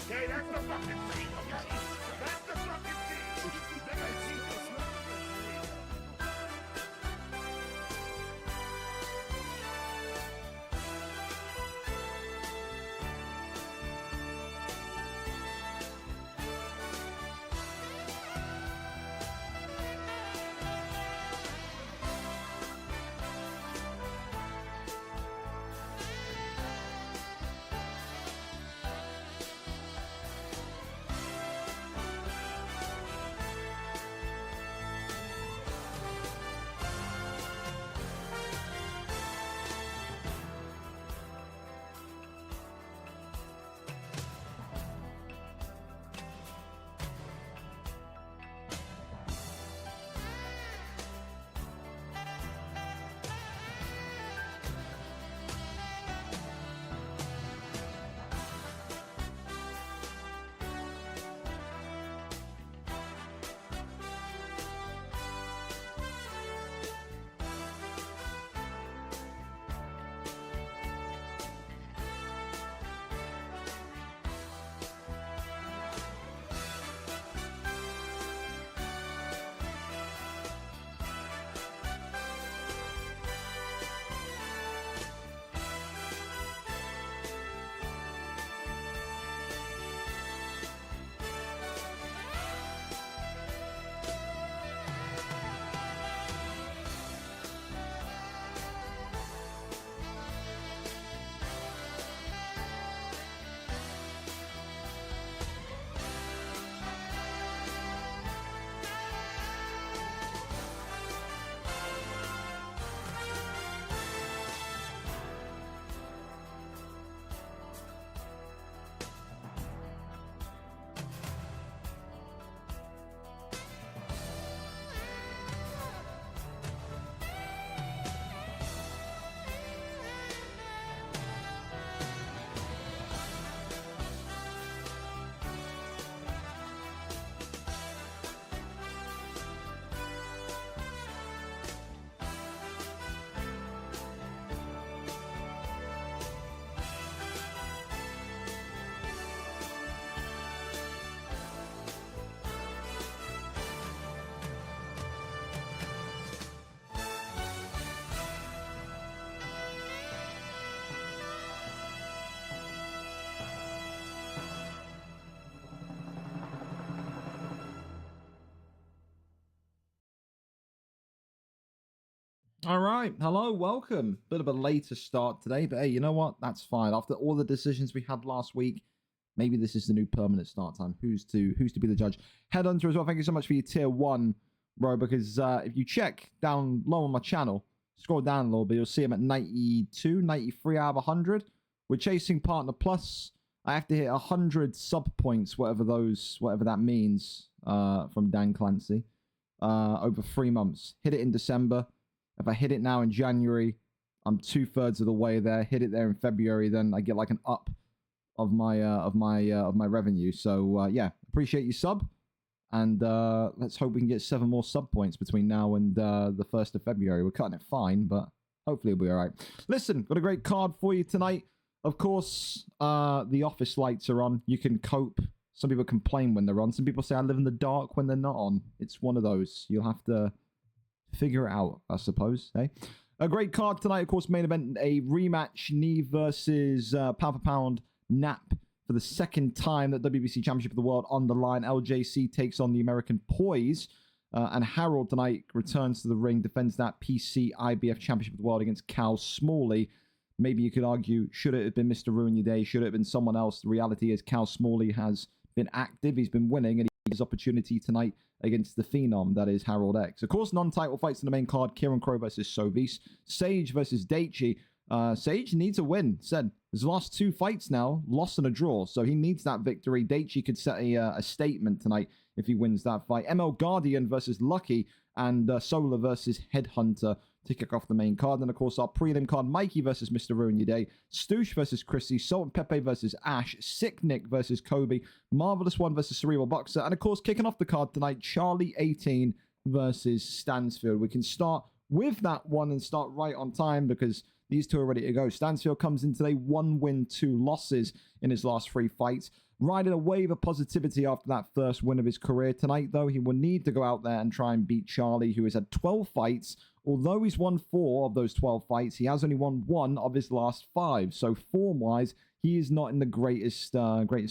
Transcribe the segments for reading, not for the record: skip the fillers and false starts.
Okay, that's the fucking thing, okay? That's the fucking thing. Let me see this. All right. Hello, welcome. Bit of a later start today, but hey, you know what? That's fine. After all the decisions we had last week, maybe this is the new permanent start time. Who's to be the judge? Headhunter as well. Thank you so much for your tier 1, bro, because if you check down low on my channel, scroll down a little bit, you'll see I'm at 92, 93 out of 100. We're chasing Partner Plus. I have to hit 100 sub points, whatever that means, from Dan Clancy, over 3 months. Hit it in December. If I hit it now in January, I'm 2/3 of the way there. Hit it there in February, then I get like an up of my revenue. So yeah, appreciate your sub, and let's hope we can get 7 more sub points between now and the 1st of February. We're cutting it fine, but hopefully it'll be all right. Listen, got a great card for you tonight. Of course, the office lights are on. You can cope. Some people complain when they're on. Some people say I live in the dark when they're not on. It's one of those. You'll have to figure it out, I suppose. Hey, a great card tonight, of course. Main event, a rematch, Neave versus pound for pound Nap for the 2nd time that WBC Championship of the World on the line. LJC takes on the American Poise, and Harold tonight returns to the ring, defends that PC IBF Championship of the World against Cal Smalley. Maybe you could argue, should it have been Mr. Ruin Your Day? Should it have been someone else? The reality is Cal Smalley has been active. He's been winning, and his opportunity tonight against the Phenom, that is Harold X. Of course, non-title fights in the main card. Kieran Crow versus Sovis. Sage versus Daichi. Sage needs a win. Said his last 2 fights now, lost and a draw, so he needs that victory. Daichi could set a statement tonight if he wins that fight. ML Guardian versus Lucky, and Solar versus Headhunter to kick off the main card. And of course, our prelim card, Mikey versus Mr. Ruin Your Day, Stoosh versus Chrissy, Salt and Pepe versus Ash, Sick Nick versus Kobe, Marvelous One versus Cerebral Boxer, and of course, kicking off the card tonight, Charlie 18 versus Stansfield. We can start with that one and start right on time because these two are ready to go. Stansfield comes in today, 1 win, 2 losses in his last 3 fights. riding a wave of positivity after that first win of his career. Tonight, though, he will need to go out there and try and beat Charlie, who has had 12 fights. Although he's won 4 of those 12 fights, he has only won 1 of his last 5. So form-wise, he is not in the greatest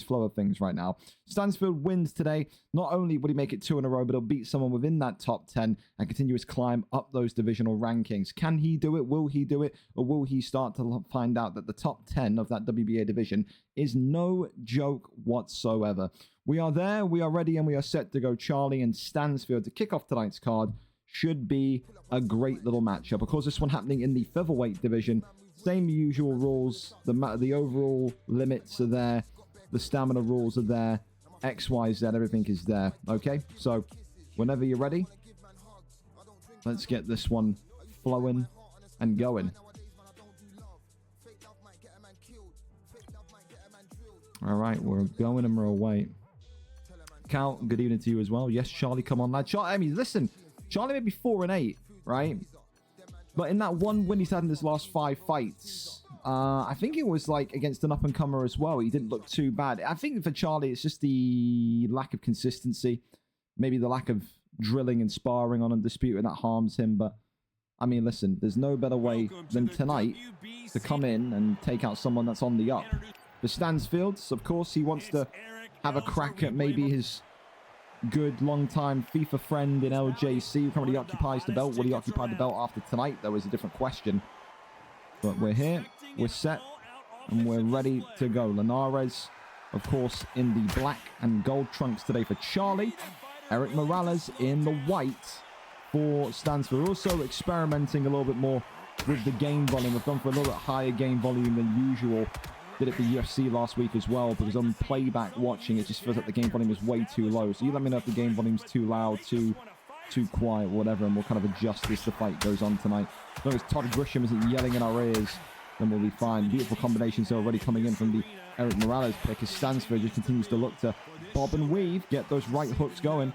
flow of things right now. Stansfield wins today. Not only would he make it 2 in a row, but he'll beat someone within that top 10 and continue his climb up those divisional rankings. Can he do it? Will he do it? Or will he start to find out that the top 10 of that WBA division is no joke whatsoever? We are there, we are ready, and we are set to go. Charlie and Stansfield to kick off tonight's card. Should be a great little matchup. Of course, this one happening in the featherweight division. Same usual rules. The overall limits are there. The stamina rules are there. X, Y, Z, everything is there. Okay, so whenever you're ready, let's get this one flowing and going. All right, we're going and we're away. Cal, good evening to you as well. Yes, Charlie, come on, lad. I mean, listen, Charlie may be 4-8, right? But in that one win he's had in his last 5 fights, I think it was like against an up-and-comer as well. He didn't look too bad. I think for Charlie, it's just the lack of consistency. Maybe the lack of drilling and sparring on Undisputed that harms him. But, I mean, listen, there's no better way than tonight to come in and take out someone that's on the up. For Stansfield, of course, he wants to have a crack at maybe his good long-time FIFA friend in LJC who currently occupies the belt. Will he occupy the belt after tonight, though, is a different question. But we're here, we're set, and we're ready to go. Linares, of course, in the black and gold trunks today for Charlie. Eric Morales in the white for Stansfield. We're also experimenting a little bit more with the game volume. We've gone for a little bit higher game volume than usual. Did it for UFC last week as well, because on playback watching, it just feels like the game volume is way too low. So you let me know if the game volume's too loud, too quiet, whatever, and we'll kind of adjust as the fight goes on tonight. As long as Todd Grisham isn't yelling in our ears, then we'll be fine. Beautiful combinations already coming in from the Eric Morales pick as Stansfield just continues to look to bob and weave, get those right hooks going,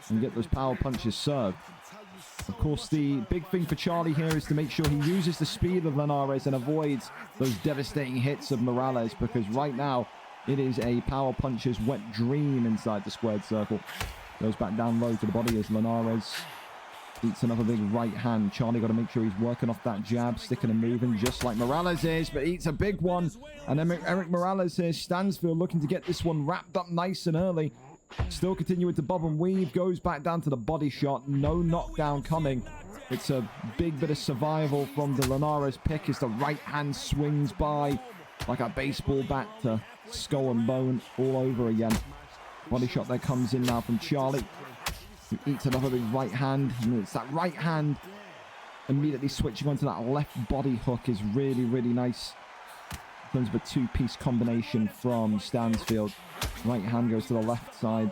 and get those power punches served. Of course, the big thing for Charlie here is to make sure he uses the speed of Linares and avoids those devastating hits of Morales, because right now it is a power puncher's wet dream inside the squared circle. Goes back down low to the body as Linares eats another big right hand. Charlie got to make sure he's working off that jab, sticking and moving just like Morales is, but eats a big one. And then Eric Morales here, Stansfield looking to get this one wrapped up nice and early. Still continuing to bob and weave, goes back down to the body shot. No knockdown coming. It's a big bit of survival from the Linares pick as the right hand swings by like a baseball bat to skull and bone all over again. Body shot there comes in now from Charlie, who eats another big right hand. And it's that right hand immediately switching onto that left body hook is really, really nice. In terms of a 2-piece combination from Stansfield. Right hand goes to the left side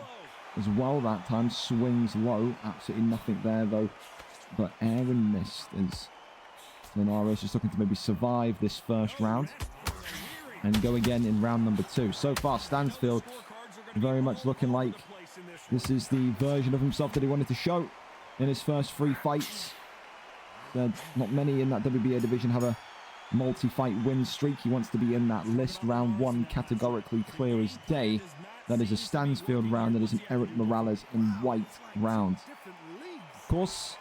as well that time. Swings low. Absolutely nothing there, though. But air and mist as Linares just looking to maybe survive this first round and go again in round number 2. So far, Stansfield very much looking like this is the version of himself that he wanted to show in his first 3 fights. Not many in that WBA division have a multi-fight win streak. He wants to be in that list. Round 1 categorically clear as day. That is a Stansfield round. That is an Eric Morales in white round. Of course,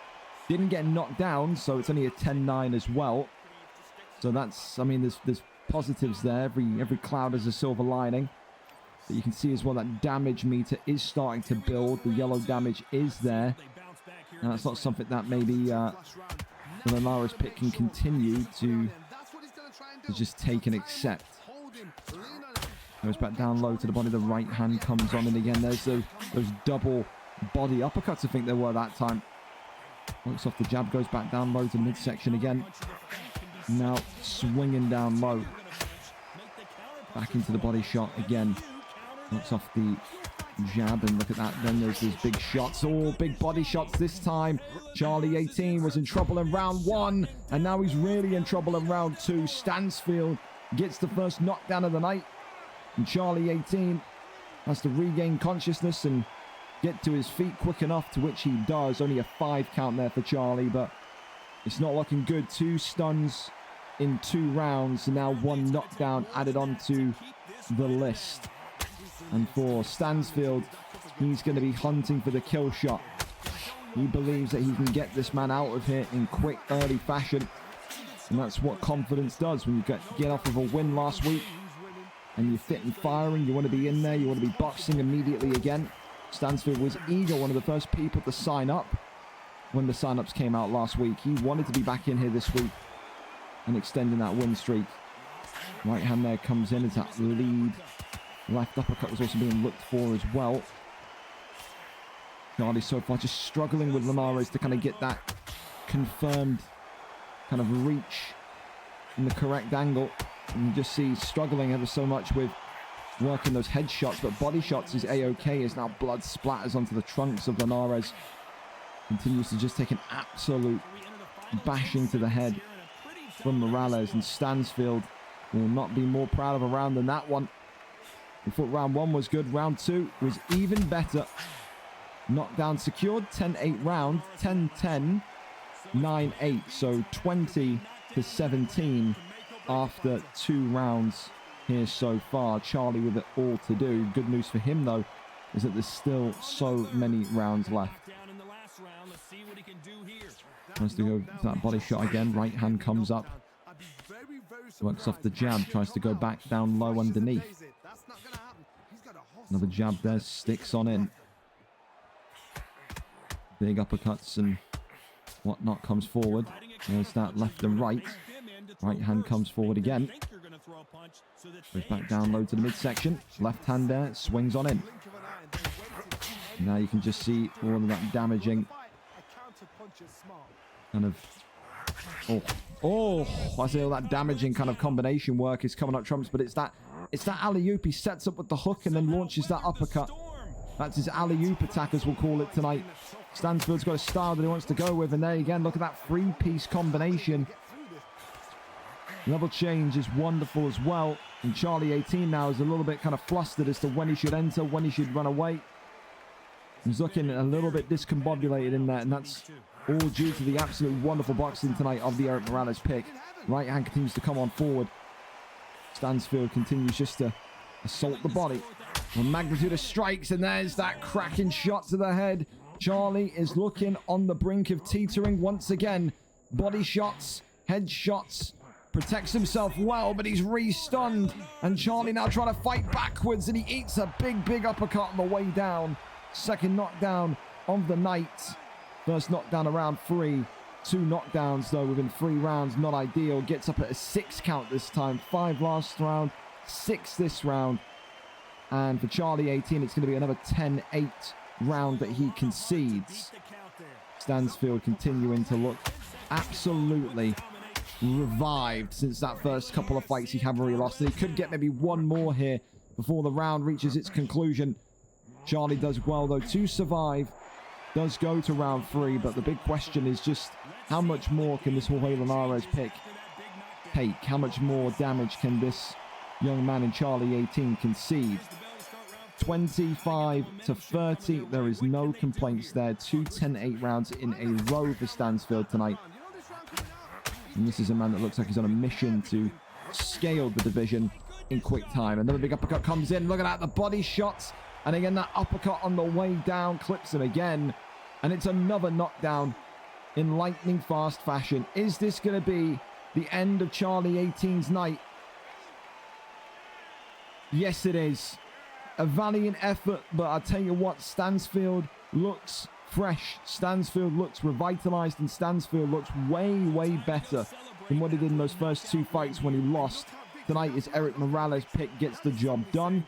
didn't get knocked down, so it's only a 10-9 as well. So that's, I mean, there's positives there. Every cloud has a silver lining. But you can see as well that damage meter is starting to build. The yellow damage is there. And that's not something that maybe the Linares pick can continue to just take and accept. Goes back down low to the body. The right hand comes on, and again there's those double body uppercuts, I think there were that time. Works off the jab, goes back down low to the midsection again. Now swinging down low. Back into the body shot again. Works off the jab, and look at that. Then there's these big shots. Oh, big body shots this time. Charlie 18 was in trouble in round 1, and now he's really in trouble in round 2. Stansfield gets the first knockdown of the night, and Charlie 18 has to regain consciousness and get to his feet quick enough, to which he does. Only a 5 count there for Charlie, but it's not looking good. 2 stuns in 2 rounds, and now 1 knockdown added onto the list. And for Stansfield, he's going to be hunting for the kill shot. He believes that he can get this man out of here in quick, early fashion. And that's what confidence does. When you get off of a win last week and you're fit and firing, you want to be in there, you want to be boxing immediately again. Stansfield was eager, one of the first people to sign up when the sign-ups came out last week. He wanted to be back in here this week and extending that win streak. Right hand there comes in as that lead. Left uppercut was also being looked for as well. Charlie so far just struggling with Linares to kind of get that confirmed kind of reach in the correct angle. And you just see he's struggling ever so much with working those headshots, but body shots is A-OK as now blood splatters onto the trunks of Linares. Continues to just take an absolute bashing to the head from Morales, and Stansfield will not be more proud of a round than that one. We thought round one was good. Round two was even better. Knockdown secured, 10-8 round, 10-10, 9-8. So 20-17 after 2 rounds here so far. Charlie with it all to do. Good news for him, though, is that there's still so many rounds left. Tries to go to that body shot again. Right hand comes up. Works off the jab. Tries to go back down low underneath. Another jab there. Sticks on in. Big uppercuts and whatnot comes forward. There's that left and right. Right hand comes forward again. Goes back down low to the midsection. Left hand there. Swings on in. Now you can just see all of that damaging kind of... I say all that damaging kind of combination work is coming up trumps, but it's that alley-oop. He sets up with the hook and then launches that uppercut. That's his alley-oop attack, as we'll call it tonight. Stansfield's got a style that he wants to go with, and there again, look at that 3-piece combination. Level change is wonderful as well, and Charlie 18 now is a little bit kind of flustered as to when he should enter, when he should run away. He's looking a little bit discombobulated in there, and that's all due to the absolute wonderful boxing tonight of the Eric Morales pick. Right hand continues to come on forward. Stansfield continues just to assault the body. A magnitude of strikes, and there's that cracking shot to the head. Charlie is looking on the brink of teetering once again. Body shots, head shots. Protects himself well, but he's re-stunned. And Charlie now trying to fight backwards, and he eats a big uppercut on the way down. Second knockdown of the night. First knockdown around 3. 2 knockdowns, though, within 3 rounds. Not ideal. Gets up at a 6 count this time. 5 last round. 6 this round. And for Charlie 18, it's going to be another 10-8 round that he concedes. Stansfield continuing to look absolutely revived since that first couple of fights he had where he lost. He could get maybe one more here before the round reaches its conclusion. Charlie does well, though, to survive. Does go to round 3, but the big question is just how much more can this Jorge Linares pick take? How much more damage can this young man in Charlie 18 concede? 25-30. There is no complaints there. 2 10-8 rounds in a row for Stansfield tonight. And this is a man that looks like he's on a mission to scale the division in quick time. Another big uppercut comes in. Look at that, the body shots. And again, that uppercut on the way down clips him again. And it's another knockdown in lightning fast fashion. Is this going to be the end of Charlie 18's night? Yes, it is. A valiant effort, but I tell you what, Stansfield looks fresh. Stansfield looks revitalized, and Stansfield looks way better than what he did in those first 2 fights when he lost. Tonight is Eric Morales' pick gets the job done.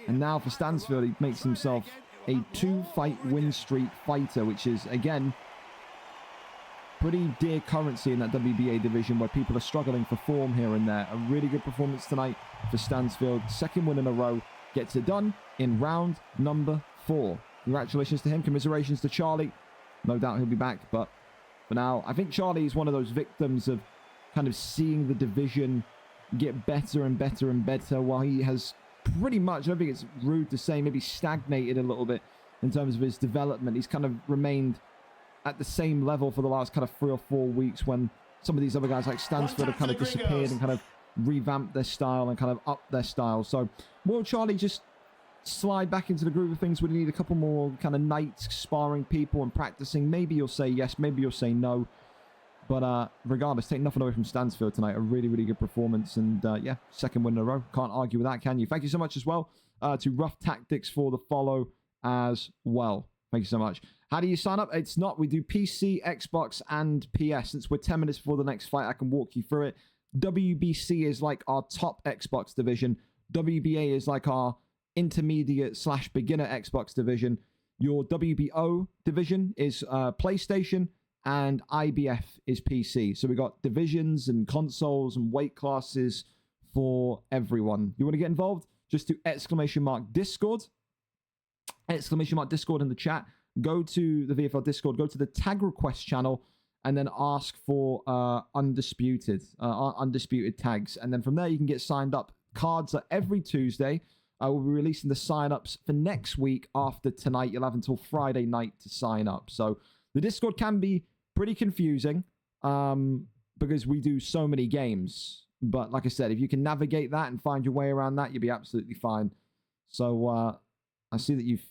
And now for Stansfield, he makes himself a 2-fight win streak fighter, which is, again, pretty dear currency in that WBA division where people are struggling for form here and there. A really good performance tonight for Stansfield. 2nd win in a row. Gets it done in round number 4. Congratulations to him. Commiserations to Charlie. No doubt he'll be back, but for now, I think Charlie is one of those victims of kind of seeing the division get better and better and better while he has pretty much, I don't think it's rude to say, maybe stagnated a little bit in terms of his development. He's kind of remained at the same level for the last kind of 3 or 4 weeks when some of these other guys like Stansfield have kind of disappeared and kind of revamped their style and kind of upped their style. So will Charlie just slide back into the groove of things? Would you need a couple more kind of nights sparring people and practicing? Maybe you'll say yes, maybe you'll say no. But regardless, take nothing away from Stansfield tonight. A really, really good performance. And yeah, second win in a row. Can't argue with that, can you? Thank you so much as well to Rough Tactics for the follow as well. Thank you so much. How do you sign up? It's not. We do PC, Xbox, and PS. Since we're 10 minutes before the next fight, I can walk you through it. WBC is like our top Xbox division. WBA is like our intermediate / beginner Xbox division. Your WBO division is PlayStation, and IBF is PC. So we got divisions and consoles and weight classes for everyone. You want to get involved? Just do !Discord. !Discord in the chat. Go to the VFL Discord. Go to the tag request channel and then ask for Undisputed tags. And then from there, you can get signed up. Cards are every Tuesday. I will be releasing the sign-ups for next week after tonight. You'll have until Friday night to sign up. So the Discord can be pretty confusing because we do so many games. But like I said, if you can navigate that and find your way around that, you'll be absolutely fine. So I see that you've...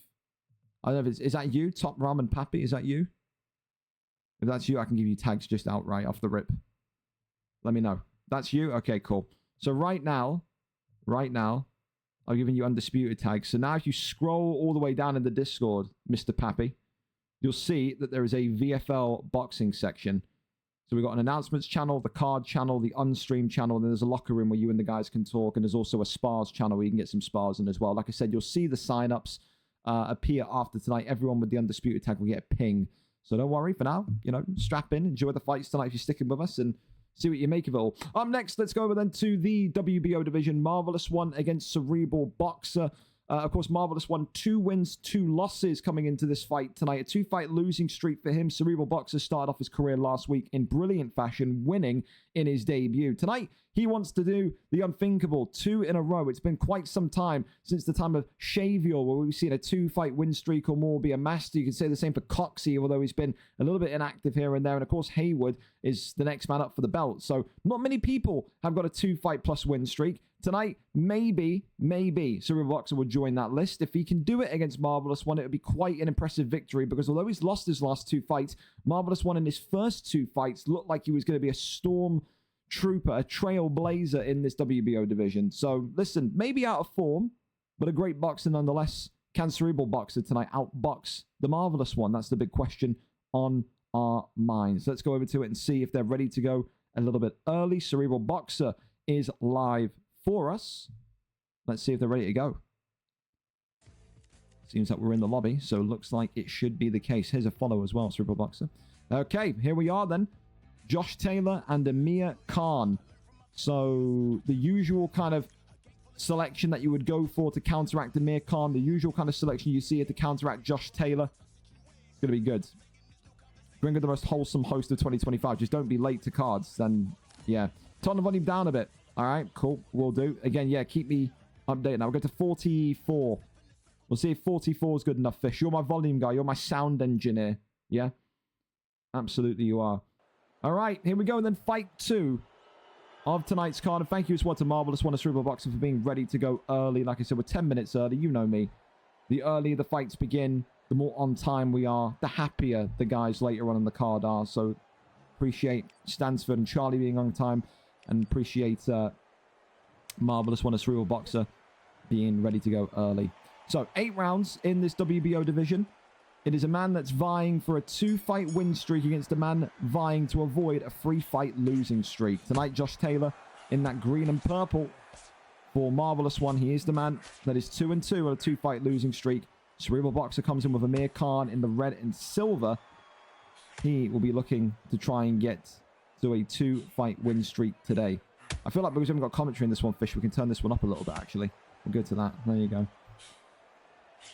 I don't know if it's... Is that you? Top Ramen Pappy? Is that you? If that's you, I can give you tags just outright off the rip. Let me know. That's you? Okay, cool. So right now, I've given you Undisputed tags. So now if you scroll all the way down in the Discord, Mr. Pappy, you'll see that there is a VFL boxing section. So we've got an announcements channel, the card channel, the unstream channel, and then there's a locker room where you and the guys can talk, and there's also a spars channel where you can get some spars in as well. Like I said, you'll see the sign-ups appear after tonight. Everyone with the Undisputed tag will get a ping. So don't worry for now. You know, strap in, enjoy the fights tonight if you're sticking with us, and see what you make of it all. Next, let's go over then to the WBO division. Marvelous One against Cerebral Boxer. Of course, Marvelous One, 2 wins, 2 losses coming into this fight tonight. A 2-fight losing streak for him. Cerebral Boxer started off his career last week in brilliant fashion, winning in his debut. Tonight, he wants to do the unthinkable, 2 in a row. It's been quite some time since the time of Xavier, where we've seen a 2-fight win streak or more be amassed. You can say the same for Coxie, although he's been a little bit inactive here and there. And of course, Haywood is the next man up for the belt. So not many people have got a 2-fight plus win streak. Tonight, maybe Cerebral Boxer will join that list. If he can do it against Marvelous One, it would be quite an impressive victory, because although he's lost his last 2 fights, Marvelous One in his first 2 fights looked like he was going to be a storm trooper, a trailblazer in this WBO division. So listen, maybe out of form, but a great boxer nonetheless. Can Cerebral Boxer tonight outbox the Marvelous One? That's the big question on our minds. Let's go over to it and see if they're ready to go a little bit early. Cerebral Boxer is live for us. Let's see if they're ready to go. Seems like we're in the lobby, so looks like it should be the case. Here's a follow as well, Cerebral Boxer. Okay, here we are then. Josh Taylor and Amir Khan. So the usual kind of selection that you would go for to counteract Amir Khan, the usual kind of selection you see here to counteract Josh Taylor. It's going to be good. Bring in the most wholesome host of 2025. Just don't be late to cards. Then, yeah. Turn the volume down a bit. All right, cool. We'll do. Again, yeah, keep me updated. Now we'll go to 44. We'll see if 44 is good enough, Fish. You're my volume guy. You're my sound engineer. Yeah? Absolutely you are. All right, here we go. And then fight 2 of tonight's card. And thank you as well to Marvelous One of Cerebral Boxer for being ready to go early. Like I said, we're 10 minutes early. You know me. The earlier the fights begin, the more on time we are, the happier the guys later on in the card are. So appreciate Stansford and Charlie being on time. And appreciate Marvelous One of Cerebral Boxer being ready to go early. So 8 rounds in this WBO division. It is a man that's vying for a 2-fight win streak against a man vying to avoid a 3-fight losing streak. Tonight, Josh Taylor in that green and purple for Marvelous One. He is the man that is 2-2 on a 2-fight losing streak. Cerebral Boxer comes in with Amir Khan in the red and silver. He will be looking to try and get to a 2-fight win streak today. I feel like because we haven't got commentary in this one, Fish, we can turn this one up a little bit, actually. We'll go to that. There you go.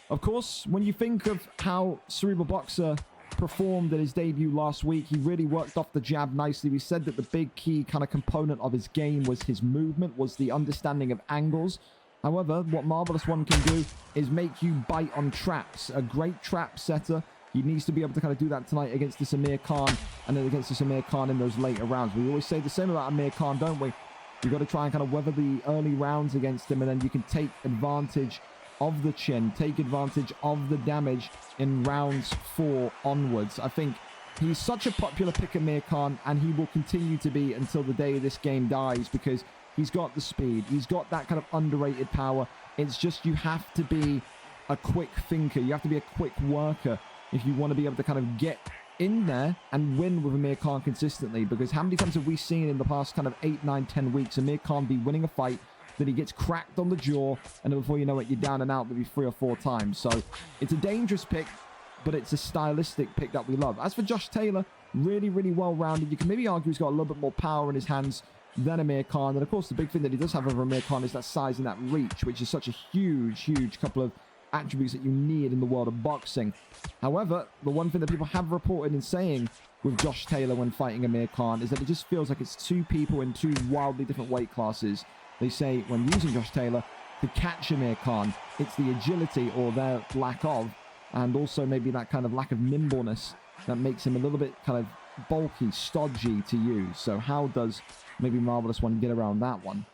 Of course, when you think of how Cerebral Boxer performed at his debut last week, he really worked off the jab nicely. We said that the big key kind of component of his game was his movement, was the understanding of angles. However, what Marvelous One can do is make you bite on traps. A great trap setter. He needs to be able to kind of do that tonight against this Amir Khan, and then against this Amir Khan in those later rounds. We always say the same about Amir Khan, don't we? You've got to try and kind of weather the early rounds against him, and then you can take advantage of the chin, take advantage of the damage in rounds 4 onwards. I think he's such a popular pick, Amir Khan, and he will continue to be until the day this game dies, because he's got the speed. He's got that kind of underrated power. It's just you have to be a quick thinker. You have to be a quick worker if you want to be able to kind of get in there and win with Amir Khan consistently. Because how many times have we seen in the past kind of 8, 9, 10 weeks Amir Khan be winning a fight, then he gets cracked on the jaw, and then before you know it, you're down and out maybe 3 or 4 times. So it's a dangerous pick, but it's a stylistic pick that we love. As for Josh Taylor, really, really well-rounded. You can maybe argue he's got a little bit more power in his hands than Amir Khan. And of course, the big thing that he does have over Amir Khan is that size and that reach, which is such a huge, huge couple of attributes that you need in the world of boxing. However, the one thing that people have reported in saying with Josh Taylor when fighting Amir Khan is that it just feels like it's 2 people in 2 wildly different weight classes. They say when using Josh Taylor to catch Amir Khan, it's the agility or their lack of, and also maybe that kind of lack of nimbleness that makes him a little bit kind of bulky, stodgy to use. So how does maybe Marvelous One get around that one?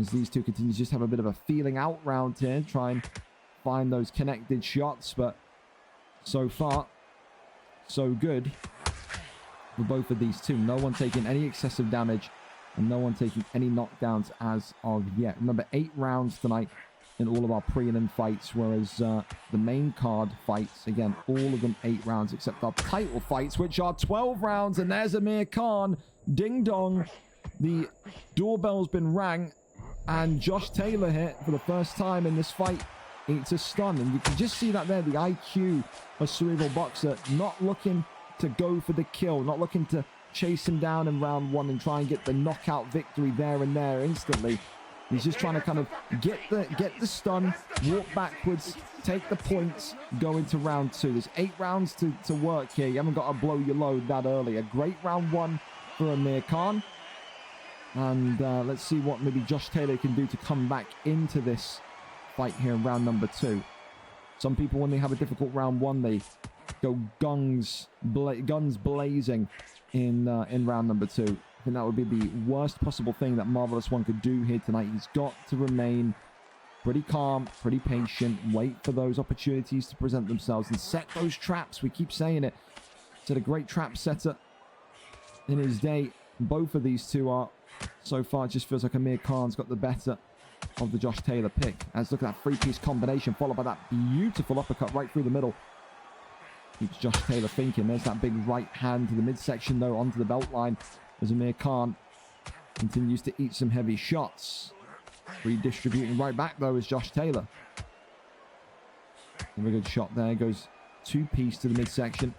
As these two continue to just have a bit of a feeling out round here, try and find those connected shots, but so far, so good for both of these two. No one taking any excessive damage, and no one taking any knockdowns as of yet. Remember, 8 rounds tonight in all of our prelim fights, whereas the main card fights, again, all of them 8 rounds, except our title fights, which are 12 rounds. And there's Amir Khan. Ding dong. The doorbell's been rang, and Josh Taylor here for the first time in this fight eats a stun. And you can just see that there, the IQ of Cerebral Boxer, not looking to go for the kill, not looking to chase him down in round 1 and try and get the knockout victory there and there instantly. He's just trying to kind of get the stun, walk backwards, take the points, go into round 2. There's 8 rounds to work here. You haven't got to blow your load that early. A great round 1 for Amir Khan. And let's see what maybe Josh Taylor can do to come back into this fight here in round number 2. Some people, when they have a difficult round 1, they go guns blazing in round number 2. I think that would be the worst possible thing that Marvelous One could do here tonight. He's got to remain pretty calm, pretty patient, wait for those opportunities to present themselves and set those traps. We keep saying it. Set a great trap setter in his day. Both of these two are, so far, it just feels like Amir Khan's got the better of the Josh Taylor pick. As look at that 3-piece combination, followed by that beautiful uppercut right through the middle. Keeps Josh Taylor thinking. There's that big right hand to the midsection, though, onto the belt line, as Amir Khan continues to eat some heavy shots. Redistributing right back, though, is Josh Taylor. A good shot there. Goes 2-piece to the midsection.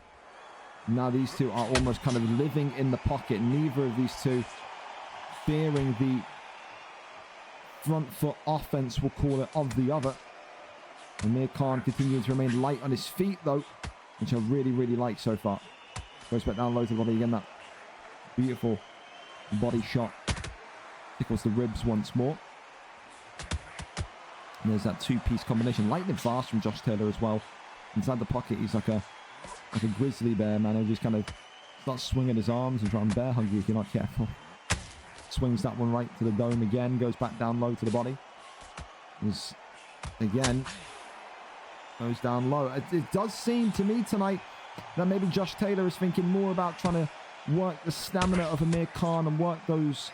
Now these two are almost kind of living in the pocket. Neither of these two fearing the front foot offense, we'll call it, of the other. Amir Khan continuing to remain light on his feet, though, which I really, really like so far. Goes back down low to the body again. That beautiful body shot tickles the ribs once more. And there's that 2-piece combination. Lightning fast from Josh Taylor as well. Inside the pocket, he's like a grizzly bear, man. He'll just kind of start swinging his arms and try and bear hug you if you're not careful. Swings that one right to the dome again. Goes back down low to the body. Again, goes down low. It does seem to me tonight that maybe Josh Taylor is thinking more about trying to work the stamina of Amir Khan and work those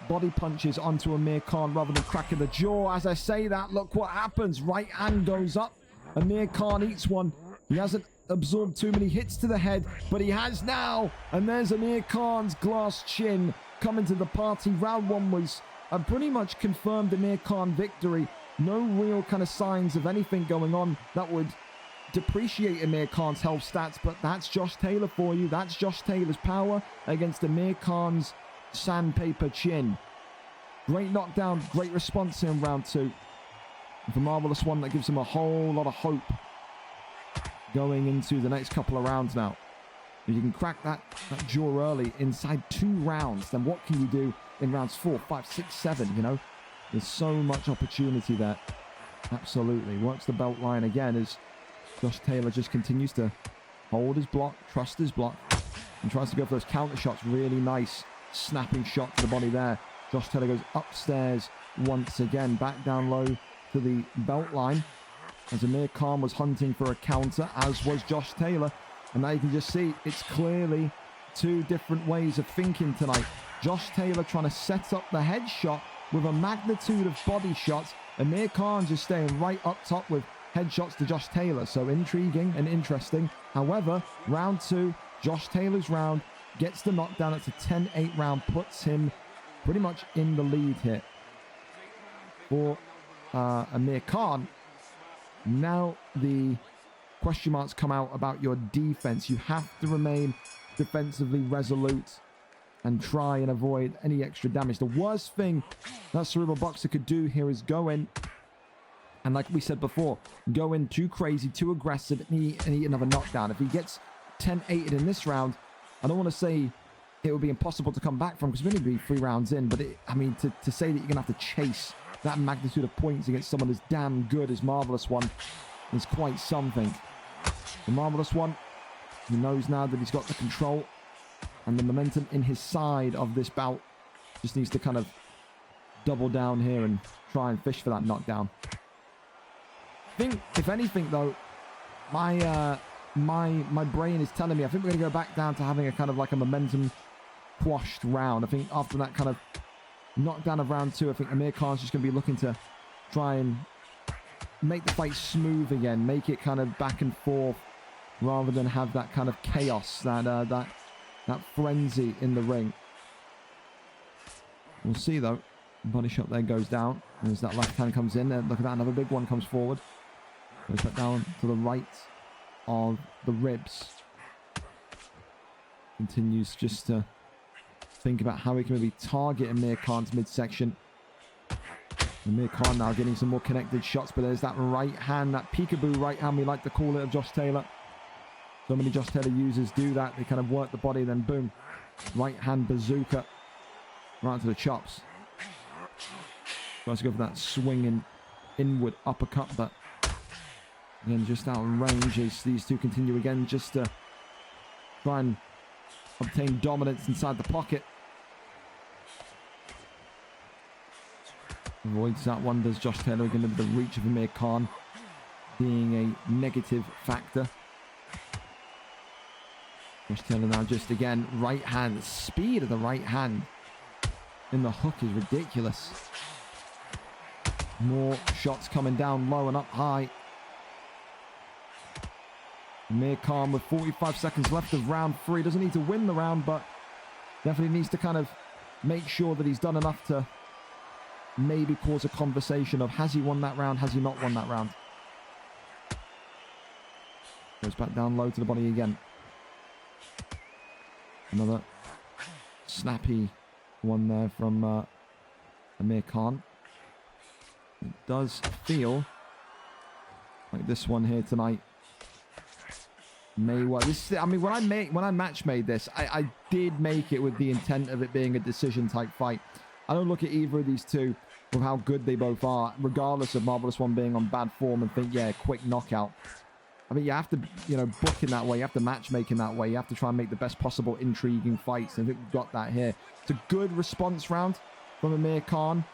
body punches onto Amir Khan rather than cracking the jaw. As I say that, look what happens. Right hand goes up. Amir Khan eats one. He hasn't absorbed too many hits to the head, but he has now. And there's Amir Khan's glass chin coming to the party. Round 1 was a pretty much confirmed Amir Khan victory. No real kind of signs of anything going on that would depreciate Amir Khan's health stats, but that's Josh Taylor for you. That's Josh Taylor's power against Amir Khan's sandpaper chin. Great knockdown, great response in round 2. And for Marvelous One, that gives him a whole lot of hope going into the next couple of rounds now. If you can crack that jaw early inside 2 rounds, then what can you do in rounds 4, 5, 6, 7, you know? There's so much opportunity there. Absolutely. Works the belt line again as Josh Taylor just continues to hold his block, trust his block, and tries to go for those counter shots. Really nice snapping shot to the body there. Josh Taylor goes upstairs once again, back down low to the belt line. as Amir Khan was hunting for a counter, as was Josh Taylor. And now you can just see it's clearly two different ways of thinking tonight. Josh Taylor trying to set up the headshot with a magnitude of body shots. Amir Khan just staying right up top with headshots to Josh Taylor. So intriguing and interesting. However, round two, Josh Taylor's round gets the knockdown. It's a 10-8 round, puts him pretty much in the lead here for Amir Khan. Now the question marks come out about your defense. You have to remain defensively resolute and try and avoid any extra damage. The worst thing that Cerebral Boxer could do here is go in, and like we said before, go in too crazy, too aggressive, and eat another knockdown. If he gets 10-8'd in this round, I don't want to say it would be impossible to come back from, because we're going to be 3 rounds in, but I mean, to say that you're going to have to chase that magnitude of points against someone as damn good as Marvelous One is quite something. The Marvelous One, he knows now that he's got the control and the momentum in his side of this bout. Just needs to kind of double down here and try and fish for that knockdown. I think, if anything though, my brain is telling me I think we're going to go back down to having a kind of like a momentum quashed round. I think after that kind of knockdown of round two, I think Amir Khan's just going to be looking to try and make the fight smooth again, make it kind of back and forth, rather than have that kind of chaos, that frenzy in the ring. We'll see though. Body shot there goes down. As that left hand comes in, look at that, another big one comes forward. Goes back down to the right of the ribs. Continues just to think about how he can maybe target Amir Khan's midsection. Amir Khan now getting some more connected shots, but there's that right hand, that peekaboo right hand we like to call it, of Josh Taylor. So many Josh Taylor users do that. They kind of work the body, then boom, right hand bazooka right to the chops. Tries to go for that swinging inward uppercut, but again just out of range as these two continue again just to try and obtain dominance inside the pocket. Avoids that one, does Josh Taylor, again with the reach of Amir Khan being a negative factor. Josh Taylor now just again, right hand, the speed of the right hand in the hook is ridiculous. More shots coming down low and up high. Amir Khan with 45 seconds left of round 3. Doesn't need to win the round, but definitely needs to kind of make sure that he's done enough to maybe cause a conversation of, has he won that round, has he not won that round? Goes back down low to the body again. Another snappy one there from Amir Khan. It does feel like this one here tonight may well. This, I mean, when I match made this, I did make it with the intent of it being a decision type fight. I don't look at either of these two with how good they both are, regardless of Marvelous One being on bad form, and think, yeah, quick knockout. I mean, you have to, you know, book in that way. You have to matchmake in that way. You have to try and make the best possible intriguing fights. And I think we've got that here. It's a good response round from Amir Khan.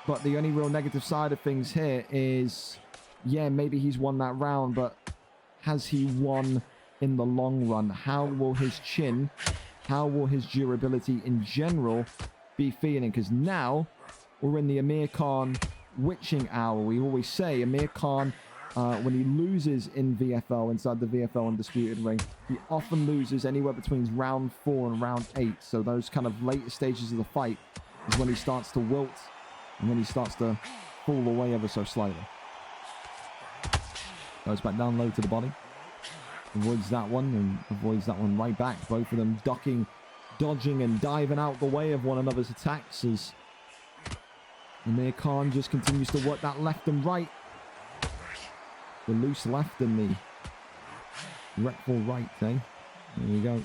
But the only real negative side of things here is, yeah, maybe he's won that round, but has he won in the long run? How will his chin, how will his durability in general be feeling? Because now we're in the Amir Khan witching hour. We always say Amir Khan, when he loses in VFL, inside the VFL Undisputed ring, he often loses anywhere between round 4 and round 8. So those kind of later stages of the fight is when he starts to wilt and when he starts to fall away ever so slightly. Goes back down low to the body. Avoids that one and avoids that one right back. Both of them ducking, dodging and diving out the way of one another's attacks as Amir Khan just continues to work that left and right. The loose left and the rectal right thing. There we go.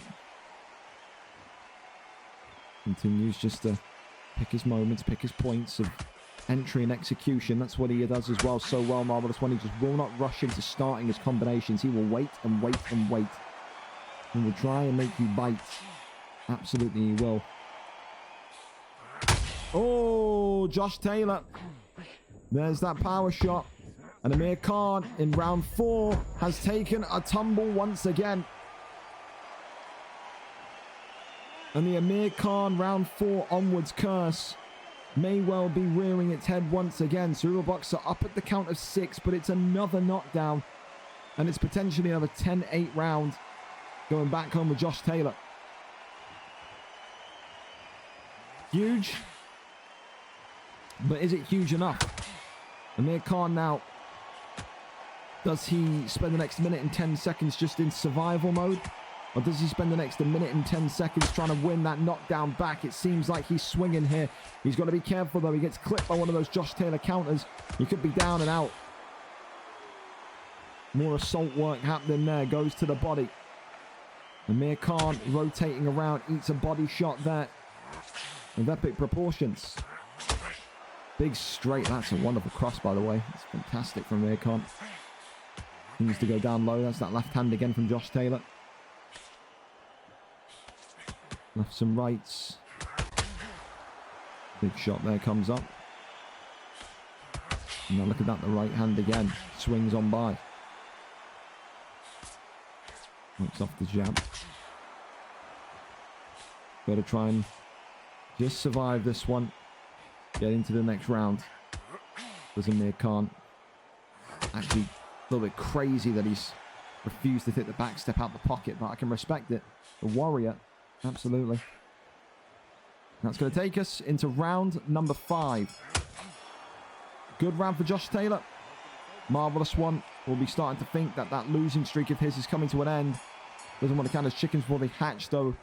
Continues just to pick his moments, pick his points of entry and execution. That's what he does as well so well, Marvelous One. He just will not rush into starting his combinations. He will wait and wait and wait. And will try and make you bite. Absolutely he will. Oh, Josh Taylor. There's that power shot. And Amir Khan in round 4 has taken a tumble once again. And the Amir Khan round 4 onwards curse may well be rearing its head once again. Cerebral Boxer up at the count of 6, but it's another knockdown. And it's potentially another 10-8 round going back home with Josh Taylor. Huge. But is it huge enough? Amir Khan now, does he spend the next minute and 10 seconds just in survival mode? Or does he spend the next minute and 10 seconds trying to win that knockdown back? It seems like he's swinging here. He's got to be careful though. He gets clipped by one of those Josh Taylor counters. He could be down and out. More assault work happening there. Goes to the body. Amir Khan rotating around. Eats a body shot there. With epic proportions. Big straight. That's a wonderful cross, by the way. It's fantastic from Amir Khan. He needs to go down low. That's that left hand again from Josh Taylor. Lefts and rights. Big shot there comes up. And now look at that. The right hand again. Swings on by. Works off the jab. Got to try and just survive this one. Get into the next round. There's Amir Khan. Actually, a little bit crazy that he's refused to take the back step out the pocket, but I can respect it. The warrior, absolutely. That's going to take us into round number 5. Good round for Josh Taylor. Marvelous one. We'll be starting to think that that losing streak of his is coming to an end. Doesn't want to count his chickens before they hatch, though.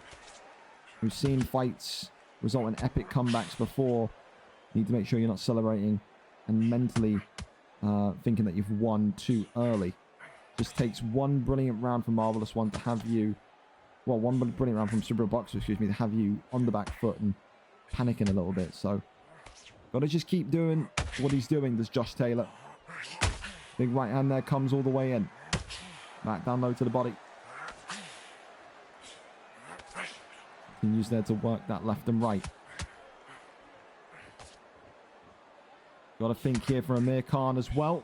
We've seen fights result in epic comebacks before. You need to make sure you're not celebrating and mentally thinking that you've won too early. Just takes one brilliant round from Marvelous One to have you... Well, one brilliant round from Cerebral Boxer, excuse me, to have you on the back foot and panicking a little bit. So, got to just keep doing what he's doing, does Josh Taylor. Big right hand there, comes all the way in. Back down low to the body. Continues there to work that left and right. Got to think here for Amir Khan as well.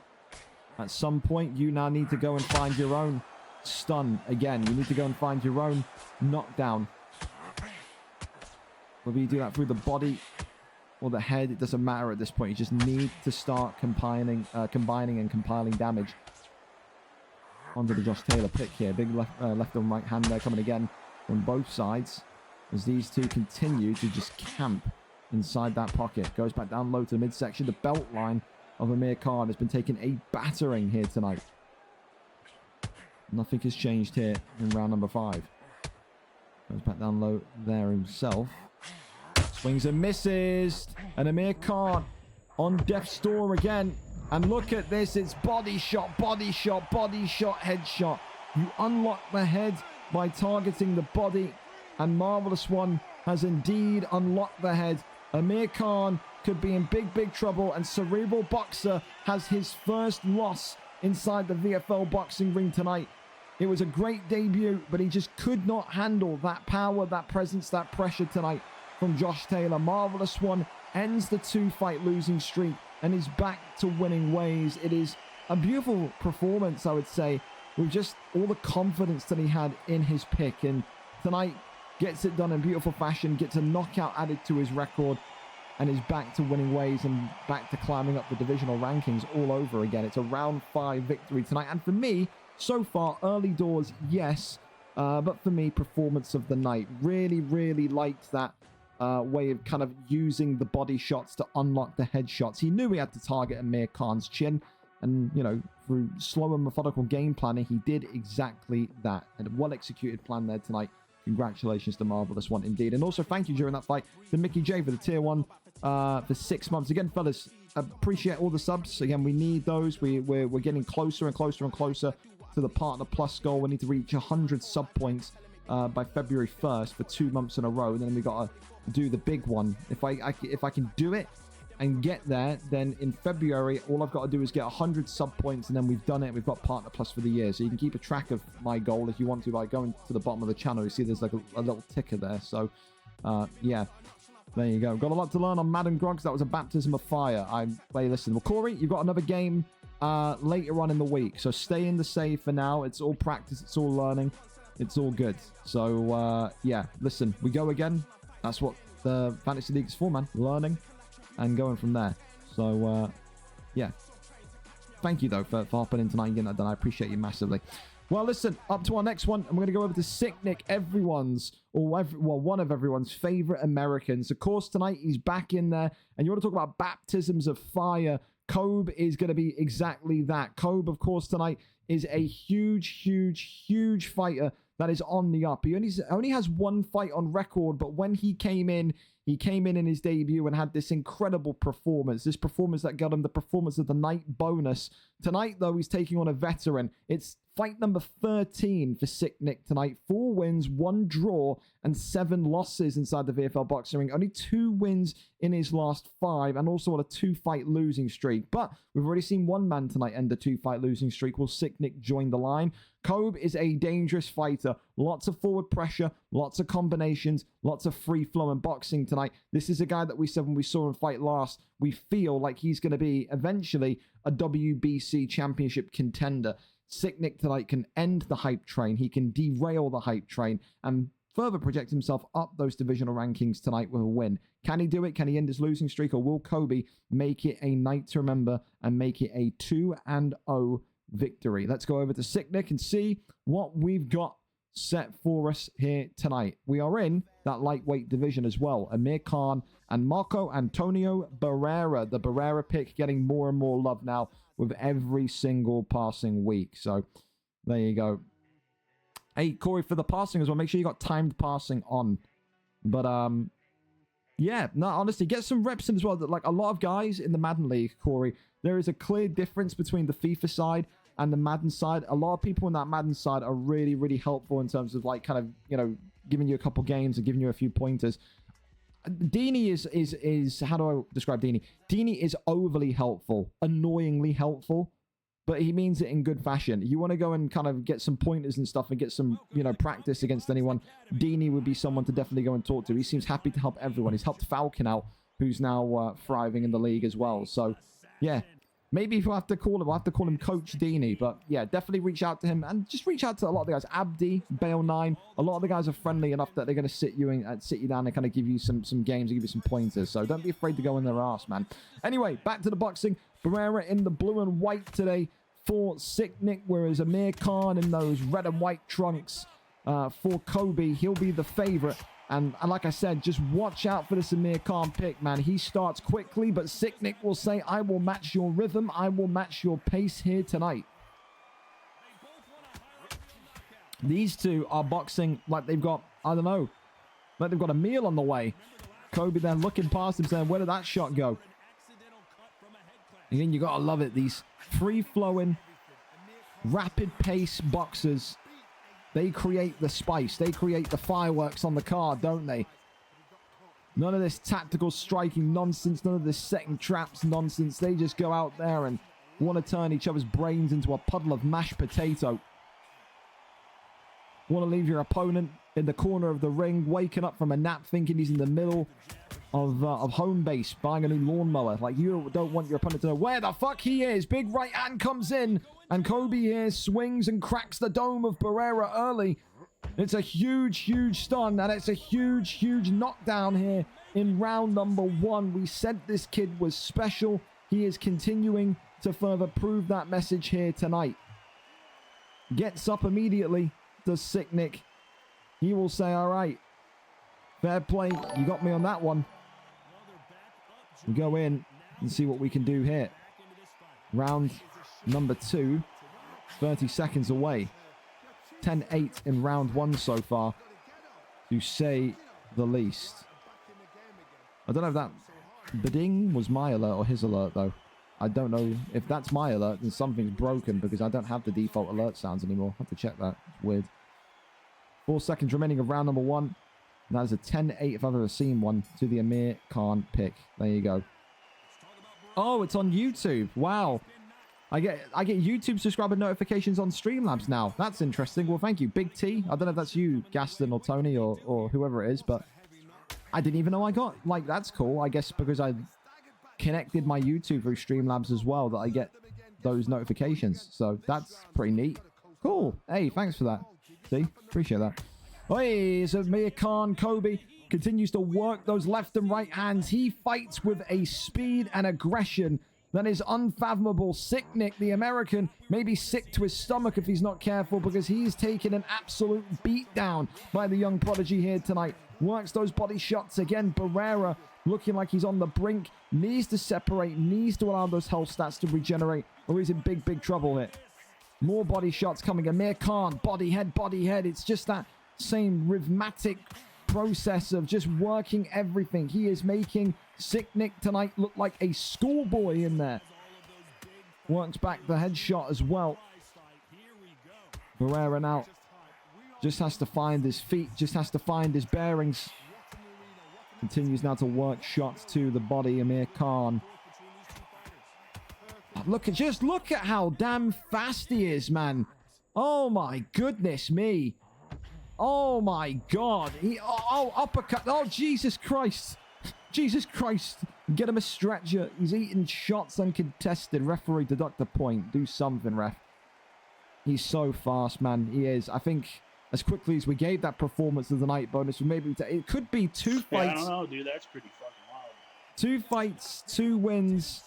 At some point, you now need to go and find your own stun again. You need to go and find your own knockdown. Whether you do that through the body or the head, it doesn't matter at this point. You just need to start combining and compiling damage. Onto the Josh Taylor pick here. Big left and right hand there coming again from both sides. As these two continue to just camp inside that pocket. Goes back down low to the midsection. The belt line of Amir Khan has been taking a battering here tonight. Nothing has changed here in round number 5. Goes back down low there himself. Swings and misses. And Amir Khan on death's door again. And look at this. It's body shot, body shot, body shot, headshot. You unlock the head by targeting the body. And Marvelous One has indeed unlocked the head. Amir Khan could be in big, big trouble. And Cerebral Boxer has his first loss inside the VFL boxing ring tonight. It was a great debut, but he just could not handle that power, that presence, that pressure tonight from Josh Taylor. Marvelous One ends the 2-fight losing streak and is back to winning ways. It is a beautiful performance, I would say, with just all the confidence that he had in his pick. And tonight gets it done in beautiful fashion, gets a knockout added to his record, and is back to winning ways and back to climbing up the divisional rankings all over again. It's a round 5 victory tonight. And for me, so far, early doors, yes. But for me, performance of the night. Really, really liked that way of kind of using the body shots to unlock the headshots. He knew he had to target Amir Khan's chin. And, you know, through slow and methodical game planning, he did exactly that. And a well-executed plan there tonight. Congratulations to Marvelous One indeed. And also thank you during that fight to Mickey J for the tier 1 for 6 months. Again, fellas, appreciate all the subs. Again, we need those. We're getting closer and closer and closer to the Partner Plus goal. We need to reach 100 sub points by February 1st for 2 months in a row. And then we got to do the big one. If I can do it and get there, then in February, all I've got to do is get 100 sub points, and then we've done it. We've got Partner Plus for the year. So you can keep a track of my goal if you want to by going to the bottom of the channel. You see there's like a little ticker there. So, yeah, there you go. Got a lot to learn on Madden Grogs. That was a baptism of fire. Listen, well, Corey, you've got another game later on in the week. So stay in the save for now. It's all practice. It's all learning. It's all good. So, yeah, listen, we go again. That's what the Fantasy League is for, man. Learning and going from there. So, yeah. Thank you, though, for hopping in tonight and getting that done. I appreciate you massively. Well, listen, up to our next one. And we're going to go over to Sick Nick, one of everyone's favorite Americans. Of course, tonight he's back in there. And you want to talk about baptisms of fire. Kobe is going to be exactly that. Kobe, of course, tonight is a huge fighter that is on the up. He only has one fight on record, but when he came in his debut and had this incredible performance. This performance that got him the performance of the night bonus. Tonight, though, he's taking on a veteran. It's fight number 13 for Sick Nick tonight. 4 wins, 1 draw, and 7 losses inside the VFL boxing ring. Only 2 wins in his last 5, and also on a 2-fight losing streak. But we've already seen one man tonight end a 2-fight losing streak. Will Sick Nick join the line? Kobe is a dangerous fighter. Lots of forward pressure, lots of combinations, lots of free-flowing boxing tonight. This is a guy that we said when we saw him fight last, we feel like he's going to be eventually a WBC championship contender. Sick Nick tonight can end the hype train. He can derail the hype train and further project himself up those divisional rankings tonight with a win. Can he do it? Can he end his losing streak? Or will Kobe make it a night to remember and make it a 2-0 victory? Let's go over to Sick Nick and see what we've got set for us here tonight. We are in that lightweight division as well. Amir Khan and Marco Antonio Barrera. The Barrera pick getting more and more love now with every single passing week. So there you go. Hey, Corey, for the passing as well, make sure you got timed passing on. But yeah, no, honestly, get some reps in as well. Like a lot of guys in the Madden League, Corey, there is a clear difference between the FIFA side and the Madden side. A lot of people in that Madden side are really helpful in terms of like kind of, you know, giving you a couple games and giving you a few pointers. Dini is how do I describe Dini? Dini is overly helpful, annoyingly helpful, but he means it in good fashion. You want to go and kind of get some pointers and stuff and get some, you know, practice against anyone. Dini would be someone to definitely go and talk to. He seems happy to help everyone. He's helped Falcon out, who's now thriving in the league as well. So, yeah. Maybe if we'll have to call him Coach Dini. But yeah, definitely reach out to him and just reach out to a lot of the guys. Abdi, Bale 9. A lot of the guys are friendly enough that they're going to sit you down and kind of give you some games and give you some pointers. So don't be afraid to go in their ass, man. Anyway, back to the boxing. Barrera in the blue and white today for Sick Nick, whereas Amir Khan in those red and white trunks for Kobe. He'll be the favorite. And like I said, just watch out for this Amir Khan pick, man. He starts quickly, but Sick Nick will say, I will match your rhythm. I will match your pace here tonight. These two are boxing like they've got, I don't know, like they've got a meal on the way. Kobe then looking past him saying, where did that shot go? Again, you got to love it. These free-flowing, rapid-pace boxers. They create the spice. They create the fireworks on the card, don't they? None of this tactical striking nonsense. None of this setting traps nonsense. They just go out there and want to turn each other's brains into a puddle of mashed potato. Want to leave your opponent in the corner of the ring, waking up from a nap thinking he's in the middle of home base, buying a new lawnmower. Like, you don't want your opponent to know where the fuck he is. Big right hand comes in, and Kobe here swings and cracks the dome of Barrera early. It's a huge stun, and it's a huge knockdown here in round number 1. We said this kid was special. He is continuing to further prove that message here tonight. Gets up immediately, does Sick Nick. He will say, all right, fair play. You got me on that one. We go in and see what we can do here. Round number 2, 30 seconds away. 10-8 in round 1 so far, to say the least. I don't know if that bidding was my alert or his alert, though. I don't know if that's my alert, then something's broken because I don't have the default alert sounds anymore. I have to check that. It's weird. 4 seconds remaining of round number 1. That is a 10-8 if I've ever seen one, to the Amir Khan pick. There you go. Oh, it's on YouTube. Wow. I get YouTube subscriber notifications on Streamlabs now. That's interesting. Well, thank you. Big T. I don't know if that's you, Gaston or Tony or whoever it is, but I didn't even know I got. Like, that's cool. I guess because I connected my YouTube through Streamlabs as well, that I get those notifications. So that's pretty neat. Cool. Hey, thanks for that. See? Appreciate that. Hey, so Amir Khan, Kobe continues to work those left and right hands. He fights with a speed and aggression that is unfathomable. Sick Nick, the American, may be sick to his stomach if he's not careful, because he's taken an absolute beat down by the young prodigy here tonight. Works those body shots again. Barrera looking like he's on the brink. Needs to separate, needs to allow those health stats to regenerate, or he's in big, big trouble here. More body shots coming. Amir Khan, body head, body head. It's just that same rhythmic process of just working everything. He is making Sick Nick tonight look like a schoolboy in there. Works back the headshot as well. Barrera now just has to find his feet, just has to find his bearings. Continues now to work shots to the body. Amir Khan. Look at how damn fast he is, man. Oh my goodness me. Oh my God. Oh, uppercut. Oh, Jesus Christ. Jesus Christ. Get him a stretcher. He's eating shots uncontested. Referee deduct a point. Do something, ref. He's so fast, man. He is. I think as quickly as we gave that performance of the night bonus, maybe it could be 2 fights. Yeah, I don't know, dude. That's pretty fucking wild. 2 fights, 2 wins,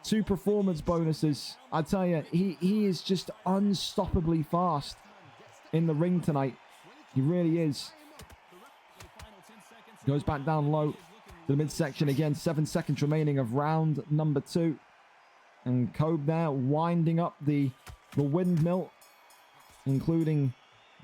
2 performance bonuses. I tell you, he is just unstoppably fast in the ring tonight. He really is. Goes back down low to the midsection again. 7 seconds remaining of round number 2. And Kobe there winding up the windmill, including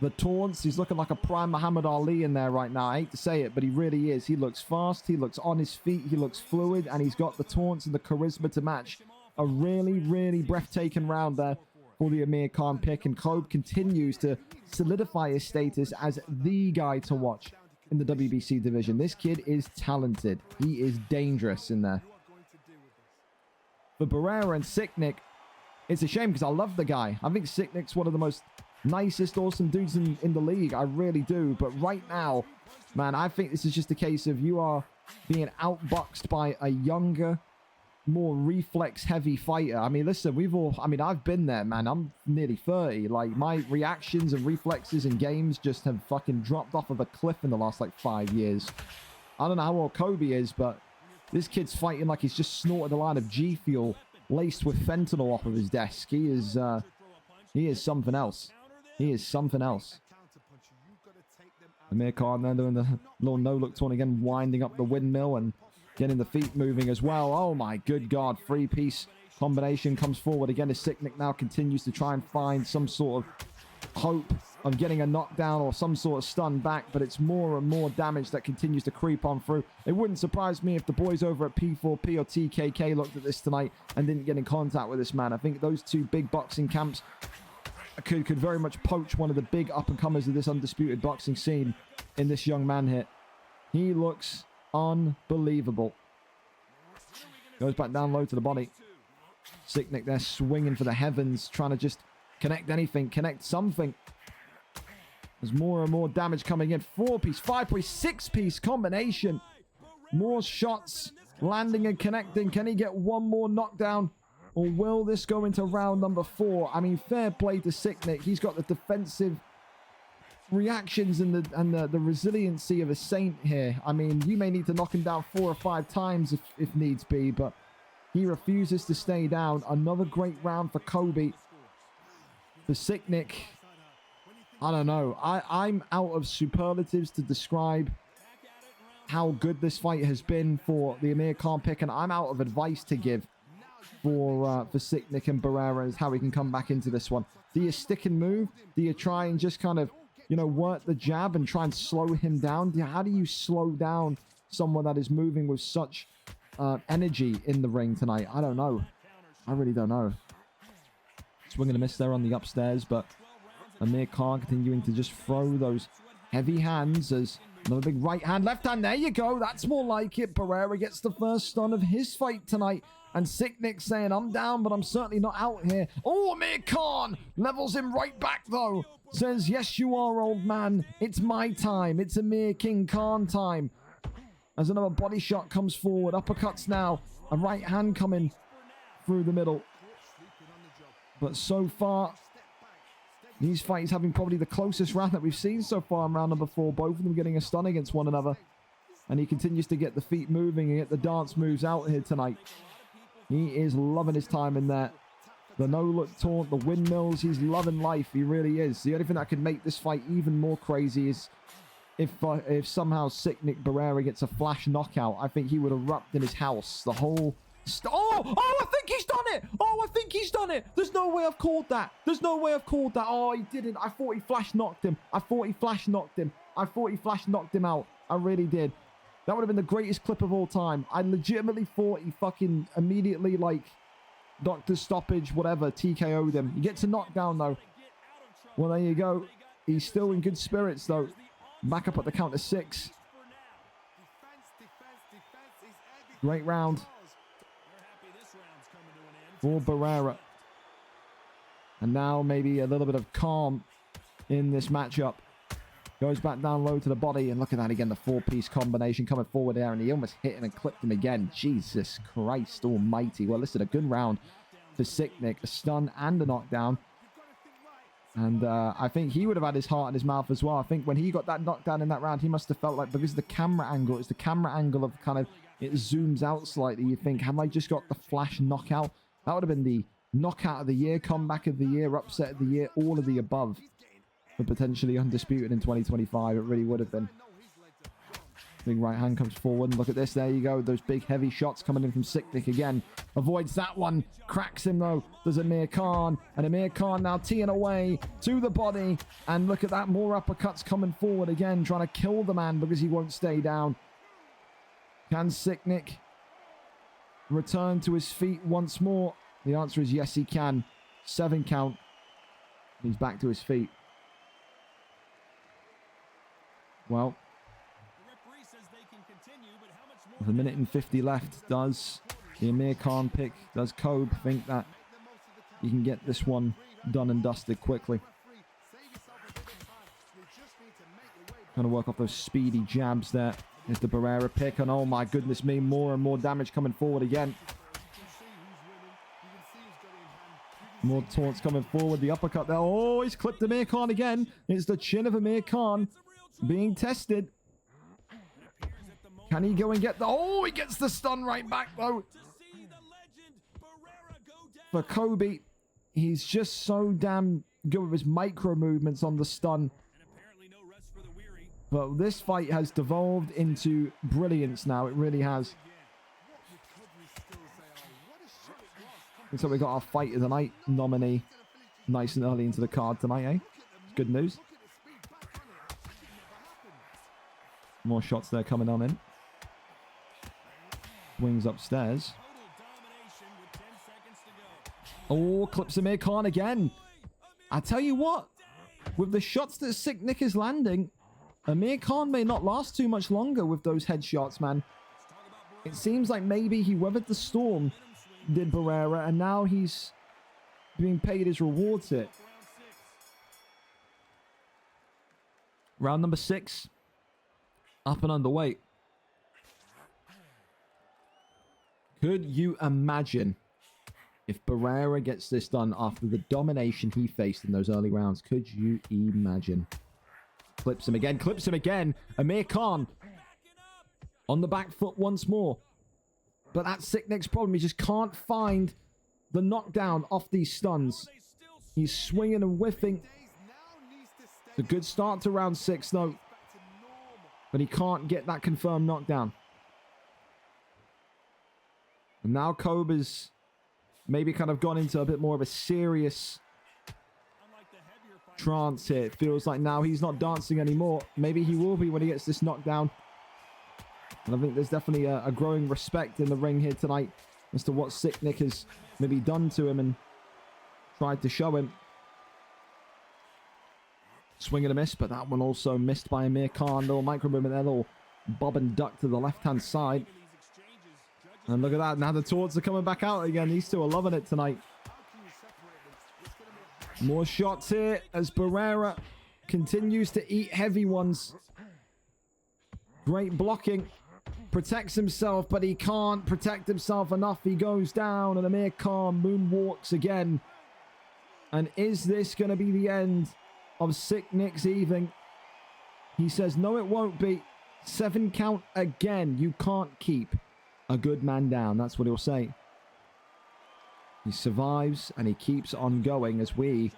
the taunts. He's looking like a prime Muhammad Ali in there right now. I hate to say it, but he really is. He looks fast. He looks on his feet. He looks fluid. And he's got the taunts and the charisma to match. A really, really breathtaking round there for the Amir Khan pick. And Kobe continues to solidify his status as the guy to watch in the WBC division. This kid is talented. He is dangerous in there. For Barrera and Sick Nick, it's a shame because I love the guy. I think Sick Nick's one of the most nicest, awesome dudes in the league. I really do. But right now, man, I think this is just a case of you are being outboxed by a younger, more reflex-heavy fighter. I mean, listen, I've been there, man. I'm nearly 30. Like, my reactions and reflexes in games just have fucking dropped off of a cliff in the last, 5 years. I don't know how old Kobe is, but this kid's fighting like he's just snorted a line of G Fuel laced with fentanyl off of his desk. He is something else. He is something else. Amir Khan then doing the little no-look taunt again, winding up the windmill and getting the feet moving as well. Oh my good God. 3-piece combination comes forward again as Sick Nick now continues to try and find some sort of hope of getting a knockdown or some sort of stun back, but it's more and more damage that continues to creep on through. It wouldn't surprise me if the boys over at P4P or TKK looked at this tonight and didn't get in contact with this man. I think those 2 big boxing camps could very much poach one of the big up-and-comers of this undisputed boxing scene in this young man here. He looks unbelievable. Goes back down low to the body. Sick Nick there swinging for the heavens, trying to just connect anything, connect something. There's more and more damage coming in. 4-piece, 5-piece, 6-piece combination. More shots landing and connecting. Can he get one more knockdown? Or will this go into round number 4? I mean, fair play to Sick Nick. He's got the defensive reactions and the resiliency of a saint here. I mean, you may need to knock him down 4 or 5 times if needs be, but he refuses to stay down. Another great round for Kobe. For Sick Nick, I don't know. I'm out of superlatives to describe how good this fight has been for the Amir Khan pick, and I'm out of advice to give for Sick Nick and Barrera as how he can come back into this one. Do you stick and move? Do you try and just kind of, work the jab and try and slow him down? How do you slow down someone that is moving with such energy in the ring tonight? I don't know. I really don't know. Swing and a miss there on the upstairs, but Amir Khan continuing to just throw those heavy hands as another big right hand, left hand. There you go. That's more like it. Barrera gets the first stun of his fight tonight. And Sick Nick saying, I'm down, but I'm certainly not out here. Oh, Amir Khan levels him right back, though. Says, yes, you are, old man. It's my time. It's Amir King Khan time. As another body shot comes forward. Uppercuts now. A right hand coming through the middle. But so far, these fights having probably the closest round that we've seen so far in round number 4. Both of them getting a stun against one another. And he continues to get the feet moving and get the dance moves out here tonight. He is loving his time in there. The no-look taunt, the windmills, he's loving life. He really is. The only thing that could make this fight even more crazy is if somehow Sick Nick Barrera gets a flash knockout. I think he would erupt in his house. The whole... Oh, I think he's done it. Oh, I think he's done it. There's no way I've called that. There's no way I've called that. Oh, he didn't. I thought he flash knocked him. I thought he flash knocked him. I thought he flash knocked him out. I really did. That would have been the greatest clip of all time. I legitimately thought he fucking immediately, like, doctor stoppage, whatever, TKO'd him. He gets a knockdown, though. Well, there you go. He's still in good spirits, though. Back up at the count of 6. Great round for Barrera. And now maybe a little bit of calm in this matchup. Goes back down low to the body, and look at that again, the 4-piece combination coming forward there, and he almost hit him and clipped him again. Jesus Christ almighty. Well, listen, a good round for Sick Nick, a stun and a knockdown. And I think he would have had his heart in his mouth as well. I think when he got that knockdown in that round, he must have felt like, because of the camera angle, it's the camera angle of kind of, it zooms out slightly. You think, have I just got the flash knockout? That would have been the knockout of the year, comeback of the year, upset of the year, all of the above. For potentially Undisputed in 2025. It really would have been. Big right hand comes forward. And look at this. There you go. Those big heavy shots coming in from Sick Nick again. Avoids that one. Cracks him though. There's Amir Khan. And Amir Khan now teeing away to the body. And look at that. More uppercuts coming forward again. Trying to kill the man because he won't stay down. Can Sick Nick return to his feet once more? The answer is yes, he can. 7 count. He's back to his feet. Well, with 1:50 left, does the Amir Khan pick, does Kobe think that he can get this one done and dusted quickly? Trying to work off those speedy jabs there. Is the Barrera pick, and oh my goodness me, more and more damage coming forward again. More taunts coming forward, the uppercut there. Oh, he's clipped Amir Khan again. It's the chin of Amir Khan being tested. Can he go and get the... Oh, he gets the stun right back, though. For Kobe, he's just so damn good with his micro movements on the stun. But this fight has devolved into brilliance now. It really has. And so we got our Fight of the Night nominee nice and early into the card tonight, eh? Good news. More shots there coming on in. Wings upstairs. Oh, clips Amir Khan again. I tell you what, with the shots that Sick Nick is landing, Amir Khan may not last too much longer with those headshots, man. It seems like maybe he weathered the storm, did Barrera, and now he's being paid his rewards here. Round number 6. Up and underway. Could you imagine if Barrera gets this done after the domination he faced in those early rounds? Could you imagine? Clips him again. Clips him again. Amir Khan on the back foot once more. But that's Sick Nick's problem. He just can't find the knockdown off these stuns. He's swinging and whiffing. It's a good start to round 6, though. But he can't get that confirmed knockdown. And now Kobe's maybe kind of gone into a bit more of a serious trance here. It feels like now he's not dancing anymore. Maybe he will be when he gets this knockdown. And I think there's definitely a growing respect in the ring here tonight as to what Sick Nick has maybe done to him and tried to show him. Swing and a miss, but that one also missed by Amir Khan. Little micro movement there, little bob and duck to the left-hand side. And look at that, now the taunts are coming back out again. These two are loving it tonight. More shots here as Barrera continues to eat heavy ones. Great blocking. Protects himself, but he can't protect himself enough. He goes down, and Amir Khan moonwalks again. And is this going to be the end of Sick Nick's evening? He says, no, it won't be. 7 count again. You can't keep a good man down. That's what he'll say. He survives and he keeps on going as we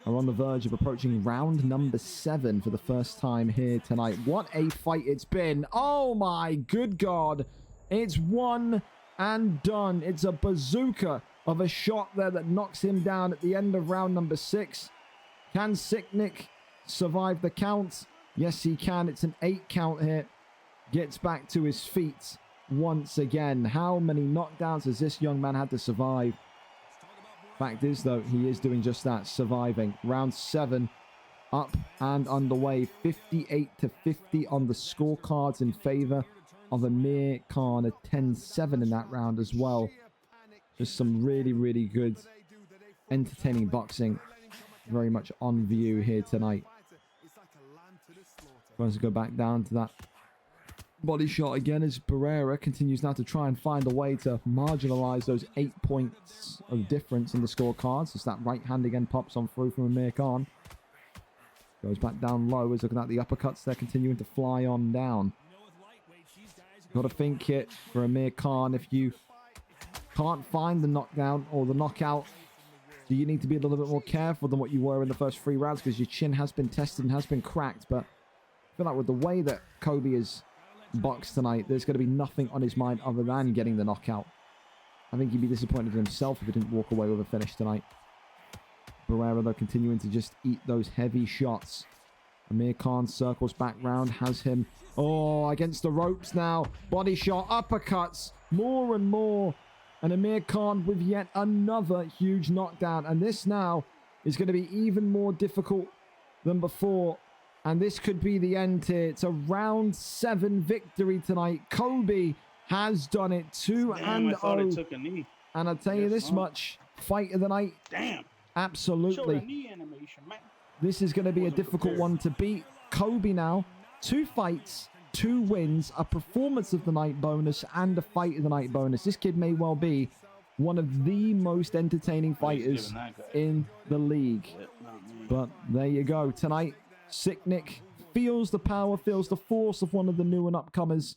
are on the verge of approaching round number 7 for the first time here tonight. What a fight it's been. Oh my good God. It's one and done. It's a bazooka of a shot there that knocks him down at the end of round number 6. Can Sick Nick survive the count? Yes, he can. It's an 8 count here. Gets back to his feet once again. How many knockdowns has this young man had to survive? Fact is, though, he is doing just that, surviving. Round 7 up and underway. 58-50 on the scorecards in favor of Amir Khan. A 10-7 in that round as well. Just some really, really good, entertaining boxing. Very much on view here tonight. Tries to go back down to that body shot again as Pereira continues now to try and find a way to marginalize those 8 points of difference in the scorecards. As that right hand again pops on through from Amir Khan. Goes back down low as looking at the uppercuts there continuing to fly on down. Got to think here for Amir Khan, if you can't find the knockdown or the knockout, do you need to be a little bit more careful than what you were in the first 3 rounds, because your chin has been tested and has been cracked. But I feel like with the way that Kobe is boxed tonight, there's going to be nothing on his mind other than getting the knockout. I think he'd be disappointed in himself if he didn't walk away with a finish tonight. Barrera, though, continuing to just eat those heavy shots. Amir Khan circles back round, has him, against the ropes now. Body shot, uppercuts, more and more. And Amir Khan with yet another huge knockdown. And this now is going to be even more difficult than before. And this could be the end here. It's a round 7 victory tonight. Kobe has done it. 2-0. I thought it took a knee. And I'll tell you this much. Fight of the night. Damn. Absolutely. Show the knee animation, man. This is going to be a difficult one to beat. Kobe now, 2 fights, 2 wins, a performance of the night bonus, and a fight of the night bonus. This kid may well be one of the most entertaining fighters in the league. But there you go. Tonight, Sick Nick feels the power, feels the force of one of the new and upcomers,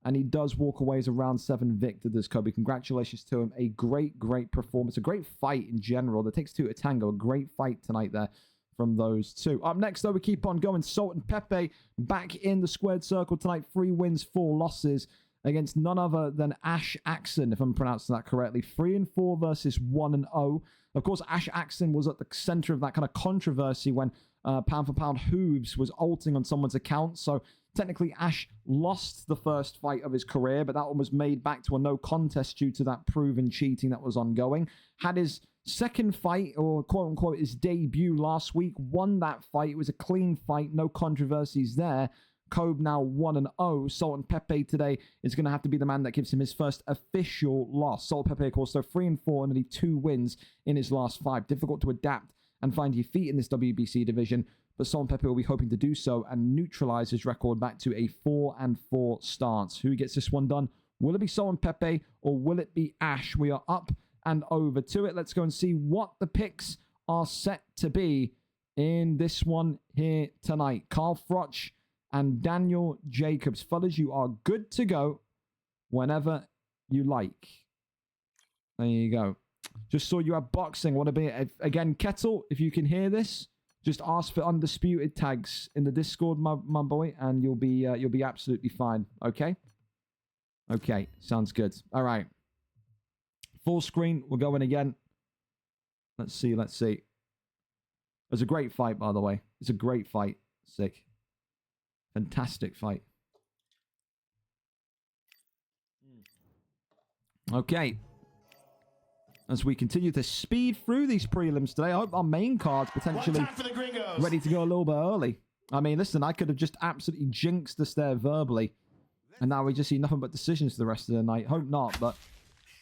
and he does walk away as a round 7 victor, does Kobe. Congratulations to him. A great, great performance. A great fight in general. That takes 2 to tango. A great fight tonight there from those 2. Up next, though, we keep on going. Sultan Pepe back in the squared circle tonight. 3 wins, 4 losses against none other than Ash Axon, if I'm pronouncing that correctly. 3-4 versus 1-0. Of course, Ash Axon was at the center of that kind of controversy when pound for pound Hooves was ulting on someone's account. So technically Ash lost the first fight of his career, but that one was made back to a no contest due to that proven cheating that was ongoing. Had his second fight, or quote unquote his debut last week, won that fight. It was a clean fight, no controversies there. Kobe now 1-0. Sultan Pepe today is going to have to be the man that gives him his first official loss. Sultan Pepe, of course, so 3-4 and only 2 wins in his last 5. Difficult to adapt and find your feet in this WBC division, but Sultan Pepe will be hoping to do so and neutralize his record back to a 4-4 stance. Who gets this one done? Will it be Sultan Pepe or will it be Ash? We are up and over to it. Let's go and see what the picks are set to be in this one here tonight. Carl Froch and Daniel Jacobs. Fellas, you are good to go whenever you like. There you go. Just saw you have boxing. Want to be again, Kettle? If you can hear this, just ask for Undisputed tags in the Discord, my boy, and you'll be absolutely fine. Okay. Okay, sounds good. All right. Full screen. We're going again. Let's see. Let's see. It was a great fight, by the way. It's a great fight. Sick. Fantastic fight. Okay. As we continue to speed through these prelims today, I hope our main card's potentially ready to go a little bit early. I mean, listen, I could have just absolutely jinxed us there verbally. And now we just see nothing but decisions for the rest of the night. Hope not, but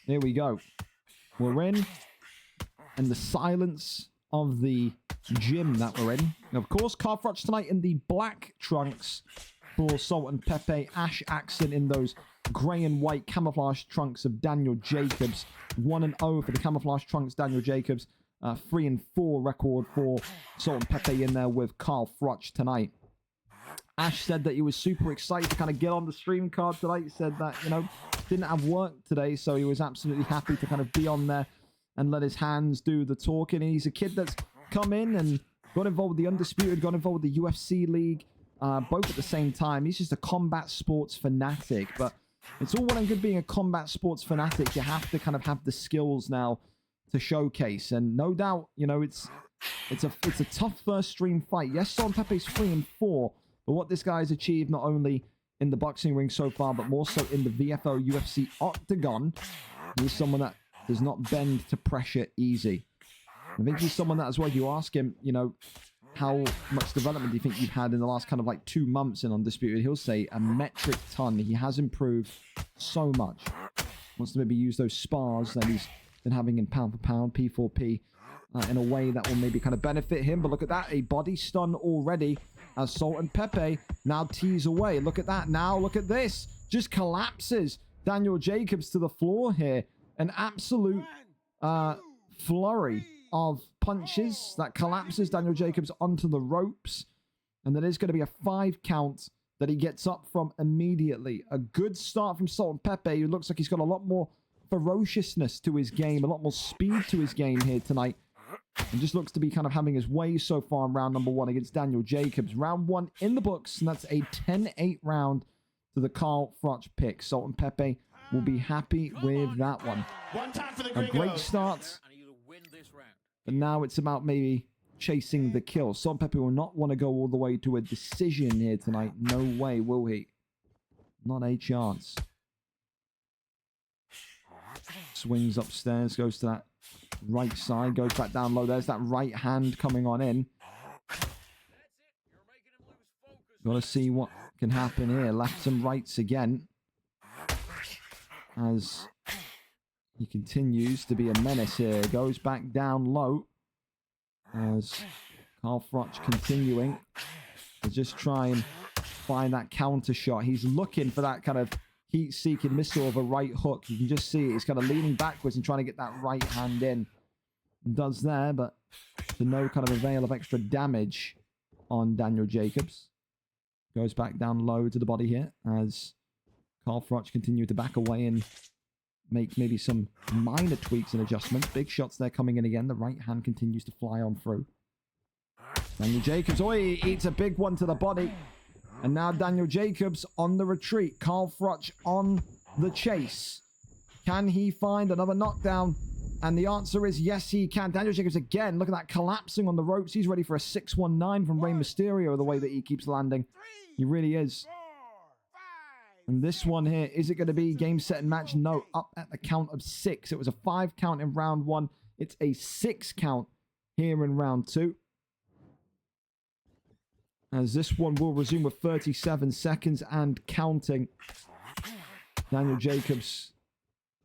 here we go. We're in. And the silence of the gym that we're in. And of course, Carfroch tonight in the black trunks for Sultan Pepe. Ash Axon in those grey and white camouflage trunks of Daniel Jacobs. 1-0 for the camouflage trunks, Daniel Jacobs. 3-4 record for Salt and Pepe in there with Carl Froch tonight. Ash said that he was super excited to kind of get on the stream card tonight. He said that, you know, didn't have work today, so he was absolutely happy to kind of be on there and let his hands do the talking. He's a kid that's come in and got involved with the Undisputed, got involved with the UFC League, both at the same time. He's just a combat sports fanatic, but it's all well and good being a combat sports fanatic. You have to kind of have the skills now to showcase, and no doubt, you know, it's a tough first stream fight. Yes, Salt and Pepe's 3-4, but what this guy has achieved not only in the boxing ring so far, but more so in the VFL UFC octagon, he's someone that does not bend to pressure easy. I think he's someone that as well, you ask him, you know, how much development do you think you've had in the last kind of like 2 months in Undisputed? He'll say a metric ton. He has improved so much. Wants to maybe use those spars that he's been having in pound for pound, P4P, in a way that will maybe kind of benefit him. But look at that, a body stun already as Salt and Pepe now tease away. Look at that. Now look at this. Just collapses Daniel Jacobs to the floor here. An absolute flurry of punches that collapses Daniel Jacobs onto the ropes. And that is going to be a 5 count that he gets up from immediately. A good start from Salt and Pepe, who looks like he's got a lot more ferociousness to his game, a lot more speed to his game here tonight. And just looks to be kind of having his way so far in round number 1 against Daniel Jacobs. Round 1 in the books, and that's a 10-8 round to the Carl Froch pick. Salt and Pepe will be happy with that one. A great start. But now it's about maybe chasing the kill. Salt and Pepe will not want to go all the way to a decision here tonight. No way will he. Not a chance. Swings upstairs, goes to that right side, goes back down low. There's that right hand coming on in. Got to see what can happen here. Lefts and rights again. As he continues to be a menace here. Goes back down low. As Carl Froch continuing to just try and find that counter shot. He's looking for that kind of heat-seeking missile of a right hook. You can just see it. He's kind of leaning backwards and trying to get that right hand in. Does there, but to no kind of avail of extra damage on Daniel Jacobs. Goes back down low to the body here as Carl Froch continued to back away and make maybe some minor tweaks and adjustments. Big shots there coming in again. The right hand continues to fly on through. Daniel Jacobs, oh, he eats a big one to the body. And now Daniel Jacobs on the retreat. Carl Froch on the chase. Can he find another knockdown? And the answer is yes, he can. Daniel Jacobs again. Look at that collapsing on the ropes. He's ready for a 619 from Rey Mysterio, the way that he keeps landing. He really is. And this one here, is it going to be game, set, and match? No, up at the count of 6. It was a 5 count in round 1. It's a 6 count here in round 2. As this one will resume with 37 seconds and counting. Daniel Jacobs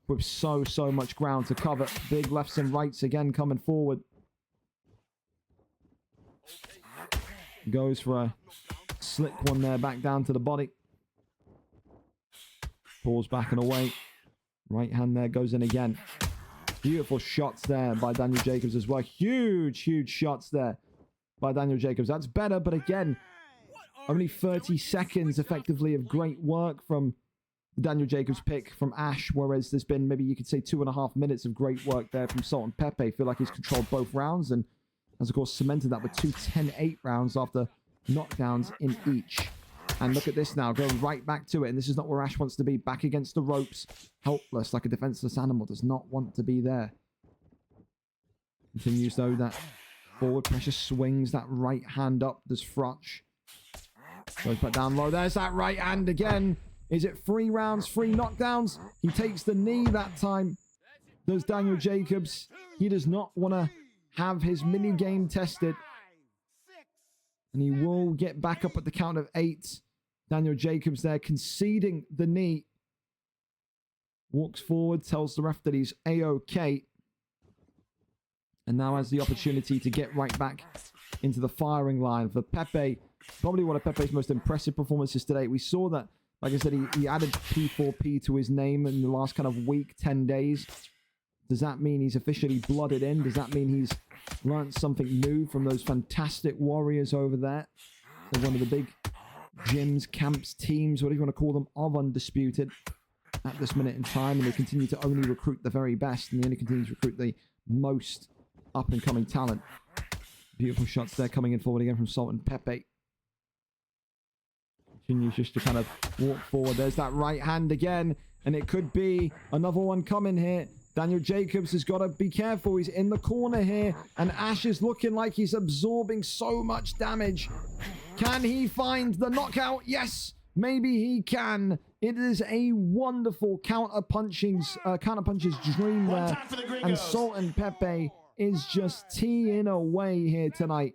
with so much ground to cover. Big lefts and rights again coming forward. Goes for a slick one there, back down to the body. Pulls back and away. Right hand there goes in again. Beautiful shots there by Daniel Jacobs as well. Huge shots there by Daniel Jacobs. That's better, but again, only 30 seconds effectively of great work from Daniel Jacobs pick from Ash, whereas there's been maybe you could say 2.5 minutes of great work there from Salt and Pepe. Feel like he's controlled both rounds and has of course cemented that with 2 10-8 rounds after knockdowns in each. And look at this now, going right back to it. And this is not where Ash wants to be. Back against the ropes. Helpless, like a defenseless animal. Does not want to be there. Continues, though, that forward pressure. Swings that right hand up. Does Froch. Goes back down low. There's that right hand again. Is it 3 rounds, 3 knockdowns? He takes the knee that time. Does Daniel Jacobs. He does not want to have his mini game tested. And he will get back up at the count of 8. Daniel Jacobs there conceding the knee. Walks forward, tells the ref that he's A-OK. And now has the opportunity to get right back into the firing line for Pepe. Probably one of Pepe's most impressive performances today. We saw that, like I said, he added P4P to his name in the last kind of week, 10 days. Does that mean he's officially blooded in? Does that mean he's learned something new from those fantastic warriors over there? They're one of the big gyms, camps, teams, whatever you want to call them, of Undisputed at this minute in time. And they continue to only recruit the very best. And they only continue to recruit the most up-and-coming talent. Beautiful shots there coming in forward again from Salt and Pepe. Continues just to kind of walk forward. There's that right hand again. And it could be another one coming here. Daniel Jacobs has got to be careful. He's in the corner here. And Ash is looking like he's absorbing so much damage. Can he find the knockout? Yes, maybe he can. It is a wonderful counter-punch's dream there. And Salt and Pepe is just teeing away here tonight.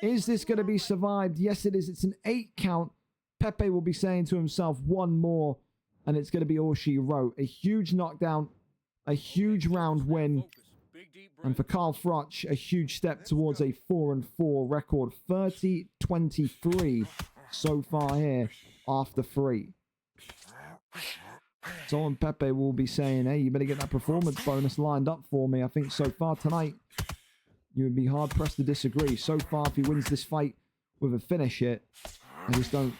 Is this going to be survived? Yes, it is. It's an 8 count. Pepe will be saying to himself, one more, and it's going to be all she wrote. A huge knockdown, a huge round win, and for Carl Froch, a huge step towards a 4-4 record. 30-23 so far here after 3. Sol and Pepe will be saying, hey, you better get that performance bonus lined up for me. I think so far tonight, you would be hard-pressed to disagree. So far, if he wins this fight with a finish here,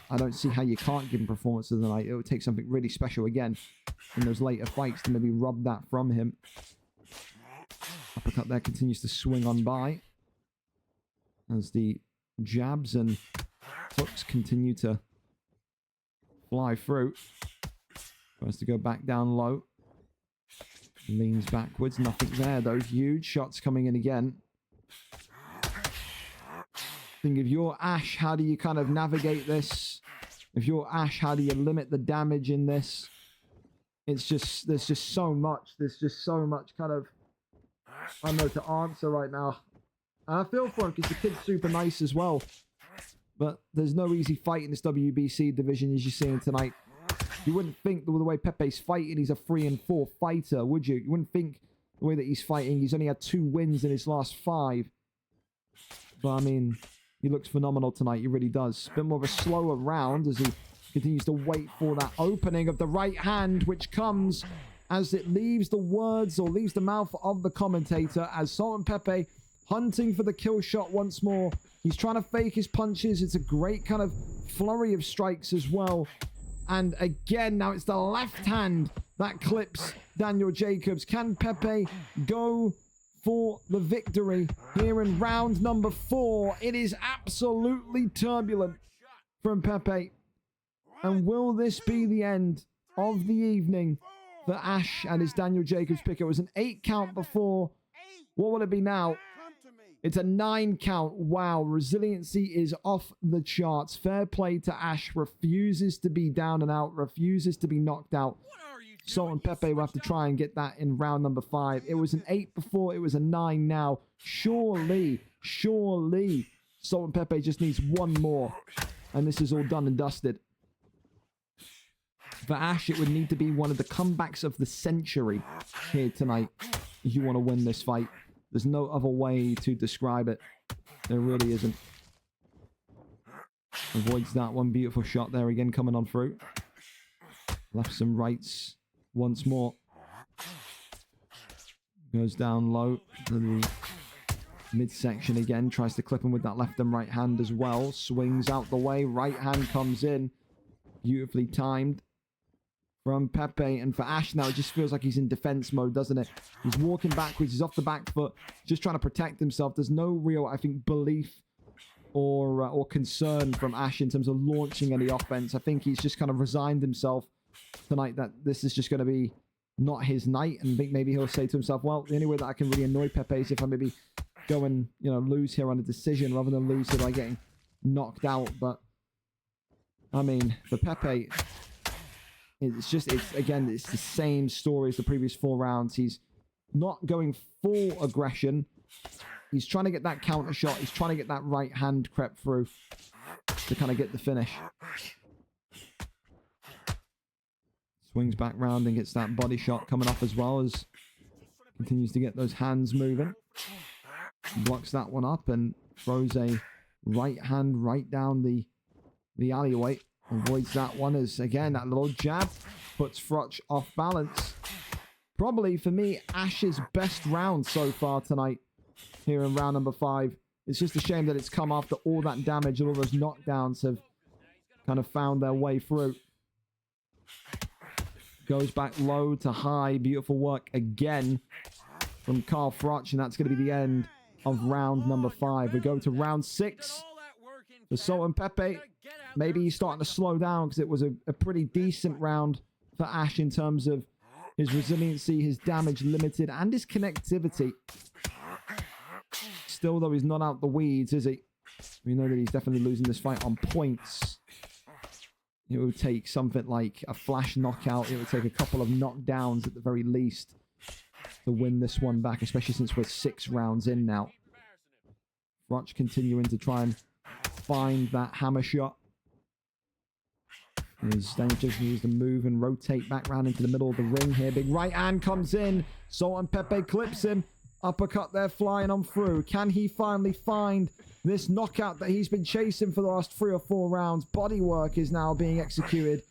I don't see how you can't give him performance of the night. It would take something really special again in those later fights to maybe rob that from him. Uppercut there continues to swing on by as the jabs and hooks continue to fly through. Tries to go back down low. Leans backwards. Nothing there though. Huge shots coming in again. Think if you're Ash, how do you kind of navigate this? If you're Ash, how do you limit the damage in this? It's just, there's just so much. There's just so much kind of, I don't know, to answer right now. And I feel for him because the kid's super nice as well. But there's no easy fight in this WBC division as you're seeing tonight. You wouldn't think the way Pepe's fighting, he's a 3-4 fighter, would you? You wouldn't think the way that he's fighting, he's only had 2 wins in his last 5. But I mean, he looks phenomenal tonight. He really does. A bit more of a slower round as he continues to wait for that opening of the right hand, which comes as it leaves the words or leaves the mouth of the commentator as Salt and Pepe hunting for the kill shot once more. He's trying to fake his punches. It's a great kind of flurry of strikes as well. And again, now it's the left hand that clips Daniel Jacobs. Can Pepe go for the victory here in round number 4? It is absolutely turbulent from Pepe. And will this be the end of the evening for Ash and his Daniel Jacobs pick? It was an 8 count before. What will it be now? It's a 9 count. Wow, resiliency is off the charts. Fair play to Ash. Refuses to be down and out. Refuses to be knocked out. Salt and Pepe will have to try and get that in round number 5. It was an 8 before. It was a 9 now. Surely, Salt and Pepe just needs one more. And this is all done and dusted. For Ash, it would need to be one of the comebacks of the century here tonight if you want to win this fight. There's no other way to describe it. There really isn't. Avoids that one. Beautiful shot there again coming on through. Lefts and rights once more. Goes down low to the midsection again. Tries to clip him with that left and right hand as well. Swings out the way. Right hand comes in. Beautifully timed from Pepe. And for Ash now, it just feels like he's in defense mode, doesn't it? He's walking backwards. He's off the back foot, just trying to protect himself. There's no real, I think, belief or concern from Ash in terms of launching any offense. I think he's just kind of resigned himself tonight that this is just going to be not his night. And I think maybe he'll say to himself, well, the only way that I can really annoy Pepe is if I maybe go and, you know, lose here on a decision rather than lose here by getting knocked out. But, I mean, for Pepe, it's the same story as the previous 4 rounds. He's not going full aggression. He's trying to get that counter shot. He's trying to get that right hand crept through to kind of get the finish. Swings back round and gets that body shot coming off as well as continues to get those hands moving. Blocks that one up and throws a right hand right down the alleyway. Avoids that one as, again, that little jab puts Froch off balance. Probably, for me, Ash's best round so far tonight here in round number 5. It's just a shame that it's come after all that damage and all those knockdowns have kind of found their way through. Goes back low to high. Beautiful work again from Carl Frotch, and that's going to be the end of round number 5. We go to round 6 for Sultan Pepe. Maybe he's starting to slow down because it was a pretty decent round for Ash in terms of his resiliency, his damage limited, and his connectivity. Still, though, he's not out the weeds, is he? We know that he's definitely losing this fight on points. It would take something like a flash knockout. It would take a couple of knockdowns at the very least to win this one back, especially since we're 6 rounds in now. Frotch continuing to try and find that hammer shot. As Daniel just needs to move and rotate back round into the middle of the ring here. Big right hand comes in. Sultan Pepe clips him. Uppercut there flying on through. Can he finally find this knockout that he's been chasing for the last 3 or 4 rounds? Body work is now being executed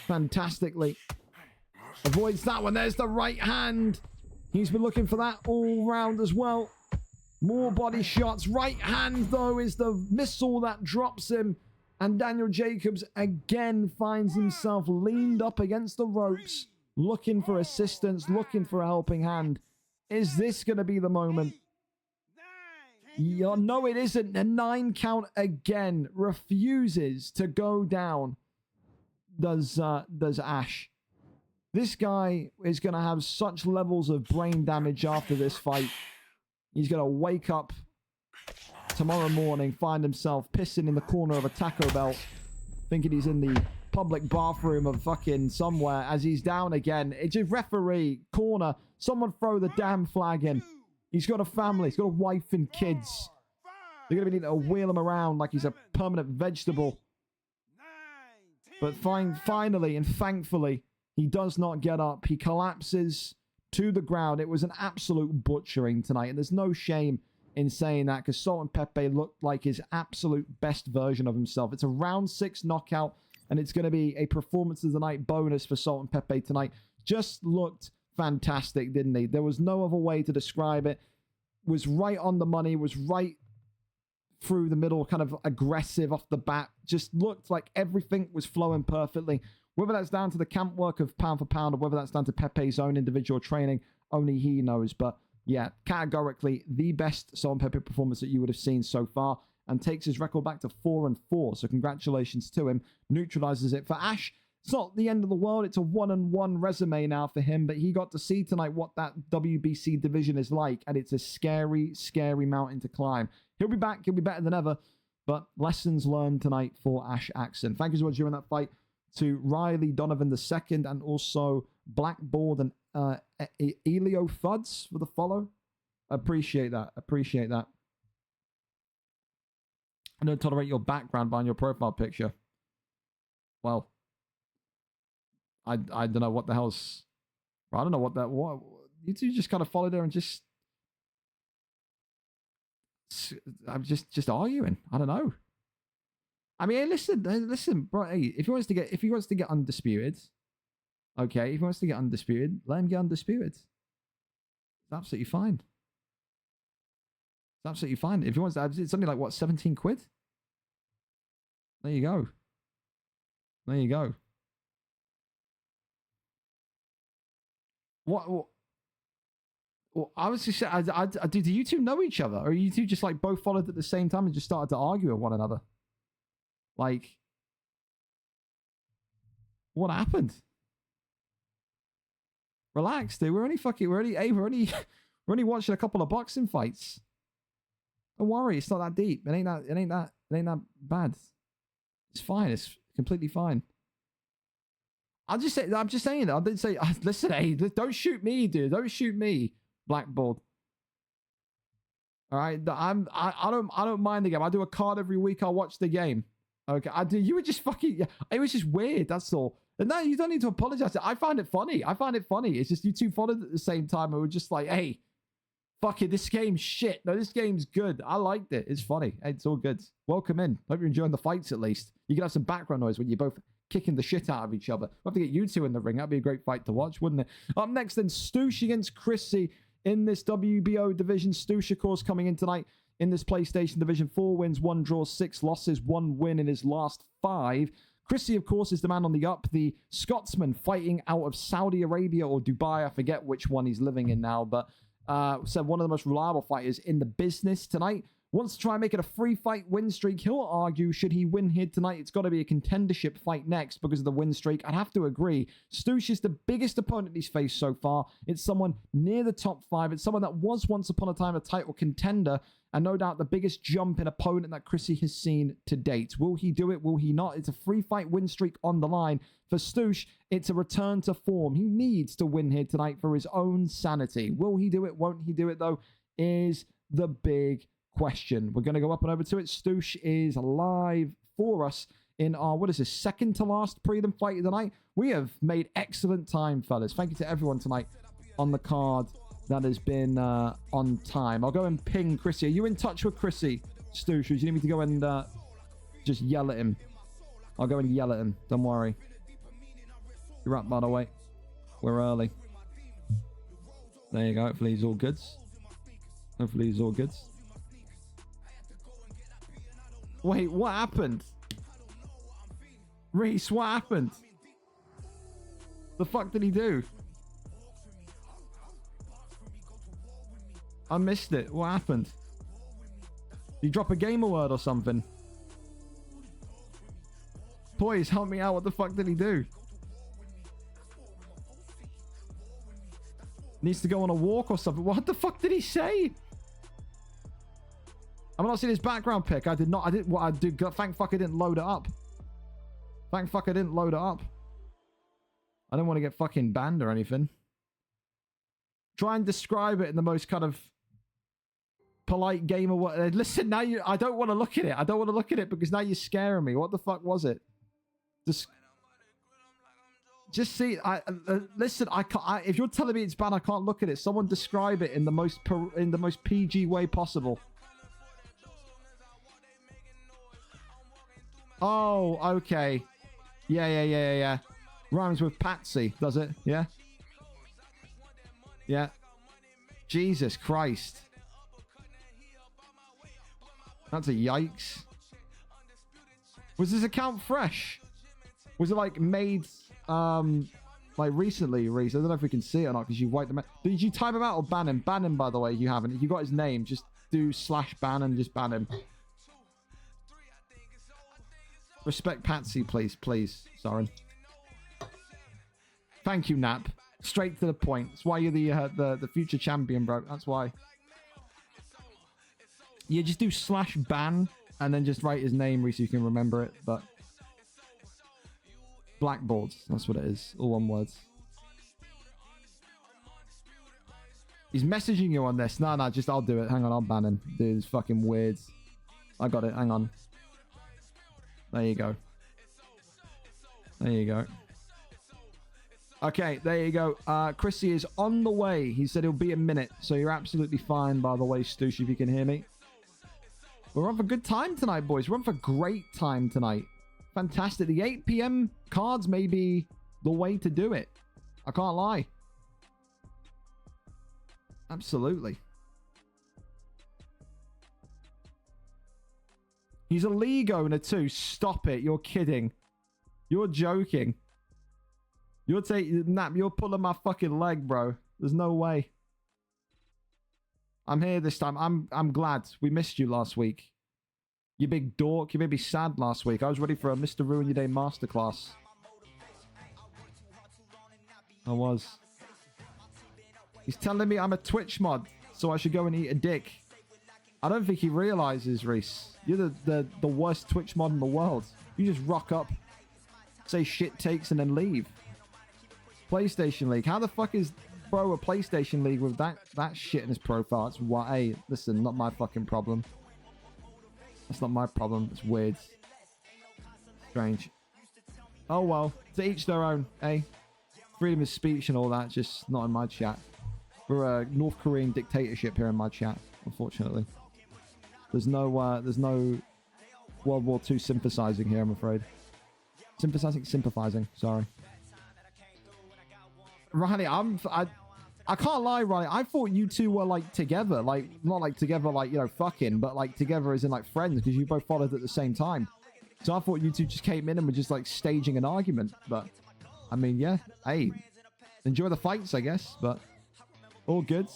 fantastically. Avoids that one. There's the right hand. He's been looking for that all round as well. More body shots. Right hand, though, is the missile that drops him. And Daniel Jacobs again finds himself leaned up against the ropes, looking for assistance, looking for a helping hand. Is this going to be the moment? Yeah, no, it isn't. A 9 count again. Refuses to go down. Does Ash. This guy is going to have such levels of brain damage after this fight. He's going to wake up tomorrow morning, find himself pissing in the corner of a Taco Bell, thinking he's in the public bathroom of fucking somewhere as he's down again. It's a referee, corner. Someone throw the damn flag in. He's got a family. He's got a wife and kids. They're going to be needing to wheel him around like he's a permanent vegetable. But finally and thankfully, he does not get up. He collapses to the ground. It was an absolute butchering tonight, and there's no shame in saying that because Sultan Pepe looked like his absolute best version of himself. It's a round 6 knockout, and it's going to be a performance of the night bonus for Sultan Pepe tonight. Just looked fantastic, didn't he? There was no other way to describe it. Was right on the money, was right through the middle, kind of aggressive off the bat. Just looked like everything was flowing perfectly. Whether that's down to the camp work of pound for pound or whether that's down to Pepe's own individual training, only he knows. But yeah, categorically the best Sultan Pepe performance that you would have seen so far, and takes his record back to 4-4. So congratulations to him. Neutralizes it for Ash. It's not the end of the world. It's a 1-1 resume now for him, but he got to see tonight what that WBC division is like, and it's a scary, scary mountain to climb. He'll be back. He'll be better than ever, but lessons learned tonight for Ash Axon. Thank you so much for doing that fight to Riley Donovan II and also Blackboard and Elio Fuds for the follow. Appreciate that. Appreciate that. I don't tolerate your background behind your profile picture. Well, I don't know what the hell's... I don't know what that... What you two just kind of followed her and just... I'm just arguing. I don't know. I mean, hey, listen, bro. Hey, if he wants to get undisputed, okay. If he wants to get undisputed, let him get undisputed. It's absolutely fine. It's absolutely fine. If he wants to, it's something like what, 17 quid. There you go. There you go. What? Well, I was just saying, do you two know each other, or you two just like both followed at the same time and just started to argue with one another? Like, what happened? Relax, dude. We're only watching a couple of boxing fights. Don't worry, it's not that deep. It ain't that bad. It's fine. It's completely fine. I'm just saying. I didn't say. Listen, hey, don't shoot me, dude. Don't shoot me, Blackboard. All right, I don't mind the game. I do a card every week. I'll watch the game. Okay, I do. You were just fucking. It was just weird. That's all. And no, you don't need to apologize. I find it funny. It's just you two followed at the same time and we're just like, hey, fuck it. This game's shit. No, this game's good. I liked it. It's funny. It's all good. Welcome in. Hope you're enjoying the fights at least. You can have some background noise when you both kicking the shit out of each other. We'll have to get you two in the ring. That'd be a great fight to watch, wouldn't it? Up next, then, Stoosh against Chrissy in this WBO division. Stoosh, of course, coming in tonight in this PlayStation division. 4 wins, 1 draw, 6 losses, 1 win in his last 5. Chrissy, of course, is the man on the up, the Scotsman fighting out of Saudi Arabia or Dubai. I forget which one he's living in now, but said one of the most reliable fighters in the business tonight. Wants to try and make it a free fight win streak. He'll argue, should he win here tonight, it's got to be a contendership fight next because of the win streak. I'd have to agree. Stoosh is the biggest opponent he's faced so far. It's someone near the top 5. It's someone that was once upon a time a title contender, and no doubt the biggest jump in opponent that Chrissy has seen to date. Will he do it? Will he not? It's a free fight win streak on the line. For Stoosh, it's a return to form. He needs to win here tonight for his own sanity. Will he do it? Won't he do it, though? Is the big question. We're going to go up and over to it. Stoosh is live for us in our, what is this, second to last prelim fight of the night. We have made excellent time, fellas. Thank you to everyone tonight on the card that has been on time. I'll go and ping Chrissy. Are you in touch with Chrissy, Stoosh? Or do you need me to go and just yell at him? I'll go and yell at him. Don't worry. You're up, by the way. We're early. There you go. Hopefully he's all goods. Hopefully he's all goods. Wait, what happened? Reese, what happened? The fuck did he do? I missed it. What happened? Did he drop a gamer word or something? Boys, help me out. What the fuck did he do? Needs to go on a walk or something. What the fuck did he say? I'm not seeing his background pic. I did not. I didn't. What I did. Thank fuck I didn't load it up. Thank fuck I didn't load it up. I don't want to get fucking banned or anything. Try and describe it in the most kind of polite gamer way. Listen, now you. I don't want to look at it. I don't want to look at it because now you're scaring me. What the fuck was it? Just see. Listen. I can't. If you're telling me it's bad, I can't look at it. Someone describe it in the most PG way possible. Oh, okay. Yeah. Rhymes with Patsy, does it? Yeah? Yeah. Jesus Christ. That's a yikes. Was this account fresh? Was it like made, like recently, Reese? I don't know if we can see it or not because you wiped them out. Did you time him out or ban him? Ban him, by the way, if you haven't. If you got his name, just do /ban and just ban him. Respect Patsy, please. Please, Soren. Thank you, Nap. Straight to the point. That's why you're the future champion, bro. That's why. Yeah, just do /ban and then just write his name, Reese, so you can remember it. But blackboards, that's what it is. All one words. He's messaging you on this. No, just I'll do it. Hang on, I'll ban him. Dude, it's fucking weird. I got it. Hang on. There you go. There you go. Okay, there you go. Chrissy is on the way. He said he'll be a minute. So you're absolutely fine, by the way, Stoosh, if you can hear me. We're on for good time tonight, boys. We're on for great time tonight. Fantastic. The 8 p.m. cards may be the way to do it. I can't lie. Absolutely. He's a league owner too. Stop it. You're kidding. You're joking. You're Nap, you're pulling my fucking leg, bro. There's no way. I'm here this time. I'm glad. We missed you last week. You big dork. You made me sad last week. I was ready for a Mr. Ruin Your Day masterclass. I was. He's telling me I'm a Twitch mod, so I should go and eat a dick. I don't think he realizes, Reese. You're the worst Twitch mod in the world. You just rock up, say shit takes, and then leave. PlayStation League. How the fuck is bro a PlayStation League with that shit in his profile? It's why. Hey, listen, not my fucking problem. That's not my problem. It's weird. Strange. Oh well. To each their own, eh? Freedom of speech and all that, just not in my chat. We're a North Korean dictatorship here in my chat, unfortunately. There's no World War II sympathizing here, I'm afraid. Sympathizing. Sorry. Riley, I can't lie, Riley. I thought you two were like together, like not like together, like you know, fucking, but like together as in like friends, because you both followed at the same time. So I thought you two just came in and were just like staging an argument. But I mean, yeah, hey, enjoy the fights, I guess. But all good.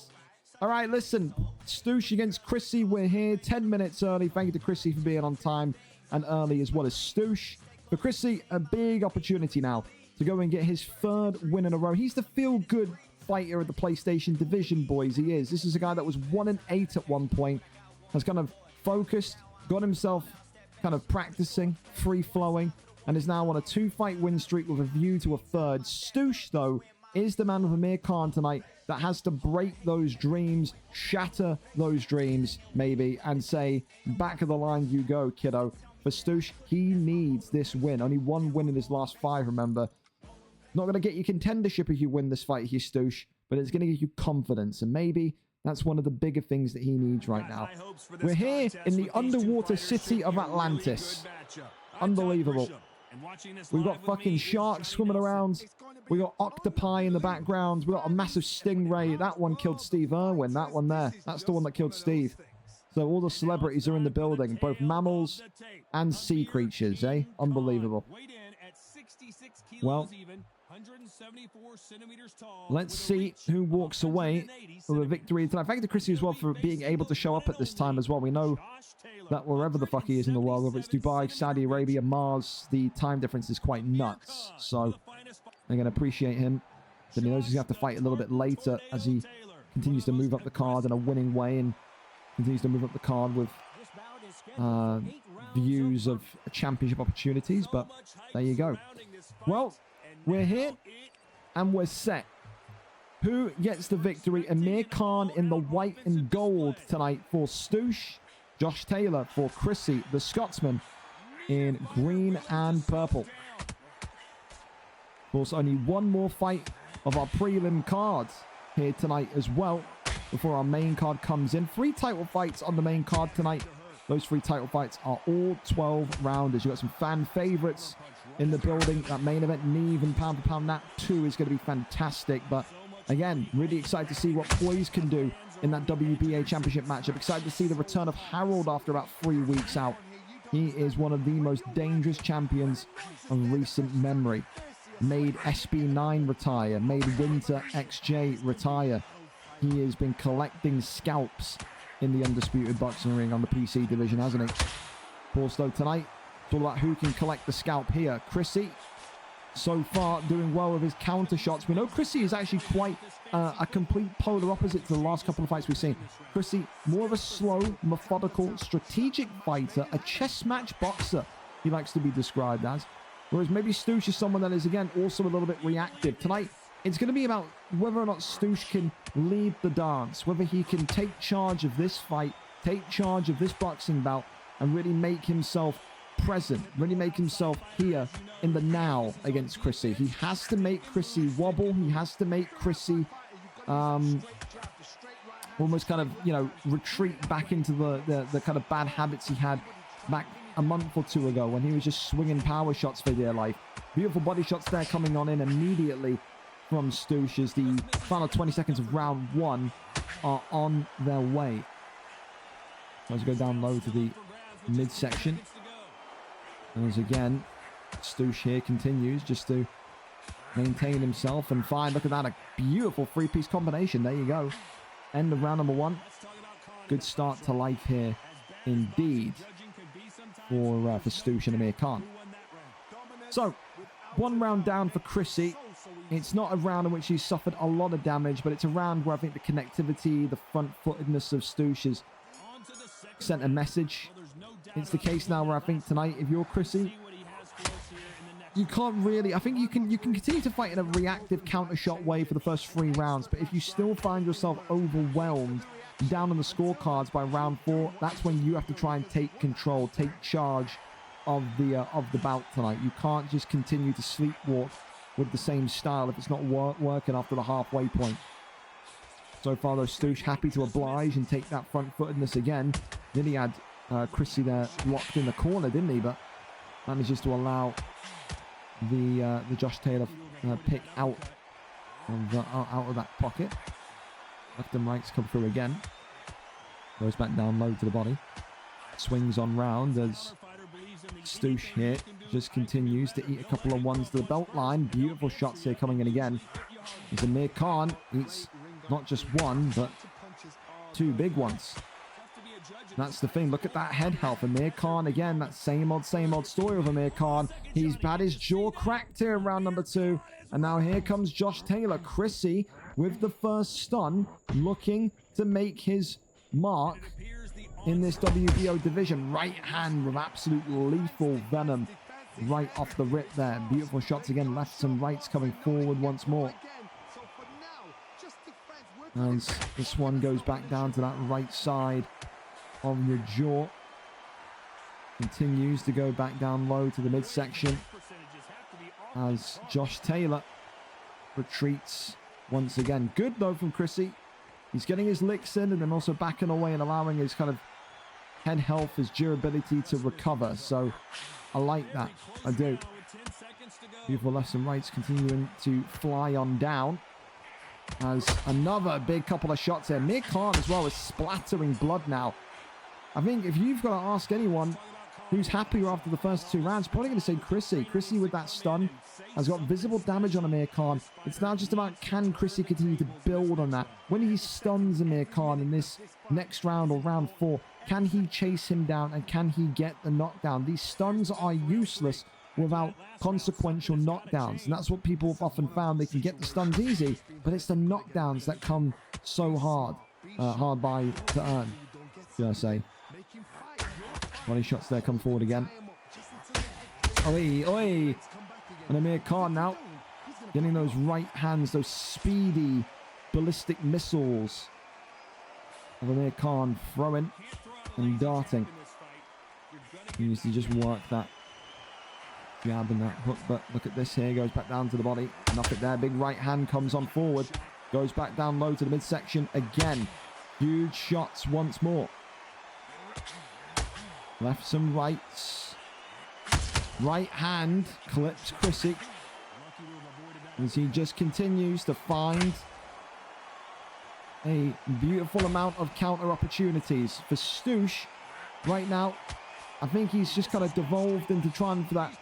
All right, listen, Stoosh against Chrissy. We're here 10 minutes early. Thank you to Chrissy for being on time and early, as well as Stoosh. For Chrissy, a big opportunity now to go and get his 3rd win in a row. He's the feel-good fighter of the PlayStation division, boys. He is. This is a guy that was 1-8 at one point, has kind of focused, got himself kind of practicing, free-flowing, and is now on a 2-fight win streak with a view to a 3rd. Stoosh, though, is the man with Amir Khan tonight that has to break those dreams, shatter those dreams, maybe, and say, back of the line you go, kiddo. For Stoosh, he needs this win. Only 1 win in his last 5, remember. Not going to get you contendership if you win this fight here, Stoosh, but it's going to give you confidence, and maybe that's one of the bigger things that he needs right now. We're here in the underwater city of Atlantis. Unbelievable. We've got fucking sharks swimming around. We got octopi in the background. We got a massive stingray. That one killed Steve Irwin. That one there. That's the one that killed Steve. So all the celebrities are in the building, both mammals and sea creatures, eh? Unbelievable. Well, let's see who walks away with a victory tonight. Thank you to Chrissy as well for being able to show up at this time as well. We know that wherever the fuck he is in the world, whether it's Dubai, Saudi Arabia, Mars, the time difference is quite nuts. So I'm going to appreciate him. Then he knows he's going to have to fight a little bit later as he continues to move up the card in a winning way and continues to move up the card with views of championship opportunities. But there you go. Well, we're here and we're set. Who gets the victory? Amir Khan in the white and gold tonight for Stoosh. Josh Taylor for Chrissy, the Scotsman, in green and purple. Of course, only one more fight of our prelim cards here tonight as well before our main card comes in. 3 title fights on the main card tonight. Those 3 title fights are all 12 rounders. You've got some fan favorites in the building. That main event, Neave and Pound for Pound Nap 2 is going to be fantastic. But again, really excited to see what Poise can do in that WBA championship matchup. Excited to see the return of Harold after about 3 weeks out. He is one of the most dangerous champions of recent memory. Made SB9 retire, made Winter XJ retire. He has been collecting scalps in the Undisputed boxing ring on the PC division, hasn't he? Paul Stowe tonight, it's all about who can collect the scalp here. Chrissy, so far, doing well with his counter shots. We know Chrissy is actually quite a complete polar opposite to the last couple of fights we've seen. Chrissy, more of a slow, methodical, strategic fighter, a chess match boxer, he likes to be described as. Whereas maybe Stoosh is someone that is, again, also a little bit reactive. Tonight, it's going to be about whether or not Stoosh can lead the dance, whether he can take charge of this fight, take charge of this boxing bout, and really make himself present, really make himself here in the now against Chrissy. He has to make Chrissy wobble. He has to make Chrissy almost kind of, you know, retreat back into the kind of bad habits he had back a month or 2 ago when he was just swinging power shots for dear life. Beautiful body shots there coming on in immediately from Stoosh as the final 20 seconds of round 1 are on their way. Let's go down low to the midsection. And as again, Stoosh here continues just to maintain himself and find, look at that, a beautiful 3-piece combination. There you go. End of round number 1. Good start to life here indeed for Stoosh and Amir Khan. So, 1 round down for Chrissy. It's not a round in which he's suffered a lot of damage, but it's a round where I think the connectivity, the front-footedness of Stoosh has sent a message. It's the case now where I think tonight, if you're Chrissy, you can't really... I think you can continue to fight in a reactive counter-shot way for the first 3 rounds, but if you still find yourself overwhelmed down on the scorecards by round 4, that's when you have to try and take control, take charge of the bout tonight. You can't just continue to sleepwalk with the same style if it's not working after the halfway point. So far, though, Stoosh happy to oblige and take that front-footedness again. Then he had Chrissy there locked in the corner, didn't he? But manages to allow the Josh Taylor pick out of that pocket. Left and rights come through again. Goes back down low to the body. Swings on round as Stoosh here just continues to eat a couple of ones to the belt line. Beautiful shots here coming in again. As Amir Khan eats not just one, but two big ones. That's the thing. Look at that head health. Amir Khan again. That same old story of Amir Khan. He's had his jaw cracked here in round number 2. And now here comes Josh Taylor. Chrissy with the first stun, looking to make his mark in this WBO division. Right hand with absolute lethal venom right off the rip there. Beautiful shots again. Lefts and rights coming forward once more. As this one goes back down to that right side of your jaw. Continues to go back down low to the midsection as Josh Taylor retreats once again. Good though from Chrissy. He's getting his licks in and then also backing away and allowing his kind of head health, his durability to recover. So I like that. I do. Beautiful lefts and rights continuing to fly on down. As another big couple of shots here. Amir Khan as well is splattering blood now. I think if you've got to ask anyone who's happier after the first 2 rounds, probably going to say Chrissy. Chrissy with that stun has got visible damage on Amir Khan. It's now just about, can Chrissy continue to build on that? When he stuns Amir Khan in this next round or round 4, can he chase him down and can he get the knockdown? These stuns are useless without consequential knockdowns, and that's what people have often found. They can get the stuns easy, but it's the knockdowns that come so hard by to earn, should I say. Body shots there come forward again. Oi, oi. And Amir Khan now getting those right hands, those speedy ballistic missiles of Amir Khan throwing and darting. He needs to just work that jab and that hook, but look at this here. Goes back down to the body. Knock it there. Big right hand comes on forward. Goes back down low to the midsection again. Huge shots once more. Lefts and rights. Right hand clips Chrissy as he just continues to find a beautiful amount of counter opportunities for Stoosh. Right now, I think he's just kind of devolved into trying for that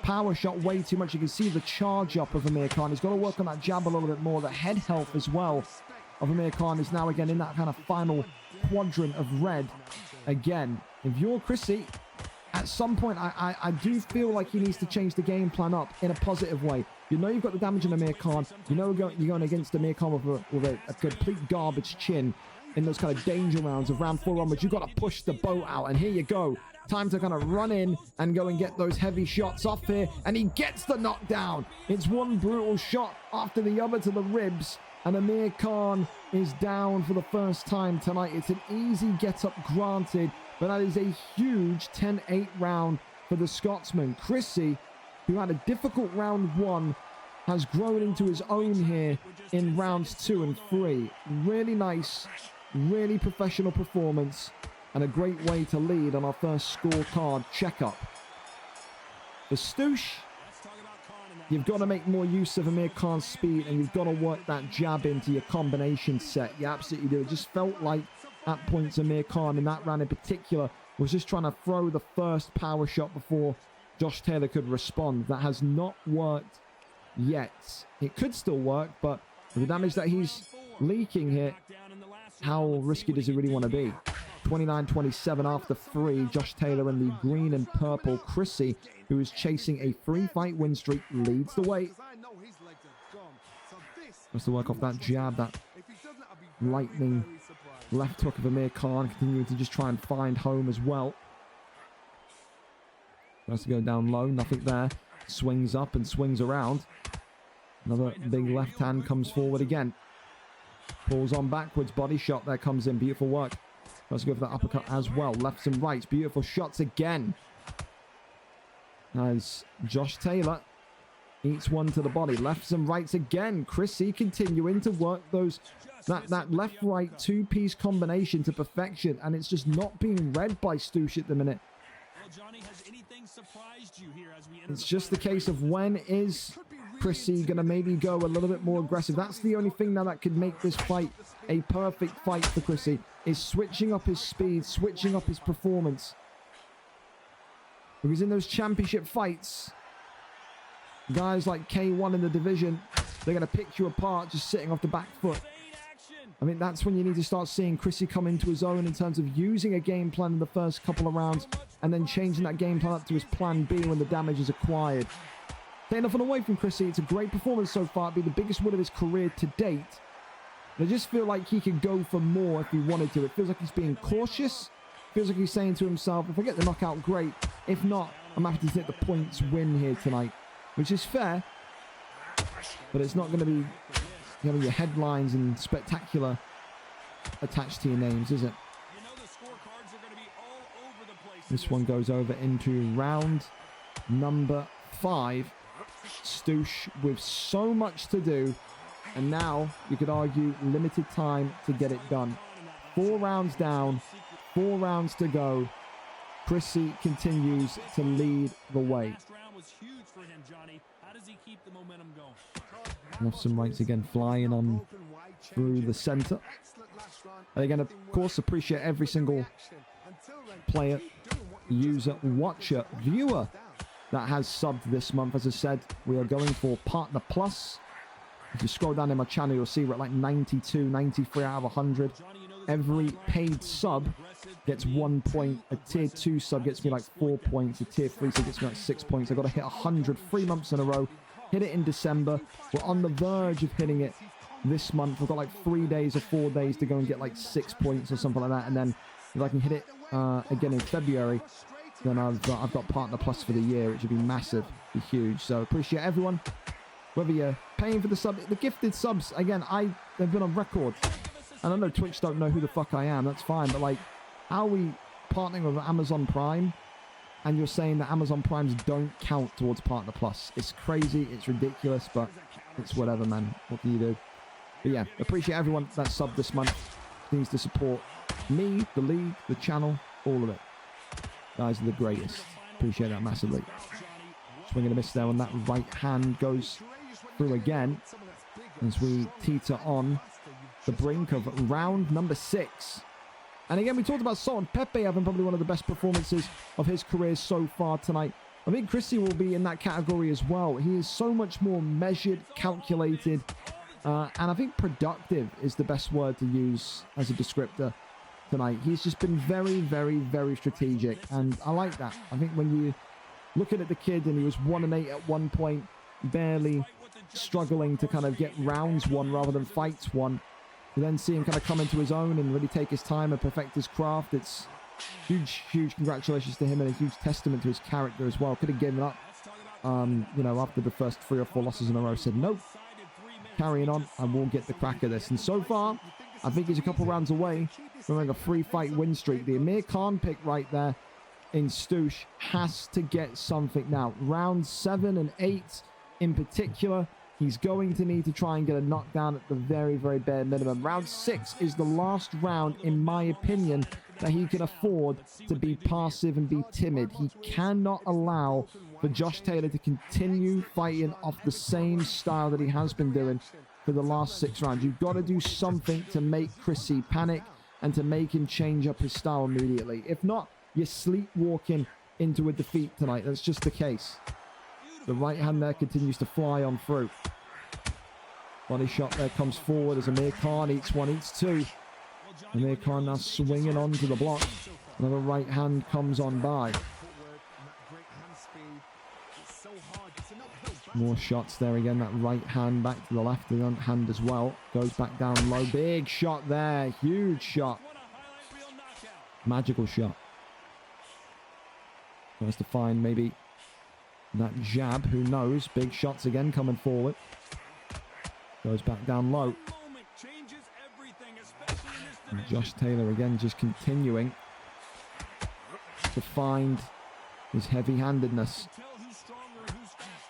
power shot way too much. You can see the charge up of Amir Khan. He's got to work on that jab a little bit more. The head health as well of Amir Khan is now again in that kind of final quadrant of red again. If you're Chrissy, at some point, I do feel like he needs to change the game plan up in a positive way. You know you've got the damage on Amir Khan. You know you're going against Amir Khan with a complete garbage chin in those kind of danger rounds of round 4 onwards. You've got to push the boat out, and here you go. Time to kind of run in and go and get those heavy shots off here, and he gets the knockdown. It's one brutal shot after the other to the ribs, and Amir Khan is down for the first time tonight. It's an easy get-up granted, but that is a huge 10-8 round for the Scotsman. Chrissy, who had a difficult round 1, has grown into his own here in rounds 2 and 3. Really nice, really professional performance, and a great way to lead on our first scorecard checkup. For Stoosh, you've got to make more use of Amir Khan's speed, and you've got to work that jab into your combination set. You absolutely do. It just felt like at points Amir Khan in that round in particular was just trying to throw the first power shot before Josh Taylor could respond. That has not worked yet. It could still work, but with the damage that he's leaking here, how risky does he really want to be? 29-27 after 3. Josh Taylor in the green and purple. Chrissy, who is chasing a 3-fight win streak, leads the way. Has to work off that jab, that lightning left hook of Amir Khan, continuing to just try and find home as well. Has to go down low, nothing there. Swings up and swings around. Another big left hand comes forward again. Pulls on backwards, body shot there comes in. Beautiful work. Let's go for that uppercut as well. Lefts and rights, beautiful shots again. As Josh Taylor eats one to the body. Lefts and rights again. Chrissy continuing to work those that left-right two-piece combination to perfection, and it's just not being read by Stoosh at the minute. It's just the case of when is Chrissy going to maybe go a little bit more aggressive. That's the only thing now that could make this fight a perfect fight for Chrissy, is switching up his speed, switching up his performance. Because in those championship fights, guys like K1 in the division, they're going to pick you apart just sitting off the back foot. I mean, that's when you need to start seeing Chrissy come into his own in terms of using a game plan in the first couple of rounds and then changing that game plan up to his plan B when the damage is acquired. Take nothing away from Chrissy. It's a great performance so far. It'd be the biggest win of his career to date. But I just feel like he could go for more if he wanted to. It feels like he's being cautious. Feels like he's saying to himself, if I get the knockout, great. If not, I'm happy to take the points win here tonight. Which is fair. But it's not going to be having your headlines and spectacular attached to your names, is it? This one goes over into round number 5. Stoosh with so much to do, and now you could argue limited time to get it done. 4 rounds down, 4 rounds to go. Chrissy continues to lead the way. Left some rights again, flying on through the center. And again, of course, appreciate every single player, user, watcher, viewer that has subbed this month. As I said, we are going for Partner Plus. If you scroll down in my channel, you'll see we're at like 92, 93 out of 100. Every paid sub gets 1 point. A tier 2 sub gets me like 4 points. A tier 3 sub gets me like 6 points. I've got to hit 100 3 months in a row. Hit it in December. We're on the verge of hitting it this month. We've got like 3 days or 4 days to go and get like 6 points or something like that. And then if I can hit it again in February, then I've got Partner Plus for the year, which would be massive, be huge. So appreciate everyone, whether you're paying for the sub, the gifted subs. Again, they've been on record, and I know Twitch don't know who the fuck I am. That's fine, but like, how are we partnering with Amazon Prime? And you're saying that Amazon Primes don't count towards Partner Plus. It's crazy, it's ridiculous, but it's whatever, man. What can you do? But yeah, appreciate everyone that subbed this month. Needs to support me, the league, the channel, all of it. Guys are the greatest. Appreciate that massively. Swing and a miss there on that right hand. Goes through again as we teeter on the brink of round number 6. And again, we talked about Salt and Pepe having probably one of the best performances of his career so far tonight. I think Chrissy will be in that category as well. He is so much more measured, calculated, and I think productive is the best word to use as a descriptor tonight. He's just been very, very, very strategic, and I like that. I think when you looking at the kid, and he was 1-8 at one point, barely struggling to kind of get rounds won rather than fights won. You then see him kind of come into his own and really take his time and perfect his craft. It's huge, huge congratulations to him, and a huge testament to his character as well. Could have given up, you know, after the first 3 or 4 losses in a row. Said, nope, carrying on, and we'll get the crack of this. And so far, I think he's a couple rounds away from having a 3-fight win streak. The Amir Khan pick right there in Stoosh has to get something now. Rounds 7 and 8 in particular, he's going to need to try and get a knockdown at the very, very bare minimum. Round 6 is the last round, in my opinion, that he can afford to be passive and be timid. He cannot allow for Josh Taylor to continue fighting off the same style that he has been doing for the last 6 rounds. You've got to do something to make Chrissy panic and to make him change up his style immediately. If not, you're sleepwalking into a defeat tonight. That's just the case. The right hand there continues to fly on through. Body shot there comes forward as Amir Khan eats 1, eats 2. Amir Khan now swinging onto the block. Another right hand comes on by. More shots there again. That right hand back to the left. The front hand as well. Goes back down low. Big shot there. Huge shot. Magical shot. Tries to find maybe that jab. Who knows? Big shots again coming forward. Goes back down low. And Josh Taylor again just continuing to find his heavy-handedness.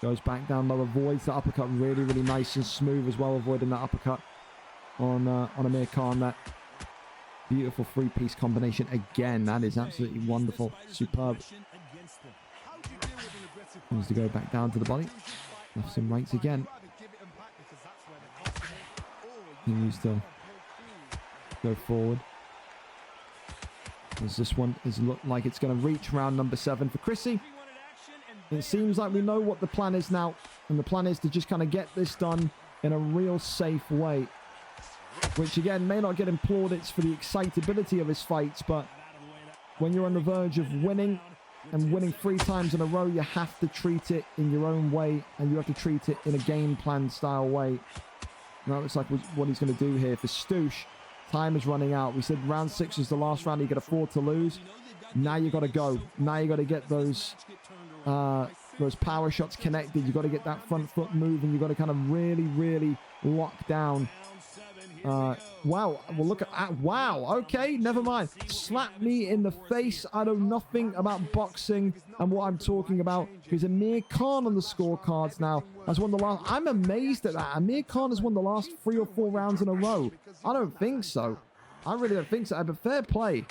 Goes back down low, avoids the uppercut. Really, really nice and smooth as well, avoiding that uppercut on Amir Khan. That beautiful 3-piece combination again. That is absolutely wonderful. Superb. Needs to go back down to the body. Lefts and rights again. He needs to go forward. As this one is look like it's going to reach round number 7 for Chrissy. It seems like we know what the plan is now. And the plan is to just kind of get this done in a real safe way. Which again, may not get him plaudits for the excitability of his fights. But when you're on the verge of winning and winning 3 times in a row, you have to treat it in your own way. And you have to treat it in a game plan style way. That looks like what he's going to do here for Stoosh. Time is running out. We said round 6 is the last round you could afford to lose. Now you got to go. Now you got to get those power shots connected. You got to get that front foot moving. You got to kind of really lock down. Wow. Well, look at wow. Okay, never mind. Slap me in the face. I know nothing about boxing and what I'm talking about. Because Amir Khan on the scorecards now has won the last. I'm amazed at that. Amir Khan has won the last 3 or 4 rounds in a row. I don't think so. I really don't think so. But fair play.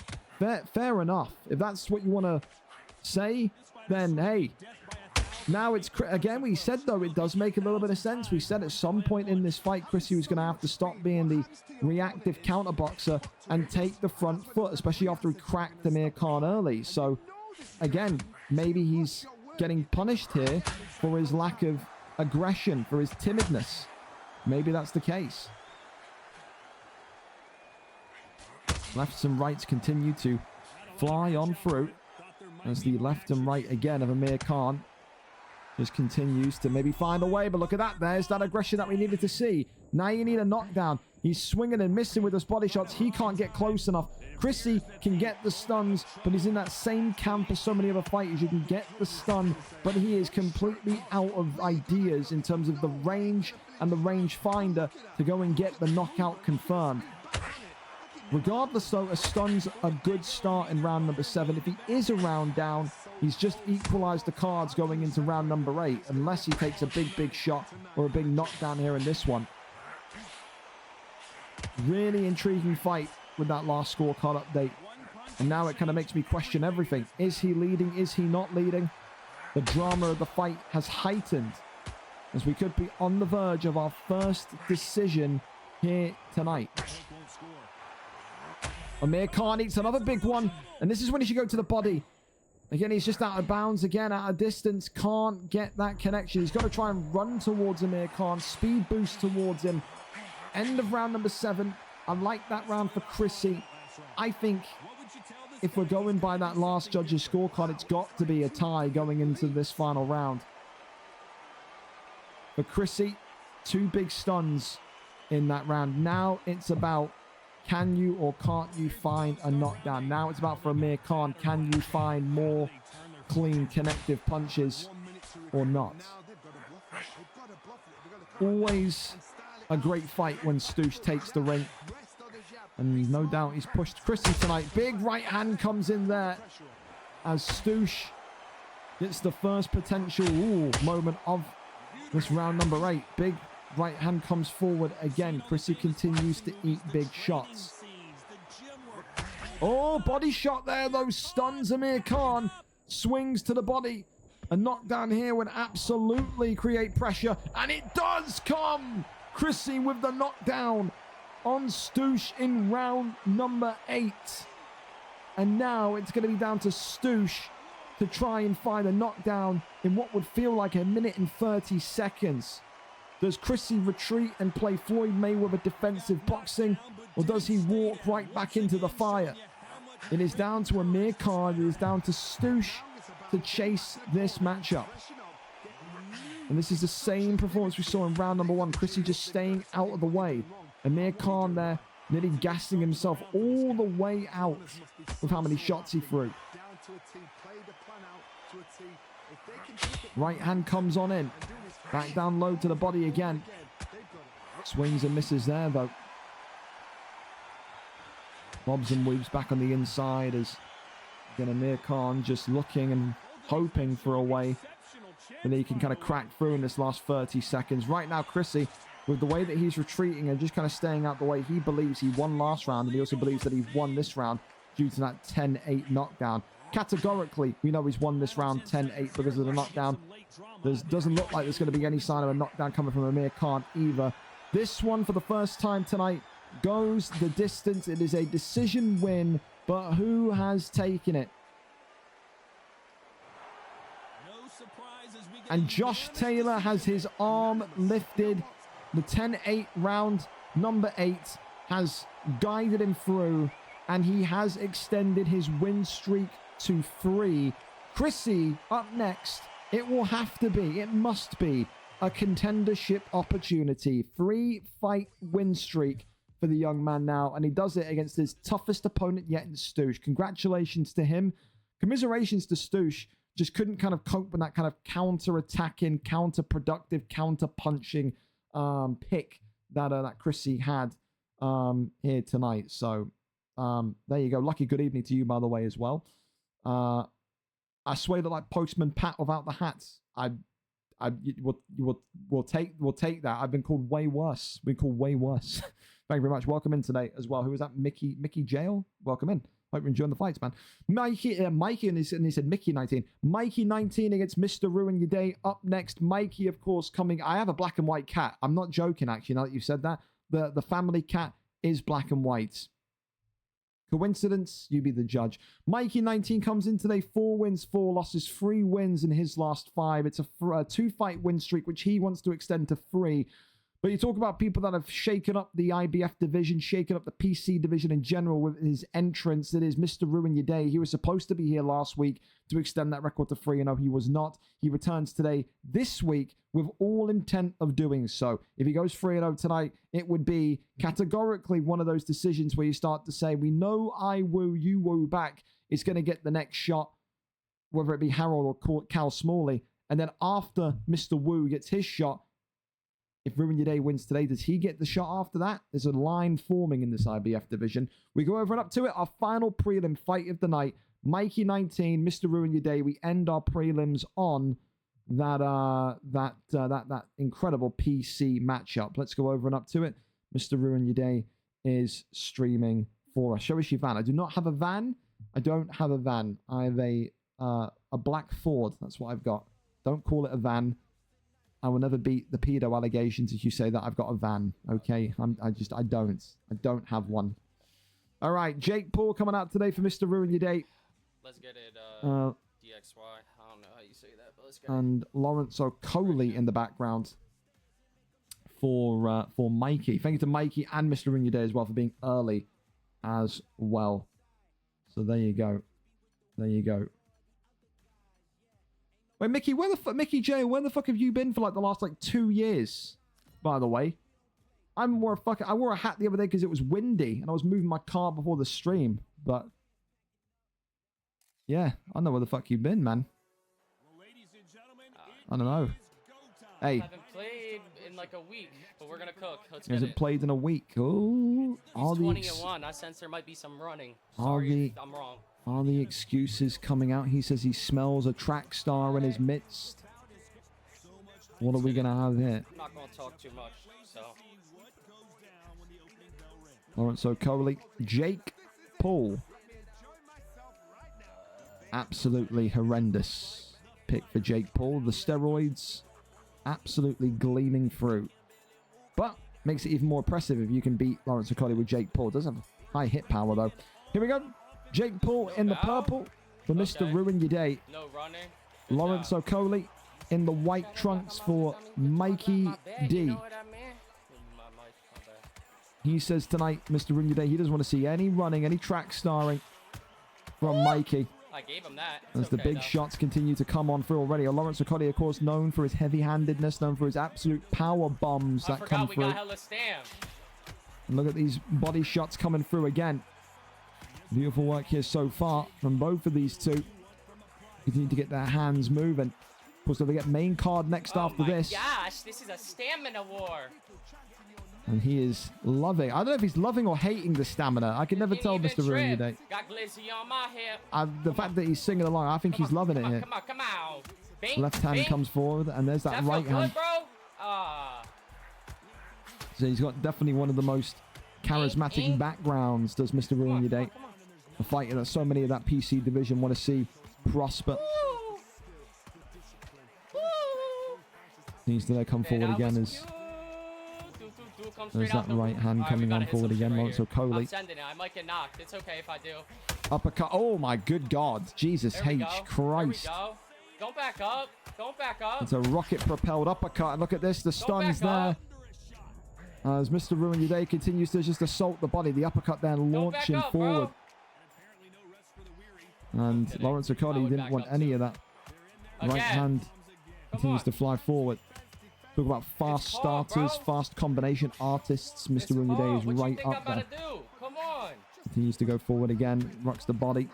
Fair enough. If that's what you want to say, then hey. Now it's, again, we said though, it does make a little bit of sense. We said at some point in this fight, Chrissy was going to have to stop being the reactive counter boxer and take the front foot, especially after he cracked Amir Khan early. So, again, maybe he's getting punished here for his lack of aggression, for his timidness. Maybe that's the case. Lefts and rights continue to fly on through as the left and right again of Amir Khan just continues to maybe find a way. But look at that. There's that aggression that we needed to see. Now you need a knockdown. He's swinging and missing with those body shots. He can't get close enough. Chrissy can get the stuns, but he's in that same camp as so many other fighters. You can get the stun, but he is completely out of ideas in terms of the range and the range finder to go and get the knockout confirmed. Regardless, though, a stun's a good start in round number 7. If he is a round down, he's just equalized the cards going into round number 8, unless he takes a big shot or a big knockdown here in this one. Really intriguing fight with that last scorecard update. And now it kind of makes me question everything. Is he leading? Is he not leading? The drama of the fight has heightened as we could be on the verge of our first decision here tonight. Amir Khan eats another big one, and this is when he should go to the body. Again, he's just out of bounds, again, out of distance. Can't get that connection. He's got to try and run towards Amir Khan. Speed boost towards him. End of round number 7. I like that round for Chrissy. I think if we're going by that last judge's scorecard, it's got to be a tie going into this final round. For Chrissy, 2 big stuns in that round. Now it's about, can you or can't you find a knockdown? Now it's about for Amir Khan, can you find more clean, connective punches or not? Always a great fight when Stoosh takes the ring. And no doubt he's pushed Chrissy tonight. Big right hand comes in there as Stoosh gets the first potential moment of this round number 8. Big right hand comes forward again. Chrissy continues to eat big shots. Oh, body shot there, though. Stuns Amir Khan. Swings to the body. A knockdown here would absolutely create pressure. And it does come. Chrissy with the knockdown on Stoosh in round number 8. And now it's going to be down to Stoosh to try and find a knockdown in what would feel like 1 minute and 30 seconds. Does Chrissy retreat and play Floyd Mayweather defensive boxing, or does he walk right back into the fire? It is down to Amir Khan. It is down to Stoosh to chase this matchup. And this is the same performance we saw in round number 1. Chrissy just staying out of the way. Amir Khan there nearly gassing himself all the way out with how many shots he threw. Right hand comes on in. Back down low to the body again. Swings and misses there, though. Bobs and weaves back on the inside as again Amir Khan just looking and hoping for a way that he can kind of crack through in this last 30 seconds. Right now, Chrissy, with the way that he's retreating and just kind of staying out the way, he believes he won last round, and he also believes that he won this round due to that 10-8 knockdown. categorically, we know he's won this round 10-8 because of the knockdown. Doesn't look like there's going to be any sign of a knockdown coming from Amir Khan either. This one, for the first time tonight, goes the distance. It is a decision win, but who has taken it? And Josh Taylor has his arm lifted. The 10-8 round, number 8, has guided him through, and he has extended his win streak to 3. Chrissy up next. It will have to be, it must be, a contendership opportunity. 3-fight win streak for the young man now, and he does it against his toughest opponent yet in Stoosh. Congratulations to him. Commiserations to Stoosh. Just couldn't kind of cope with that kind of counter-attacking, counter-productive, counter-punching pick that Chrissy had here tonight. So there you go. Lucky good evening to you, by the way, as well. I swear that like Postman Pat without the hats. We'll take that. I've been called way worse. Thank you very much. Welcome in today as well. Who was that? Mickey Jail. Welcome in. Hope you're enjoying the fights, man. Mikey, and he said Mickey 19. Mikey 19 against Mr. Ruin Your Day. Up next, Mikey, of course, coming. I have a black and white cat. I'm not joking, actually, now that you've said that. The family cat is black and white. Coincidence? You be the judge. Mikey 19 comes in today. 4 wins, 4 losses, 3 wins in his last 5. It's a 2-fight win streak, which he wants to extend to 3. But you talk about people that have shaken up the IBF division, shaken up the PC division in general with his entrance. It is Mr. Ruin Your Day. He was supposed to be here last week to extend that record to 3. No, he was not. He returns today, this week, with all intent of doing so. If he goes 3-0 tonight, it would be categorically one of those decisions where you start to say, we know I woo, you woo back. It's going to get the next shot, whether it be Harold or Cal Smalley. And then after Mr. Wu gets his shot, if Ruin Your Day wins today, does he get the shot after that? There's a line forming in this IBF division. We go over and up to it. Our final prelim fight of the night. Mikey 19, Mr. Ruin Your Day. We end our prelims on that incredible PC matchup. Let's go over and up to it. Mr. Ruin Your Day is streaming for us. Show us your van. I do not have a van. I don't have a van. I have a black Ford. That's what I've got. Don't call it a van. I will never beat the pedo allegations if you say that I've got a van. Okay, I don't have one. All right, Jake Paul coming out today for Mr. Ruin Your Day. Let's get it. DXY. I don't know how you say that, but let's get it. And Lawrence O'Coley in the background for Mikey. Thank you to Mikey and Mr. Ruin Your Day as well for being early as well. So there you go. There you go. Wait, Mickey, Mickey J, where the fuck have you been for like the last like 2 years? By the way, I wore a hat the other day because it was windy and I was moving my car before the stream. But yeah, I know where the fuck you've been, man. I don't know. Hey, I haven't played in like a week, but we're gonna cook. Let's has get it played in a week? Oh, He's 20-1. I sense there might be some running. Sorry, I'm wrong. Are the excuses coming out? He says he smells a track star in his midst. What are we going to have here? I'm not going to talk too much, so. Lawrence O'Coley. Jake Paul. Absolutely horrendous pick for Jake Paul. The steroids absolutely gleaming through. But makes it even more impressive if you can beat Lawrence O'Coley with Jake Paul. Does have high hit power, though. Here we go. Jake Paul in the purple for Mr. Ruin Your Day. No running. Lawrence O'Coley in the white trunks for Mikey D. He says tonight, Mr. Ruin Your Day, he doesn't want to see any running, any track starring from Mikey. I gave him that. As the big shots continue to come on through already. Lawrence O'Coley, of course, known for his heavy-handedness, known for his absolute power bombs that come through. We got hella stamp. And look at these body shots coming through again. Beautiful work here so far from both of these two. Continue to get their hands moving. Of course, they get main card next after this. Oh my gosh, this is a stamina war. And he is loving. I don't know if he's loving or hating the stamina. I can never tell, Mr. Ruin Your Day. Got glizzy on my hip. The fact that he's singing along, I think he's loving it here. Come on. Bing, Left hand comes forward, and there's that right hand. Bro? So he's got definitely one of the most charismatic backgrounds, does Mr. Ruin Your Day. A fighter that so many of that PC division want to see prosper. Needs to come forward again as there's that right hand coming on forward again. Right so Coley. I'm sending it. I might get knocked. It's okay if I do. Uppercut. Oh my good God. Jesus H. Christ. There we go. Don't back up. Don't back up. It's a rocket propelled uppercut. Look at this. The stun's there. As Mr. Ruin Your Day continues to just assault the body. The uppercut then launching forward. And Lawrence Okoli didn't want any of that. Right hand continues to fly forward. Talk about fast starters, fast combination artists. Mr. Ruin Your Day is right up there. Come on. Continues to go forward again. Rocks the body.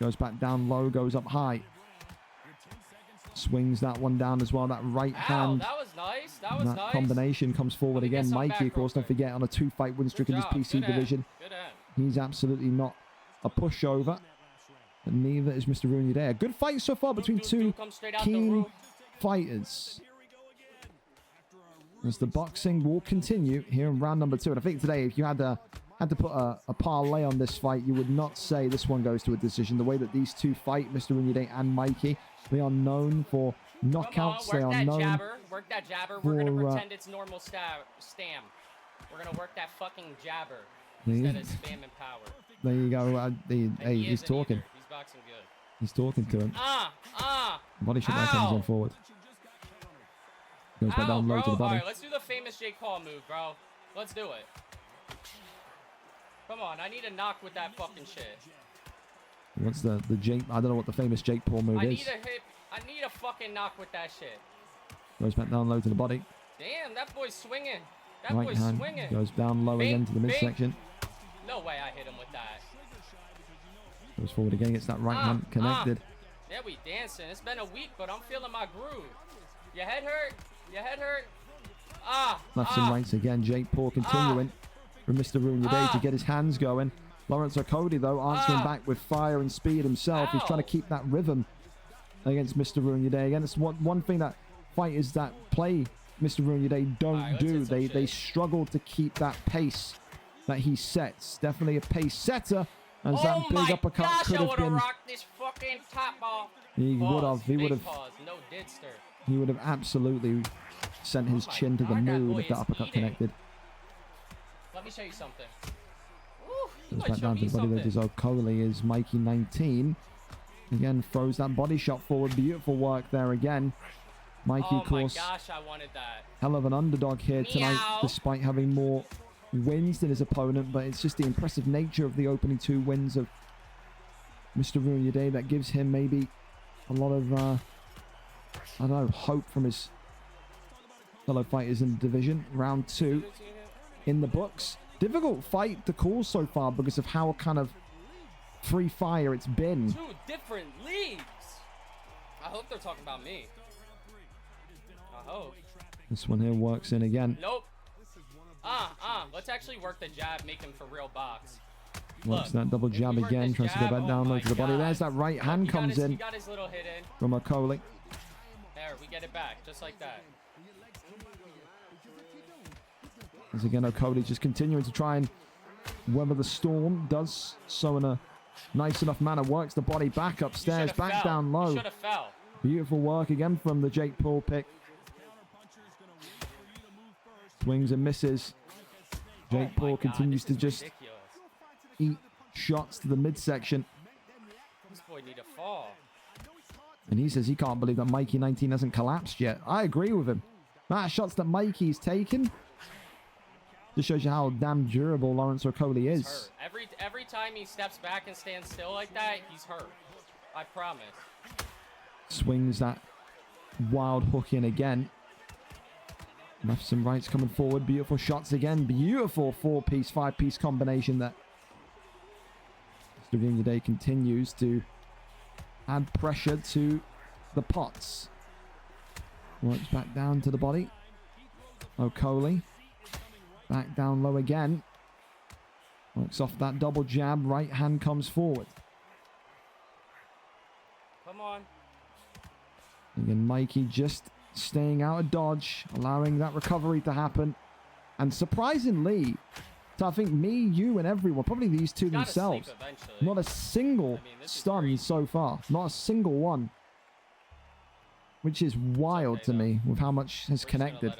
Goes back down low. Goes up high. Swings that one down as well. That right hand. That was nice. That was nice. Combination comes forward again. Mikey, of course, don't forget, on a 2-fight win streak in this PC division. He's absolutely not a pushover. And neither is Mr. Ruin Your Day. A good fight so far between two keen fighters. As the boxing will continue here in round number 2. And I think today, if you had to put a parlay on this fight, you would not say this one goes to a decision. The way that these two fight, Mr. Ruin Your Day and Mikey, they are known for knockouts. They are known. Work that jabber. We're gonna pretend it's normal stam. We're gonna work that fucking jabber instead of spamming power. There you go. Hey, he's talking. He's boxing good. He's talking to him. Body shot that comes on forward. Goes back down low to the body. Alright, let's do the famous Jake Paul move, bro. Let's do it. Come on, I need a knock with that fucking shit. What's the Jake? I don't know what the famous Jake Paul move is. I need a fucking knock with that shit. Goes back down low to the body. Damn, that boy's swinging. Right hand goes down low again to the midsection. No way I hit him with that. Goes forward again, gets that right hand connected. Yeah, we dancing. It's been a week, but I'm feeling my groove. Your head hurt? Your head hurt? Lefts and rights again. Jake Paul continuing from Mr. Ruin Your Day to get his hands going. Lawrence Okoli, though, answering back with fire and speed himself. He's trying to keep that rhythm against Mr. Ruin Your Day. Again, it's one thing that fighters that play Mr. Ruin Your Day don't do. They struggle to keep that pace that he sets. Definitely a pace setter. As that big uppercut could have been. This fucking top ball. He would have. He would have. No didster. He would have absolutely sent his chin to the moon if that uppercut connected. Let me show you something. Goes back down to the body. There's Okoli is Mikey 19. Again, throws that body shot forward. Beautiful work there again. Mikey, of course, I wanted that. hell of an underdog here tonight, despite having more wins than his opponent. But it's just the impressive nature of the opening 2 wins of Mr. Ruin Your Day that gives him maybe a lot of, I don't know, hope from his fellow fighters in the division. Round 2 in the books. Difficult fight to call so far because of how kind of free fire it's been. 2 different leagues. I hope they're talking about me. I hope. This one here works in again. Nope. Let's actually work the jab, make him for real box. Works that double jab again, tries to go back down low to the body. There's that right hand comes in. He got his little hit in. From Okoli. There, we get it back, just like that. As again, Okoli just continuing to try and weather the storm. Does so in a nice enough manner. Works the body back upstairs, back down low. Should have fell. Beautiful work again from the Jake Paul pick. Swings and misses. Jake Paul continues to just eat shots to the midsection. This boy need a fall. And he says he can't believe that Mikey 19 hasn't collapsed yet. I agree with him. That shots that Mikey's taken just shows you how damn durable Lawrence Okoli is. Every time he steps back and stands still like that, he's hurt. I promise. Swings that wild hook in again. Lefts and rights coming forward. Beautiful shots again. Beautiful 4-piece, 5-piece combination that Mr. Ruin Your Day continues to add pressure to the pots. Works back down to the body. Okoli. Back down low again. Works off that double jab. Right hand comes forward. Come on. Again, Mikey just staying out of dodge, allowing that recovery to happen. And surprisingly, So I think me, you, and everyone, probably these two Gotta themselves, sleep eventually. not a single I mean, this is stun crazy. so far. Not a single one. Which is wild okay, to though. me with how much has We're just gonna connected.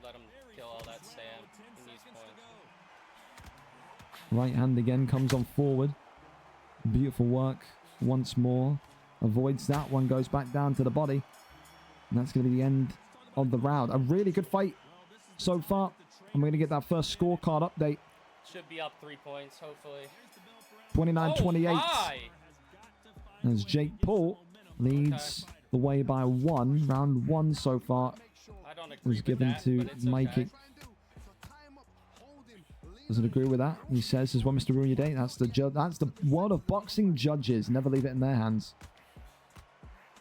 let him kill all that sand. He needs points. Right hand again comes on forward. Beautiful work once more. Avoids that one, goes back down to the body. And that's going to be the end of the round. A really good fight so far. I'm going to get that first scorecard update. Should be up 3 points, hopefully. 29-28. Oh my! As Jake Paul leads the way by 1. Round 1 so far I don't agree was with given that, to but it's Mikey. okay. Doesn't agree with that. He says, as well, Mr. Ruin Your Day. That's the world of boxing judges. Never leave it in their hands.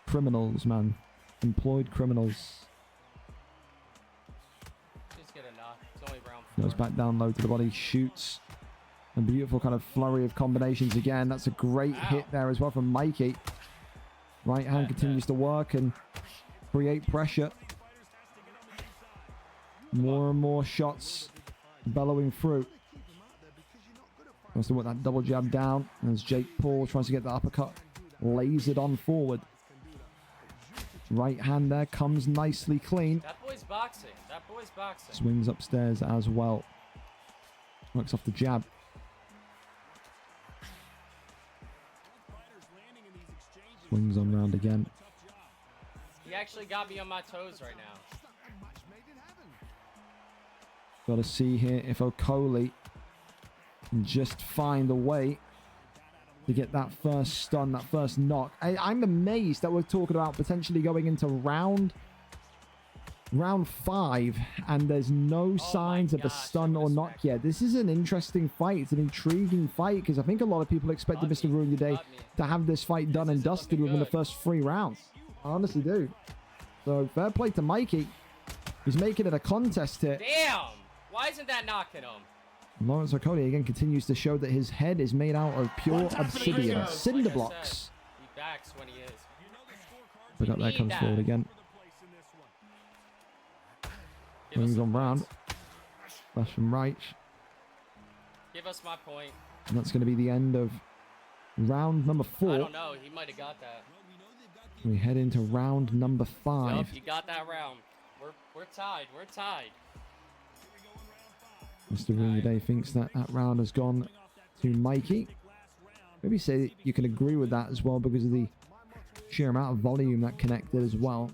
Criminals, man. Employed criminals. Just get a knock. It's only round 4. Goes back down low to the body. Shoots. A beautiful kind of flurry of combinations again. That's a great hit there as well from Mikey. Right hand continues to work and create pressure. More and more shots bellowing through. Wants to work that double jab down as Jake Paul tries to get the uppercut lasered on forward. Right hand there comes nicely clean. That boy's boxing. That boy's boxing. Swings upstairs as well. Works off the jab. Swings on round again. He actually got me on my toes right now. Got to see here if Okoli can just find a way to get that first stun, that first knock. I'm amazed that we're talking about potentially going into round 5 and there's no signs of a stun or knock yet. This is an interesting fight. It's an intriguing fight because I think a lot of people expected Mr. Ruin Your Day to have this fight done and dusted within the first 3 rounds. I honestly do. So fair play to Mikey. He's making it a contest here. Damn! Why isn't that knocking him? Lawrence Okoli again continues to show that his head is made out of pure obsidian. Cinder Like I blocks. said, he backs when he is. Look up there, comes that. forward again. Give us Swings some on round. points. Flash from right. Give us my point. And that's going to be the end of round number I 4. don't know. He might have got that. We head into round number 5. Yup, he got that round. We're tied. We're tied. Mr. Ruin Your Day thinks that round has gone to Mikey. Maybe say you can agree with that as well because of the sheer amount of volume that connected as well.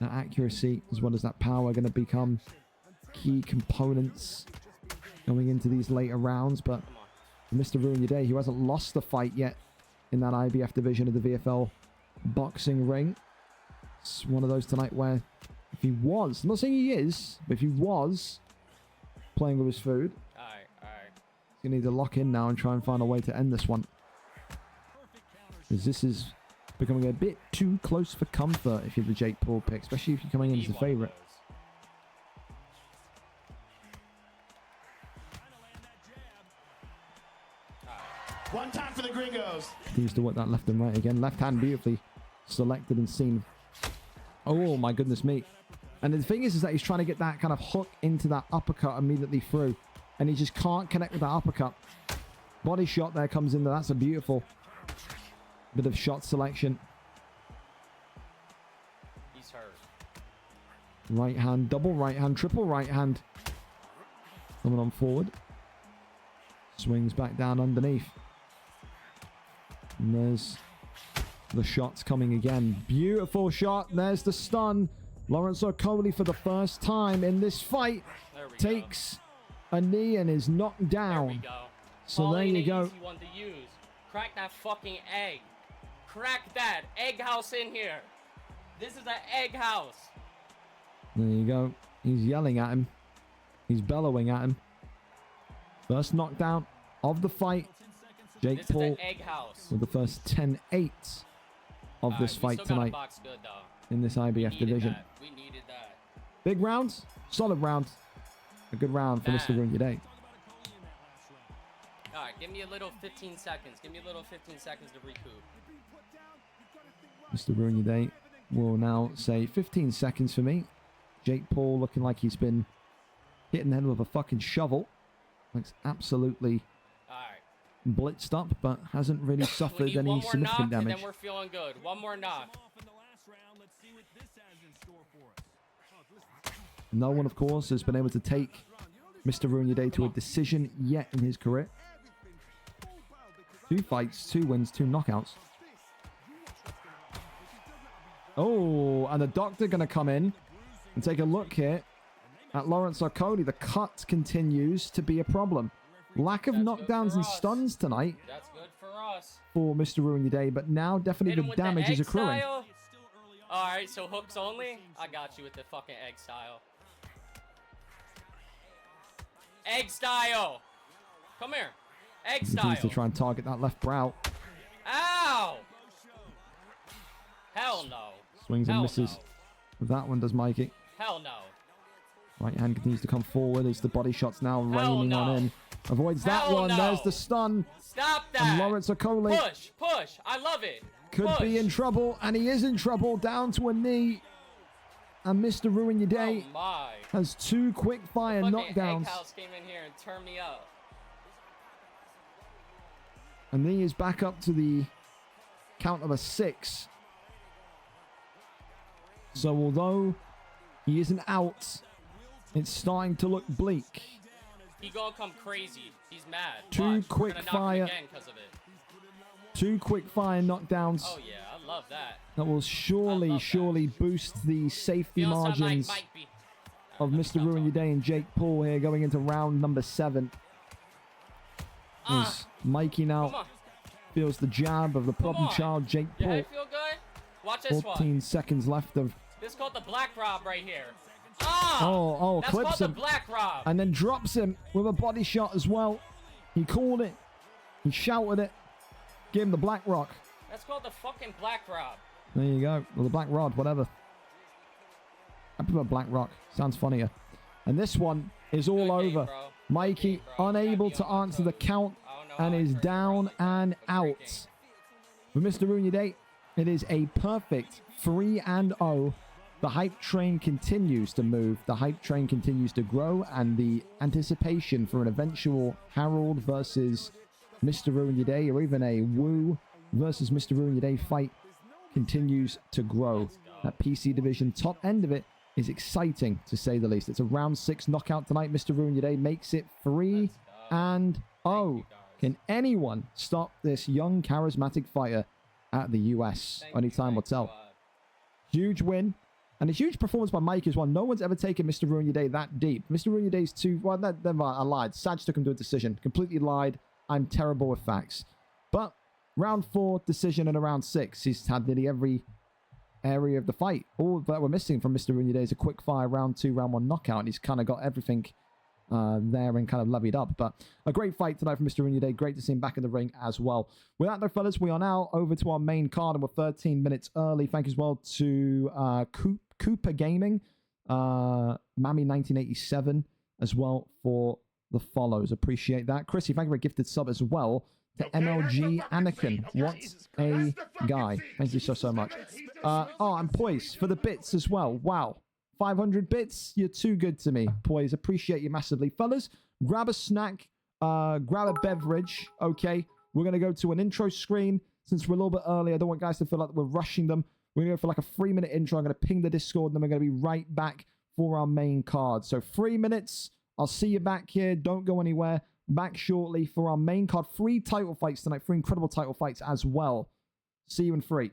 That accuracy as well as that power are going to become key components going into these later rounds. But Mr. Ruin Your Day, who hasn't lost the fight yet in that IBF division of the VFL boxing ring. It's one of those tonight where if he was, I'm not saying he is, but if he was playing with his food, Alright. he's going to need to lock in now and try and find a way to end this one. Because this is becoming a bit too close for comfort if you're the Jake Paul pick, especially if you're coming in as the favorite. One time for the gringos. Continues to work that left and right again. Left hand beautifully selected and seen. Oh my goodness me. And the thing is that he's trying to get that kind of hook into that uppercut immediately through. And he just can't connect with that uppercut. Body shot there comes in there. That's a beautiful bit of shot selection. He's hurt. Right hand, double right hand, triple right hand. Coming on forward. Swings back down underneath. And there's the shots coming again. Beautiful shot. There's the stun. Lawrence Okoli for the first time in this fight takes a knee and is knocked down. There we go. So there you go. Easy one to use. Crack that fucking egg. Crack that egg house in here. This is an egg house. There you go. He's yelling at him. He's bellowing at him. First knockdown of the fight. Jake This Paul is an egg house. with the first 10-8 of this fight tonight Box good, though. in this IBF division. We needed that. Big round, solid round. A good round for Mr. Ruin Your Day. All right, give me a little 15 seconds. Give me a little 15 seconds to recoup. Mr. Ruin Your Day will now say 15 seconds for me. Jake Paul looking like he's been hitting the head with a fucking shovel. Looks absolutely All right. blitzed up, but hasn't really We suffered need any one more knock, significant and damage. then we're feeling good. One more knock. No one, of course, has been able to take Mr. Ruin Your Day to a decision yet in his career. 2 fights, 2 wins, 2 knockouts. Oh, and the doctor going to come in and take a look here at Lawrence Okolie. The cut continues to be a problem. Lack of That's good knockdowns for and us. stuns tonight That's good for us. for Mr. Ruin Your Day, but now Hit definitely him the with damage the is egg accruing. style. All right, so hooks only. I got you with the fucking egg style. Egg style. Come here. Egg He style. continues to try and target that left brow. Ow. Hell no. Swings and Hell misses. no. That one does Mikey. Hell no. Right hand continues to come forward as the body shots now raining no. on in. Avoids that Hell one. no. There's the stun. Stop that. And Lawrence Okolie Push, push. I love it. could Push. be in trouble, and he is in trouble. Down to a knee. And Mr. Ruin Your Day Oh my. has 2 quick fire Fucking knockdowns. Egg House came in here and turned me up. And he is back up to the count of a 6. So although he isn't out, it's starting to look bleak. He gonna come crazy. He's mad. 2 Watch. We're quick gonna knock fire. him again 'cause of it. 2 quick fire knockdowns Oh yeah, I love that. that will surely, that. surely boost the safety Feels something margins like Mike B. of Mr. Ruin Your Day and Jake Paul here going into round number 7. As Mikey Come now on. feels the jab of the problem on. child, Jake Your Paul. head feel good? Watch this 14 one. seconds left of... This is called the Black Rob right here. Ah! Oh, That's clips called the him. Black Rob. And then drops him with a body shot as well. He called it. He shouted it. Gave him the Black Rock. That's called the fucking Black Rob. There you go. Or the Black Rod, whatever. I prefer Black Rock. Sounds funnier. And this one is all Good game, over. bro. Mikey Good game, bro. unable You gotta to be on my answer the toes. count I don't know and how I is turned down around like that, and but great game. out. For Mr. Ruin Your Day, it is a perfect 3-0. The hype train continues to move. The hype train continues to grow, and the anticipation for an eventual Harold versus Mr. Ruin Your Day, or even a Wu versus Mr. Ruin Your Day fight continues to grow. That PC division top end of it is exciting, to say the least. It's a round 6 knockout tonight. Mr. Ruin Your Day makes it 3-0. Can anyone stop this young, charismatic fighter at the US? Only time will tell. Huge win. And a huge performance by Mike as well. No one's ever taken Mr. Ruin Your Day that deep. Mr. Ruin Your Day's too... Well, I lied. Saj took him to a decision. Completely lied. I'm terrible with facts. But round 4, decision, and around 6. He's had nearly every area of the fight. All that we're missing from Mr. Ruin Your Day is a quick fire round 2, round 1 knockout. And he's kind of got everything there and kind of levied up. But a great fight tonight from Mr. Ruin Your Day. Great to see him back in the ring as well. With that though, fellas, we are now over to our main card, and we're 13 minutes early. Thank you as well to Cooper Gaming, Mammy1987 as well for the follows. Appreciate that. Chrissy, thank you for a gifted sub as well to MLG Anakin. What a guy. Thank you so much. And Poise for the bits as well. Wow. 500 bits. You're too good to me, Poise. Appreciate you massively. Fellas, grab a snack, grab a beverage. Okay. We're going to go to an intro screen since we're a little bit early. I don't want guys to feel like we're rushing them. We're going to go for like a 3-minute intro. I'm going to ping the Discord, and then we're going to be right back for our main card. So 3 minutes. I'll see you back here. Don't go anywhere. Back shortly for our main card. 3 title fights tonight. 3 incredible title fights as well. See you in 3.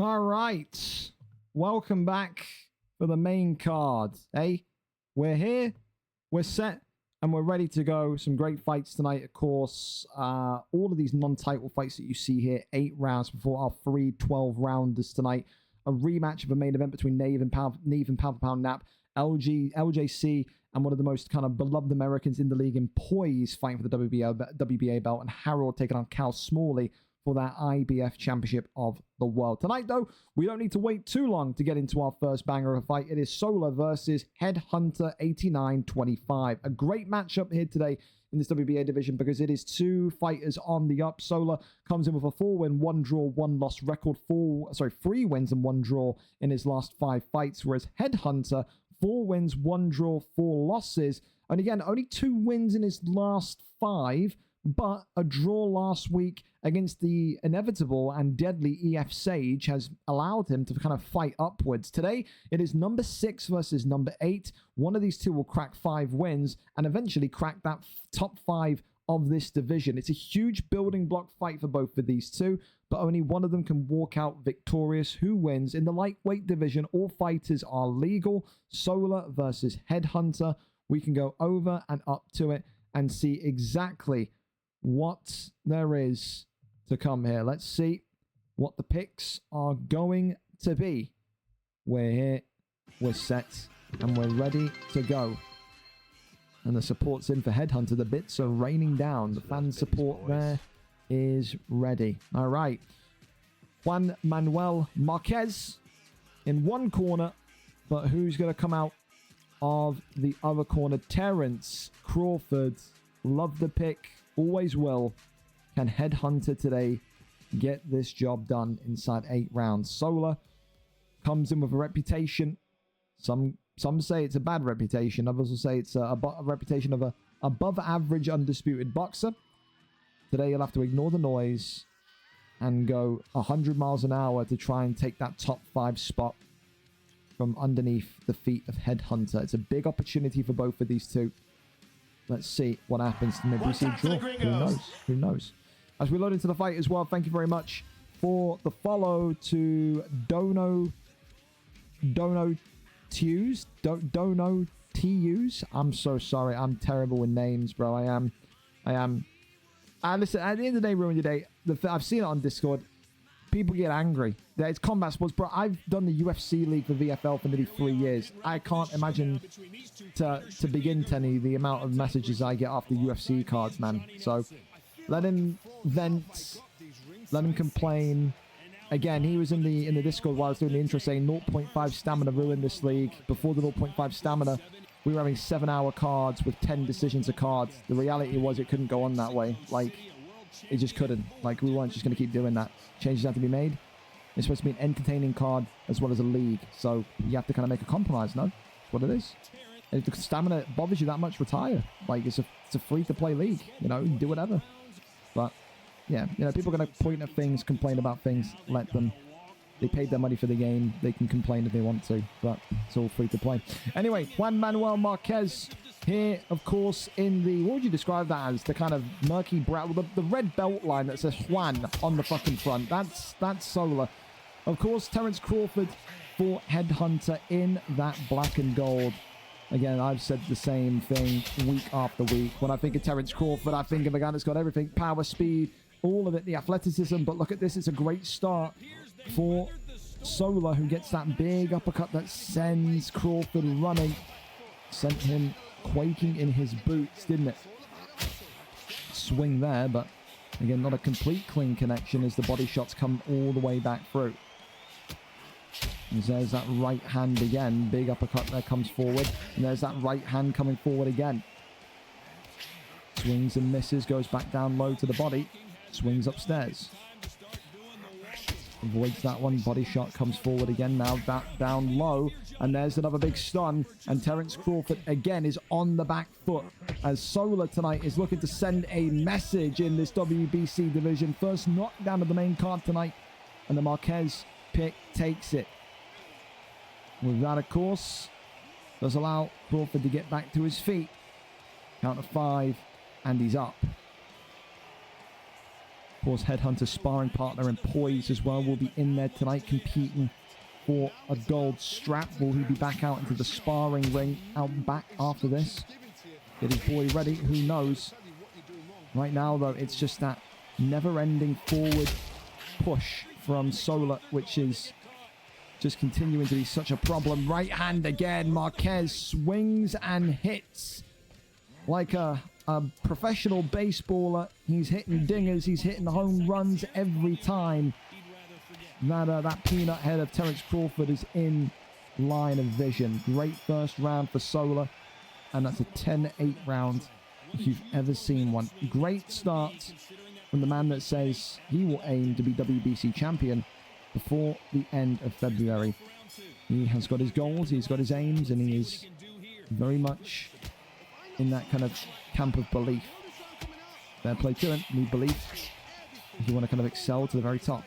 All right. Welcome back for the main card. Hey, we're here, we're set, and we're ready to go. Some great fights tonight, of course. All of these non-title fights that you see here, 8 rounds before our 3 12-rounders tonight. A rematch of a main event between Neave and P4P Nap, LJC, and one of the most kind of beloved Americans in the league in Poise fighting for the WBA belt, and Harold taking on Cal Smalley for that IBF Championship of the World. Tonight, though, we don't need to wait too long to get into our first banger of a fight. It is Solar versus Headhunter 8925. A great matchup here today in this WBA division because it is 2 fighters on the up. Solar comes in with a 4-win, 1 draw, 1 loss record. 3 wins and 1 draw in his last 5 fights, whereas Headhunter, 4 wins, 1 draw, 4 losses. And again, only 2 wins in his last 5, but a draw last week against the inevitable and deadly EF Sage has allowed him to kind of fight upwards. Today, it is number 6 versus number 8. One of these two will crack 5 wins and eventually crack that top 5 of this division. It's a huge building block fight for both of these two, but only one of them can walk out victorious. Who wins? In the lightweight division, all fighters are legal. Solar versus Headhunter. We can go over and up to it and see exactly what there is to come here. Let's see what the picks are going to be. We're here, we're set, and we're ready to go. And the support's in for Headhunter. The bits are raining down. The fan support there is ready. All right. Juan Manuel Marquez in one corner, but who's going to come out of the other corner? Terence Crawford. Love the pick. Always will. Can Headhunter today get this job done inside 8 rounds? Solar comes in with a reputation. Some say it's a bad reputation. Others will say it's a reputation of a above average undisputed boxer. Today you'll have to ignore the noise and go 100 miles an hour to try and take that top 5 spot from underneath the feet of Headhunter. It's a big opportunity for both of these two. Let's see what happens. Maybe we see a draw. Who knows? Who knows? As we load into the fight as well, thank you very much for the follow to Dono Tews. Dono Tews. I'm so sorry. I'm terrible with names, bro. I am. Listen, at the end of the day, ruin your day. I've seen it on Discord. People get angry. It's combat sports, bro. I've done the UFC league for VFL for nearly 3 years. I can't imagine to begin, Tenny, the amount of messages I get after UFC cards, man. So let him vent. Let him complain. Again, he was in the Discord while I was doing the intro saying 0.5 stamina ruined this league. Before the 0.5 stamina, we were having 7-hour cards with 10 decisions of cards. The reality was it couldn't go on that way. Like, it just couldn't. Like, we weren't just going to keep doing that. Changes had to be made. It's supposed to be an entertaining card as well as a league. So you have to kind of make a compromise, no? That's what it is. And if the stamina bothers you that much, retire. Like, it's a free-to-play league. You know, you can do whatever. But, yeah, you know, people are going to point at things, complain about things. Let them. They paid their money for the game. They can complain if they want to. But it's all free-to-play. Anyway, Juan Manuel Marquez here, of course, in the... What would you describe that as? The kind of murky brown... The red belt line that says Juan on the fucking front. That's Solar. Of course, Terence Crawford for Headhunter in that black and gold. Again, I've said the same thing week after week. When I think of Terence Crawford, I think of a guy that's got everything. Power, speed, all of it, the athleticism. But look at this. It's a great start for Solar, who gets that big uppercut that sends Crawford running. Sent him quaking in his boots, didn't it? Swing there, but again, not a complete clean connection as the body shots come all the way back through. And there's that right hand again. Big uppercut there comes forward. And there's that right hand coming forward again. Swings and misses. Goes back down low to the body. Swings upstairs. Avoids that one. Body shot comes forward again. Now that down low. And there's another big stun. And Terence Crawford again is on the back foot. As Solar tonight is looking to send a message in this WBC division. First knockdown of the main card tonight. And the Marquez pick takes it. With that, of course, does allow Crawford to get back to his feet. Count of 5, and he's up. course, Headhunter's sparring partner and Poise as well will be in there tonight competing for a gold strap. Will he be back out into the sparring ring out back after this? Get his boy ready? Who knows? Right now, though, it's just that never-ending forward push from Solar, which is just continuing to be such a problem. Right hand again. Marquez swings and hits like a professional baseballer. He's hitting dingers. He's hitting home runs every time. That peanut head of Terence Crawford is in line of vision. Great first round for Solar. And that's a 10-8 round if you've ever seen one. Great start from the man that says he will aim to be WBC champion before the end of February. He has got his goals, he's got his aims, and he is very much in that kind of camp of belief. Fair play to him. Need belief if you want to kind of excel to the very top.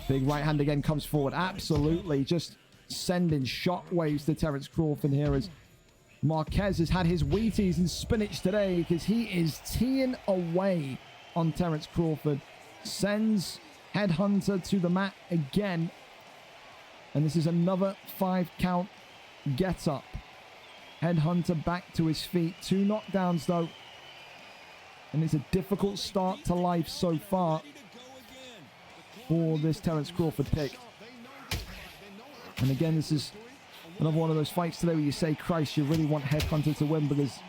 Big right hand again comes forward. Absolutely just sending shockwaves to Terence Crawford here as Marquez has had his Wheaties and spinach today because he is teeing away on Terence Crawford. Sends Headhunter to the mat again. And this is another 5-count get up. Headhunter back to his feet. 2 knockdowns though. And it's a difficult start to life so far for this Terence Crawford pick. And again, this is another one of those fights today where you say, Christ, you really want Headhunter to win because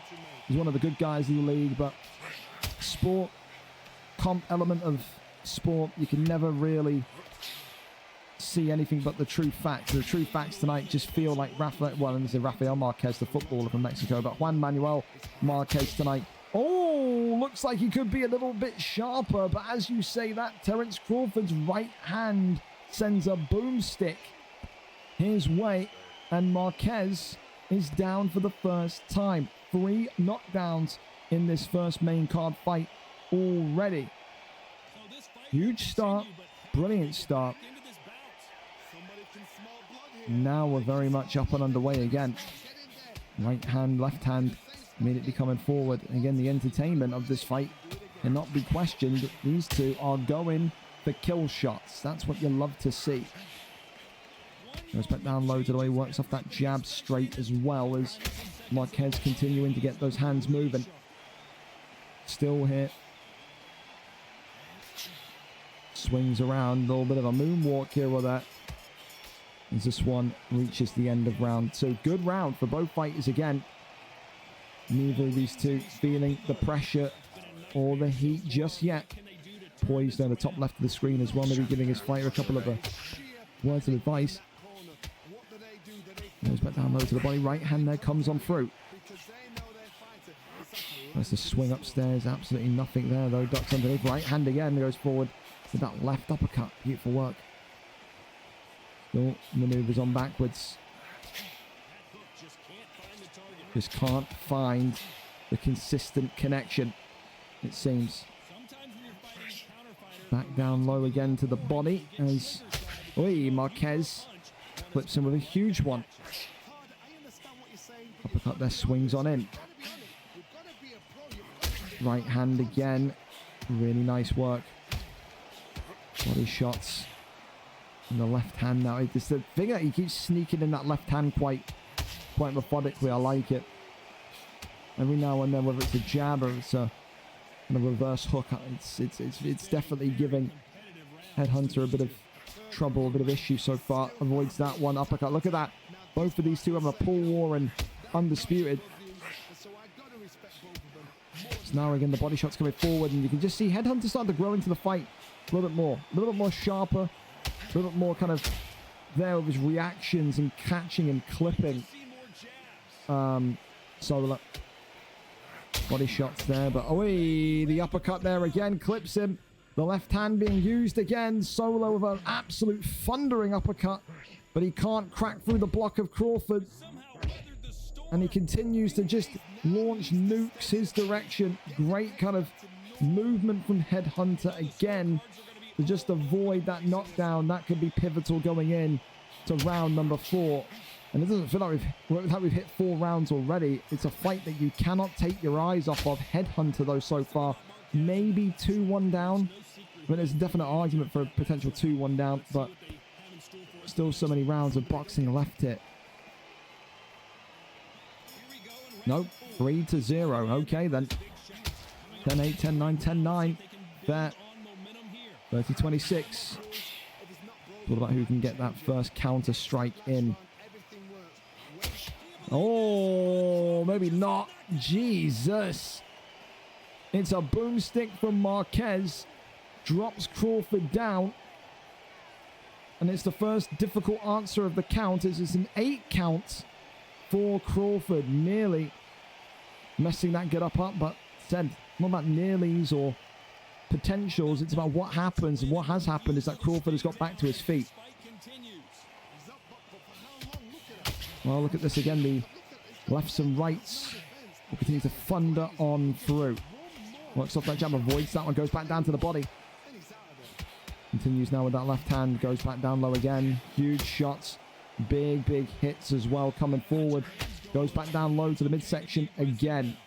he's one of the good guys in the league. But sport, comp element of sport, you can never really see anything but the true facts. The true facts tonight just feel like Rafael Marquez, the footballer from Mexico, but Juan Manuel Marquez tonight. Oh, looks like he could be a little bit sharper, but as you say that, Terence Crawford's right hand sends a boomstick his way, and Marquez is down for the first time. 3 knockdowns in this first main card fight already. Huge start, brilliant start. Now we're very much up and underway again. Right hand, left hand, immediately coming forward. Again, the entertainment of this fight cannot be questioned. These two are going for kill shots. That's what you love to see. Goes back down low to the way he works off that jab straight as well as Marquez continuing to get those hands moving. Still here. Swings around, a little bit of a moonwalk here or that. As this one reaches the end of round 2. Good round for both fighters again. Neither of these two feeling the pressure or the heat just yet. Poised on the top left of the screen as well, maybe giving his fighter a couple of words of advice. Goes back down low to the body. Right hand there comes on through. That's the swing upstairs. Absolutely nothing there though. Ducks underneath. Right hand again goes forward with that left uppercut. Beautiful work. Still maneuvers on backwards. Just can't find the consistent connection, it seems. Back down low again to the body as Marquez flips him with a huge one. Uppercut there, swings on in. Right hand again. Really nice work. Body shots. And the left hand now. It's the thing that he keeps sneaking in that left hand quite methodically. I like it. Every now and then, whether it's a jab or it's a reverse hook, it's definitely giving Headhunter a bit of trouble, a bit of issue so far. Avoids that one uppercut. Look at that. Both of these two have a pull war and Undisputed. So now again, the body shots coming forward, and you can just see Headhunter starting to grow into the fight a little bit more sharper, a little bit more kind of there with his reactions and catching and clipping. Solar. Body shots there, but the uppercut there again clips him. The left hand being used again. Solo with an absolute thundering uppercut, but he can't crack through the block of Crawford. And he continues to just launch nukes his direction. Great kind of movement from Headhunter again to just avoid that knockdown. That could be pivotal going in to round number 4. And it doesn't feel like we've hit 4 rounds already. It's a fight that you cannot take your eyes off of. Headhunter, though, so far maybe 2-1 down. I mean, there's a definite argument for a potential 2-1 down, but still so many rounds of boxing left here. Nope, 3-0. Okay, then. 10-8, 10-9, 10-9. There. 30-26. It's all about who can get that first counter strike in. Oh, maybe not. Jesus. It's a boomstick from Marquez. Drops Crawford down. And it's the first difficult answer of the count. It's an 8 count for Crawford. Nearly messing that get up, but said not about nearlies or potentials. It's about what happens. And what has happened is that Crawford has got back to his feet. Well, look at this again. The lefts and rights will continue to thunder on through. Works off that jab, avoids that one, goes back down to the body. Continues now with that left hand, goes back down low again. Huge shots, big hits as well coming forward. Goes back down low to the midsection again.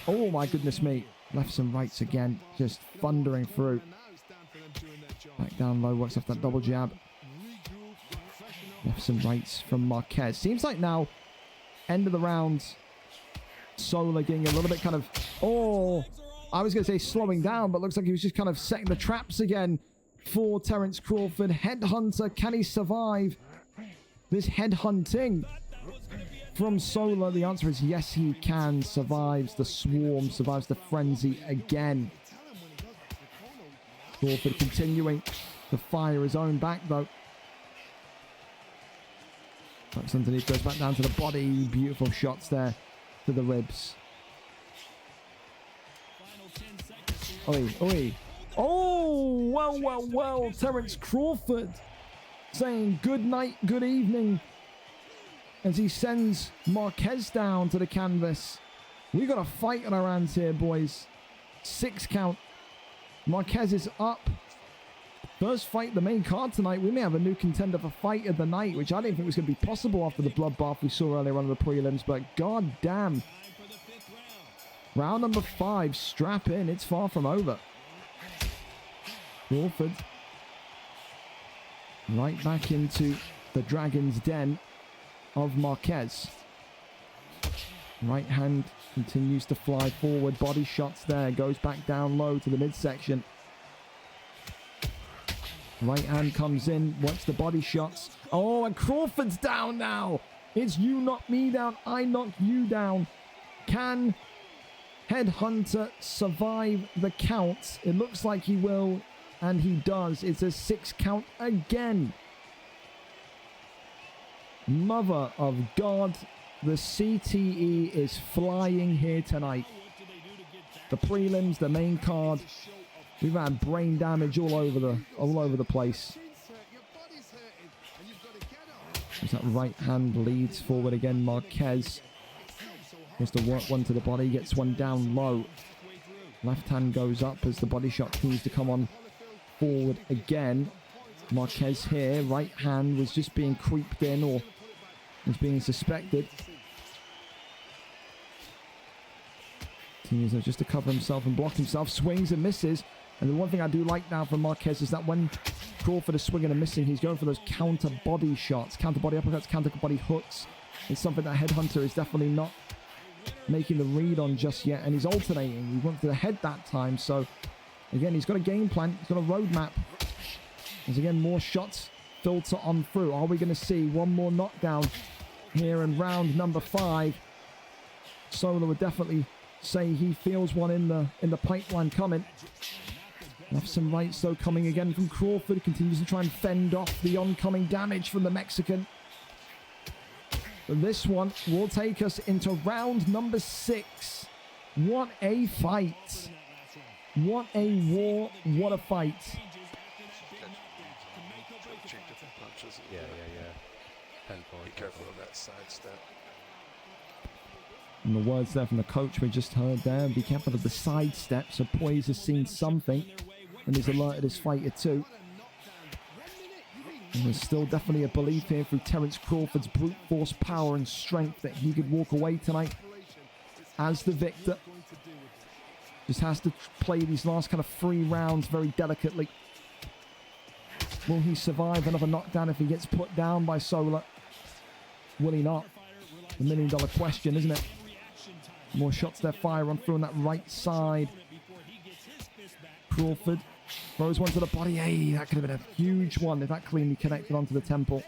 Oh my goodness me. Lefts and rights again, just thundering through. Back down low, works off that double jab. Lefts and rights from Marquez. Seems like now, end of the round, Sola getting a little bit kind of, I was going to say slowing down, but looks like he was just kind of setting the traps again for Terence Crawford. Headhunter, can he survive this headhunting from Sola? The answer is yes, he can. Survives the swarm, survives the frenzy again. Crawford continuing to fire his own back, though. Backs underneath, goes back down to the body. Beautiful shots there to the ribs. Oi. Oh, well. Terence Crawford saying good night, good evening, as he sends Marquez down to the canvas. We got a fight on our hands here, boys. 6 count. Marquez is up. First fight, the main card tonight. We may have a new contender for fight of the night, which I didn't think was going to be possible after the bloodbath we saw earlier on in the prelims, but god damn. Round number 5, strap in, it's far from over. Crawford right back into the Dragon's Den of Marquez. Right hand continues to fly forward, body shots there, goes back down low to the midsection. Right hand comes in, works the body shots. Oh, and Crawford's down now. It's you knock me down, I knock you down. Can Headhunter survive the count? It looks like he will, and he does. It's a 6 count again. Mother of God, the CTE is flying here tonight. The prelims, the main card. We've had brain damage all over the place. As that right hand leads forward again, Marquez has to work one to the body, gets one down low. Left hand goes up as the body shot continues to come on forward again. Marquez here, right hand was just being creeped in or was being suspected. Continues just to cover himself and block himself, swings and misses. And the one thing I do like now from Marquez is that when Crawford is swinging and missing, he's going for those counter body shots, counter body uppercuts, counter body hooks. It's something that Headhunter is definitely not making the read on just yet, and he's alternating. He went to the head that time, so again, he's got a game plan, he's got a roadmap. There's again more shots filter on through. Are we going to see one more knockdown here in round number 5? Sola would definitely say he feels one in the pipeline coming. Lefts and rights though coming again from Crawford. Continues to try and fend off the oncoming damage from the Mexican. But this one will take us into round number 6. What a fight. What a war. What a fight. Yeah. 10 points. Be careful of that side step. And the words there from the coach we just heard there. Be careful of the side step. So Poise has seen something and he's alerted his fighter too. And there's still definitely a belief here through Terence Crawford's brute force power and strength that he could walk away tonight as the victor. Just has to play these last kind of 3 rounds very delicately. Will he survive another knockdown if he gets put down by Solar? Will he not? The $1 million question, isn't it? More shots they're firing through on that right side. Crawford throws one to the body. Hey, that could have been a huge one if that cleanly connected onto the temple.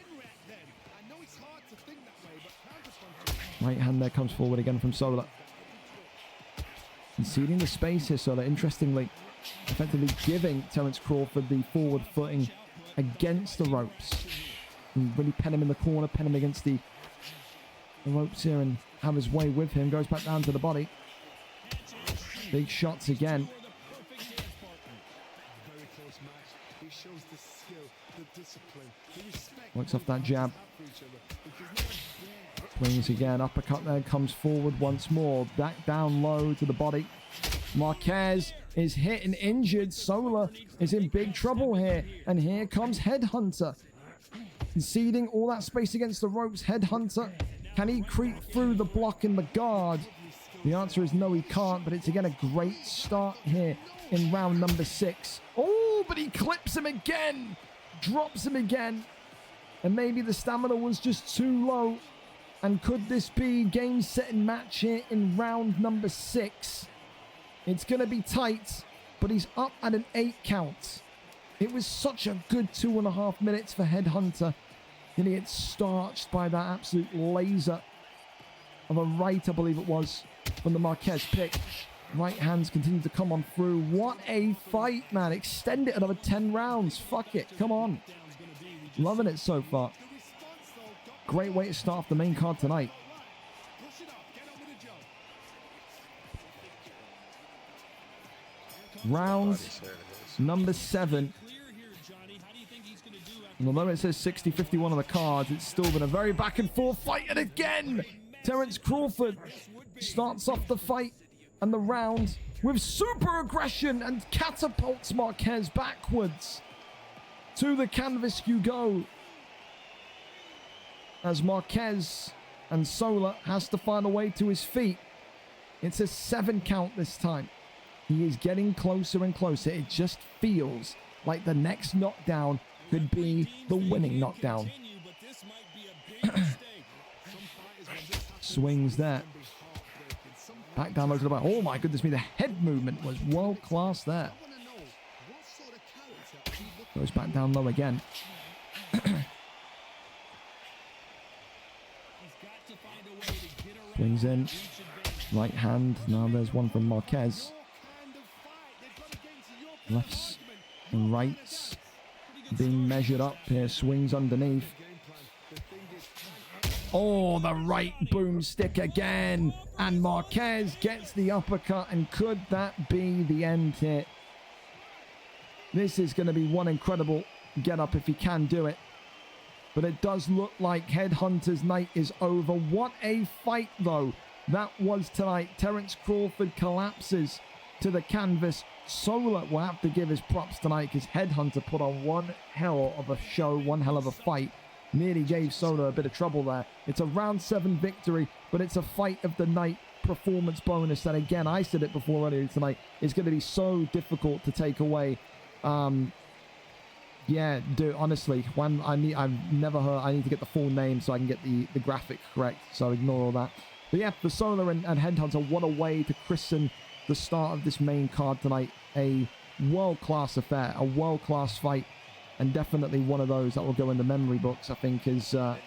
Right hand there comes forward again from Solar. Conceding the space here, Solar, interestingly, effectively giving Terence Crawford the forward footing against the ropes. And really pen him in the corner, pen him against the ropes here and have his way with him. Goes back down to the body. Big shots again. Works off that jab. Swings again. Uppercut there. Comes forward once more. Back down low to the body. Marquez is hit and injured. Solar is in big trouble here. And here comes Headhunter. Conceding all that space against the ropes. Headhunter. Can he creep through the block and the guard? The answer is no, he can't. But it's again a great start here in round number 6. Oh, but he clips him again. Drops him again. And maybe the stamina was just too low. And could this be game, set, and match here in round number 6? It's going to be tight, but he's up at an 8 count. It was such a good 2.5 minutes for Headhunter. Then he gets starched by that absolute laser of a right, I believe it was, from the Marquez pick. Right hands continue to come on through. What a fight, man. Extend it another 10 rounds. Fuck it. Come on. Loving it so far. Great way to start off the main card tonight. Round number 7. And although it says 60-51 on the cards, it's still been a very back and forth fight. And again, Terence Crawford starts off the fight and the round with super aggression and catapults Marquez backwards. To the canvas you go. As Marquez and Solar has to find a way to his feet. It's a 7 count this time. He is getting closer and closer. It just feels like the next knockdown could be the winning knockdown. Swings there. Back down low to the back. Oh my goodness me, the head movement was world class there. Goes back down low again. Swings in. Right hand. Now there's one from Marquez. Lefts and rights being measured up here. Swings underneath. Oh, the right boomstick again. And Marquez gets the uppercut. And could that be the end here? This is going to be one incredible get up if he can do it. But it does look like Headhunter's night is over. What a fight, though. That was tonight. Terence Crawford collapses to the canvas. Solar will have to give his props tonight because Headhunter put on one hell of a show, one hell of a fight. Nearly gave Solar a bit of trouble there. It's a round 7 victory, but it's a fight of the night performance bonus that, again, I said it before earlier tonight, is going to be so difficult to take away. Yeah, dude, honestly, when I've never heard, I need to get the full name so I can get the graphic correct, so ignore all that. But yeah, for Solar and Headhunter, what a way to christen the start of this main card tonight. A world-class affair, a world-class fight, and definitely one of those that will go in the memory books, I think, is one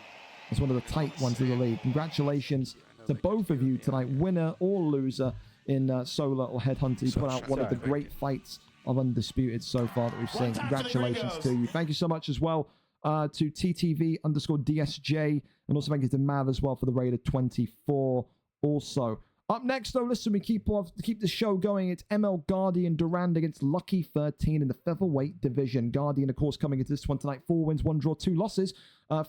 of the tight ones of the league. Congratulations to both of you tonight, winner or loser in Solar or Headhunter. You put out one of the great fights of Undisputed so far that we've seen. Congratulations to you. Thank you so much as well to TTV_DSJ, and also thank you to Mav as well for the raid of 24 also. Up next, though, listen, we keep the show going. It's ML Guardian Durand against Lucky 13 in the featherweight division. Guardian, of course, coming into this one tonight. 4 wins, 1 draw, 2 losses.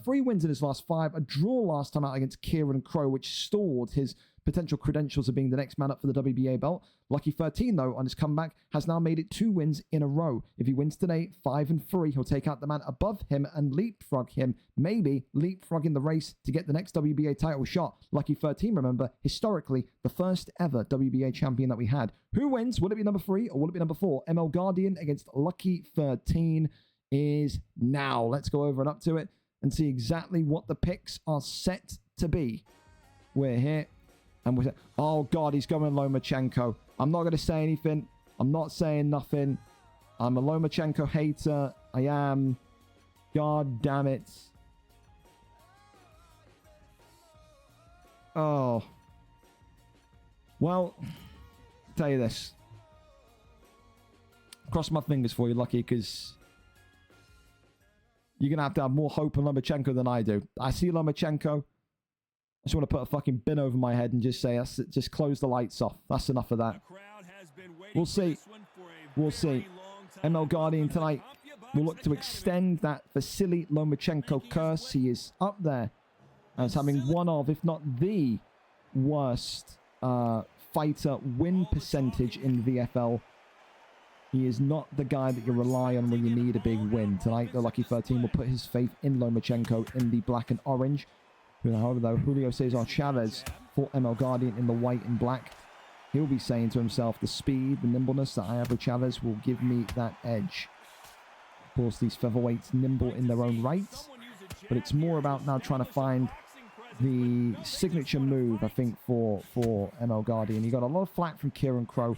3 wins in his last 5. A draw last time out against Kieran Crow, which stalled his potential credentials of being the next man up for the WBA belt. Lucky 13, though, on his comeback, has now made it 2 wins in a row. If he wins today, 5-3, he'll take out the man above him and leapfrog him, maybe leapfrogging the race to get the next WBA title shot. Lucky 13, remember, historically, the first ever WBA champion that we had. Who wins? Would it be number 3 or would it be number 4? ML Guardian against Lucky 13 is now. Let's go over and up to it and see exactly what the picks are set to be. We're here, and we're... Oh, God, he's going Lomachenko. I'm not going to say anything. I'm not saying nothing. I'm a Lomachenko hater. I am. God damn it. Oh. Well, I'll tell you this. Cross my fingers for you, Lucky, because you're going to have more hope in Lomachenko than I do. I see Lomachenko. I just want to put a fucking bin over my head and just say, just close the lights off. That's enough of that. We'll see. We'll see. ML Guardian tonight will look to extend that Vasily Lomachenko curse. He is up there as having one of, if not the worst fighter win percentage in VFL. He is not the guy that you rely on when you need a big win. Tonight, the Lucky 13 will put his faith in Lomachenko in the black and orange. However, though, Julio Cesar Chavez fought ML Guardian in the white and black. He'll be saying to himself, the speed, the nimbleness that I have with Chavez will give me that edge. Of course, these featherweights nimble in their own right, but it's more about now trying to find the signature move, I think, for ML Guardian. He got a lot of flack from Kieran Crow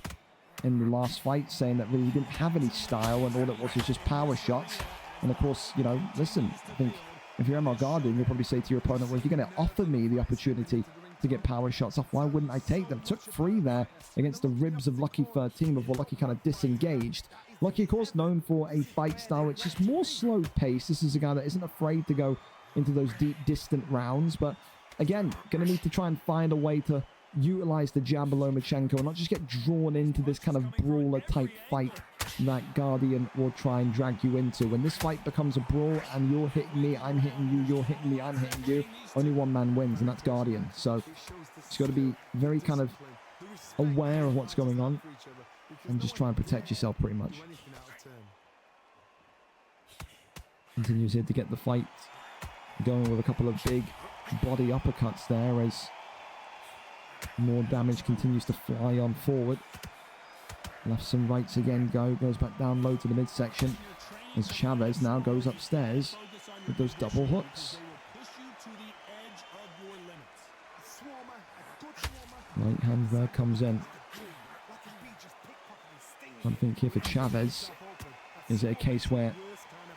in the last fight, saying that really he didn't have any style and all it was just power shots. And of course, you know, listen, I think if you're ML Guardian, you'll probably say to your opponent, well, if you're going to offer me the opportunity to get power shots off, why wouldn't I take them? Took 3 there against the ribs of Lucky 13 before Lucky kind of disengaged. Lucky, of course, known for a fight style which is more slow paced. This is a guy that isn't afraid to go into those deep, distant rounds. But again, going to need to try and find a way to utilize the jab of Lomachenko and not just get drawn into this kind of brawler type fight that Guardian will try and drag you into. When this fight becomes a brawl and you're hitting me, I'm hitting you, you're hitting me, I'm hitting you, only one man wins, and that's Guardian. So it's got to be very kind of aware of what's going on and just try and protect yourself pretty much. Continues here to get the fight going with a couple of big body uppercuts there as more damage continues to fly on forward. Lefts and rights again goes back down low to the midsection as Chavez now goes upstairs with those double hooks. Right hand there comes in. I think here for Chavez, is it a case where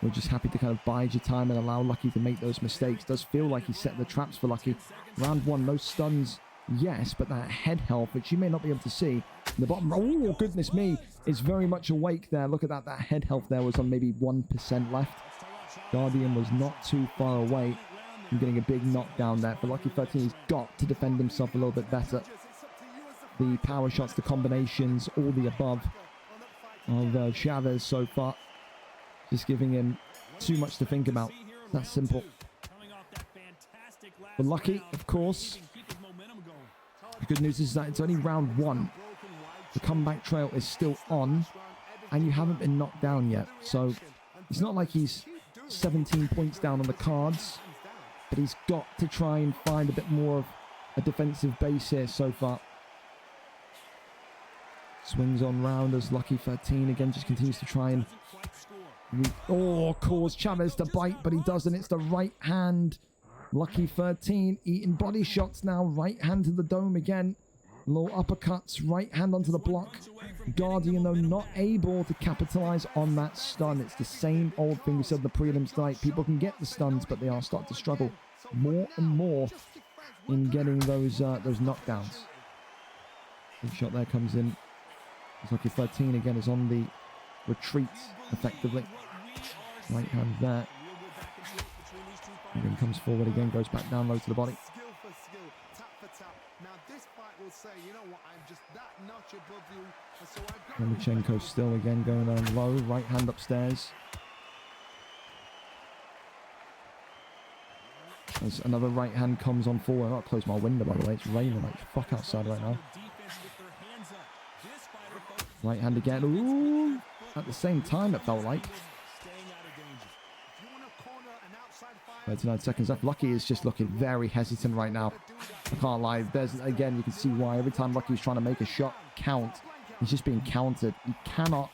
we're just happy to kind of bide your time and allow Lucky to make those mistakes? Does feel like he set the traps for Lucky. Round 1, no stuns, yes, but that head health, which you may not be able to see. The bottom, oh goodness me, is very much awake there. Look at that, that head health there was on maybe 1% left. Guardian was not too far away from getting a big knockdown there. For Lucky 13, he's got to defend himself a little bit better. The power shots, the combinations, all the above of Chavez so far, just giving him too much to think about. That's simple. For Lucky, of course, the good news is that it's only round 1. The comeback trail is still on, and you haven't been knocked down yet. So it's not like he's 17 points down on the cards, but he's got to try and find a bit more of a defensive base here so far. Swings on round as Lucky 13 again just continues to try and cause Chavez to bite, but he doesn't. It's the right hand. Lucky 13 eating body shots now. Right hand to the dome again. Little uppercuts, right hand onto the block. Guardian, though, not able to capitalize on that stun. It's the same old thing we said in the prelims tonight. People can get the stuns, but they are starting to struggle more and more in getting those knockdowns. Big shot there comes in. It's Lucky 13 again is on the retreat effectively. Right hand there. And then comes forward again, goes back down low to the body. Lomachenko still again going down low, right hand upstairs. As another right hand comes on forward. I'll close my window, by the way. It's raining like fuck outside right now. Right hand again. Ooh. At the same time, it felt like. 39 seconds left. Lucky is just looking very hesitant right now. I can't lie. There's, again, you can see why every time Lucky's trying to make a shot count, he's just being countered. He cannot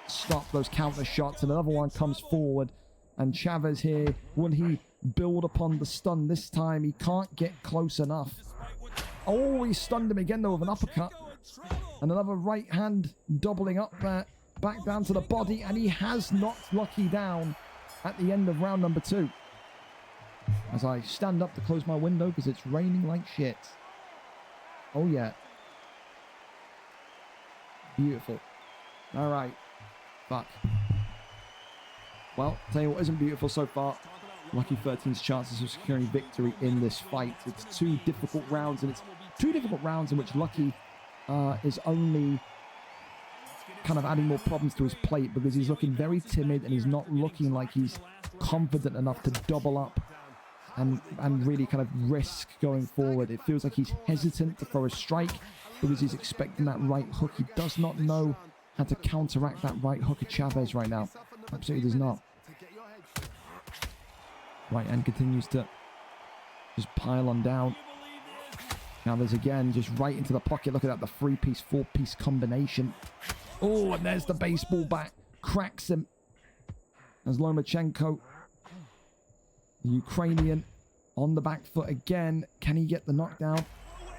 stop those counter shots. And another one comes forward. And Chavez here, will he build upon the stun this time? He can't get close enough. Oh, he stunned him again, though, with an uppercut. And another right hand doubling up there. Back down to the body. And he has knocked Lucky down at the end of round number 2. As I stand up to close my window because it's raining like shit. Oh, yeah. Beautiful. All right. Fuck. Well, tell you what isn't beautiful so far. Lucky 13's chances of securing victory in this fight. It's 2 difficult rounds, and it's 2 difficult rounds in which Lucky is only kind of adding more problems to his plate because he's looking very timid and he's not looking like he's confident enough to double up and really kind of risk going forward. It feels like he's hesitant to throw a strike because he's expecting that right hook. He does not know how to counteract that right hook of Chavez right now. Absolutely does not. Right hand continues to just pile on down. Chavez again, just right into the pocket. Look at that, the 3-piece, 4-piece combination. Oh, and there's the baseball bat. Cracks him. As Lomachenko, the Ukrainian, on the back foot again. Can he get the knockdown?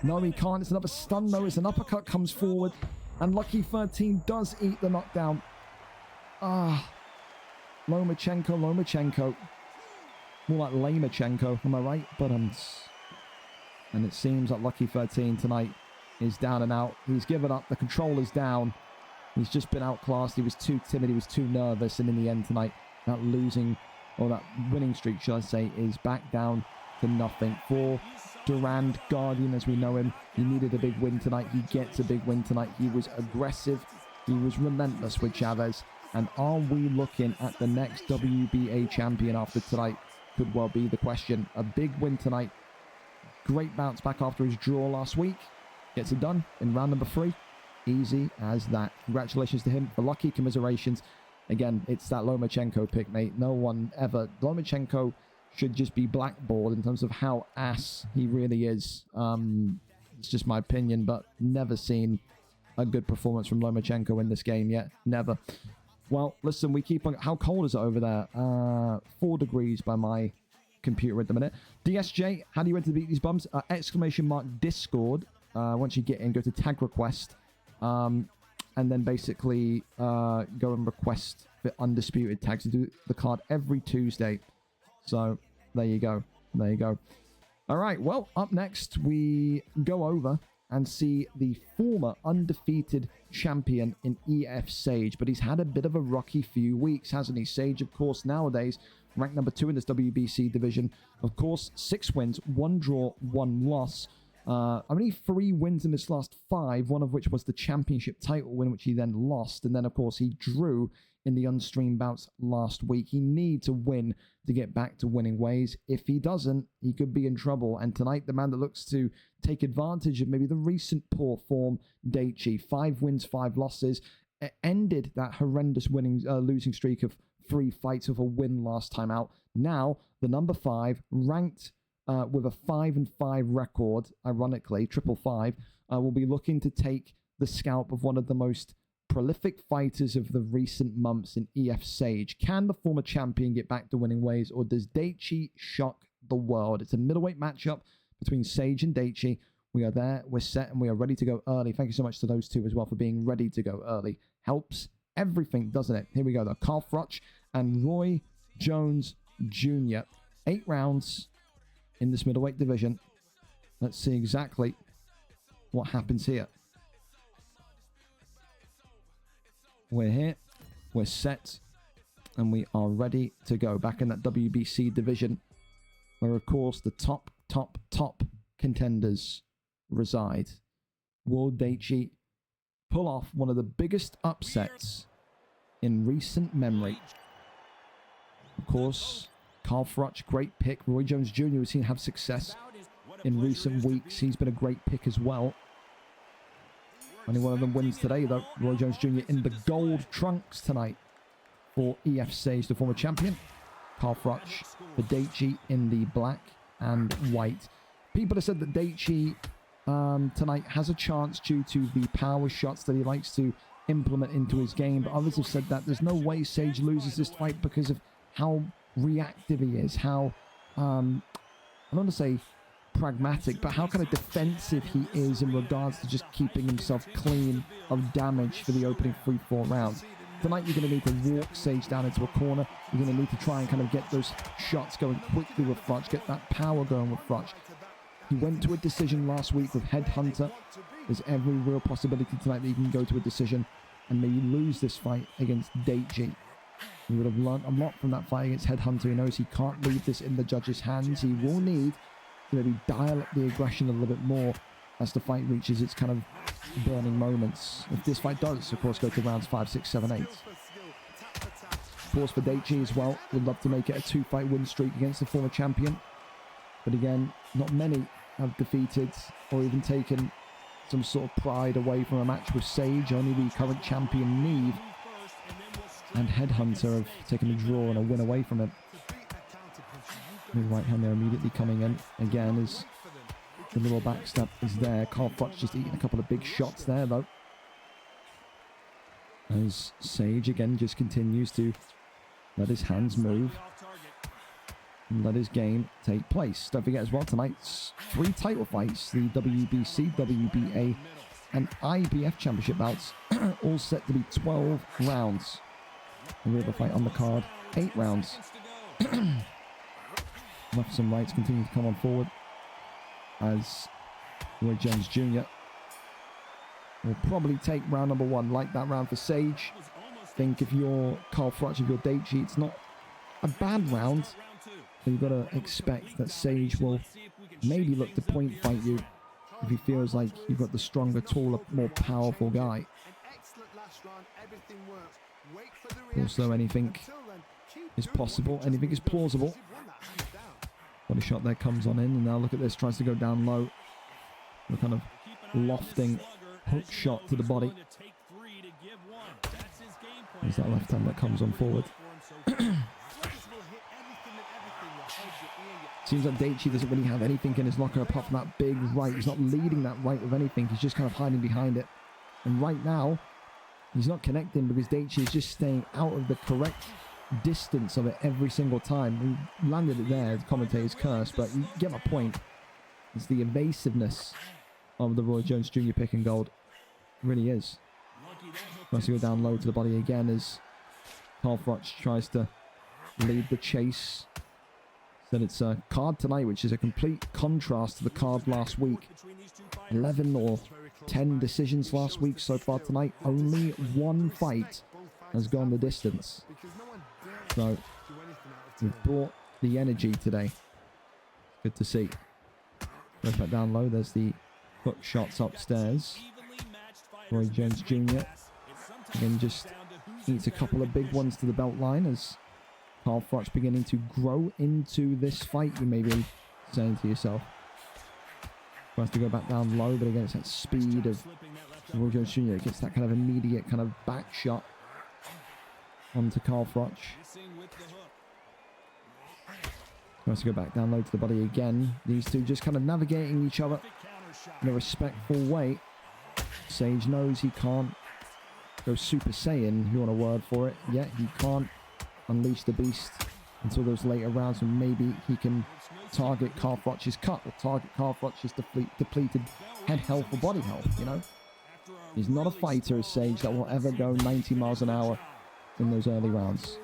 No, he can't. It's another stun, though. It's an uppercut comes forward. And Lucky 13 does eat the knockdown. Ah. Lomachenko. More like Lamachenko, am I right? But and it seems that Lucky 13 tonight is down and out. He's given up. The controller's down. He's just been outclassed. He was too timid. He was too nervous. And in the end tonight, that losing, or that winning streak, shall I say, is back down to nothing. For Durand, Guardian as we know him, he needed a big win tonight. He gets a big win tonight. He was aggressive. He was relentless with Chavez. And are we looking at the next WBA champion after tonight? Could well be the question. A big win tonight. Great bounce back after his draw last week. Gets it done in round number 3. Easy as that. Congratulations to him. For Lucky, commiserations. Again, it's that Lomachenko pick, mate. No one ever. Lomachenko should just be blackballed in terms of how ass he really is. It's just my opinion, but never seen a good performance from Lomachenko in this game yet. Never. Well, listen, we keep on... How cold is it over there? 4 degrees by my computer at the minute. DSJ, how do you want to beat these bums? Exclamation mark Discord. Once you get in, go to tag request. And then basically go and request the Undisputed tags. We do the card every Tuesday. So, there you go. There you go. All right, well, up next, we go over and see the former undefeated champion in EF Sage. But he's had a bit of a rocky few weeks, hasn't he? Sage, of course, nowadays, ranked number 2 in this WBC division. Of course, 6 wins, 1 draw, 1 loss. Only 3 wins in his last 5, one of which was the championship title win, which he then lost. And then, of course, he drew in the unstreamed bouts last week. He needs to win to get back to winning ways. If he doesn't, he could be in trouble. And tonight, the man that looks to take advantage of maybe the recent poor form, Daichi, 5 wins, 5 losses, ended that horrendous losing streak of 3 fights with a win last time out. Now, the number 5, ranked with a 5-5 record, ironically, 555, will be looking to take the scalp of one of the most prolific fighters of the recent months in EF Sage. Can the former champion get back to winning ways, or does Daichi shock the world? It's a middleweight matchup between Sage and Daichi. We are there, we're set, and we are ready to go early. Thank you so much to those two as well for being ready to go early. Helps everything, doesn't it? Here we go, though. Carl Froch and Roy Jones Jr. 8 rounds in this middleweight division. Let's see exactly what happens here. We're here, we're set, and we are ready to go. Back in that WBC division, where, of course, the top contenders reside. Will Daichi pull off one of the biggest upsets in recent memory? Of course, Carl Froch, great pick. Roy Jones Jr., we've seen have success in recent weeks. He's been a great pick as well. Only one of them wins today, though. Roy Jones Jr. in the gold trunks tonight for EF Sage, the former champion. Carl Froch for Daichi in the black and white. People have said that Daichi tonight has a chance due to the power shots that he likes to implement into his game, but others have said that there's no way Sage loses this fight because of how reactive he is, how I don't want to say pragmatic, but how kind of defensive he is in regards to just keeping himself clean of damage for the opening 3-4 rounds. Tonight you're going to need to walk Sage down into a corner. You're going to need to try and kind of get those shots going quickly with Froch, get that power going with Froch. He went to a decision last week with Headhunter. There's every real possibility tonight that he can go to a decision and maybe lose this fight against Daichi. He would have learned a lot from that fight against Headhunter. He knows he can't leave this in the judges' hands. He will need to maybe dial up the aggression a little bit more as the fight reaches its kind of burning moments. If this fight does, of course, go to rounds 5, 6, 7, 8. Of course, for Daichi as well, would love to make it a 2-fight win streak against the former champion. But again, not many have defeated or even taken some sort of pride away from a match with Sage. Only the current champion Neave and Headhunter have taken a draw and a win away from him. The right hand there immediately coming in again as the little backstab is there. Carl Froch just eating a couple of big shots there though, as Sage again just continues to let his hands move and let his game take place. Don't forget as well, tonight's 3 title fights, the WBC, WBA and IBF championship bouts, all set to be 12 rounds. And we have a fight on the card, 8 rounds. Left and rights continue to come on forward as Roy Jones Jr. will probably take round number 1, like that round for Sage. Think if you're Carl Froch, if you're Daichi, it's not a bad round, but you've got to expect that Sage will maybe look to point fight you if he feels like you've got the stronger, taller, more powerful guy. Also, anything is possible, anything is plausible. Body shot there comes on in, and now look at this, tries to go down low. A kind of lofting hook shot to the body. There's that left hand that comes on forward. Seems like Daichi doesn't really have anything in his locker apart from that big right. He's not leading that right with anything. He's just kind of hiding behind it. And right now, he's not connecting because Daichi is just staying out of the correct distance of it every single time. He landed it there, the commentator's curse, but you get my point. It's the evasiveness of the Roy Jones Jr. pick and gold. It really is. Tries to go down low to the body again as Carl Froch tries to lead the chase. Said it's a card tonight which is a complete contrast to the card last week. 11 or 10 decisions last week so far tonight. Only 1 fight has gone the distance. So we've brought the energy today. Good to see. Goes back down low. There's the hook shots upstairs. Roy Jones Jr. again just eats a couple of big ones to the belt line as Carl Froch beginning to grow into this fight, you may be saying to yourself. Tries to go back down low, but again it's that speed of Roy Jones Jr. It gets that kind of immediate kind of back shot onto Carl Froch. Tries to go back down low to the body again. These two just kind of navigating each other in a respectful way. Sage knows he can't go Super Saiyan, if you want a word for it, yet he can't unleash the beast until those later rounds when maybe he can target Carl Froch's cut or target Carl Froch's depleted head health or body health, you know? He's not a fighter, as Sage, that will ever go 90 miles an hour in those early rounds.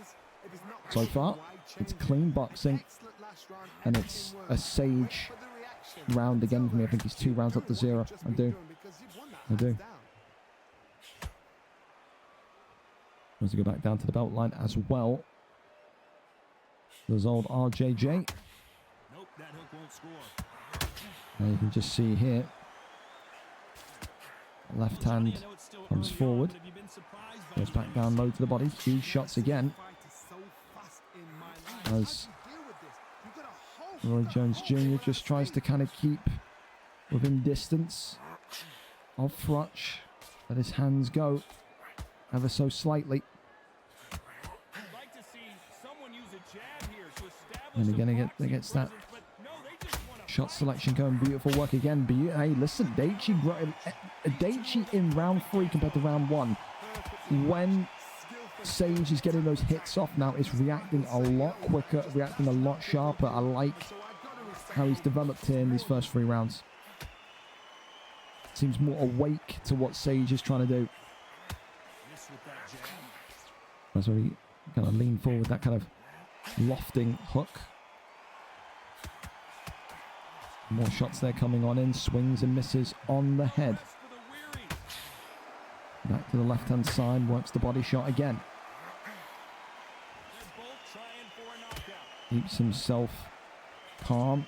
So far, it's clean boxing, and it's a Sage round again for me. I think he's 2 rounds up to 0. I do. Wants to go back down to the belt line as well. There's old RJJ. And you can just see here, left hand comes forward, goes back down low to the body. Huge shots again as Roy Jones Jr. just tries to kind of keep within distance of Frutch. Let his hands go ever so slightly. And again, it gets that shot selection going. Beautiful work again. Hey, listen, Daichi in round 3 compared to round 1. When Sage is getting those hits off now, it's reacting a lot quicker, reacting a lot sharper. I like how he's developed here in these first 3 rounds. Seems more awake to what Sage is trying to do. That's where he kind of lean forward, that kind of lofting hook. More shots there coming on in. Swings and misses on the head. Back to the left-hand side. Works the body shot again. Keeps himself calm.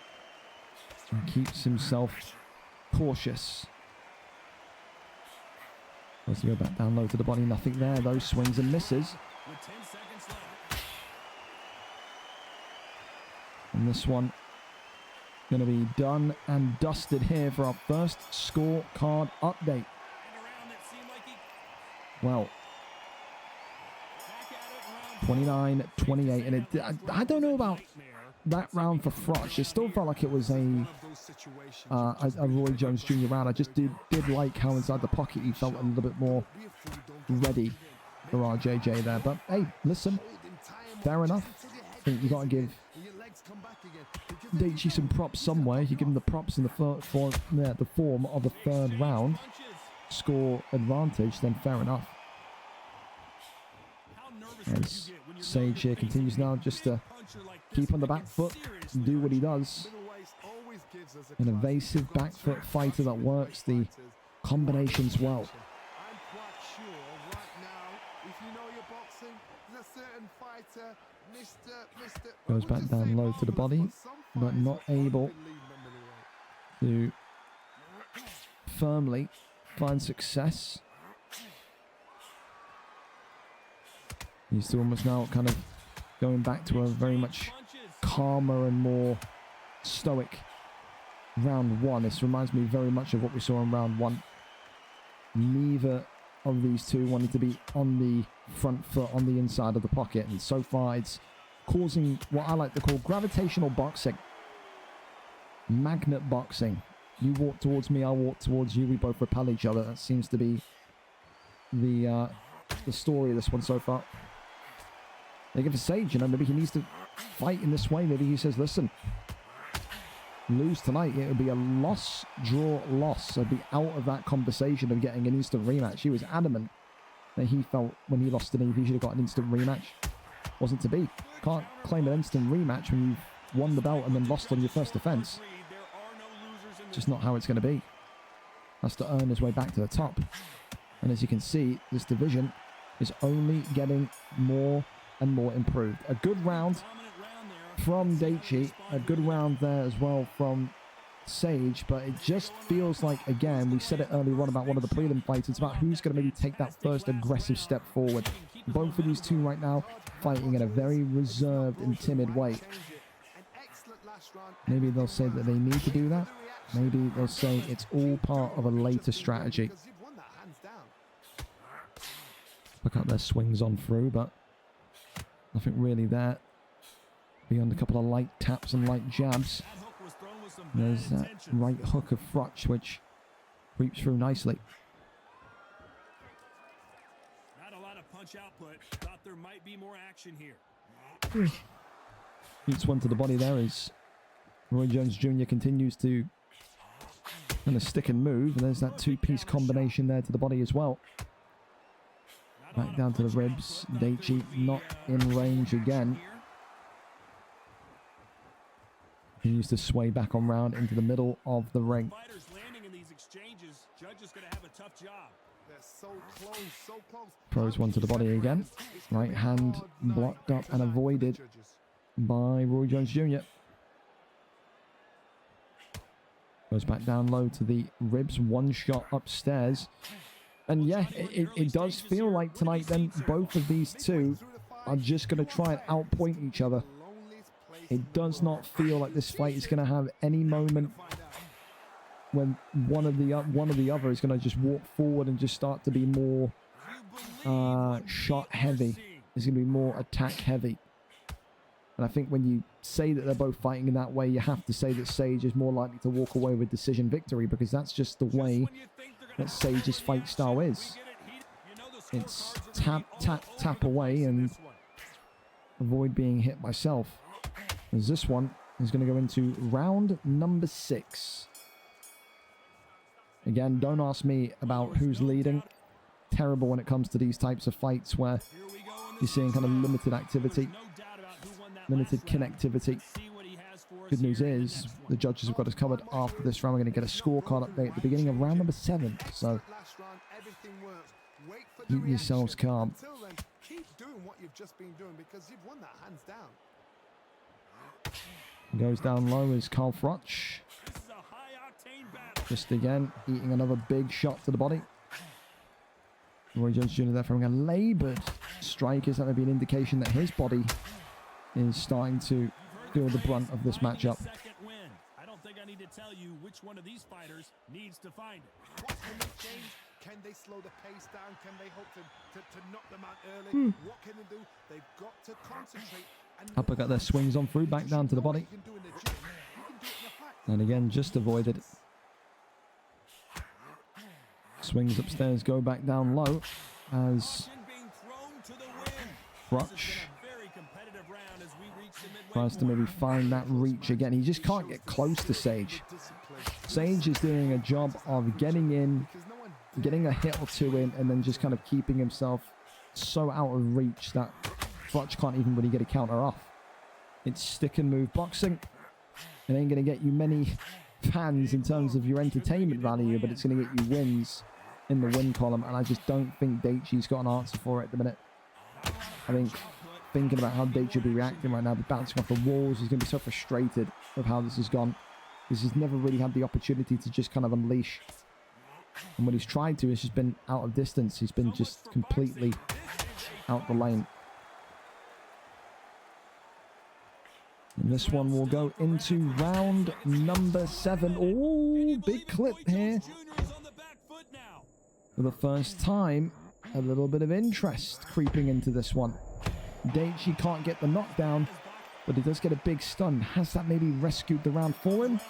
And keeps himself cautious. Let's go back down low to the body. Nothing there. Those swings and misses. And this one going to be done and dusted here for our first scorecard update. Well, 29-28, and I don't know about that round for Frutch. It still felt like it was a Roy Jones Jr. round. I just did like how inside the pocket he felt a little bit more ready for RJJ there. But hey, listen, fair enough. I think you got to give Daichi some props somewhere. You give him the props in the form of a third round score advantage, then fair enough. As Sage here continues now just to keep on the back foot and do what he does. An evasive back foot fighter that works the combinations well. Goes back down low to the body, but not able to firmly find success. He's almost now kind of going back to a very much calmer and more stoic round 1. This reminds me very much of what we saw in round 1. Neither of these two wanted to be on the front foot, on the inside of the pocket, and so far it's causing what I like to call gravitational boxing. Magnet boxing. You walk towards me, I walk towards you, we both repel each other. That seems to be the story of this one so far. They give a Sage, you know, maybe he needs to fight in this way. Maybe he says, listen, lose tonight, it would be a loss, draw, loss. So be out of that conversation of getting an instant rematch. He was adamant that he felt when he lost to Neave, he should have got an instant rematch. Wasn't to be. Can't claim an instant rematch when you've won the belt and then lost on your first defense. Just not how it's going to be. Has to earn his way back to the top. And as you can see, this division is only getting more and more improved. A good round from Daichi, a good round there as well from Sage, but it just feels like, again, we said it earlier on about one of the prelim fights, it's about who's going to maybe take that first aggressive step forward. Both of these two right now fighting in a very reserved and timid way. Maybe they'll say that they need to do that. Maybe they'll say it's all part of a later strategy. Look at their swings on through, but nothing really there. Beyond a couple of light taps and light jabs. There's that right hook of Frutch, which creeps through nicely. Not a lot of punch output. Thought there might be more action here. Eats one to the body there as Roy Jones Jr. continues to kind of stick and move. And there's that two-piece combination there to the body as well. Back down to the ribs. Daichi not in range again. Continues to sway back on round into the middle of the ring. Throws one to the body again. Right hand blocked up and avoided by Roy Jones Jr. Goes back down low to the ribs. One shot upstairs. And yeah, it does feel like tonight then both of these two are just going to try and outpoint each other. It does not feel like this fight is going to have any moment when one of the other is going to just walk forward and just start to be more shot heavy. It's going to be more attack heavy. And I think when you say that they're both fighting in that way, you have to say that Sage is more likely to walk away with decision victory, because that's just the way that Sage's fight style is. It's tap, tap, tap away and avoid being hit by self. As this one is going to go into round number 6. Again, don't ask me about who's leading. Terrible when it comes to these types of fights where you're seeing kind of limited activity, limited connectivity. Good news is the judges have got us covered after this round. We're going to get a scorecard update at the beginning of round number 7. So keep yourselves calm. Goes down low is Carl Froch. Just again, eating another big shot to the body. Roy Jones Jr. there from a laboured strike. Is that going to be an indication that his body is starting to feel the brunt of this matchup? I don't think I need to tell you which one of these fighters needs to find it. What can they change? Can they slow the pace down? Can they hope to knock them out early? What can they do? They've got to concentrate. Uppercut there, swings on through, back down to the body. And again, just avoided. Swings upstairs, go back down low as Crutch tries to maybe find that reach again. He just can't get close to Sage. Sage is doing a job of getting in, getting a hit or two in, and then just kind of keeping himself so out of reach that Crutch can't even really get a counter off. It's stick and move boxing. It ain't going to get you many fans in terms of your entertainment value, but it's going to get you wins in the win column, and I just don't think Daichi's got an answer for it at the minute. I think thinking about how Daichi will be reacting right now, be bouncing off the walls, he's going to be so frustrated with how this has gone, because he's never really had the opportunity to just kind of unleash. And when he's tried to, it's just been out of distance. He's been just completely out the lane. And this one will go into round number 7. Oh, big clip here. For the first time, a little bit of interest creeping into this one. Daichi can't get the knockdown, but he does get a big stun. Has that maybe rescued the round for him?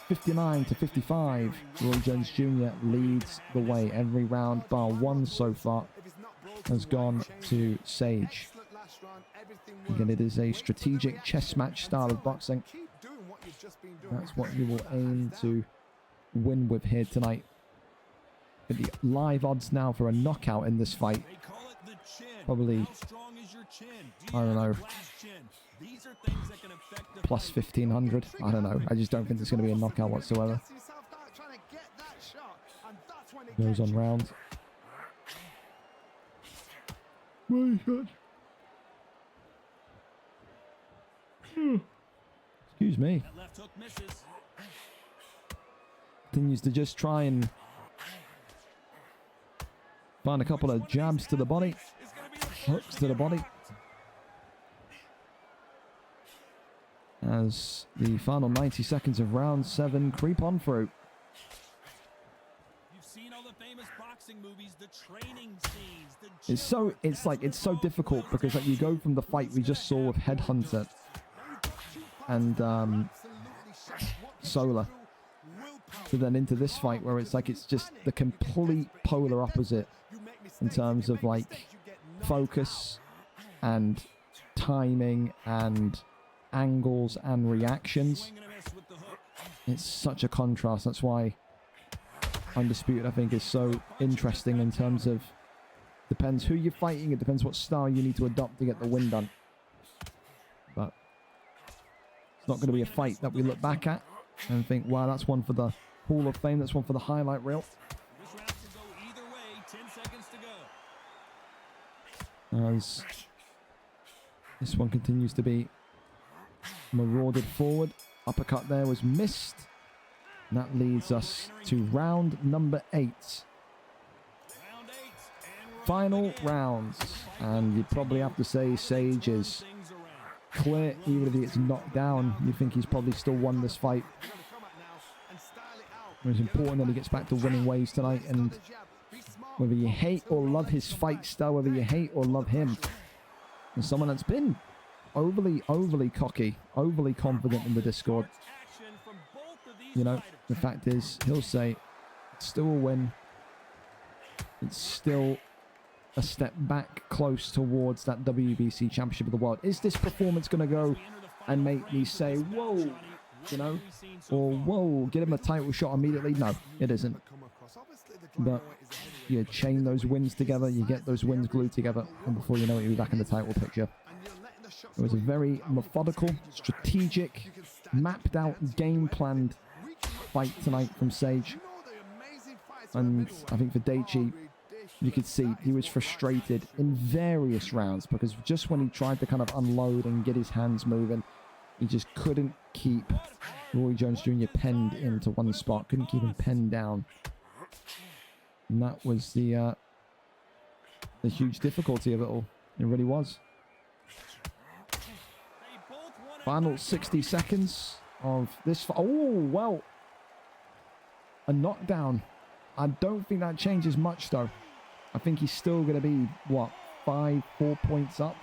59 to 55. Roy Jones Jr. leads the way. Every round, bar one so far, has gone to Sage. Again, it is a strategic chess match style of boxing. That's what you will aim to win with here tonight. But the live odds now for a knockout in this fight, probably, I don't know, plus 1,500. I don't know. I just don't think there's going to be a knockout whatsoever. Goes on round. My God. Excuse me. Continues to just try and find a couple of jabs to the body, hooks to the body. As the final 90 seconds of round 7 creep on through. You've seen all the famous boxing movies, the training scenes, it's so difficult because like you go from the fight we just saw with Headhunter and Solar to then into this fight where it's like it's just the complete polar opposite in terms of like focus and timing and angles and reactions. It's such a contrast. That's why Undisputed I think is so interesting in terms of depends who you're fighting, it depends what style you need to adopt to get the win done. But it's not going to be a fight that we look back at and think, wow, that's one for the Hall of Fame, that's one for the highlight reel. As this one continues to be marauded forward. Uppercut there was missed. And that leads us to round number 8. Final rounds. And you probably have to say Sage is clear, even if he gets knocked down, you think he's probably still won this fight. It's important that he gets back to winning ways tonight, and whether you hate or love his fight style, whether you hate or love him, and someone that's been overly cocky, overly confident in the Discord. You know, the fact is, he'll say, it's still a win. It's still a step back close towards that WBC Championship of the World. Is this performance going to go and make me say, whoa, you know, or whoa, get him a title shot immediately? No, it isn't. But you chain those wins together, you get those wins glued together, and before you know it, you'll be back in the title picture. It was a very methodical, strategic, mapped out, game planned fight tonight from Sage. And I think for Daichi, you could see he was frustrated in various rounds, because just when he tried to kind of unload and get his hands moving, he just couldn't keep Roy Jones Jr. penned into one spot, couldn't keep him penned down. And that was the huge difficulty of it all. It really was. Final 60 seconds of this. Oh, well. A knockdown. I don't think that changes much, though. I think he's still going to be, what, 4 points up?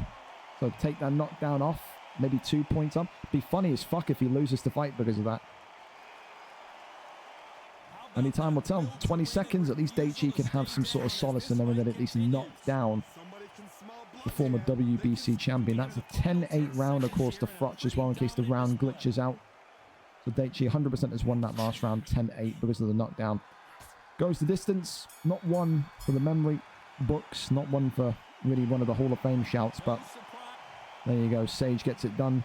So take that knockdown off. Maybe 2 points up. Be funny as fuck if he loses the fight because of that. Only time will tell. 20 seconds. At least Daichi can have some sort of solace in knowing that at least knocked down the former WBC champion. That's a 10-8 round, of course, to Frotch as well, in case the round glitches out. So Daichi 100% has won that last round, 10-8, because of the knockdown. Goes the distance. Not one for the memory books. Not one for really one of the Hall of Fame shouts, but there you go. Sage gets it done.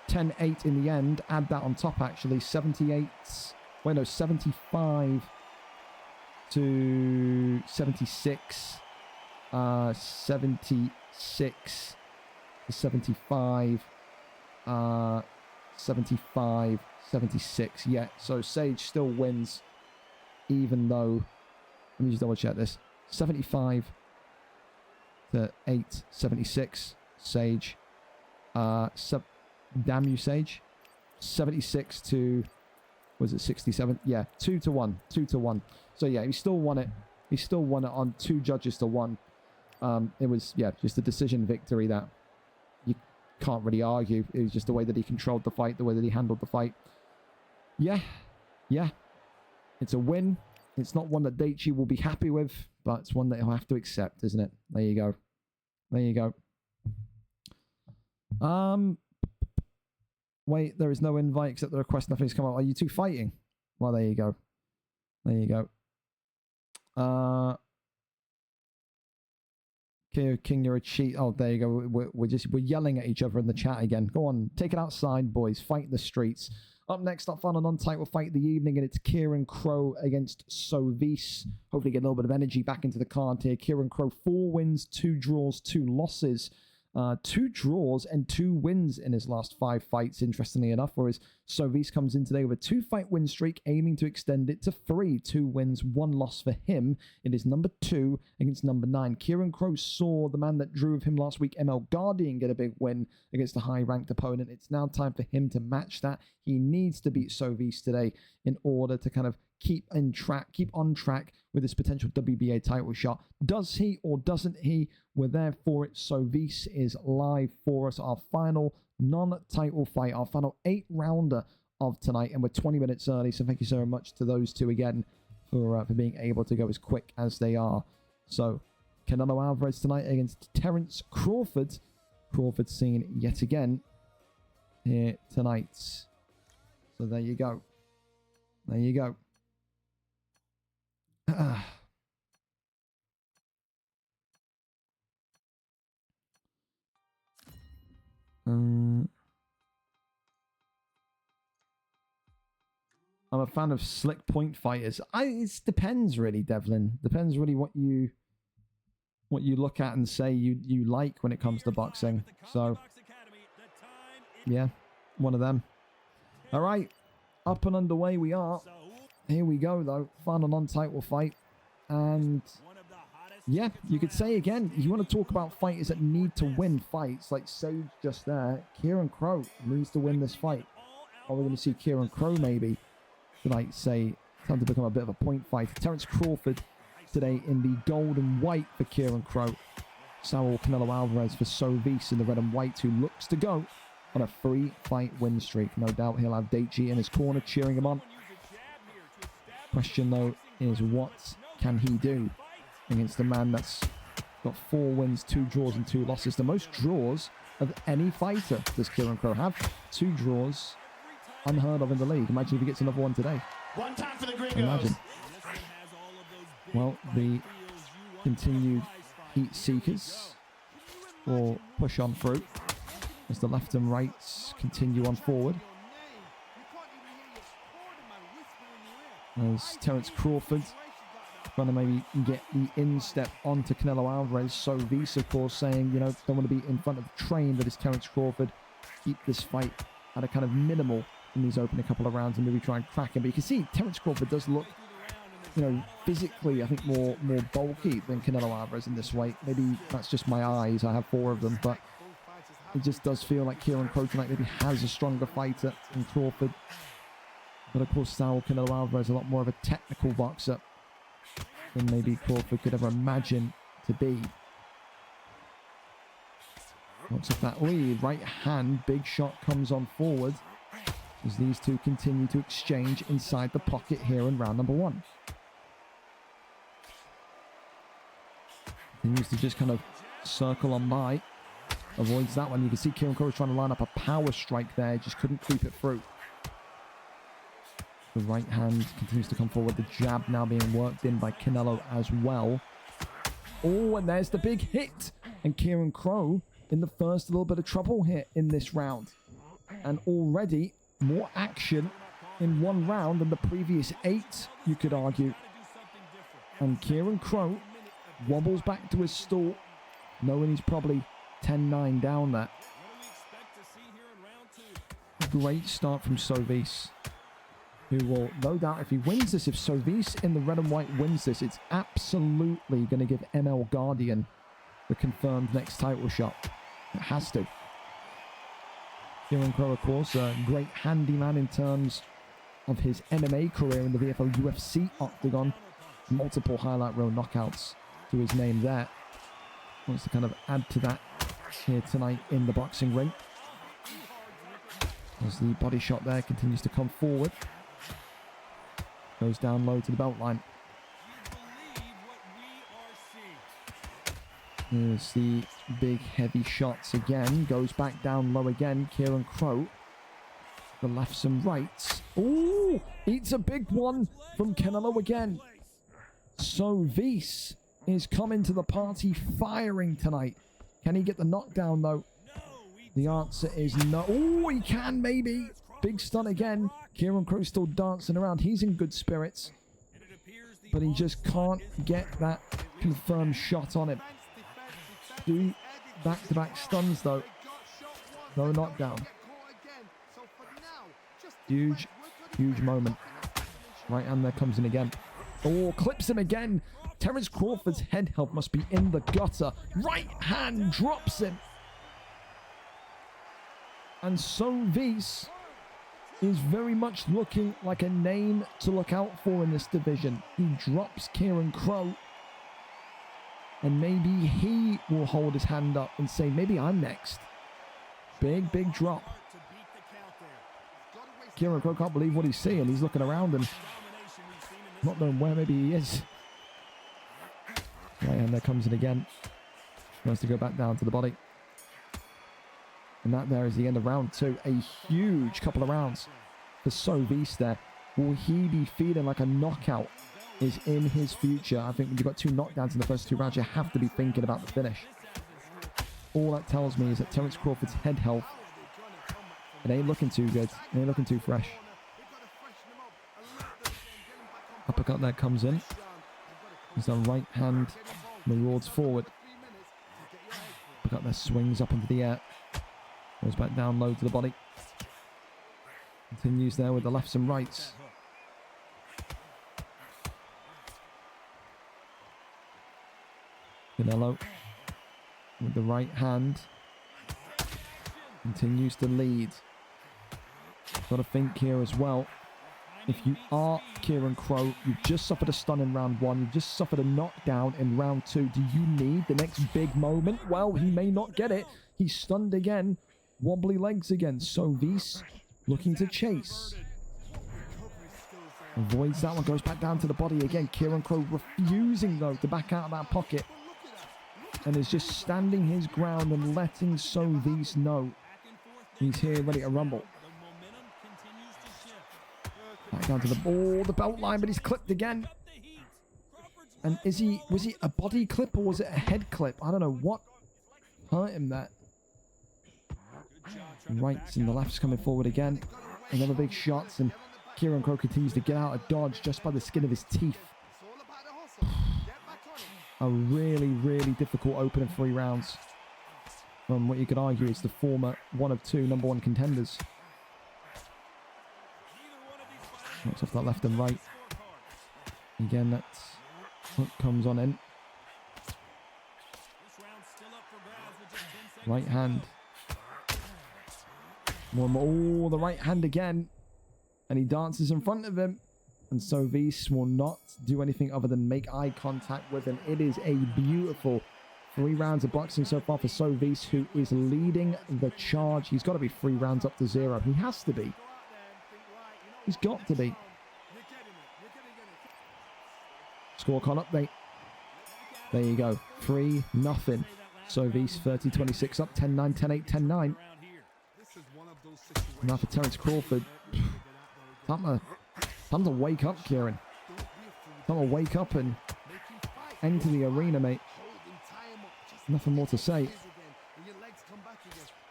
10-8 in the end. Add that on top, actually. 78. Wait, no, 75 to 76. 76 to 75. 75, 76. Yeah, so Sage still wins, even though, let me just double check this. 75 to 8, 76. Sage. Damn you, Sage. 76 to, was it 67? Yeah, 2-1. 2-1. So yeah, he still won it. He still won it on 2 judges to 1. It was, yeah, just a decision victory that you can't really argue. It was just the way that he controlled the fight, the way that he handled the fight. Yeah. It's a win. It's not one that Daichi will be happy with, but it's one that he'll have to accept, isn't it? There you go. There you go. Wait, there is no invite except the request. Nothing's come up. Are you two fighting? Well, there you go. There you go. King, you're a cheat. Oh, there you go. We're yelling at each other in the chat again. Go on, take it outside, boys. Fight in the streets. Up next, our final non-title fight of the evening, and it's Kieran Crow against Sovis. Hopefully get a little bit of energy back into the card here. Kieran Crow, 4 wins, 2 draws, 2 losses. 2 draws and 2 wins in his last 5 fights, interestingly enough, whereas Sovis comes in today with a 2-fight win streak, aiming to extend it to 3. 2 wins, 1 loss for him. It is number 2 against number 9. Kieran Crow saw the man that drew with him last week, ML Guardian, get a big win against a high-ranked opponent. It's now time for him to match that. He needs to beat Sovis today in order to kind of keep on track with his potential WBA title shot. Does he or doesn't he? We're there for it. Sovis is live for us. Our final non-title fight, our final 8-rounder of tonight, and we're 20 minutes early, so thank you so much to those two again for being able to go as quick as they are. So, Canelo Alvarez tonight against Terence Crawford. Crawford seen yet again here tonight. So there you go. There you go. I'm a fan of slick point fighters. It depends really, Devlin. Depends really what you look at and say you like when it comes to boxing. So yeah, one of them. All right, up and underway we are. Here we go though, final non-title fight, and Yeah, you could say again, you want to talk about fighters that need to win fights, like Sage just there. Kieran Crow needs to win this fight. Are we going to see Kieran Crow maybe tonight say, time to become a bit of a point fighter? Terence Crawford today in the gold and white for Kieran Crow. Saul Canelo Alvarez for Sovis in the red and white, who looks to go on a 3-fight win streak. No doubt he'll have Daichi in his corner cheering him on. Question though is, what can he do against a man that's got 4 wins, 2 draws and 2 losses? The most draws of any fighter does Kieran Crow have. 2 draws, unheard of in the league. Imagine if he gets another one today. One time for the Gringos. Imagine. Well, the continued heat seekers will push on through as the left and rights continue on forward. As Terence Crawford trying to maybe get the instep onto Canelo Alvarez. So Visa, of course, saying, you know, don't want to be in front of the train that is Terence Crawford. Keep this fight at a kind of minimal in these opening couple of rounds and maybe try and crack him. But you can see Terence Crawford does look, you know, physically, I think more bulky than Canelo Alvarez in this weight. Maybe that's just my eyes. I have 4 of them, but it just does feel like Kieran Crow tonight maybe has a stronger fighter than Crawford. But of course, Saul Canelo Alvarez a lot more of a technical boxer than maybe Crawford could ever imagine to be. Looks at that lead. Right hand, big shot comes on forward as these two continue to exchange inside the pocket here in round number 1. Continues to just kind of circle on by. Avoids that one. You can see Kieran Crow trying to line up a power strike there. Just couldn't creep it through. The right hand continues to come forward. The jab now being worked in by Canelo as well. Oh, and there's the big hit. And Kieran Crow in the first little bit of trouble here in this round. And already more action in 1 round than the previous 8, you could argue. And Kieran Crow wobbles back to his stall, knowing he's probably 10-9 down there. Great start from Sovis, who will, no doubt, if he wins this, if Sovis in the red and white wins this, it's absolutely going to give ML Guardian the confirmed next title shot. It has to. Kieran Crow, of course, a great handyman in terms of his MMA career in the VFL UFC octagon. Multiple highlight reel knockouts to his name there. Wants to kind of add to that here tonight in the boxing ring. As the body shot there continues to come forward. Goes down low to the belt line. Here's the big heavy shots again. Goes back down low again. Kieran Crow. The lefts and rights. Ooh! Eats a big one from Canelo again. Sovis is coming to the party firing tonight. Can he get the knockdown though? The answer is no. Oh, he can maybe. Big stun again. Kieran Crow still dancing around. He's in good spirits. But he just can't get that confirmed shot on him. 2 back-to-back stuns though. No knockdown. Huge, huge moment. Right hand there comes in again. Oh, clips him again. Terence Crawford's head health must be in the gutter. Right hand drops him. And Sovis is very much looking like a name to look out for in this division. He drops Kieran Crow. And maybe he will hold his hand up and say, maybe I'm next. Big, big drop. Kieran Crow can't believe what he's seeing. He's looking around and not knowing where maybe he is. Right hand there comes in again. Wants to go back down to the body. And that there is the end of round 2. A huge couple of rounds for Sovis there. Will he be feeling like a knockout is in his future? I think when you've got 2 knockdowns in the first 2 rounds, you have to be thinking about the finish. All that tells me is that Terence Crawford's head health, it ain't looking too good. It ain't looking too fresh. Uppercut there comes in. He's on right hand. Marauds forward. Uppercut there swings up into the air. Goes back down low to the body. Continues there with the lefts and rights. Canelo with the right hand. Continues to lead. Got to think here as well. If you are Kieran Crow, you've just suffered a stun in round 1. You've just suffered a knockdown in round 2. Do you need the next big moment? Well, he may not get it. He's stunned again. Wobbly legs again. Sovis looking to chase. Avoids that one. Goes back down to the body again. Kieran Crow refusing, though, to back out of that pocket. And is just standing his ground and letting Sovis know he's here ready to rumble. Back down to the belt line, but he's clipped again. And was he a body clip or was it a head clip? I don't know what hurt him there. Rights and the left's coming forward again. Another big shots, and Kieran Crow continues to get out of dodge just by the skin of his teeth. A really, really difficult opening 3 rounds from what you could argue is the former one of 2 number 1 contenders. Knocks off that left and right. Again, that hook comes on in. Right hand. One more. Oh, the right hand again. And he dances in front of him. And Sovis will not do anything other than make eye contact with him. It is a beautiful 3 rounds of boxing so far for Sovis, who is leading the charge. He's got to be 3 rounds up to 0. He has to be. He's got to be. Scorecard update. There you go. 3-0. Sovis 30-26 up. 10-9, 10-8, 10-9. Now for Terence Crawford. Time to wake up, Kieran. Time to wake up and enter the arena, mate. Nothing more to say.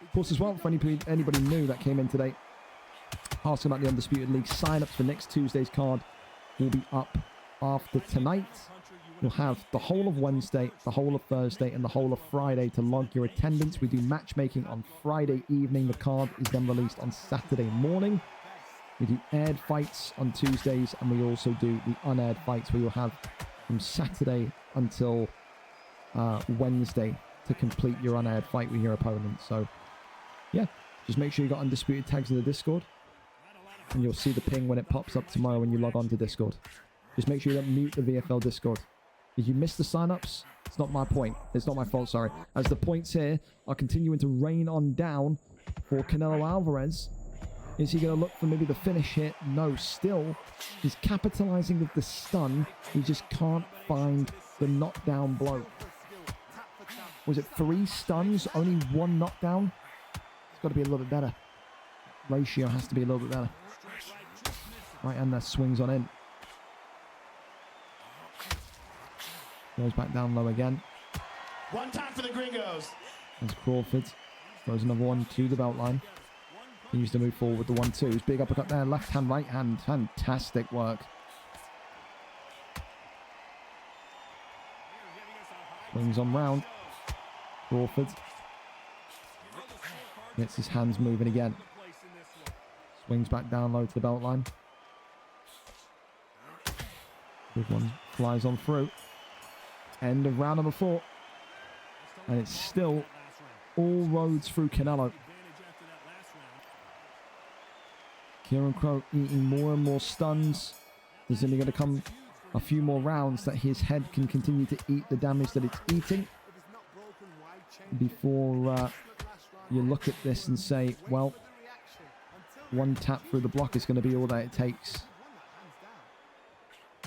Of course, as well, for anybody new that came in today, asking about the Undisputed League, sign-ups for next Tuesday's card will be up after tonight. You'll have the whole of Wednesday, the whole of Thursday, and the whole of Friday to log your attendance. We do matchmaking on Friday evening. The card is then released on Saturday morning. We do aired fights on Tuesdays, and we also do the unaired fights where you'll have from Saturday until Wednesday to complete your unaired fight with your opponent. So, yeah, just make sure you got Undisputed tags in the Discord, and you'll see the ping when it pops up tomorrow when you log on to Discord. Just make sure you don't mute the VFL Discord. If you missed the sign-ups, it's not my point. It's not my fault, sorry. As the points here are continuing to rain on down for Canelo Alvarez. Is he going to look for maybe the finish here? No, still, he's capitalizing with the stun. He just can't find the knockdown blow. Was it 3 stuns, only 1 knockdown? It's got to be a little bit better. Ratio has to be a little bit better. Right, and that swings on in. Goes back down low again. One time for the gringos. There's Crawford. Throws another one to the belt line. He used to move forward with the 1-2s. Big uppercut there. Left hand, right hand. Fantastic work. Swings on round. Crawford gets his hands moving again. Swings back down low to the belt line. Good one. Flies on through. End of round number 4. And it's still all roads through Canelo. Kieran Crow eating more and more stuns. There's only going to come a few more rounds that his head can continue to eat the damage that it's eating before you look at this and say, well, 1 tap through the block is going to be all that it takes.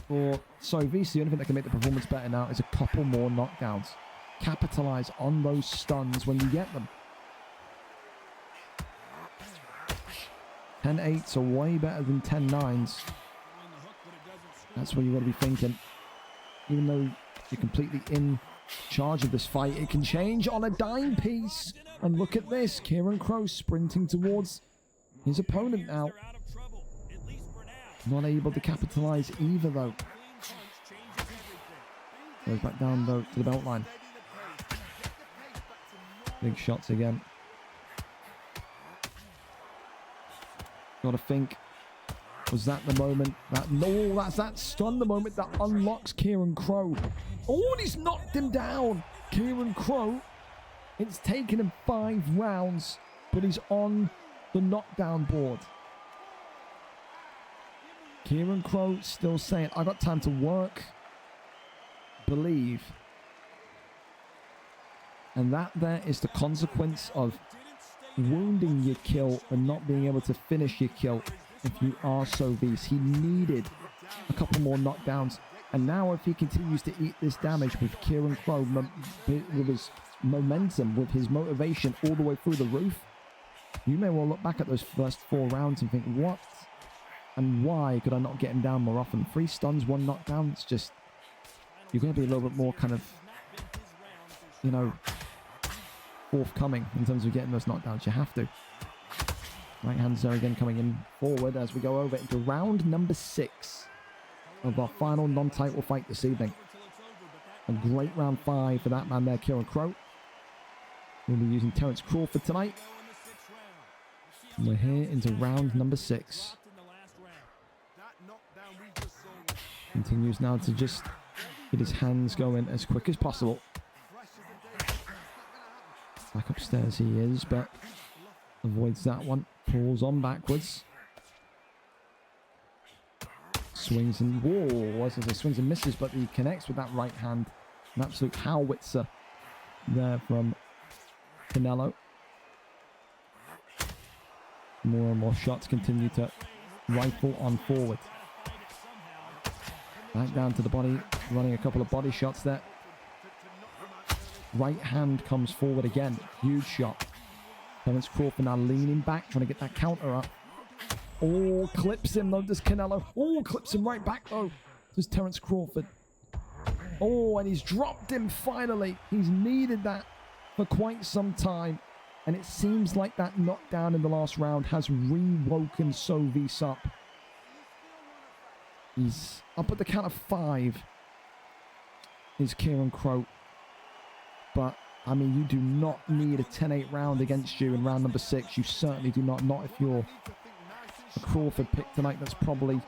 For Sovis, the only thing that can make the performance better now is a couple more knockdowns. Capitalize on those stuns when you get them. 10-8s are way better than 10-9s. That's what you got to be thinking. Even though you're completely in charge of this fight, it can change on a dime piece. And look at this. Kieran Crow sprinting towards his opponent now. Not able to capitalize either, though. Goes back down, though, to the belt line. Big shots again. Got to think Was that the moment that... No, that's that stun, the moment that unlocks Kieran Crow. Oh, and he's knocked him down. Kieran Crow. It's taken him 5 rounds, but he's on the knockdown board. Kieran Crow still saying, I got time to work, believe. And that there is the consequence of wounding your kill and not being able to finish your kill if you are Sovis. He needed a couple more knockdowns. And now if he continues to eat this damage with Kieran Crow, with his momentum, with his motivation all the way through the roof, you may well look back at those first 4 rounds and think, what and why could I not get him down more often? 3 stuns, 1 knockdown. It's just, you're going to be a little bit more kind of, you know, forthcoming in terms of getting those knockdowns. You have to. Right hands there again, coming in forward as we go over into round number 6 of our final non-title fight this evening. A great round 5 for that man there, Kieran Crow. We'll be using Terence Crawford tonight. And we're here into round number 6. Continues now to just get his hands going as quick as possible. Back upstairs he is, but avoids that one. Pulls on backwards. Swings and... Whoa! I was going to say swings and misses, but he connects with that right hand. An absolute howitzer there from Canelo. More and more shots continue to rifle on forward. Back down to the body, running a couple of body shots there. Right hand comes forward again. Huge shot. Terence Crawford now leaning back, trying to get that counter up. Oh, clips him though, does Canelo. Oh, clips him right back though. Does Terence Crawford. Oh, and he's dropped him finally. He's needed that for quite some time. And it seems like that knockdown in the last round has re-woken Sovis up. He's up at the count of 5. Is Kieran Crow. But, I mean, you do not need a 10-8 round against you in round number 6. You certainly do not. Not if you're a Crawford pick tonight. That's probably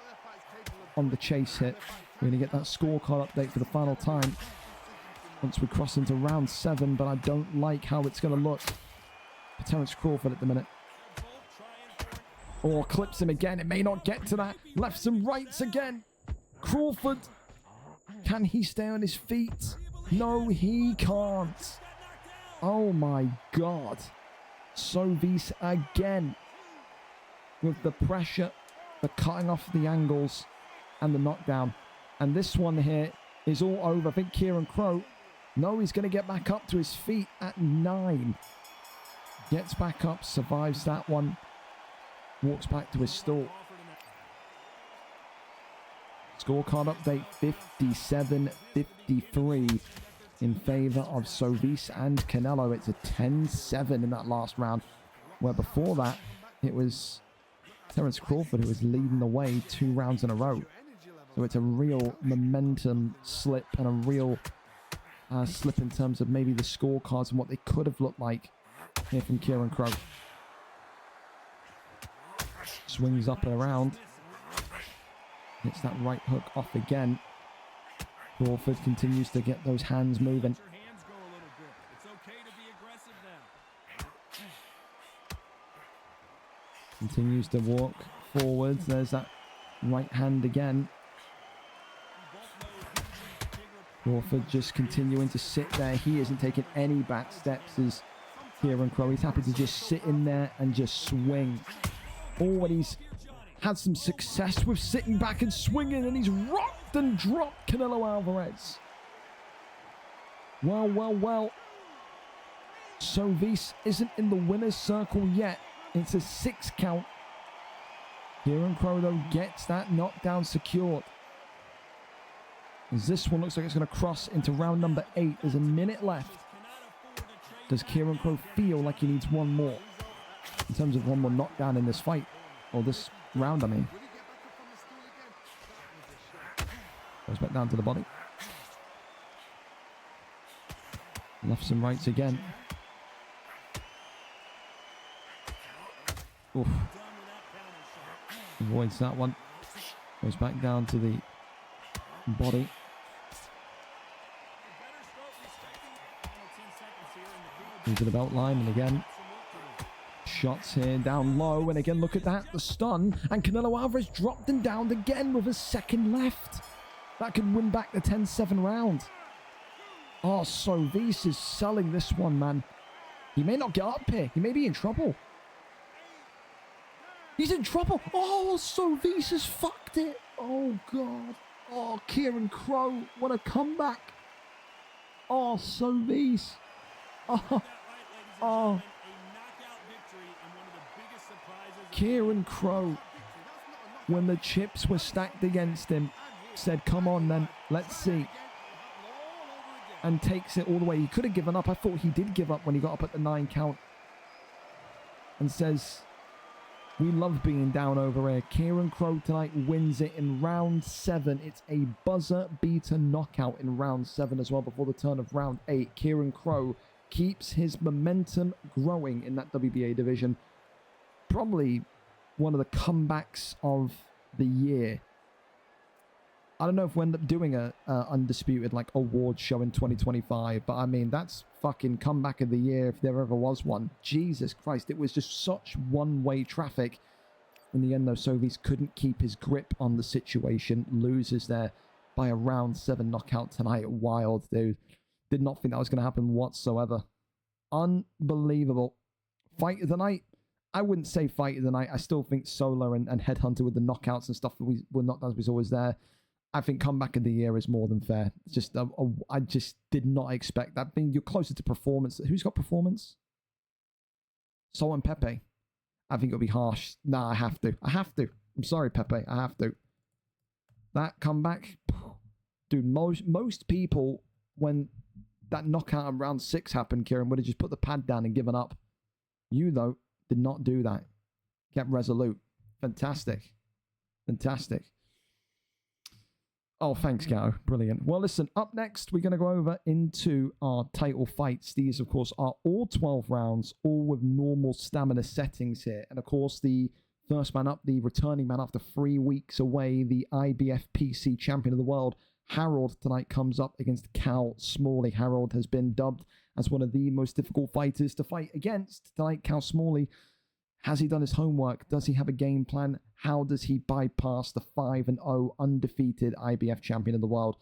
on the chase hit. We're going to get that scorecard update for the final time once we cross into round 7. But I don't like how it's going to look for Terence Crawford at the minute. Or clips him again. It may not get to that. Lefts and rights again. Crawford. Can he stay on his feet? No, he can't. Oh my God. Sovis again. With the pressure, the cutting off the angles, and the knockdown. And this one here is all over. I think Kieran Crow. No, he's going to get back up to his feet at 9. Gets back up, survives that one. Walks back to his stall. Scorecard update 57-53 in favor of Sovis and Canelo. It's a 10-7 in that last round, where before that it was Terence Crawford who was leading the way 2 rounds in a row. So it's a real momentum slip and a real slip in terms of maybe the scorecards and what they could have looked like here from Kieran Crow. Swings up and around. Hits that right hook off again. Crawford continues to get those hands moving. Continues to walk forwards. There's that right hand again. Crawford just continuing to sit there. He isn't taking any back steps as Kieran Crow. He's happy to just sit in there and just swing. Oh, and he's had some success with sitting back and swinging, and he's rocked and dropped Canelo Alvarez. Well, well, well. Sovis isn't in the winner's circle yet. It's a 6 count. Kieran Crow, though, gets that knockdown secured. As this one looks like it's going to cross into round number 8. There's a minute left. Does Kieran Crow feel like he needs one more? In terms of one more knockdown in this fight. Or this round, I mean. Goes back down to the body. Lefts and rights again. Oof. Avoids that one. Goes back down to the body. Into the belt line, and again, shots here down low, and again, look at that, the stun, and Canelo Alvarez dropped and downed again with a second left. That could win back the 10-7 round. Oh, Sovis is selling this one, man. He may not get up here. He may be in trouble. He's in trouble. Oh, Sovis has fucked it. Oh, God. Oh, Kieran Crow, what a comeback. Oh, Sovis. Oh. Kieran Crow, when the chips were stacked against him, said, come on then, let's see. And takes it all the way. He could have given up. I thought he did give up when he got up at the 9 count. And says, we love being down over here. Kieran Crow tonight wins it in round 7. It's a buzzer beater knockout in round 7 as well before the turn of round 8. Kieran Crow keeps his momentum growing in that WBA division. Probably one of the comebacks of the year. I don't know if we end up doing a Undisputed like award show in 2025, but I mean, that's fucking comeback of the year if there ever was one. Jesus Christ, it was just such one-way traffic. In the end, though, Sovis couldn't keep his grip on the situation. Loses there by a round 7 knockout tonight. Wild, dude. Did not think that was going to happen whatsoever. Unbelievable. Fight of the night? I wouldn't say fight of the night. I still think Solar and Headhunter with the knockouts and stuff that we were knockdowns was always there. I think comeback of the year is more than fair. It's just I just did not expect that. I mean, you're closer to performance. Who's got performance? Sol and Pepe. I think it'll be harsh. Nah, I have to. I'm sorry, Pepe. I have to. That comeback, dude. Most people, when that knockout in round 6 happened, Kieran, would have just put the pad down and given up. You, though, did not do that. Kept resolute. Fantastic. Oh, thanks, Gatto. Brilliant. Well, listen, up next, we're going to go over into our title fights. These, of course, are all 12 rounds, all with normal stamina settings here. And, of course, the first man up, the returning man after 3 weeks away, the IBF PC champion of the world, Harold, tonight comes up against Cal Smalley. Harold has been dubbed as one of the most difficult fighters to fight against tonight. Cal Smalley, has he done his homework? Does he have a game plan? How does he bypass the 5-0 undefeated IBF champion of the world?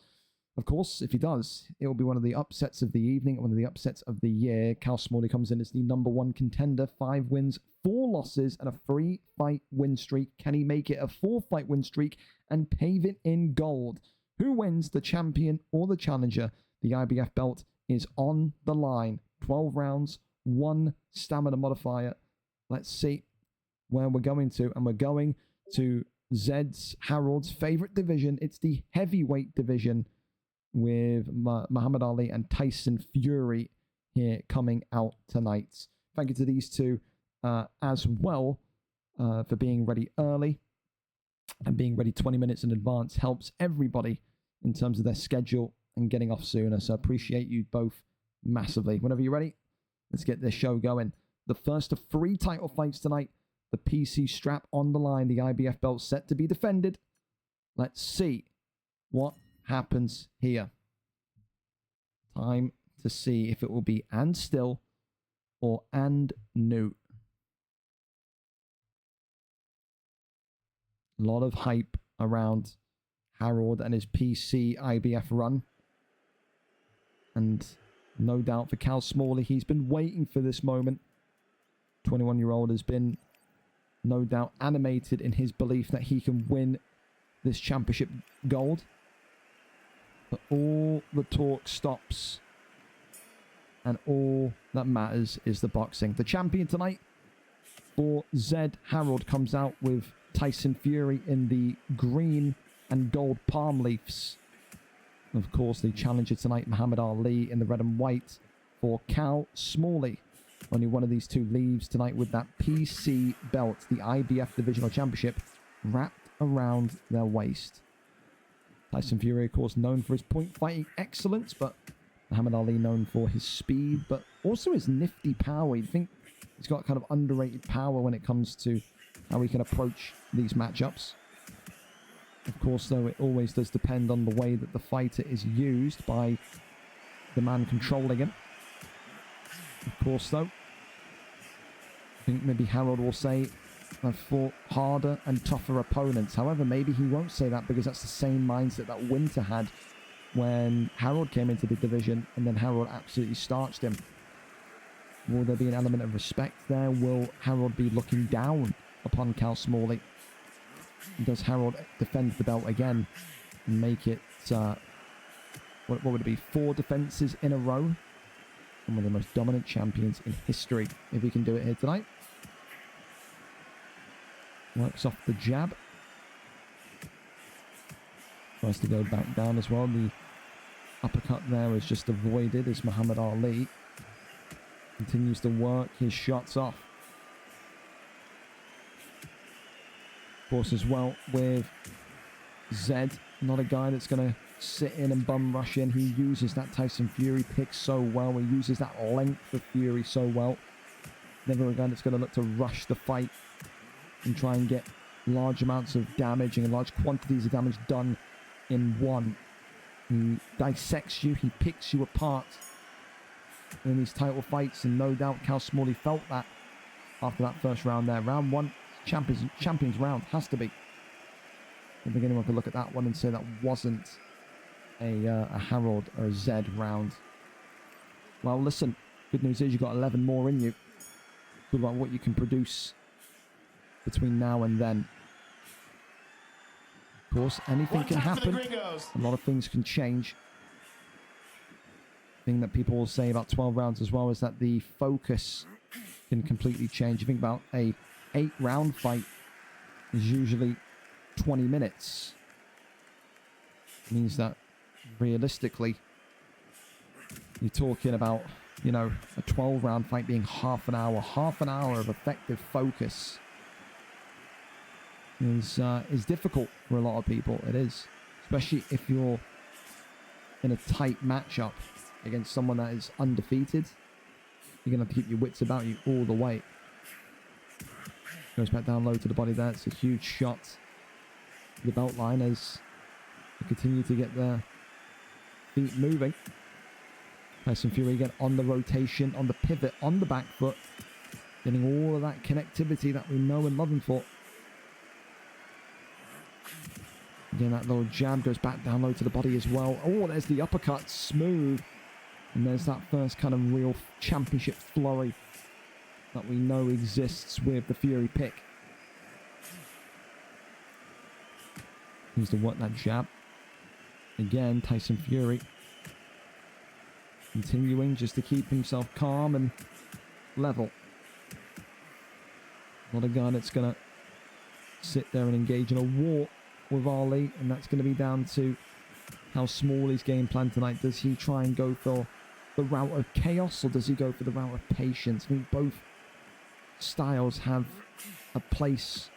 Of course, if he does, it will be one of the upsets of the evening, one of the upsets of the year. Cal Smalley comes in as the #1 contender, 5 wins, 4 losses, and a 3-fight win streak. Can he make it a 4-fight win streak and pave it in gold? Who wins, the champion or the challenger? The IBF belt is on the line. 12 rounds, 1 stamina modifier. Let's see where we're going to. And we're going to Harold's favorite division. It's the heavyweight division with Muhammad Ali and Tyson Fury here coming out tonight. Thank you to these two as well for being ready early. And being ready 20 minutes in advance helps everybody in terms of their schedule and getting off sooner. So appreciate you both massively. Whenever you're ready, let's get this show going. The first of 3 title fights tonight. The PC strap on the line. The IBF belt set to be defended. Let's see what happens here. Time to see if it will be and still or and new. A lot of hype around Harold and his PC IBF run. And no doubt for Cal Smalley, he's been waiting for this moment. 21-year-old has been, no doubt, animated in his belief that he can win this championship gold. But all the talk stops. And all that matters is the boxing. The champion tonight for Zed Harold comes out with Tyson Fury in the green and gold palm leaves. And of course, the challenger tonight, Muhammad Ali, in the red and white for Cal Smalley. Only one of these two leaves tonight with that PC belt, the IBF Divisional Championship, wrapped around their waist. Tyson Fury, of course, known for his point fighting excellence, but Muhammad Ali known for his speed, but also his nifty power. You think he's got kind of underrated power when it comes to how he can approach these matchups. Of course, though, it always does depend on the way that the fighter is used by the man controlling him. Of course, though, I think maybe Harold will say, I've fought harder and tougher opponents. However, maybe he won't say that because that's the same mindset that Winter had when Harold came into the division and then Harold absolutely starched him. Will there be an element of respect there? Will Harold be looking down upon Cal Smalley? Does Harold defend the belt again and make it, what would it be, 4 defenses in a row? One of the most dominant champions in history, if he can do it here tonight. Works off the jab. Tries to go back down as well. The uppercut there is just avoided as Muhammad Ali continues to work his shots off. Of course, as well, with Zed, not a guy that's going to sit in and bum rush in. He uses that Tyson Fury pick so well. He uses that length of Fury so well. Never a guy that's going to look to rush the fight and try and get large amounts of damage and large quantities of damage done in one. He dissects you. He picks you apart in these title fights, and no doubt Cal Smalley felt that after that first round there. Round 1, champions round, has to be. I think anyone could look at that one and say that wasn't a Harold or a Zed round. Well, listen, good news is you've got 11 more in you. Good about what you can produce between now and then. Of course, anything can happen. A lot of things can change. The thing that people will say about 12 rounds as well is that the focus can completely change. You think about a 8-round fight is usually 20 minutes. It means that realistically, you're talking about, you know, a 12-round fight being half an hour of effective focus is difficult for a lot of people. It is, especially if you're in a tight matchup against someone that is undefeated. You're gonna have to keep your wits about you all the way. Goes back down low to the body there. It's a huge shot to the belt line as they continue to get their feet moving. Tyson Fury again on the rotation, on the pivot, on the back foot, getting all of that connectivity that we know and love him for. Again, that little jab goes back down low to the body as well. Oh, there's the uppercut, smooth. And there's that first kind of real championship flurry that we know exists with the Fury pick. Needs to work that jab. Again, Tyson Fury continuing just to keep himself calm and level. Not a guy that's going to sit there and engage in a war with Ali, and that's going to be down to how Smalley's game plan tonight. Does he try and go for the route of chaos, or does he go for the route of patience? I think both styles have a place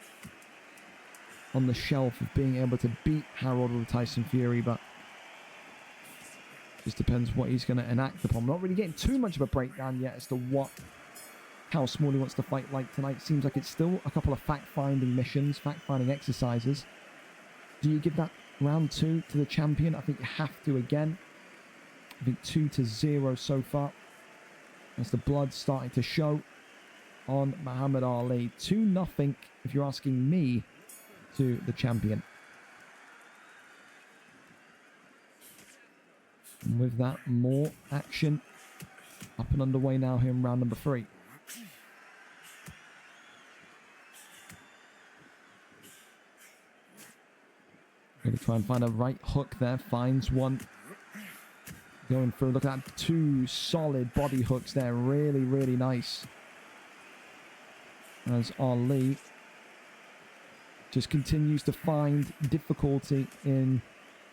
on the shelf of being able to beat Harold or Tyson Fury, but just depends what he's going to enact upon. We're not really getting too much of a breakdown yet as to what how Smalley wants to fight like tonight. Seems like it's still a couple of fact-finding missions, fact-finding exercises. Do you give that round 2 to the champion? I think you have to again. I think 2-0 so far. As the blood's starting to show on Muhammad Ali. 2-0, if you're asking me, to the champion. And with that, more action up and underway now here in round number 3. Going to try and find a right hook there. Finds one. Going through. Look at that. 2 solid body hooks there. Really, really nice. As Ali just continues to find difficulty in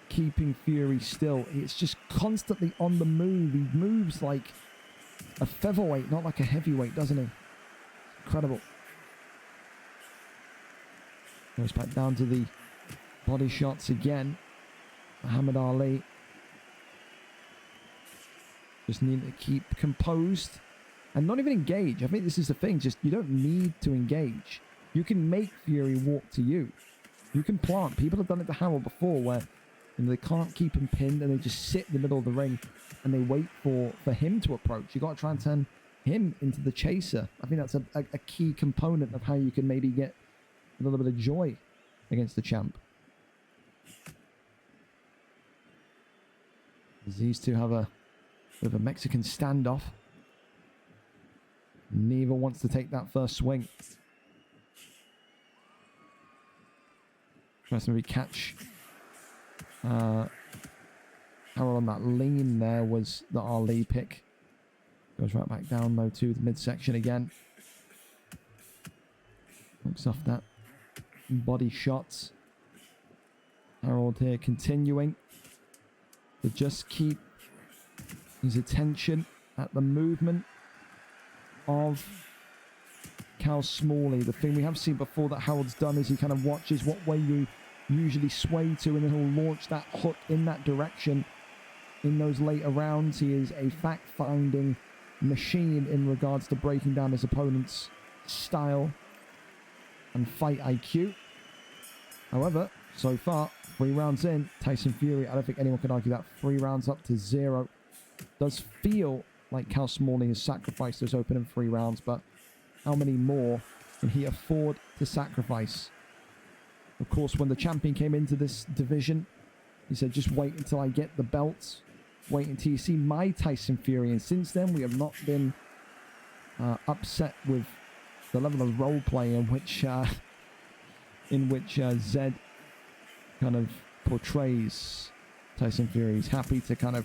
keeping Fury still. It's just constantly on the move. He moves like a featherweight, not like a heavyweight, doesn't he? Incredible. Goes back down to the body shots again. Muhammad Ali just need to keep composed and not even engage. I think this is the thing. Just you don't need to engage. You can make Fury walk to you. You can plant. People have done it to Harold before where they can't keep him pinned and they just sit in the middle of the ring and they wait for him to approach. You got to try and turn him into the chaser. I think that's a key component of how you can maybe get a little bit of joy against the champ. As these two have a bit of a Mexican standoff. Neave wants to take that first swing. Tries to maybe catch Harold on that lean there was the Ali pick. Goes right back down though to the midsection again. Looks off that body shots. Harold here continuing to just keep his attention at the movement of Cal Smalley. The thing we have seen before that Harold's done is he kind of watches what way you usually sway to and then he'll launch that hook in that direction in those later rounds. He is a fact-finding machine in regards to breaking down his opponent's style and fight IQ. However, so far, 3 rounds in, Tyson Fury, I don't think anyone can argue that. 3 rounds up to 0. Does feel like Cal Smalley has sacrificed those opening 3 rounds, but how many more can he afford to sacrifice? Of course, when the champion came into this division, he said, just wait until I get the belts. Wait until you see my Tyson Fury. And since then, we have not been upset with the level of role play in which Zed kind of portrays Tyson Fury. He's happy to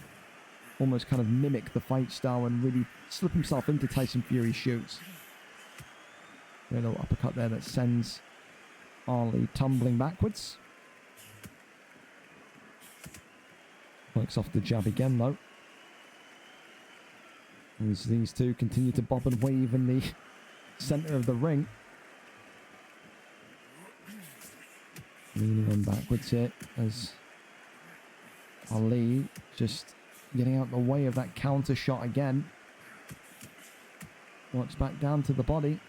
almost mimic the fight style and really slip himself into Tyson Fury's shoes. A little uppercut there that sends Ali tumbling backwards. Works off the jab again though. As these two continue to bob and weave in the center of the ring. Leaning on backwards here as Ali just getting out the way of that counter shot again. Works back down to the body.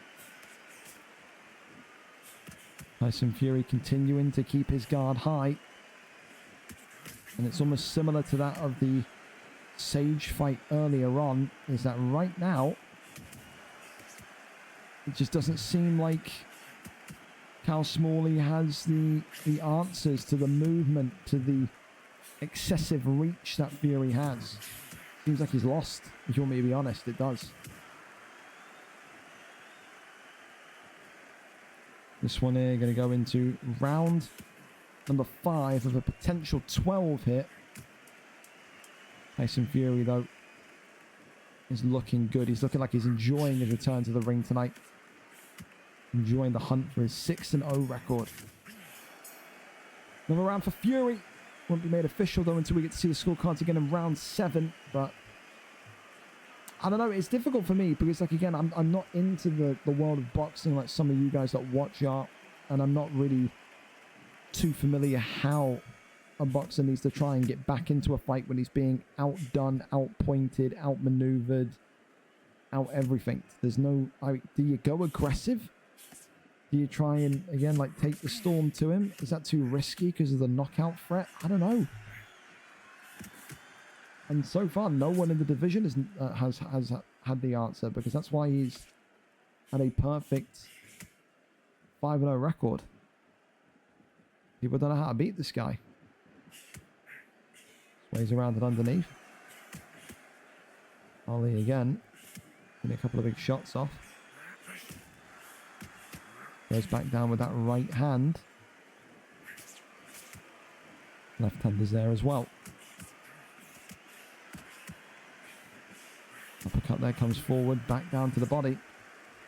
Tyson Fury continuing to keep his guard high. And it's almost similar to that of the Sage fight earlier on, is that right now, it just doesn't seem like Cal Smalley has the answers to the movement, to the excessive reach that Fury has. Seems like he's lost, if you want me to be honest, it does. This one here going to go into round number 5 of a potential 12 hit. Tyson Fury, though, is looking good. He's looking like he's enjoying his return to the ring tonight. Enjoying the hunt for his 6-0 record. Another round for Fury. Won't be made official, though, until we get to see the scorecards again in round 7. But I don't know. It's difficult for me because, again, I'm not into the world of boxing like some of you guys that watch art. And I'm not really too familiar how a boxer needs to try and get back into a fight when he's being outdone, outpointed, outmaneuvered, out everything. There's no... do you go aggressive? Do you try and, again, take the storm to him? Is that too risky because of the knockout threat? I don't know. And so far, no one in the division has had the answer, because that's why he's had a perfect 5-0 record. People don't know how to beat this guy. Sways around and underneath. Ali again. Getting a couple of big shots off. Goes back down with that right hand. Left hand is there as well. Uppercut there, comes forward, back down to the body.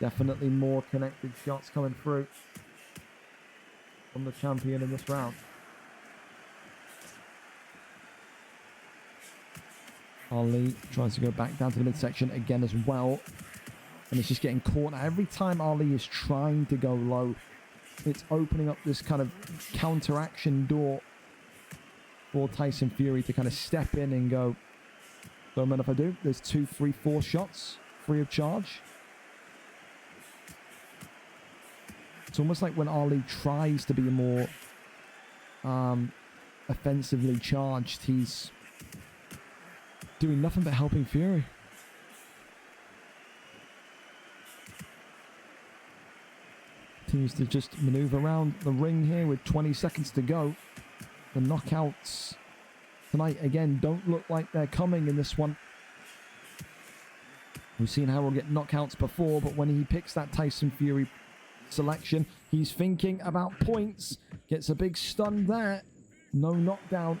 Definitely more connected shots coming through from the champion in this round. Ali tries to go back down to the midsection again as well. And it's just getting caught. Now, every time Ali is trying to go low, it's opening up this kind of counteraction door for Tyson Fury to kind of step in and go, don't mind if I do. There's 2, 3, 4 shots free of charge. It's almost like when Ali tries to be more offensively charged. He's doing nothing but helping Fury. Continues to just maneuver around the ring here with 20 seconds to go. The knockouts tonight, again, don't look like they're coming in this one. We've seen Harold get knockouts before, but when he picks that Tyson Fury selection, he's thinking about points. Gets a big stun there. No knockdown.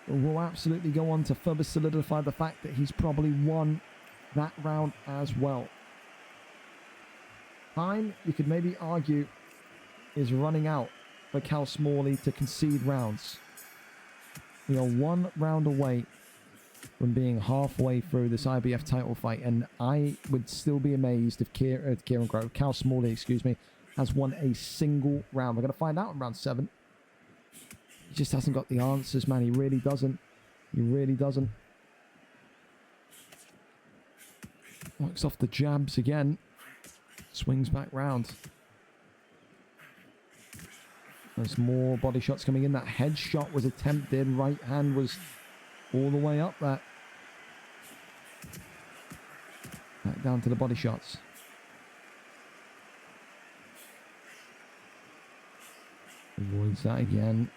Will absolutely go on to further solidify the fact that he's probably won that round as well. Time, you could maybe argue, is running out for Cal Smalley to concede rounds. We are 1 round away from being halfway through this IBF title fight, and I would still be amazed if Cal Smalley, excuse me, has won a single round. We're going to find out in round 7. He just hasn't got the answers, man. He really doesn't. He really doesn't. Works off the jabs again. Swings back round. There's more body shots coming in. That headshot was attempted. Right hand was all the way up there. Back down to the body shots. Avoids that again.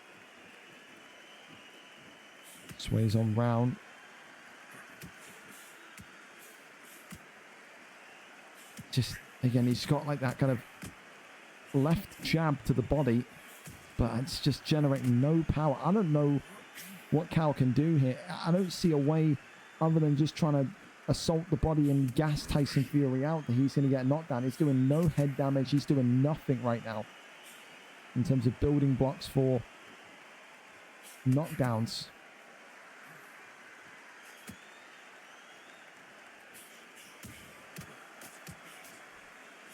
Sways on round. Just, again, he's got like that kind of left jab to the body, but it's just generating no power. I don't know what Cal can do here. I don't see a way other than just trying to assault the body and gas Tyson Fury out that he's going to get knocked down. He's doing no head damage. He's doing nothing right now in terms of building blocks for knockdowns.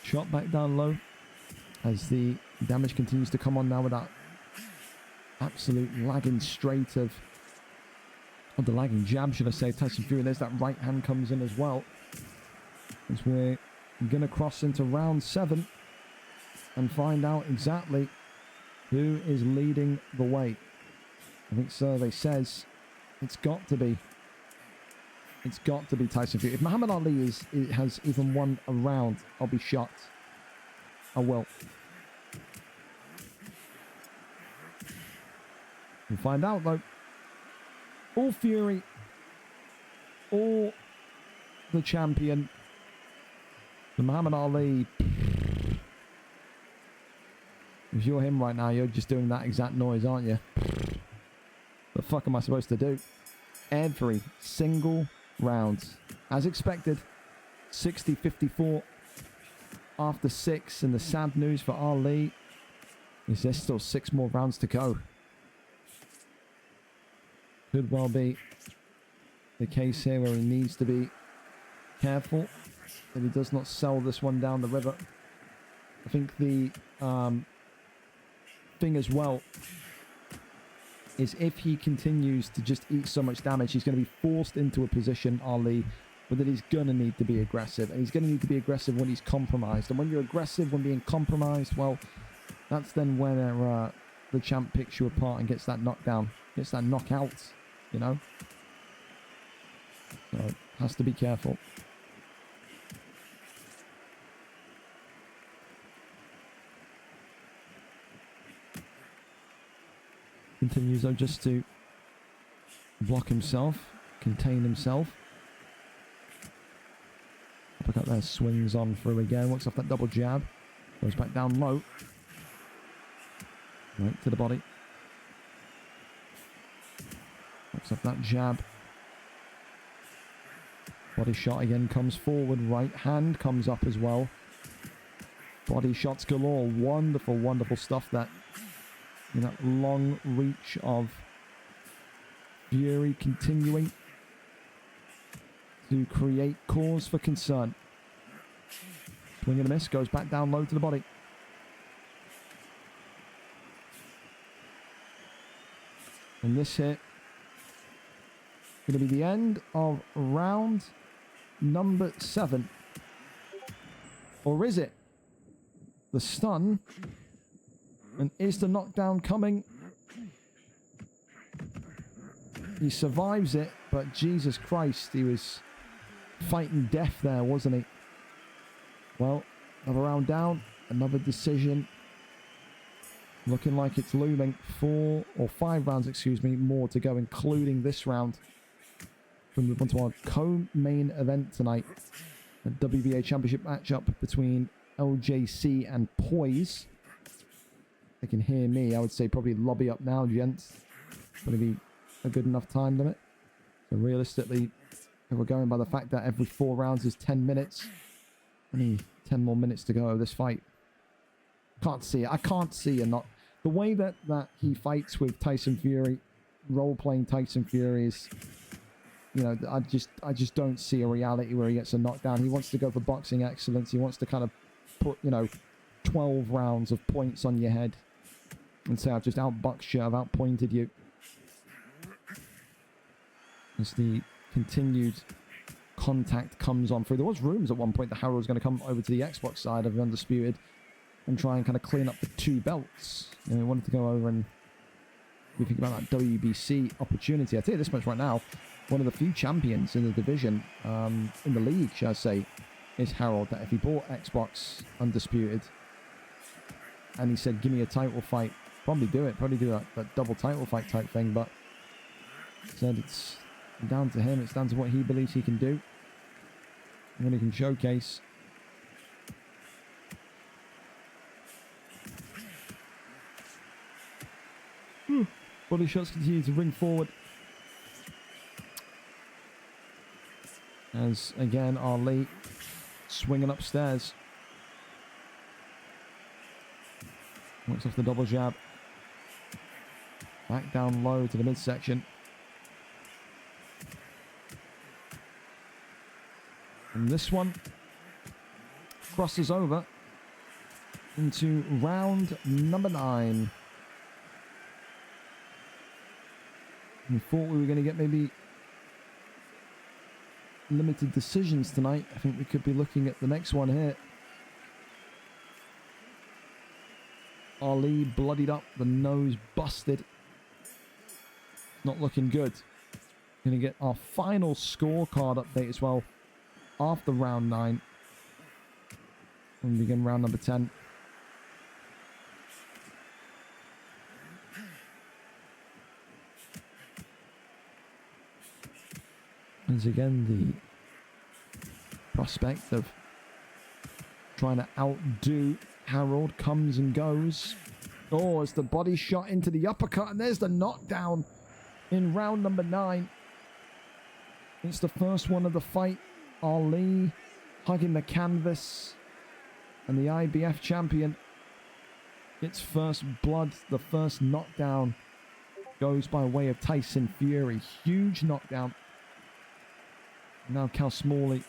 Shot back down low as the damage continues to come on now with that absolute lagging straight of the lagging jab, should I say, Tyson Fury. There's that right hand comes in as well. As we're going to cross into round 7 and find out exactly who is leading the way. I think survey says it's got to be Tyson Fury. If Muhammad Ali has even won a round, I'll be shocked. I will. We'll find out though. All Fury, all the champion, the Muhammad Ali. If you're him right now, you're just doing that exact noise, aren't you? The fuck am I supposed to do? Every single round. As expected, 60-54 after 6, and the sad news for Ali is there's still 6 more rounds to go. Could well be the case here where he needs to be careful that he does not sell this one down the river. I think the thing as well is if he continues to just eat so much damage, he's going to be forced into a position, Ali, but that he's going to need to be aggressive. And he's going to need to be aggressive when he's compromised. And when you're aggressive, when being compromised, well, that's then where the champ picks you apart and gets that knockdown, gets that knockout, you know? So, has to be careful. Continues though just to block himself, contain himself. Uppercut there, swings on through again, works off that double jab, goes back down low. Right to the body. Works off that jab. Body shot again, comes forward, right hand comes up as well. Body shots galore, wonderful, wonderful stuff that. In that long reach of Fury continuing to create cause for concern. Swing and a miss, goes back down low to the body. And this hit going to be the end of round number 7. Or is it? The stun. And is the knockdown coming? He survives it, but Jesus Christ, he was fighting death there, wasn't he? Well, another round down, another decision. Looking like it's looming. 4 or 5 rounds, excuse me, more to go, including this round. We move on to our co-main event tonight. A WBA Championship matchup between LJC and Poise. They can hear me. I would say probably lobby up now, gents. Probably be a good enough time limit. So realistically, if we're going by the fact that every 4 rounds is 10 minutes, only 10 more minutes to go of this fight. Can't see it. I can't see a not. The way that he fights with Tyson Fury, role-playing Tyson Fury is, you know, I just don't see a reality where he gets a knockdown. He wants to go for boxing excellence. He wants to kind of put, you know, 12 rounds of points on your head and say, I've just outboxed you, I've outpointed you. As the continued contact comes on through. There was rumors at one point that Harold was going to come over to the Xbox side of Undisputed and try and kind of clean up the 2 belts. And we wanted to go over and we think about that WBC opportunity. I tell you this much right now, one of the few champions in the division, in the league, shall I say, is Harold. That if he bought Xbox Undisputed and he said, give me a title fight, probably do it. Probably do that double title fight type thing. But he said it's down to him. It's down to what he believes he can do and what he can showcase. Body shots continue to ring forward. As again, Ali swinging upstairs. Works off the double jab. Back down low to the midsection. And this one crosses over into round number 9. We thought we were going to get maybe limited decisions tonight. I think we could be looking at the next one here. Ali bloodied up, the nose busted. Not looking good. Going to get our final scorecard update as well after round 9. And begin round number 10. Once again, the prospect of trying to outdo Harold comes and goes. Oh, it's the body shot into the uppercut, and there's the knockdown in round number 9. It's the first one of the fight. Ali hugging the canvas, and the IBF champion gets first blood. The first knockdown goes by way of Tyson Fury. Huge knockdown. Now Cal Smalley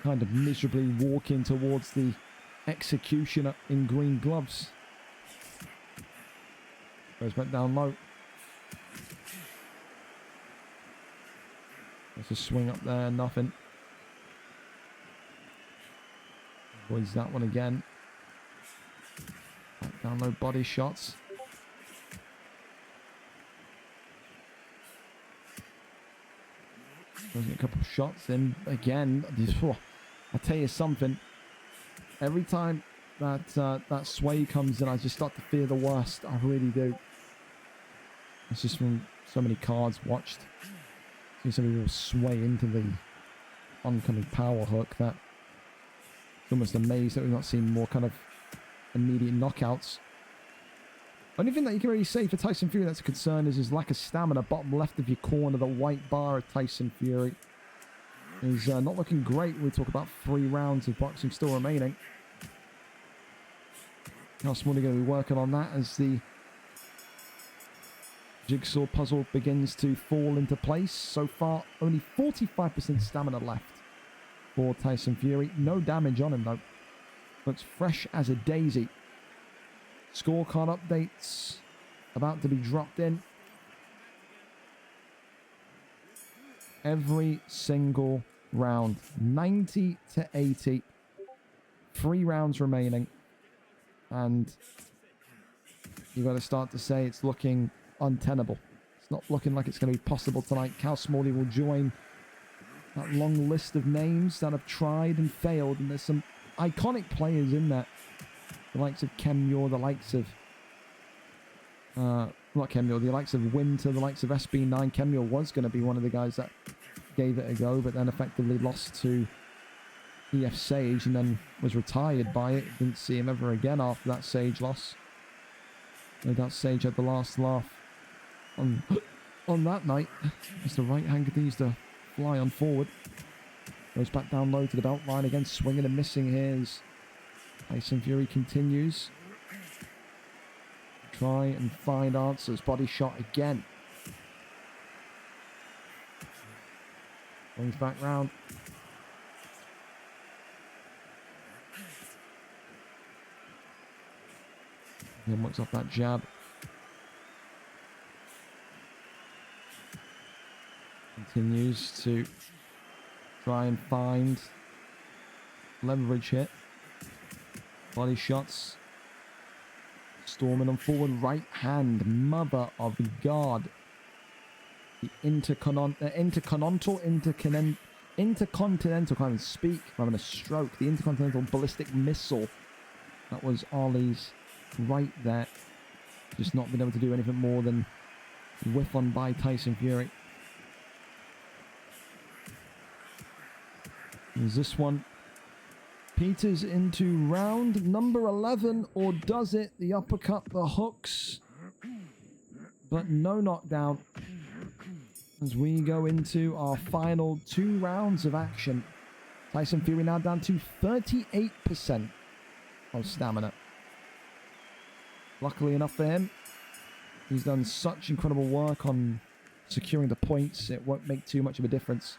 kind of miserably walking towards the executioner in green gloves. Goes back down low. There's a swing up there, nothing. Avoids that one again. Back down low, body shots. A couple of shots in again. I tell you something. Every time that sway comes in, I just start to fear the worst. I really do. It's just from so many cards watched. See some people sway into the oncoming power hook. That it's almost amazed that we've not seen more kind of immediate knockouts. Only thing that you can really say for Tyson Fury that's a concern is his lack of stamina. Bottom left of your corner, the white bar of Tyson Fury is not looking great. We talk about 3 rounds of boxing still remaining. How Smalley going to be working on that as the jigsaw puzzle begins to fall into place. So far, only 45% stamina left for Tyson Fury. No damage on him though. Looks fresh as a daisy. Scorecard updates about to be dropped in. Every single round, 90 to 80. 3 rounds remaining. And you've got to start to say it's looking untenable. It's not looking like it's going to be possible tonight. Cal Smalley will join that long list of names that have tried and failed, and there's some iconic players in that. The likes of Kem Muir, the likes of... not Kem Muir, the likes of Winter, the likes of SB9. Kem Muir was going to be one of the guys that gave it a go, but then effectively lost to EF Sage and then was retired by it. Didn't see him ever again after that Sage loss. No doubt Sage had the last laugh on that night as the right hand continues to fly on forward. Goes back down low to the belt line again, swinging and missing here as Tyson Fury continues. Try and find answers. Body shot again. Swings back round. Then works off that jab. Continues to try and find leverage hit. Body shots. Storming on forward. Right hand. Mother of God. The intercontinental, can't even speak. I'm having a stroke. The intercontinental ballistic missile. That was Ali's right there. Just not been able to do anything more than whiff on by Tyson Fury. Is this one peters into round number 11, or does it? The uppercut, the hooks, but no knockdown. As we go into our final 2 rounds of action, Tyson Fury now down to 38% of stamina. Luckily enough for him, he's done such incredible work on securing the points, it won't make too much of a difference.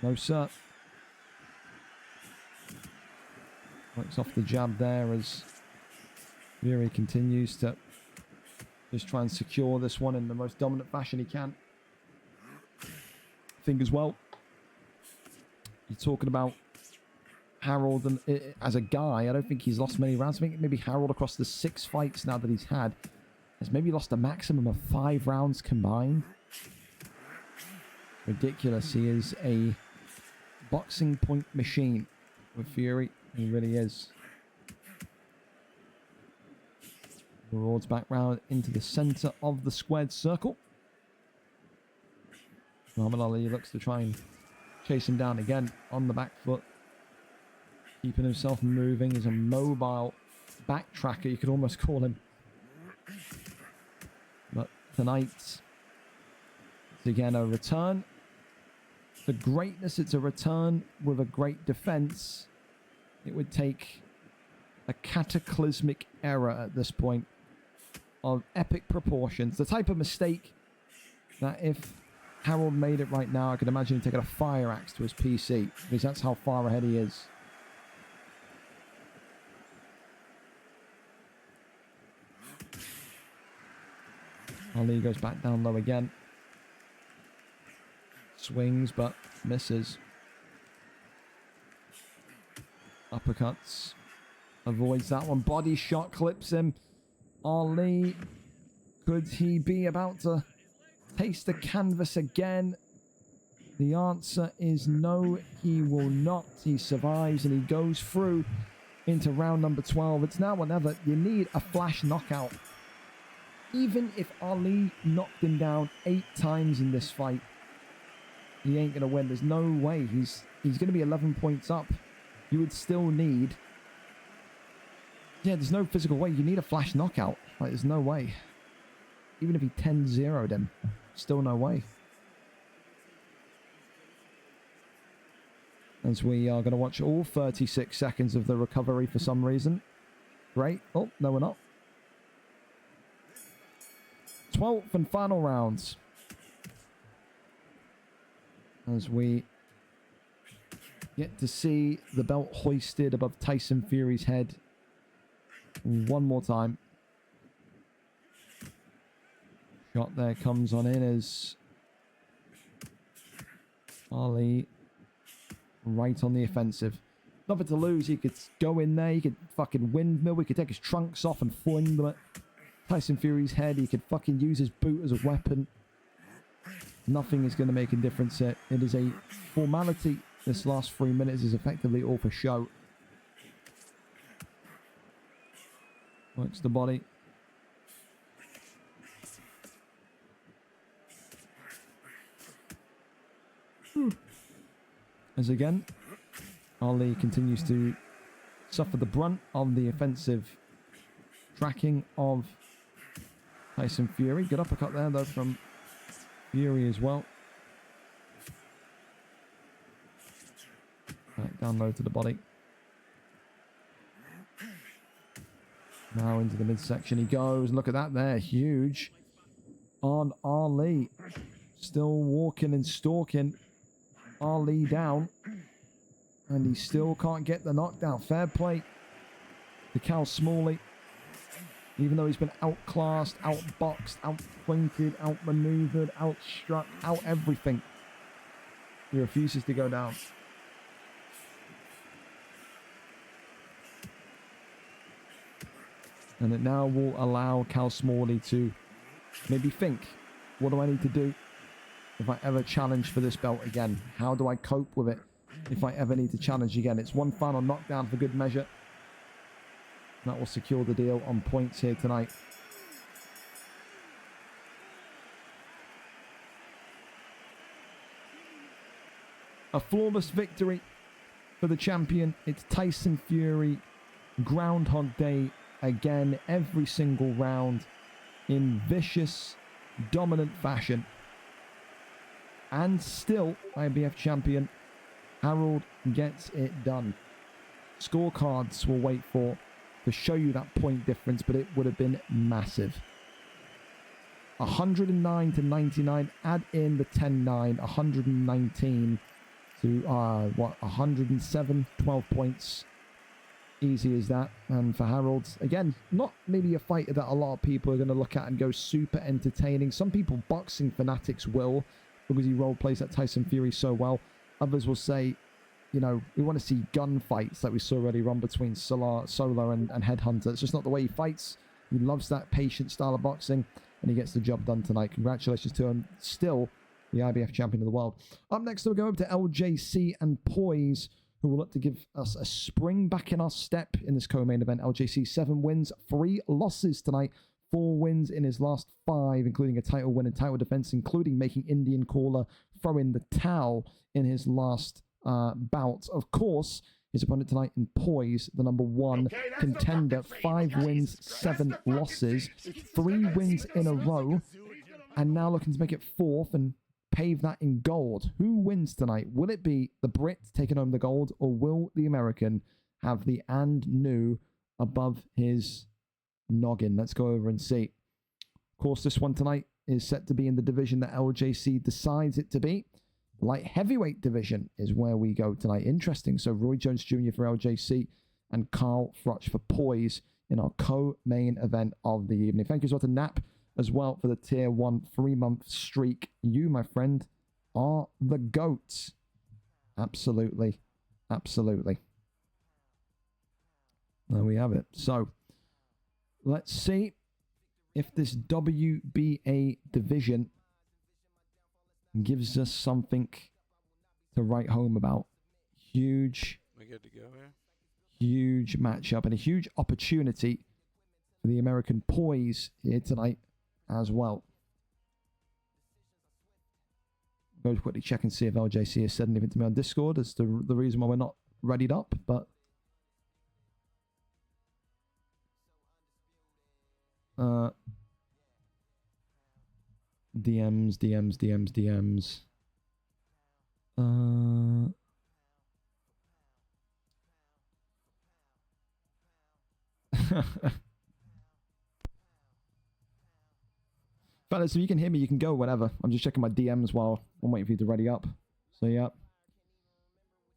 No, sir. Works off the jab there as Fury continues to just try and secure this one in the most dominant fashion he can. I think as well, you're talking about Harold and as a guy, I don't think he's lost many rounds. I think maybe Harold across the 6 fights now that he's had has maybe lost a maximum of 5 rounds combined. Ridiculous. He is a boxing point machine with Fury. He really is. Maraud's back round into the center of the squared circle. Muhammad Ali looks to try and chase him down again on the back foot. Keeping himself moving. He's a mobile backtracker, you could almost call him. But tonight, it's again a return. The greatness, it's a return with a great defense. It would take a cataclysmic error at this point of epic proportions. The type of mistake that if Harold made it right now, I could imagine him taking a fire axe to his PC, because that's how far ahead he is. Ali goes back down low again. Swings, but misses. Uppercuts. Avoids that one. Body shot clips him. Ali, could he be about to taste the canvas again? The answer is no, he will not. He survives and he goes through into round number 12. It's now or never. You need a flash knockout. Even if Ali knocked him down 8 times in this fight, he ain't going to win. There's no way. He's going to be 11 points up. You would still need... Yeah, there's no physical way. You need a flash knockout. Like, there's no way. Even if he 10-0'd him, still no way. As we are going to watch all 36 seconds of the recovery for some reason. Great. Oh, no, we're not. 12th and final rounds. As we get to see the belt hoisted above Tyson Fury's head one more time. Shot there comes on in as Ali right on the offensive. Nothing to lose. He could go in there. He could fucking windmill. We could take his trunks off and fling them at Tyson Fury's head. He could fucking use his boot as a weapon. Nothing is going to make a difference here. It is a formality. This last 3 minutes is effectively all for show. Works the body. As again, Ali continues to suffer the brunt of the offensive tracking of Tyson Fury. Good uppercut there, though, from Fury as well. Right, down low to the body. Now into the midsection he goes. Look at that there. Huge on Ali. Still walking and stalking Ali down. And he still can't get the knockdown. Fair play to Cal Smalley. Even though he's been outclassed, outboxed, outpointed, outmaneuvered, outstruck, out everything. He refuses to go down. And it now will allow Cal Smalley to maybe think, what do I need to do if I ever challenge for this belt again? How do I cope with it if I ever need to challenge again? It's one final knockdown for good measure. That will secure the deal on points here tonight. A flawless victory for the champion. It's Tyson Fury. Groundhog Day again. Every single round in vicious, dominant fashion. And still, IBF champion Harold gets it done. Scorecards will wait for to show you that point difference, but it would have been massive. 109 to 99. Add in the 10-9. 119 to 107. 12 points. Easy as that. And for Harold, again, not maybe a fighter that a lot of people are going to look at and go super entertaining. Some people, boxing fanatics, will, because he role plays that Tyson Fury so well. Others will say, you know, we want to see gunfights that we saw already run between Solo and Headhunter. It's just not the way he fights. He loves that patient style of boxing, and he gets the job done tonight. Congratulations to him. Still the IBF champion of the world. Up next, we'll go over to LJC and Poise, who will look to give us a spring back in our step in this co-main event. LJC 7 wins, 3 losses tonight. 4 wins in his last 5, including a title win and title defense, including making Indian Caller throw in the towel in his last bout. Of course, his opponent tonight in Poise, the number 1 contender, 5 wins, 7 losses, 3 wins in a row, and now looking to make it 4th and pave that in gold. Who wins tonight? Will it be the Brit taking home the gold, or will the American have the and new above his noggin? Let's go over and see. Of course, this one tonight is set to be in the division that LJC decides it to be. Light heavyweight division is where we go tonight. Interesting. So Roy Jones Jr. for LJC and Carl Froch for Poise in our co-main event of the evening. Thank you as well to Nap as well for the tier 1 3-month streak. You, my friend, are the GOAT. Absolutely. Absolutely. There we have it. So let's see if this WBA division gives us something to write home about. Huge. We good to go here? Huge matchup and a huge opportunity for the American Poise here tonight as well. Go quickly check and see if LJC has said anything to me on Discord as to the reason why we're not readied up, but DMs. Fellas, if you can hear me, you can go whenever. I'm just checking my DMs while I'm waiting for you to ready up. So, yeah.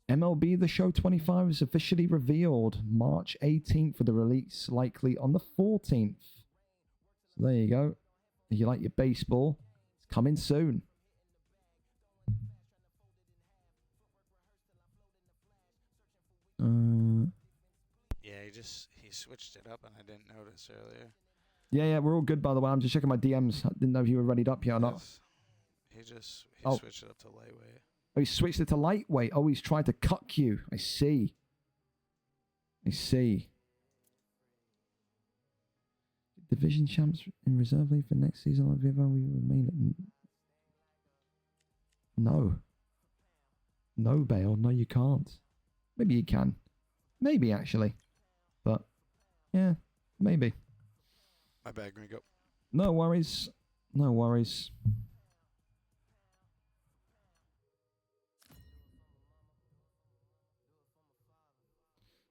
MLB The Show 25 is officially revealed. March 18th for the release, likely on the 14th. So, there you go. If you like your baseball, it's coming soon. Yeah, he switched it up and I didn't notice earlier. Yeah, we're all good, by the way. I'm just checking my DMs. I didn't know if you were readied up yet or not. Yes. He Oh. switched it up to lightweight. Oh, he switched it to lightweight. Oh, he's trying to cuck you. I see. Division champs in reserve league for next season like VFL, we remain at... No. No, Bale. No, you can't. Maybe you can. Maybe, actually. But, yeah, maybe. My bad, Gringo. No worries. No worries.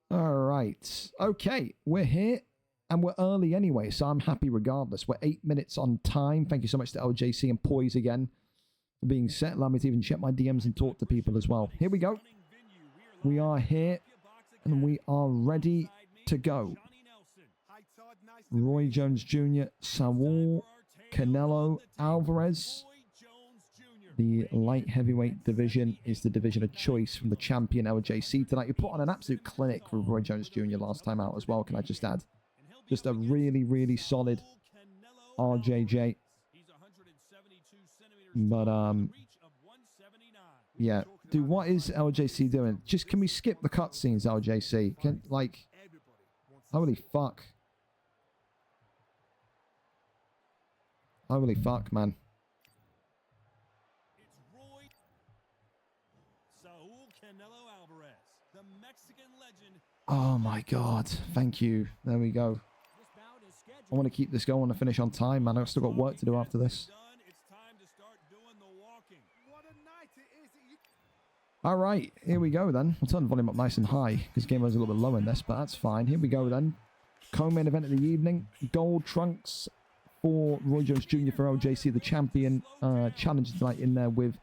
All right. Okay, we're here. And we're early anyway, so I'm happy regardless. We're 8 minutes on time. Thank you so much to LJC and Poise again for being set. Allow me to even check my DMs and talk to people as well. Here we go. We are here, and we are ready to go. Roy Jones Jr., Saul, Canelo, Alvarez. The light heavyweight division is the division of choice from the champion LJC tonight. You put on an absolute clinic for Roy Jones Jr. last time out as well, can I just add? Just a really, really solid RJJ. But, yeah. Dude, what is LJC doing? Just, can we skip the cutscenes, LJC? Can, like, holy fuck. Holy fuck, man. Oh my god. Thank you. There we go. I want to keep this going and finish on time, man. I've still got work to do after this. All right, here we go then. I'll turn the volume up nice and high because game was a little bit low in this, but that's fine. Here we go then. Co-main event of the evening. Gold trunks for Roy Jones Jr. for LJC, the champion. Challenge tonight in there with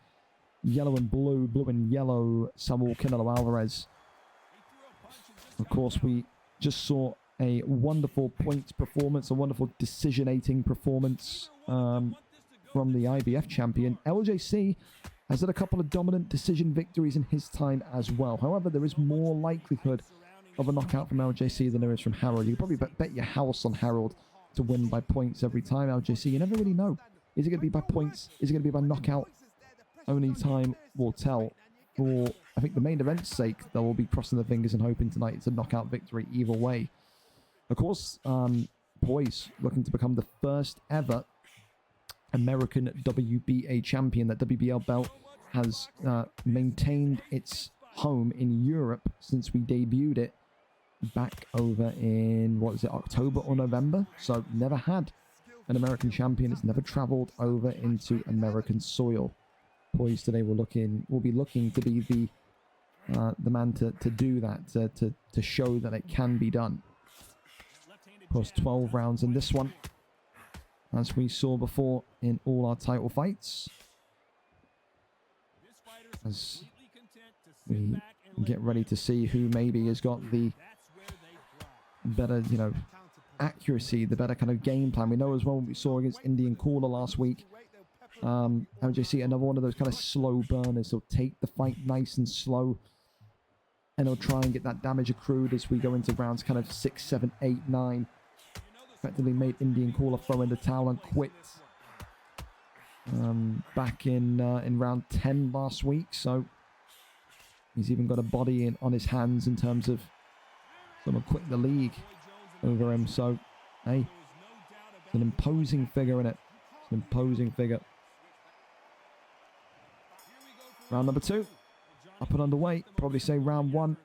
yellow and blue, blue and yellow, Saul Canelo Alvarez. Of course, we just saw a wonderful points performance, a wonderful decisionating performance from the IBF champion. LJC has had a couple of dominant decision victories in his time as well. However, there is more likelihood of a knockout from LJC than there is from Harold. You can probably bet your house on Harold to win by points every time. LJC, you never really know. Is it going to be by points? Is it going to be by knockout? Only time will tell. For, I think, the main event's sake, they will be crossing their fingers and hoping tonight it's a knockout victory either way. Of course, Poise looking to become the first ever American WBA champion. That WBL belt has maintained its home in Europe since we debuted it back over in, what is it, October or November? So never had an American champion. It's never traveled over into American soil. Poise today will be looking to be the man to do that, to show that it can be done. Of course, 12 rounds in this one, as we saw before in all our title fights. As we get ready to see who maybe has got the better, you know, accuracy, the better kind of game plan. We know as well what we saw against Indian Caller last week. LJC, another one of those kind of slow burners. He'll take the fight nice and slow, and he'll try and get that damage accrued as we go into rounds kind of 6, 7, 8, 9. Effectively made Indian Caller throw in the towel and quit back in round 10 last week. So he's even got a body on his hands in terms of someone quit the league over him. So, hey, it's an imposing figure, in it. It's an imposing figure. Round number 2, up and underway. Probably say round 1.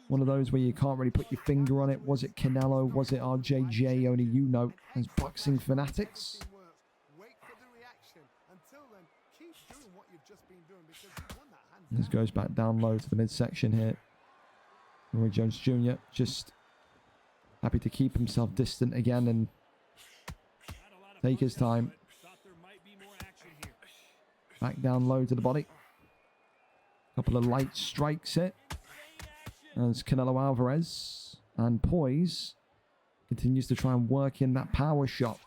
One of those where you can't really put your finger on it. Was it Canelo? Was it RJJ? Only you know. As boxing fanatics. This goes back down low to the midsection here. Roy Jones Jr. just happy to keep himself distant again and take his time. Back down low to the body. Couple of light strikes it. As Canelo Alvarez and Poise continues to try and work in that power shot.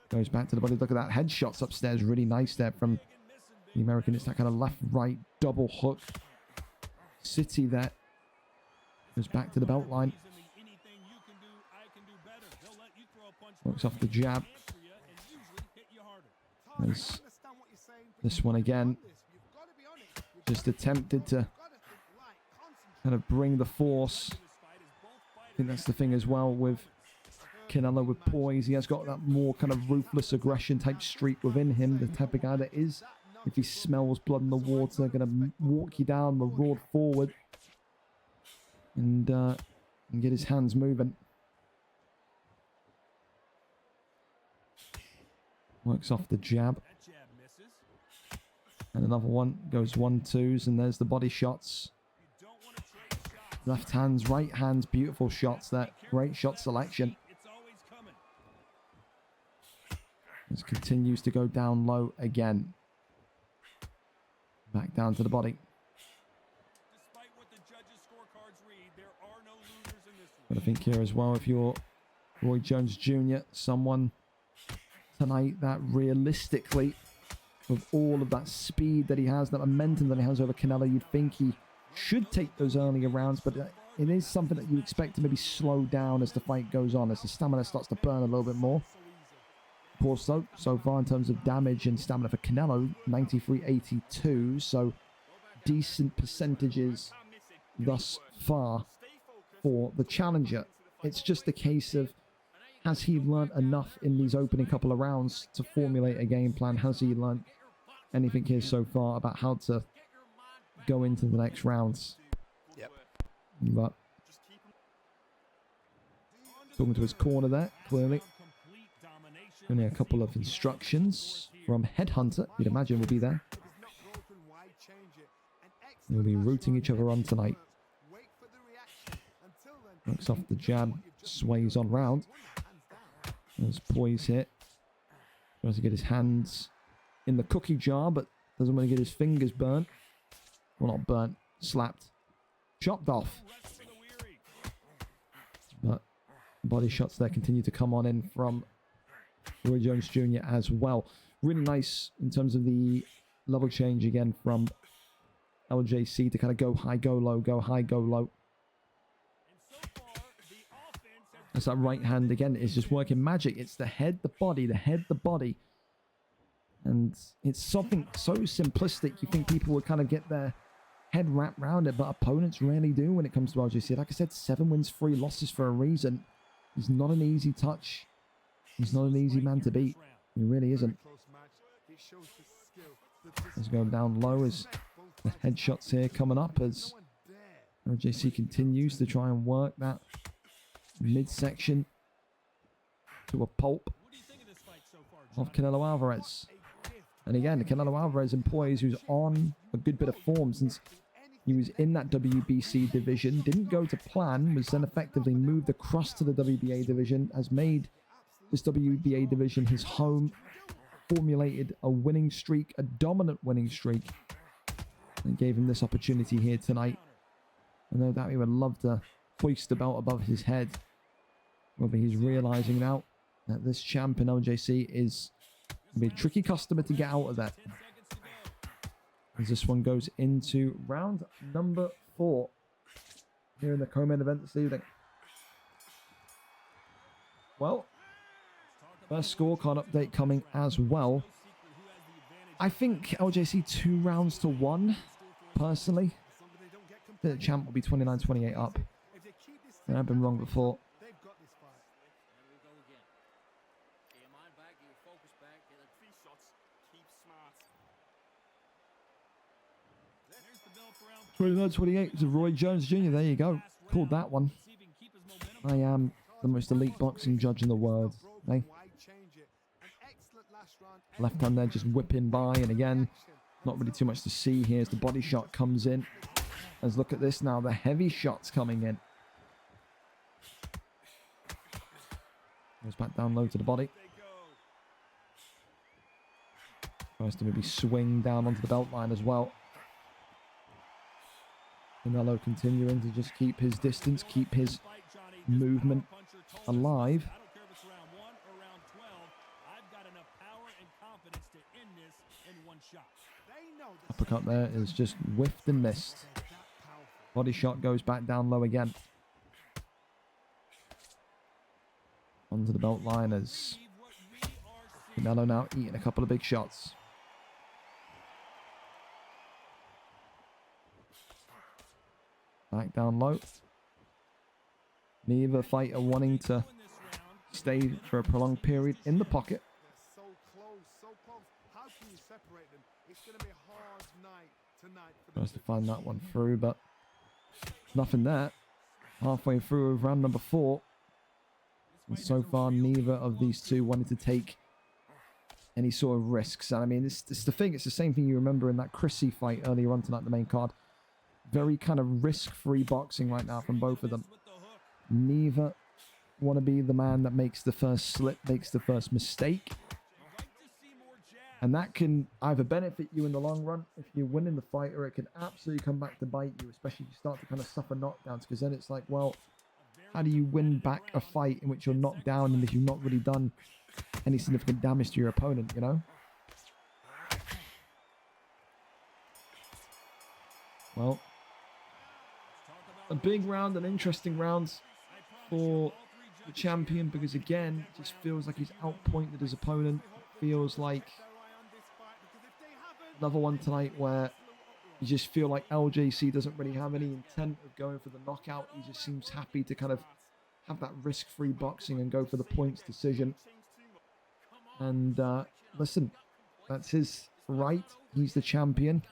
Goes back to the body. Look at that. Headshots upstairs. Really nice there from the American. It's that kind of left-right double hook. City there. Goes back to the belt line. Works off the jab. There's this one again. Just attempted to kind of bring the force. I think that's the thing as well with Canelo, with poise. He has got that more kind of ruthless aggression type streak within him. The type of guy that is, if he smells blood in the water, going to walk you down, maraud forward, and get his hands moving. Works off the jab. And another one goes 1-2s, and there's the body shots. Left hands, right hands, beautiful shots there. Great shot selection. This continues to go down low again. Back down to the body. But I think here as well, if you're Roy Jones Jr., someone tonight that realistically, with all of that speed that he has, that momentum that he has over Canelo, you'd think he should take those earlier rounds, but it is something that you expect to maybe slow down as the fight goes on, as the stamina starts to burn a little bit more. Of course, so far in terms of damage and stamina for Canelo, 93-82, so decent percentages thus far for the challenger. It's just a case of, has he learned enough in these opening couple of rounds to formulate a game plan? Has he learned anything here so far about how to go into the next rounds? Yep. But talking to his corner there, clearly. Only a couple of instructions from Headhunter, you'd imagine will be there. They'll be rooting each other on tonight. Looks off the jab, sways on round. There's poise here. Tries to get his hands in the cookie jar, but doesn't want to get his fingers burnt. Well, not burnt, slapped. Chopped off. But body shots there continue to come on in from Roy Jones Jr. as well. Really nice in terms of the level change again from LJC to kind of go high, go low, go high, go low. As that right hand again is just working magic. It's the head, the body, the head, the body. And it's something so simplistic. You think people would kind of get their head wrapped around it, but opponents rarely do when it comes to LJC. Like I said, 7 wins, 3 losses for a reason. He's not an easy touch. He's not an easy man to beat. He really isn't. Let's go down low as the headshots here coming up as LJC continues to try and work that midsection to a pulp of Canelo Alvarez. And again, Canelo Alvarez and poise, who's on a good bit of form since he was in that WBC division, didn't go to plan, was then effectively moved across to the WBA division, has made this WBA division his home, formulated a winning streak, a dominant winning streak, and gave him this opportunity here tonight. And no doubt he would love to hoist the belt above his head. Whether he's realizing now that this champ in LJC is going to be a tricky customer to get out of that. As this one goes into round number 4 here in the co-main event this evening. Well, first scorecard update coming as well. I think LJC 2 rounds to 1, personally. The champ will be 29-28 up. And I've been wrong before. Twenty-nine, 28 to Roy Jones Jr. There you go. Called that one. I am the most elite boxing judge in the world. Hey? Left hand there just whipping by, and again, not really too much to see here as the body shot comes in. Let's look at this now. The heavy shots coming in. Goes back down low to the body. Tries to maybe swing down onto the belt line as well. Canelo continuing to just keep his distance, keep his movement alive. Uppercut there is just whiffed and missed. Body shot goes back down low again. onto the belt line as Canelo now eating a couple of big shots. Back down low. Neither fighter wanting to stay for a prolonged period in the pocket. They're so close, so close. How can you separate them? It's going to be a hard night tonight. Tries to find that one through, but nothing there. Halfway through of round number 4. And so far, neither of these two wanted to take any sort of risks. And I mean, it's the thing. It's the same thing you remember in that Chrissy fight earlier on tonight, the main card. Very kind of risk-free boxing right now from both of them. Neither want to be the man that makes the first slip, makes the first mistake. And that can either benefit you in the long run if you win in the fight, or it can absolutely come back to bite you, especially if you start to kind of suffer knockdowns, because then it's like, well, how do you win back a fight in which you're knocked down and if you've not really done any significant damage to your opponent, you know? Well, a big round, an interesting round for the champion, because again, it just feels like he's outpointed his opponent. Feels like another one tonight where you just feel like LJC doesn't really have any intent of going for the knockout. He just seems happy to kind of have that risk-free boxing and go for the points decision. And listen, that's his right. He's the champion.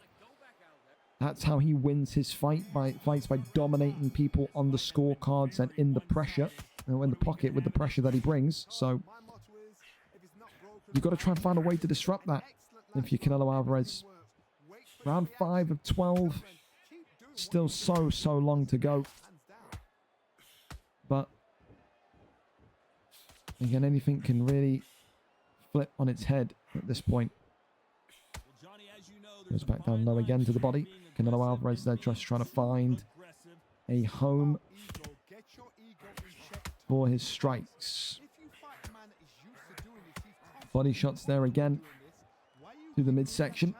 That's how he wins his fights by dominating people on the scorecards and in the pressure, in the pocket with the pressure that he brings. So you've got to try and find a way to disrupt that if you're Canelo Alvarez. Round 5 of 12. Still so long to go. But again, anything can really flip on its head at this point. Goes back down low again to the body. Canelo Alvarez there just trying to find a home for his strikes. Body shots there again to the midsection.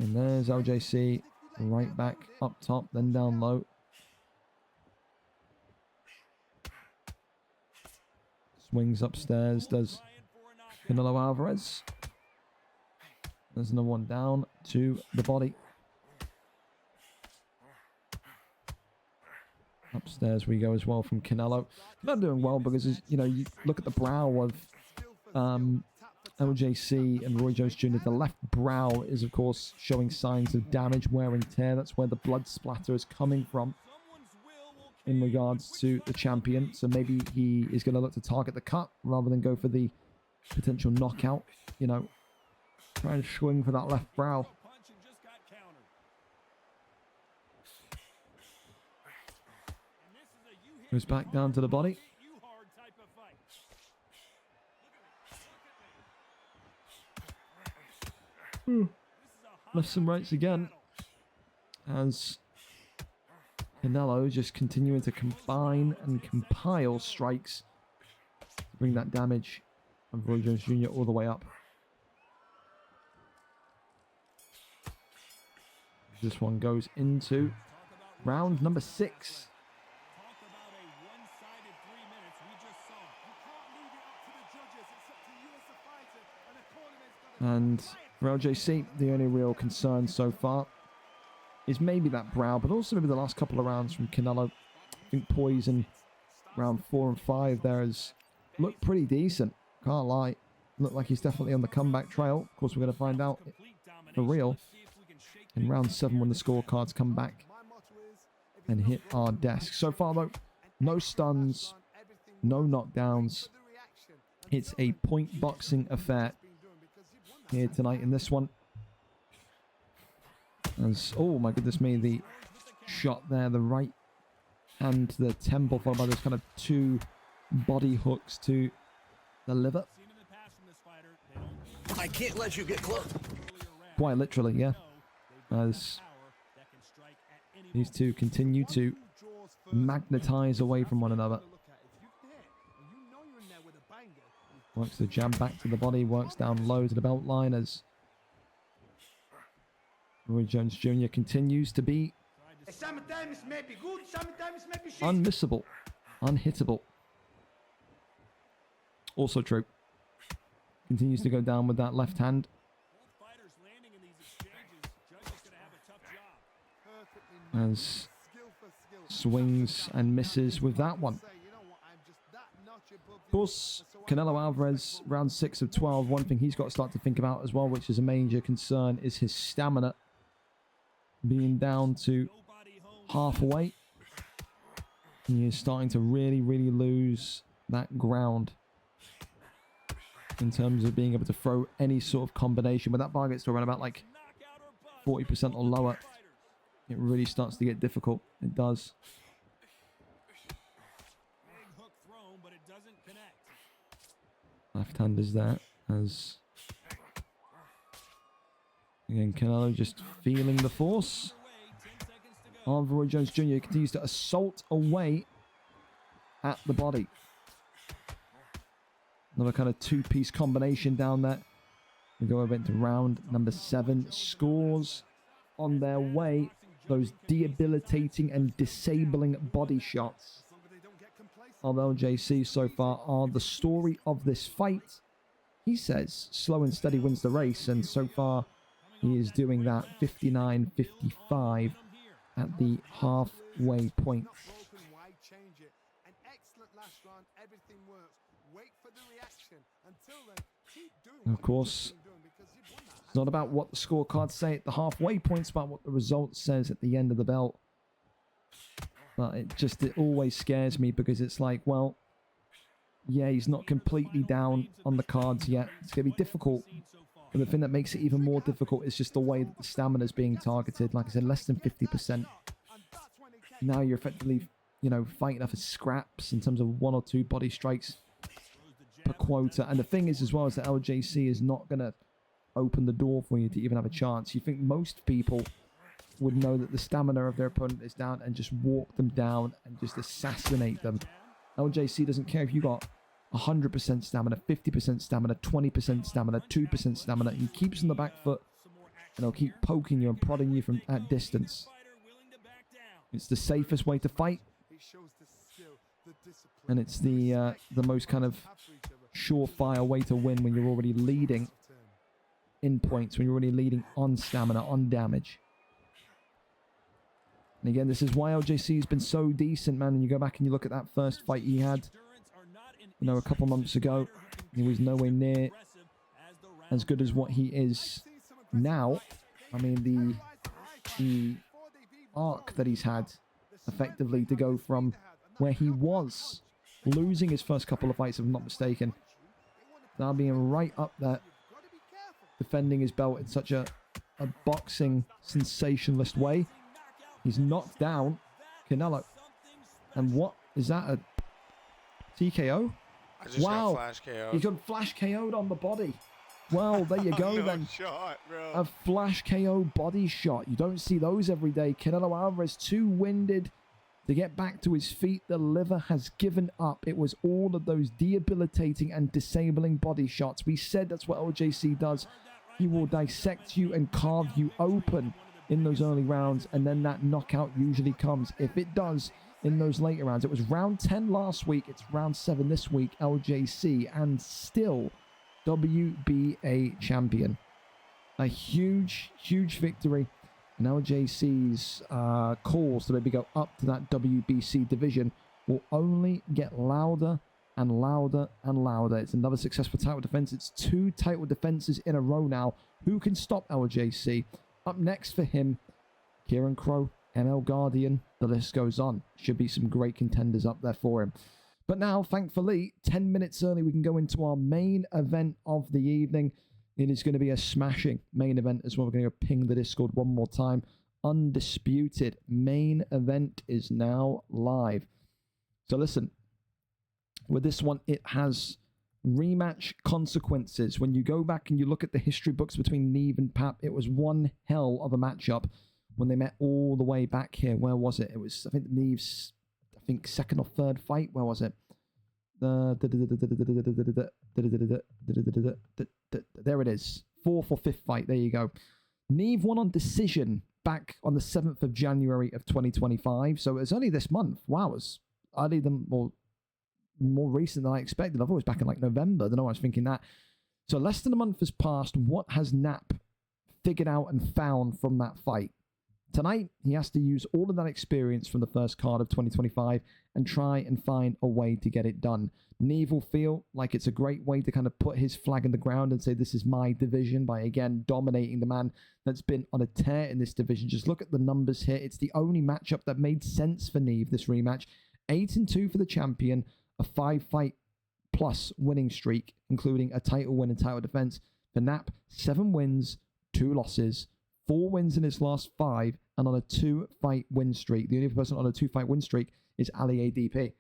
And there's LJC right back up top, then down low. Swings upstairs, does Canelo Alvarez. There's another one down to the body. Upstairs we go as well from Canelo. Not doing well because, you know, you look at the brow of LJC and Roy Jones Jr. The left brow is, of course, showing signs of damage, wear and tear. That's where the blood splatter is coming from in regards to the champion. So maybe he is going to look to target the cut rather than go for the potential knockout. You know, try and swing for that left brow. Goes back down to the body. Lefts and rights again, as Canelo just continuing to combine and compile strikes to bring that damage of Roy Jones Jr. all the way up. This one goes into round number 6. And for LJC, the only real concern so far is maybe that brow, but also maybe the last couple of rounds from Canelo. I think poise in round 4 and 5 there has looked pretty decent. Can't lie. Looked like he's definitely on the comeback trail. Of course, we're going to find out for real in round 7 when the scorecards come back and hit our desk. So far, though, no stuns, no knockdowns. It's a point boxing affair here tonight in this one. As, oh my goodness me, the shot there, the right hand to the temple, followed by those kind of 2 body hooks to the liver. I can't let you get close. Quite literally, yeah. As these two continue to magnetize away from one another. Works the jab back to the body, works down low to the belt line as Roy Jones Jr. continues to be Sometimes maybe good, sometimes maybe shit. unmissable. Unhittable. Also true. Continues to go down with that left hand. Both fighters landing in these exchanges. Judge is gonna have a tough job. As swings and misses with that one. Of course, Canelo Alvarez, round 6 of 12. One thing he's got to start to think about as well, which is a major concern, is his stamina. Being down to half weight. He is starting to really, really lose that ground in terms of being able to throw any sort of combination. When that bar gets to around about like 40% or lower, it really starts to get difficult. It does. Left-handers there, as again Canelo just feeling the force. Roy Jones Jr. continues to assault away at the body. Another kind of two-piece combination down there. We go over into round number 7. Scores on their way. Those debilitating and disabling body shots of LJC so far are the story of this fight. He says slow and steady wins the race, and so far he is doing that 59-55 at the halfway point. And of course, it's not about what the scorecards say at the halfway point, it's about what the result says at the end of the belt. But it always scares me, because it's like, well, yeah, he's not completely down on the cards yet. It's going to be difficult. But the thing that makes it even more difficult is just the way that the stamina is being targeted. Like I said, less than 50%. Now you're effectively, you know, fighting off as scraps in terms of 1 or 2 body strikes per quota. And the thing is, as well, is that LJC is not going to open the door for you to even have a chance. You think most people would know that the stamina of their opponent is down and just walk them down and just assassinate them. LJC doesn't care if you got 100% stamina, 50% stamina, 20% stamina, 2% stamina. He keeps on the back foot, and he'll keep poking you and prodding you from at distance. It's the safest way to fight, and it's the most kind of surefire way to win when you're already leading in points, when you're already leading on stamina, on damage. And again, this is why LJC has been so decent, man. And you go back and you look at that first fight he had, you know, a couple months ago. He was nowhere near as good as what he is now. I mean, the arc that he's had, effectively, to go from where he was losing his first couple of fights, if I'm not mistaken, now being right up there, defending his belt in such a boxing sensationalist way. He's knocked down Canelo. And what is that, a TKO? I just got flash KO'd. He's got flash KO'd on the body. Well, there you go then. Shot, bro. A flash KO body shot. You don't see those every day. Canelo Alvarez too winded to get back to his feet. The liver has given up. It was all of those debilitating and disabling body shots. We said that's what LJC does. He will dissect you and carve you open in those early rounds, and then that knockout usually comes. If it does in those later rounds. It was round 10 last week. It's round 7 this week, LJC, and still WBA champion. A huge, huge victory. And LJC's calls to maybe go up to that WBC division will only get louder and louder and louder. It's another successful title defense. It's 2 title defenses in a row now. Who can stop LJC? Up next for him, Kieran Crow, ML Guardian. The list goes on. Should be some great contenders up there for him. But now, thankfully, 10 minutes early, we can go into our main event of the evening. It is going to be a smashing main event as well. We're going to go ping the Discord one more time. Undisputed main event is now live. So listen, with this one, it has rematch consequences. When you go back and you look at the history books between Neave and Pap, it was one hell of a matchup when they met all the way back here. Where was it? It was, I think, Neave's, second or third fight. Where was it? There it is. 4th or 5th fight. There you go. Neave won on decision back on the 7th of January of 2025. So it was only this month. Wow, it was early than more recent than I expected. I've always back in like November. I don't know why I was thinking that. So less than a month has passed. What has Nap figured out and found from that fight? Tonight, he has to use all of that experience from the first card of 2025 and try and find a way to get it done. Neave will feel like it's a great way to kind of put his flag in the ground and say, this is my division, by, again, dominating the man that's been on a tear in this division. Just look at the numbers here. It's the only matchup that made sense for Neave, this rematch. 8-2 for the champion, a 5-fight plus winning streak, including a title win and title defense. For Nap, 7 wins, 2 losses, 4 wins in his last 5, and on a 2-fight win streak. The only person on a 2-fight win streak is Ali ADP.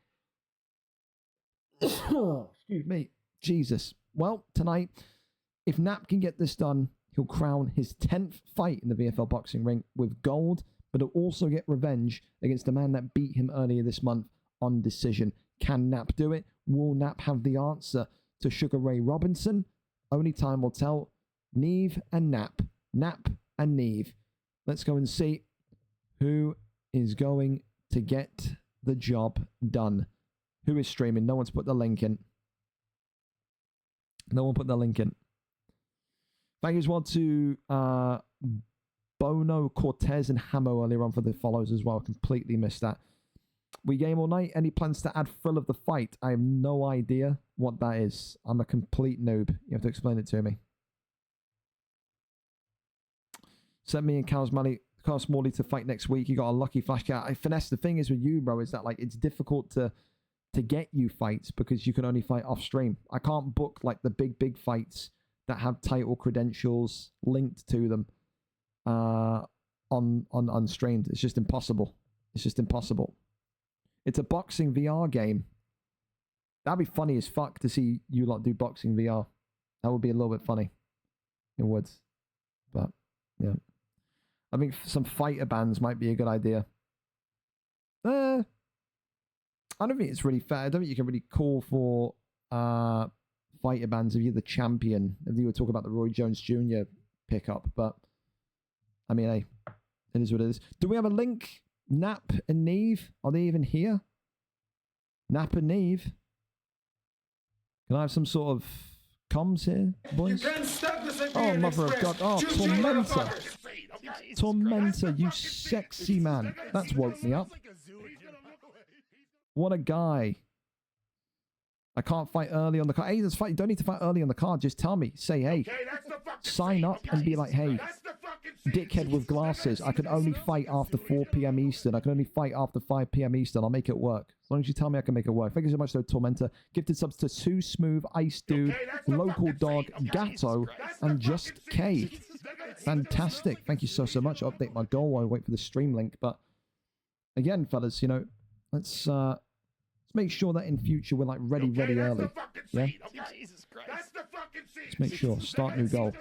Excuse me. Jesus. Well, tonight, if Nap can get this done, he'll crown his 10th fight in the VFL boxing ring with gold, but he'll also get revenge against the man that beat him earlier this month on decision. Can Nap do it? Will Nap have the answer to Sugar Ray Robinson? Only time will tell. Neave and Nap. Nap and Neave. Let's go and see who is going to get the job done. Who is streaming? No one's put the link in. No one put the link in. Thank you as well to Bono, Cortez, and Hamo earlier on for the follows as well. Completely missed that. We game all night. Any plans to add thrill of the fight? I have no idea what that is. I'm a complete noob. You have to explain it to me. Sent me and Carl Smalley to fight next week. You got a lucky flash cat. I finesse. The thing is with you, bro, is that like it's difficult to get you fights because you can only fight off stream. I can't book like the big fights that have title credentials linked to them on unstreamed. It's just impossible. It's just impossible. It's a boxing VR game. That'd be funny as fuck to see you lot do boxing VR. That would be a little bit funny. It would. But yeah. I think some fighter bans might be a good idea. I don't think it's really fair. I don't think you can really call for fighter bans if you're the champion. If you were talking about the Roy Jones Jr. pickup. But, I mean, hey, it is what it is. Do we have a link? Nap and Neave? Are they even here? Nap and Neave? Can I have some sort of comms here, boys? Oh, mother of God. Oh, Tormentor. Tormentor, you sexy man. That's woke me up. What a guy. I can't fight early on the card. Hey, that's fight. You don't need to fight early on the card. Just tell me. Say, hey. Sign up and be like, hey, dickhead with glasses. I can only fight after 4 p.m. Eastern. I can only fight after 5 p.m. Eastern. I'll make it work. As long as you tell me I can make it work. Thank you so much, though, Tormentor. Gifted subs to Sue Smooth, Ice Dude, Local Dog, Gatto, and Just K. Fantastic. Thank you so much. I'll update my goal while I wait for the stream link. But again, fellas, you know, let's make sure that in future we're like ready early. Yeah? Let's make sure. Start new goal.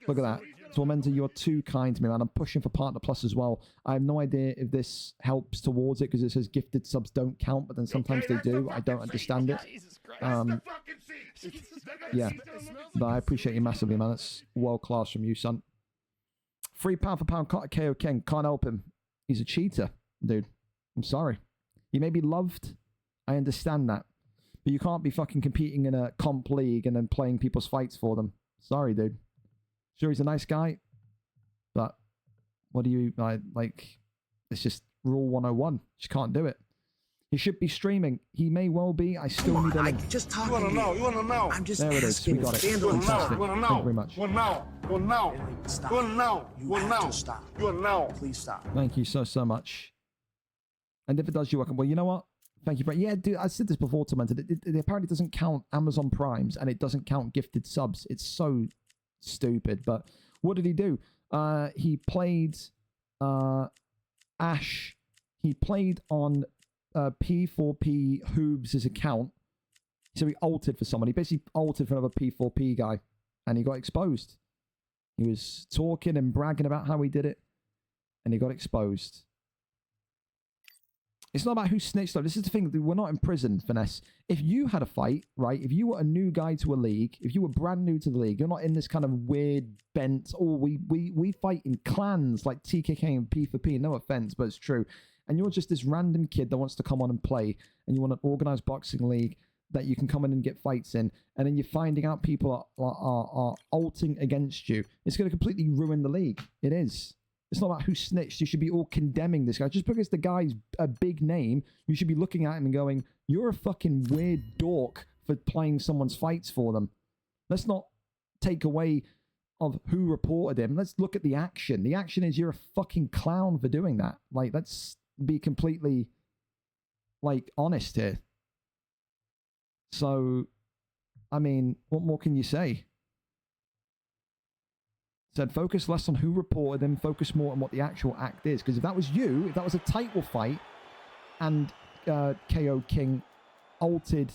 Look at that. Tormentor, you're too kind to me, man. I'm pushing for Partner Plus as well. I have no idea if this helps towards it because it says gifted subs don't count, but then sometimes they do. I don't understand it. Yeah. But I appreciate you massively, man. That's world class from you, son. £3 for pound KO King. Can't help him. He's a cheater, dude. I'm sorry. He may be loved. I understand that. But you can't be fucking competing in a comp league and then playing people's fights for them. Sorry, dude. Sure, he's a nice guy. But what do you... like, it's just rule 101. Just can't do it. He should be streaming. He may well be. I still need a link. Just talking. You wanna know? You wanna know? I'm just there it is. We got it. Fantastic. Thank you very much. You wanna know? You wanna know? Stop. You wanna know? You wanna know? Stop. You wanna know? Please stop. Thank you so much. And if it does you work, well, you know what? Thank you, Brett. Yeah, dude, I said this before, Tormented. It apparently doesn't count Amazon Primes and it doesn't count gifted subs. It's so stupid. But what did he do? He played Ash. He played on P4P Hoobs' account. So he altered for someone. He basically altered for another P4P guy. And he got exposed. He was talking and bragging about how he did it. And he got exposed. It's not about who snitched, though. This is the thing. We're not in prison, Finesse. If you had a fight, right? If you were a new guy to a league, if you were brand new to the league, you're not in this kind of weird bent, oh, we fight in clans like TKK and P4P. No offense, but it's true. And you're just this random kid that wants to come on and play, and you want an organized boxing league that you can come in and get fights in, and then you're finding out people are ulting against you. It's going to completely ruin the league. It is. It's not about who snitched. You should be all condemning this guy. Just because the guy's a big name, you should be looking at him and going, you're a fucking weird dork for playing someone's fights for them. Let's not take away of who reported him. Let's look at the action. The action is you're a fucking clown for doing that. Like, let's be completely, like, honest here. So, I mean, what more can you say? Said focus less on who reported him, focus more on what the actual act is. Because if that was you, if that was a title fight, and KO King ulted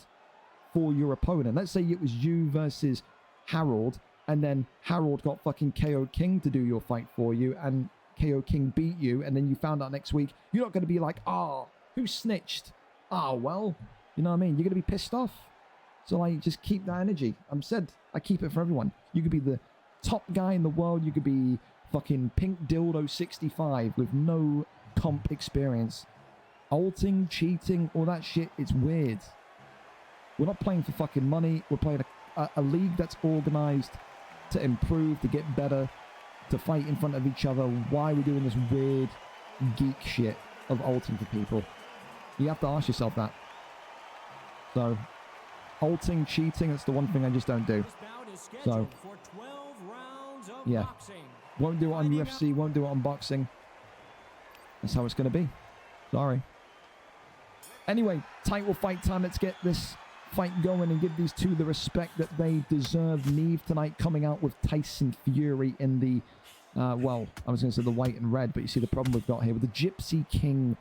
for your opponent, let's say it was you versus Harold, and then Harold got fucking KO King to do your fight for you, and KO King beat you, and then you found out next week, you're not going to be like, who snitched? Well, you know what I mean? You're going to be pissed off. So, like, just keep that energy. I keep it for everyone. You could be the top guy in the world. You could be fucking Pink Dildo 65 with no comp experience. Ulting, cheating, all that shit, it's weird. We're not playing for fucking money. We're playing a league that's organized to improve, to get better, to fight in front of each other. Why are we doing this weird geek shit of ulting for people? You have to ask yourself that. So, ulting, cheating, that's the one thing I just don't do. So, yeah. Won't do it on UFC, won't do it on boxing. That's how it's going to be. Sorry. Anyway, title fight time. Let's get this fight going and give these two the respect that they deserve. Neave tonight coming out with Tyson Fury in the, well, I was going to say the white and red, but you see the problem we've got here with the Gypsy King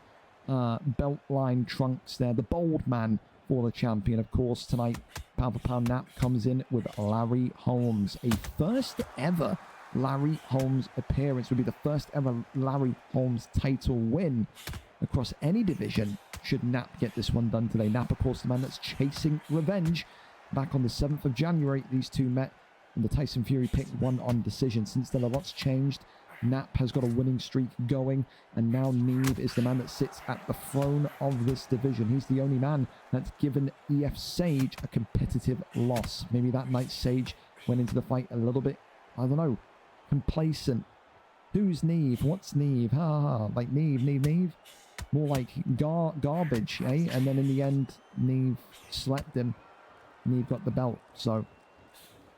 belt line trunks there. The bold man for the champion, of course, tonight. Pound for pound Nap comes in with Larry Holmes. A first ever Larry Holmes appearance. Would be the first ever Larry Holmes title win across any division should Nap get this one done today. Nap, of course, the man that's chasing revenge. Back on the 7th of January, these two met, and the Tyson Fury pick won on decision. Since then, a lot's changed. Nap has got a winning streak going, and now Neave is the man that sits at the throne of this division. He's the only man that's given EF Sage a competitive loss. Maybe that night Sage went into the fight a little bit, I don't know, complacent. Who's Neave? What's Neave? Like Neave. More like garbage, eh? And then in the end, Neave slept him. Neave got the belt. So,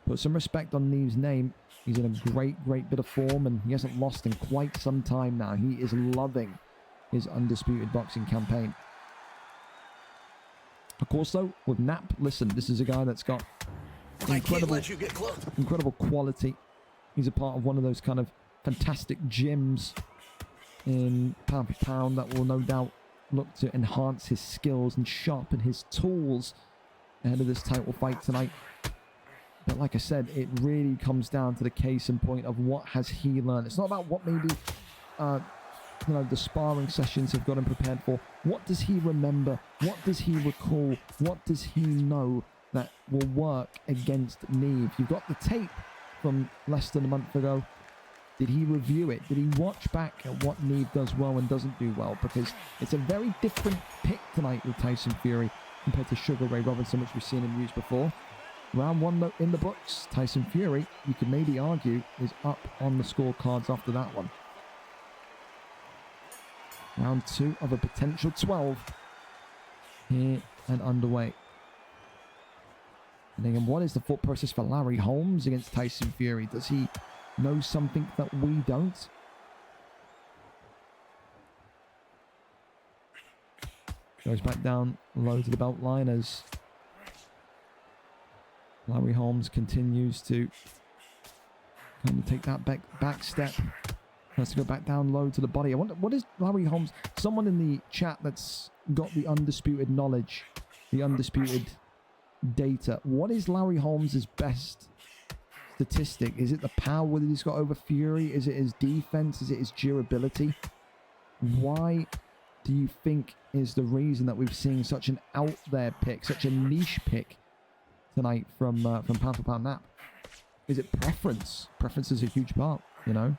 put some respect on Neave's name. He's in a great bit of form, and he hasn't lost in quite some time now. He is loving his Undisputed boxing campaign. Of course, though, with Nap, listen, this is a guy that's got incredible quality. He's a part of one of those kind of fantastic gyms in pound for pound that will no doubt look to enhance his skills and sharpen his tools ahead of this title fight tonight. But like I said, it really comes down to the case in point of what has he learned. It's not about what maybe the sparring sessions have got him prepared for. What does he remember? What does he recall? What does he know that will work against Neave? You've got the tape from less than a month ago. Did he review it? Did he watch back at what Neave does well and doesn't do well? Because it's a very different pick tonight with Tyson Fury compared to Sugar Ray Robinson, which we've seen him use before. Round one in the books. Tyson Fury, you could maybe argue, is up on the scorecards after that one. Round 2 of a potential 12 here and underway. And again, what is the thought process for Larry Holmes against Tyson Fury? Does he know something that we don't? Goes back down low to the belt line as Larry Holmes continues to kind of take that back step. Has to go back down low to the body. I wonder, what is Larry Holmes? Someone in the chat that's got the undisputed knowledge, the undisputed data. What is Larry Holmes' best statistic? Is it the power that he's got over Fury? Is it his defense? Is it his durability? Why do you think is the reason that we've seen such an out there pick, such a niche pick tonight from P4P Nap? Is it preference? Preference is a huge part, you know.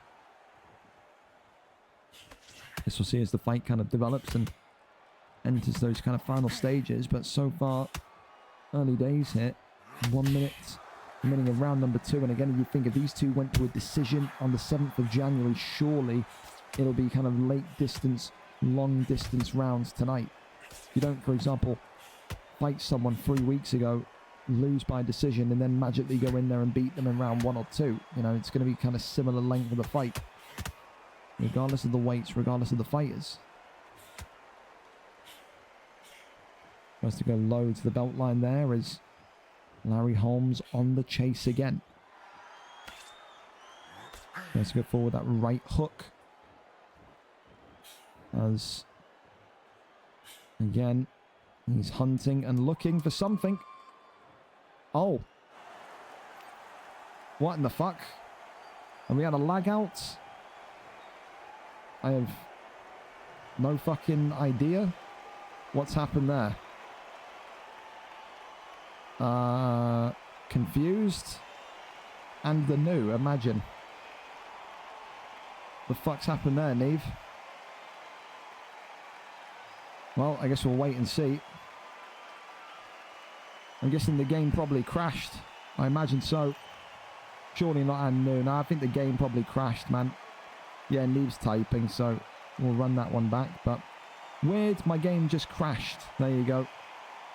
This we'll see as the fight kind of develops and enters those kind of final stages. But so far, early days here. 1 minute remaining of round number 2. And again, you think if these two went to a decision on the 7th of January, surely it'll be kind of late distance, long distance rounds tonight. You don't, for example, fight someone 3 weeks ago, lose by decision, and then magically go in there and beat them in round 1 or 2. You know, it's going to be kind of similar length of the fight, regardless of the weights, regardless of the fighters. Tries to go low to the belt line there as Larry Holmes on the chase again. Tries to go forward that right hook. As, again, he's hunting and looking for something. Oh. What in the fuck? Have we had a lag out? I have no fucking idea what's happened there. Confused. And the new, imagine. The fuck's happened there, Neave? Well, I guess we'll wait and see. I'm guessing the game probably crashed. I imagine so. Surely not and new. No, I think the game probably crashed, man. Yeah, Neave's typing, so we'll run that one back. But weird, my game just crashed. There you go.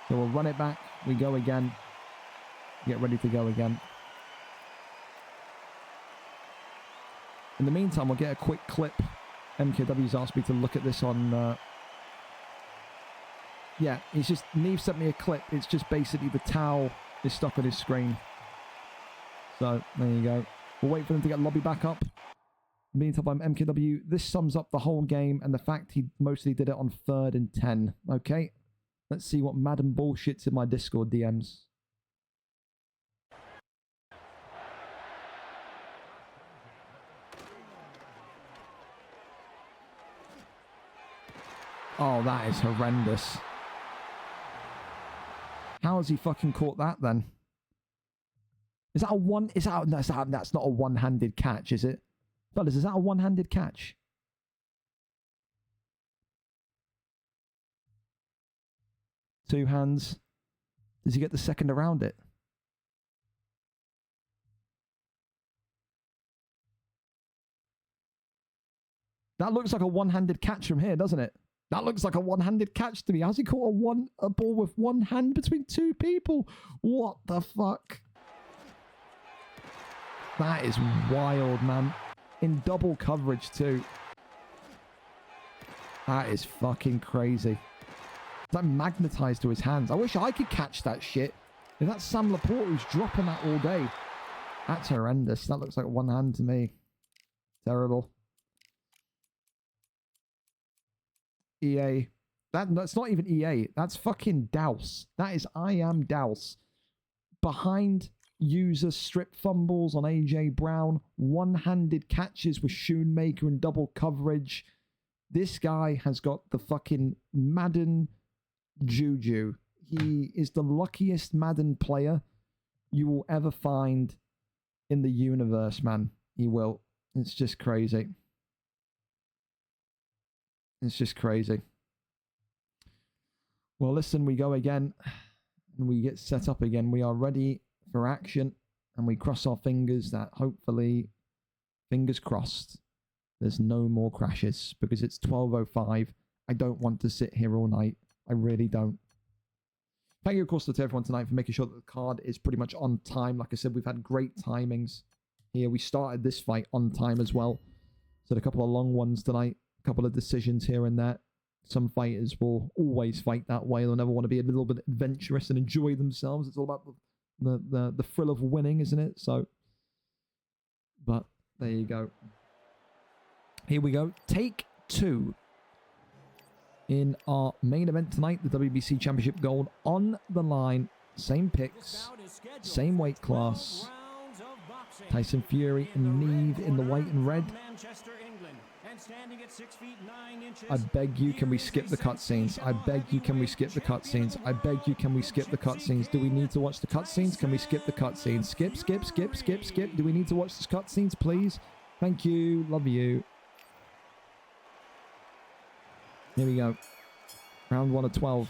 So we'll run it back. We go again. Get ready to go again. In the meantime, we'll get a quick clip. MKW's asked me to look at this on... yeah, it's just... Neave sent me a clip. It's just basically the towel is stuck on his screen. So, there you go. We'll wait for them to get lobby back up. Meantime, I'm MKW. This sums up the whole game and the fact he mostly did it on 3rd and 10. Okay? Let's see what Madden bullshits in my Discord DMs. Oh, that is horrendous. How has he fucking caught that then? Is that a one? Is that that's not a one-handed catch, is it? Fellas, is that a one-handed catch? Two hands. Does he get the second around it? That looks like a one-handed catch from here, doesn't it? That looks like a one-handed catch to me. How's he caught a ball with one hand between two people? What the fuck? That is wild, man. In double coverage, too. That is fucking crazy. It's like magnetized to his hands. I wish I could catch that shit. If that's Sam Laporte who's dropping that all day. That's horrendous. That looks like one hand to me. Terrible. EA. That's not even EA. That's fucking Douse. That is I am Douse. Behind user strip fumbles on AJ Brown. One-handed catches with Shoemaker and double coverage. This guy has got the fucking Madden juju. He is the luckiest Madden player you will ever find in the universe, man. He will. It's just crazy. It's just crazy. Well, listen, we go again. And we get set up again. We are ready for action. And we cross our fingers that hopefully, fingers crossed, there's no more crashes. Because it's 12:05. I don't want to sit here all night. I really don't. Thank you, of course, to everyone tonight for making sure that the card is pretty much on time. Like I said, we've had great timings here. We started this fight on time as well. So a couple of long ones tonight. Couple of decisions here and there. Some fighters will always fight that way. They'll never want to be a little bit adventurous and enjoy themselves. It's all about the thrill of winning, isn't it? So, but there you go. Here we go. Take 2 in our main event tonight. The WBC Championship Gold on the line. Same picks, same weight class. Tyson Fury and Neave in the white and red. I beg you, can we skip the cutscenes? I beg you, can we skip the cutscenes? I beg you, can we skip the cutscenes? Do we need to watch the cutscenes? Can we skip the cutscenes? Skip, skip, skip, skip, skip. Do we need to watch the cutscenes, please? Thank you. Love you. Here we go. Round 1 of 12.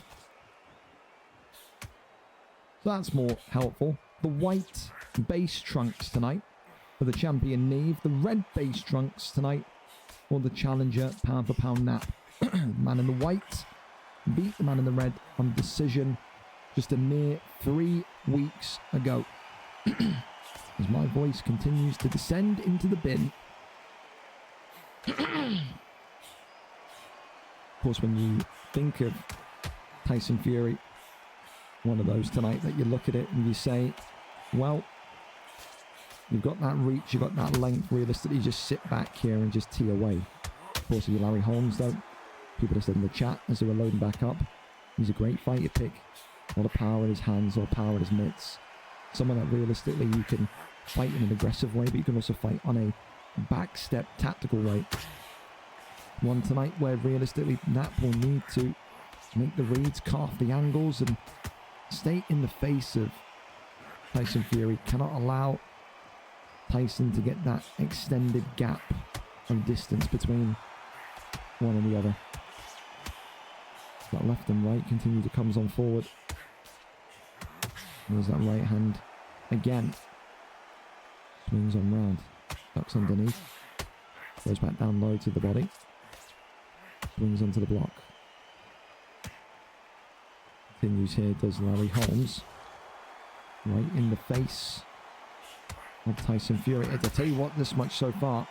So that's more helpful. The white base trunks tonight for the champion Neave. The red base trunks tonight for the challenger pound for pound Nap. Man in the white beat the man in the red on decision just a mere 3 weeks ago. As my voice continues to descend into the bin. Of course, when you think of Tyson Fury, one of those tonight that you look at it and you say, well, you've got that reach, you've got that length, realistically just sit back here and just tee away. Of course, you're Larry Holmes though. People have said in the chat as they were loading back up, he's a great fighter pick. A lot of power in his hands, or power in his mitts. Someone that realistically you can fight in an aggressive way, but you can also fight on a backstep tactical way. One tonight where realistically Nap will need to make the reads, carve the angles, and stay in the face of Tyson Fury. Cannot allow Tyson to get that extended gap of distance between one and the other. That left and right continue to comes on forward. There's that right hand again. Swings on round. Ducks underneath. Goes back down low to the body. Swings onto the block. Continues here, does Larry Holmes. Right in the face of Tyson Fury. I tell you what, this much so far.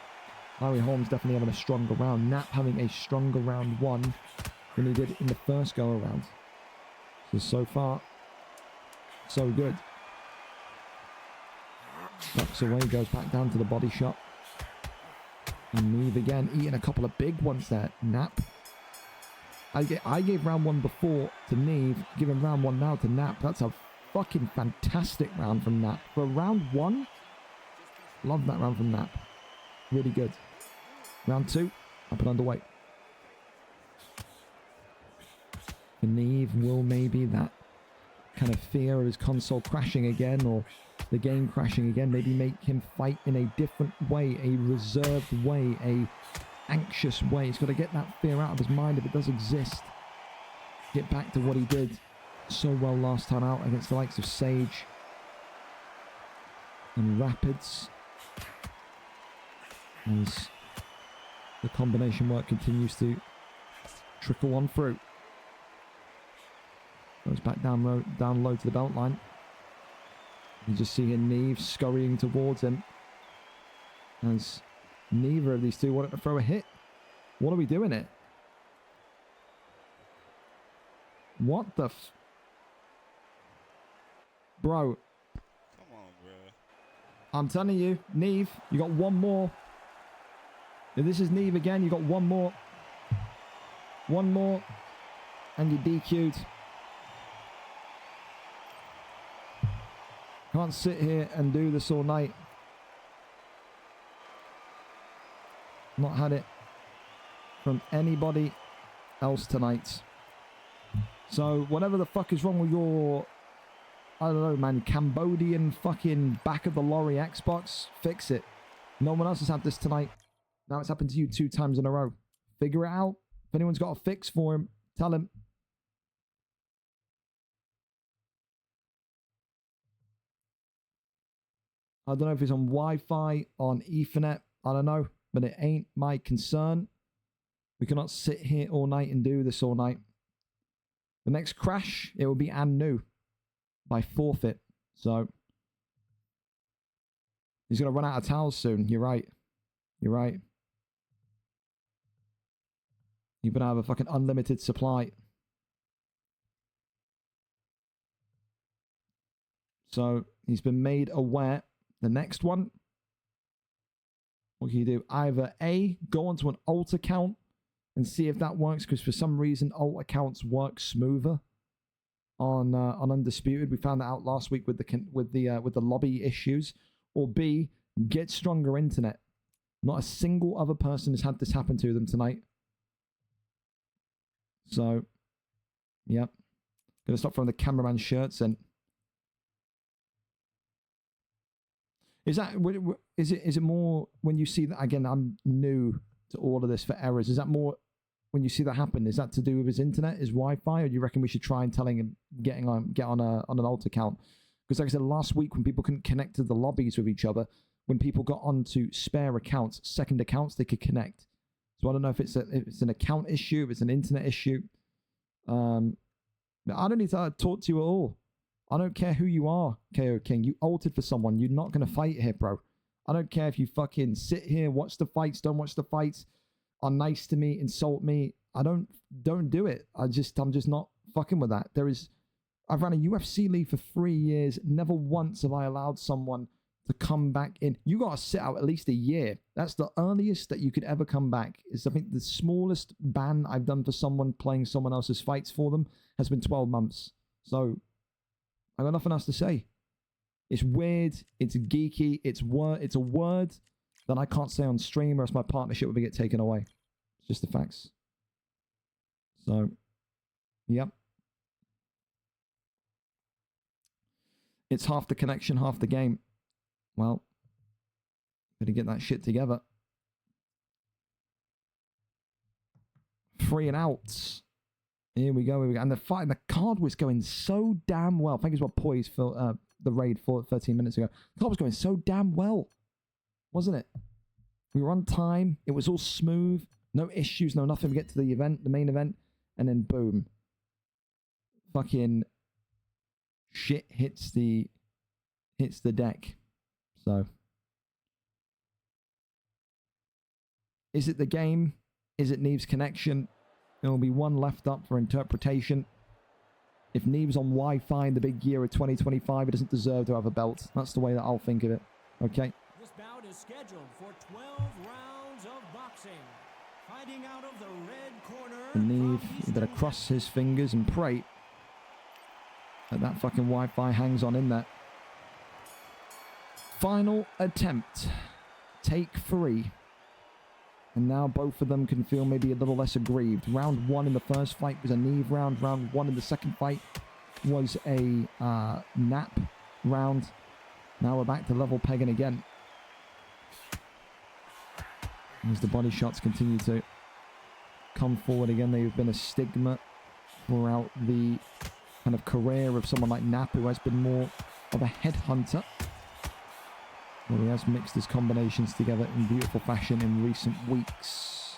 Larry Holmes definitely having a stronger round. Nap having a stronger round 1 than he did in the first go around. So far, so good. Ducks away, goes back down to the body shot. And Neave again, eating a couple of big ones there. Nap. I gave round 1 before to Neave, giving round 1 now to Nap. That's a fucking fantastic round from Nap. For round 1, love that round from Nap. Really good. Round 2, up and underway. For Neave, will maybe that kind of fear of his console crashing again, or the game crashing again, maybe make him fight in a different way, a reserved way, a anxious way. He's got to get that fear out of his mind if it does exist. Get back to what he did so well last time out against the likes of Sage and Rapids. As the combination work continues to trickle on through. Goes back down low to the belt line. You just see here Neave scurrying towards him. As neither of these two wanted to throw a hit. What are we doing it? What the Bro. Come on, bro. I'm telling you, Neave, you got one more. If this is Neave again, you got one more. One more. And you're DQ'd. Can't sit here and do this all night. Not had it from anybody else tonight. So whatever the fuck is wrong with your, I don't know, man, Cambodian fucking back of the lorry Xbox, fix it. No one else has had this tonight. Now it's happened to you 2 times in a row. Figure it out. If anyone's got a fix for him, tell him. I don't know if it's on Wi-Fi, on Ethernet. I don't know, but it ain't my concern. We cannot sit here all night and do this all night. The next crash, it will be and new by forfeit. So he's going to run out of towels soon. You're right. You're right. You're going to have a fucking unlimited supply. So he's been made aware. The next one, what can you do? Either A, go onto an alt account and see if that works, because for some reason alt accounts work smoother on Undisputed. We found that out last week with the lobby issues. Or B, get stronger internet. Not a single other person has had this happen to them tonight. So, yep. Gonna stop throwing the cameraman shirts and. Is it more when you see that again? I'm new to all of this for errors. Is that more when you see that happen? Is that to do with his internet, his Wi-Fi, or do you reckon we should try and telling him get on an alt account? Because like I said last week, when people couldn't connect to the lobbies with each other, when people got onto spare accounts, second accounts, they could connect. So I don't know if it's an account issue, if it's an internet issue. I don't need to talk to you at all. I don't care who you are, KO King. You altered for someone. You're not going to fight here, bro. I don't care if you fucking sit here, watch the fights, don't watch the fights, are nice to me, insult me. Don't do it. I'm just not fucking with that. I've ran a UFC league for 3 years. Never once have I allowed someone to come back in. You got to sit out at least a year. That's the earliest that you could ever come back. I think the smallest ban I've done for someone playing someone else's fights for them has been 12 months. So I got nothing else to say. It's weird. It's geeky. It's a word that I can't say on stream, or else my partnership would get taken away. It's just the facts. So, yep. It's half the connection, half the game. Well, gotta get that shit together. 3 and outs. Here we go. And the card was going so damn well. Thank you for poised for the raid for 13 minutes ago. The card was going so damn well, wasn't it? We were on time. It was all smooth. No issues, no nothing. We get to the event, the main event, and then boom. Fucking shit hits the deck. So, is it the game? Is it Neave's connection? There will be one left up for interpretation. If Neave's on Wi-Fi in the big year of 2025, he doesn't deserve to have a belt. That's the way that I'll think of it. Okay. This bout is scheduled for 12 rounds of boxing. Fighting out of the red corner. And Neave, you better cross his fingers and pray that fucking Wi-Fi hangs on in there. Final attempt. Take 3. And now both of them can feel maybe a little less aggrieved. Round 1 in the first fight was a Neave round. Round 1 in the second fight was a Nap round. Now we're back to level pegging again. As the body shots continue to come forward again, they've been a stigma throughout the kind of career of someone like Nap, who has been more of a headhunter. Well, he has mixed his combinations together in beautiful fashion in recent weeks.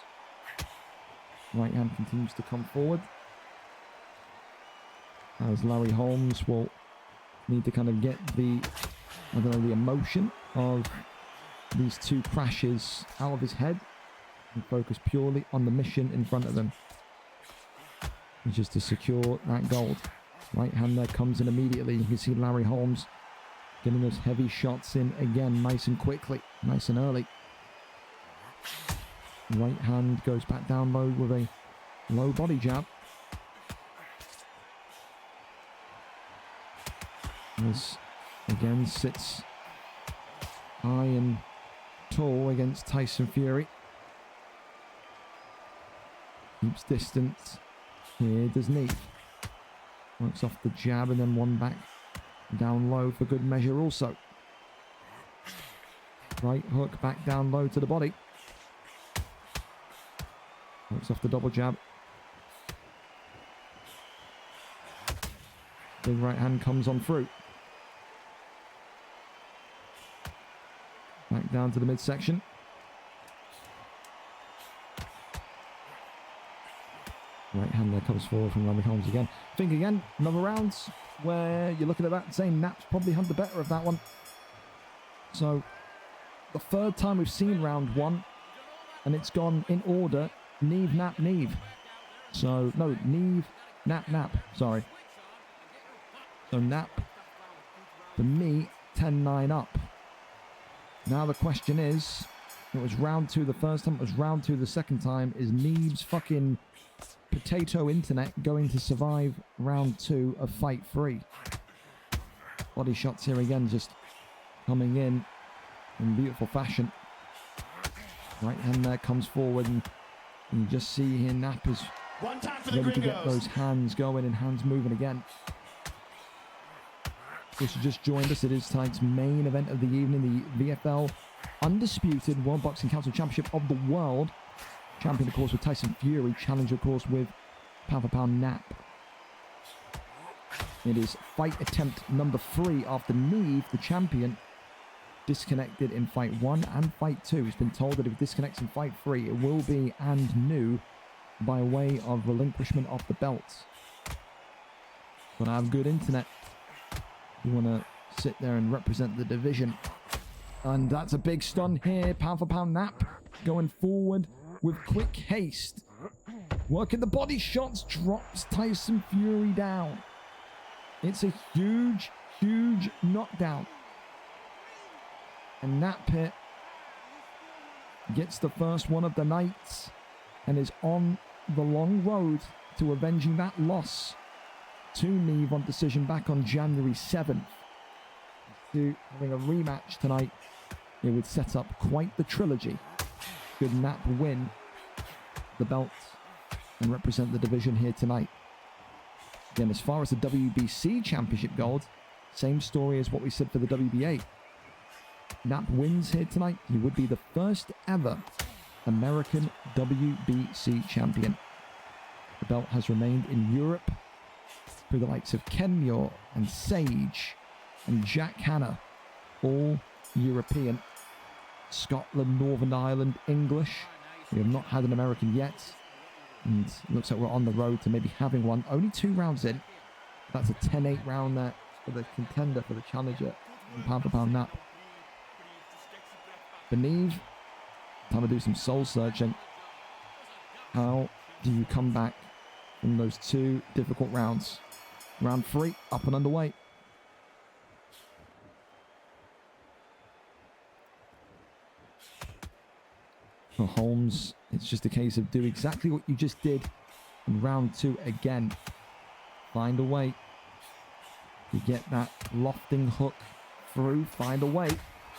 Right hand continues to come forward. As Larry Holmes will need to kind of get the emotion of these two crashes out of his head and focus purely on the mission in front of them, which is to secure that gold. Right hand there comes in immediately. You can see Larry Holmes getting those heavy shots in again, nice and quickly, nice and early. Right hand goes back down low with a low body jab. This again sits high and tall against Tyson Fury. Keeps distance. Here does Neave. Works off the jab and then one back down low for good measure also. Right hook back down low to the body. Works off the double jab. Big right hand comes on through. Back down to the midsection. Right hand there comes forward from Larry Holmes again. Think again, another round where you're looking at that and saying Nap's probably had the better of that one. So, the third time we've seen round 1, and it's gone in order, Neave, Nap, Neave. So, no, Neave, Nap, Nap, sorry. So Nap, for me, 10-9 up. Now the question is, it was round 2 the first time, it was round 2 the second time, is Neave's fucking potato internet going to survive round 2 of fight 3? Body shots here again, just coming in beautiful fashion. Right hand there comes forward, and you just see here Nap is ready to get those hands going and hands moving again. If you just joined us, it is tonight's main event of the evening, the VFL Undisputed World Boxing Council Championship of the World. Champion, of course, with Tyson Fury. Challenger, of course, with pound for pound Nap. It is fight attempt number 3 after Neave, the champion, disconnected in fight 1 and fight 2. He's been told that if he disconnects in fight 3, it will be and new by way of relinquishment of the belts. Gotta have good internet. You want to sit there and represent the division. And that's a big stun here. Pound for pound Nap going forward with quick haste. Working the body shots, drops Tyson Fury down. It's a huge, huge knockdown. And Nap here gets the first one of the night and is on the long road to avenging that loss to Neave on decision back on January 7th. To having a rematch tonight, it would set up quite the trilogy. Should Nap win the belt and represent the division here tonight. Again, as far as the WBC Championship gold, same story as what we said for the WBA. Nap wins here tonight, he would be the first ever American WBC champion. The belt has remained in Europe through the likes of Ken Muir and Sage and Jack Hanna, all European. Scotland, Northern Ireland, English. We have not had an American yet. And it looks like we're on the road to maybe having one. Only 2 rounds in. That's a 10-8 round there for the contender, for the challenger. Pound for pound Nap. For Neave, time to do some soul searching. How do you come back from those 2 difficult rounds? Round 3, up and underway. For Holmes, it's just a case of do exactly what you just did in round 2 again. Find a way to get that lofting hook through. Find a way.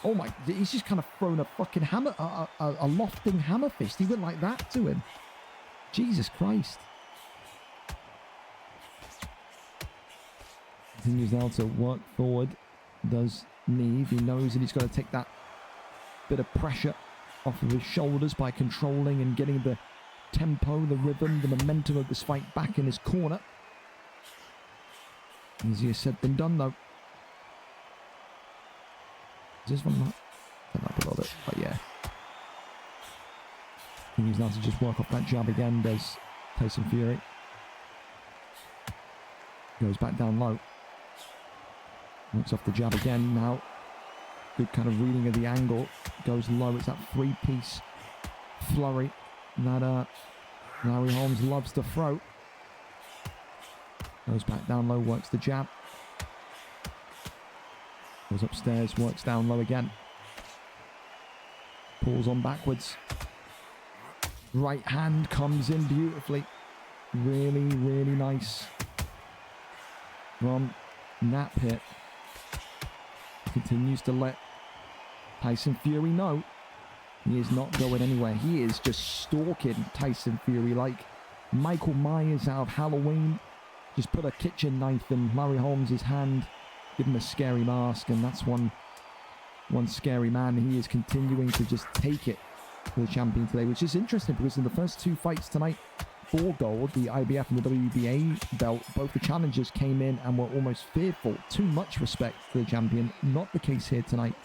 Oh my, he's just kind of thrown a fucking hammer, a lofting hammer fist. He went like that to him. Jesus Christ. Continues now to work forward. Does Neave. He knows that he's got to take that bit of pressure off of his shoulders by controlling and getting the tempo, the rhythm, the momentum of this fight back in his corner. Easier said than done, though. Is this one not? Turn up a little bit, but yeah. Continues now to just work off that jab again, does Tyson Fury. Goes back down low. Works off the jab again now. Good kind of reading of the angle. Goes low. It's that 3-piece flurry that Larry Holmes loves to throw. Goes back down low. Works the jab. Goes upstairs. Works down low again. Pulls on backwards. Right hand comes in beautifully. Really, really nice from Nap here. Continues to let Tyson Fury know he is not going anywhere. He is just stalking Tyson Fury like Michael Myers out of Halloween. Just put a kitchen knife in Larry Holmes' hand, give him a scary mask, and that's one scary man. He is continuing to just take it for the champion today, which is interesting because in the first 2 fights tonight for gold, the IBF and the WBA belt, both the challengers came in and were almost fearful. Too much respect for the champion. Not the case here tonight.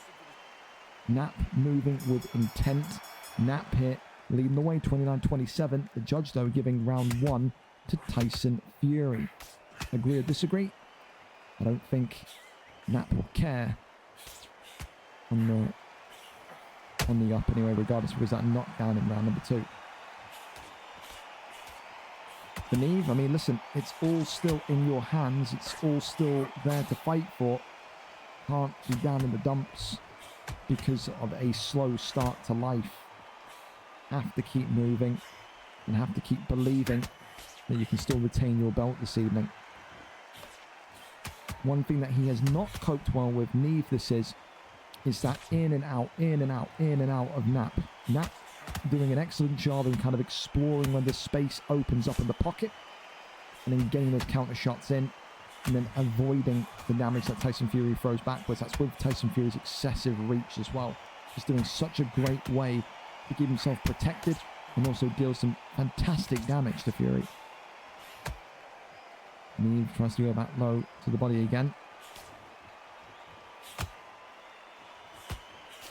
Nap moving with intent. Nap here leading the way 29-27. The judge, though, giving round 1 to Tyson Fury. Agree or disagree? I don't think Nap will care on the up anyway, regardless, because that knockdown in round number 2. For Neave, I mean, listen, it's all still in your hands. It's all still there to fight for. Can't be down in the dumps because of a slow start to life. Have to keep moving and have to keep believing that you can still retain your belt this evening. One thing that he has not coped well with, Neave, this is that in and out, in and out, in and out of Nap. Nap doing an excellent job in kind of exploring when the space opens up in the pocket and then getting those counter shots in and then avoiding the damage that Tyson Fury throws backwards. That's with Tyson Fury's excessive reach as well. Just doing such a great way to keep himself protected and also deal some fantastic damage to Fury. Neave tries to go back low to the body again.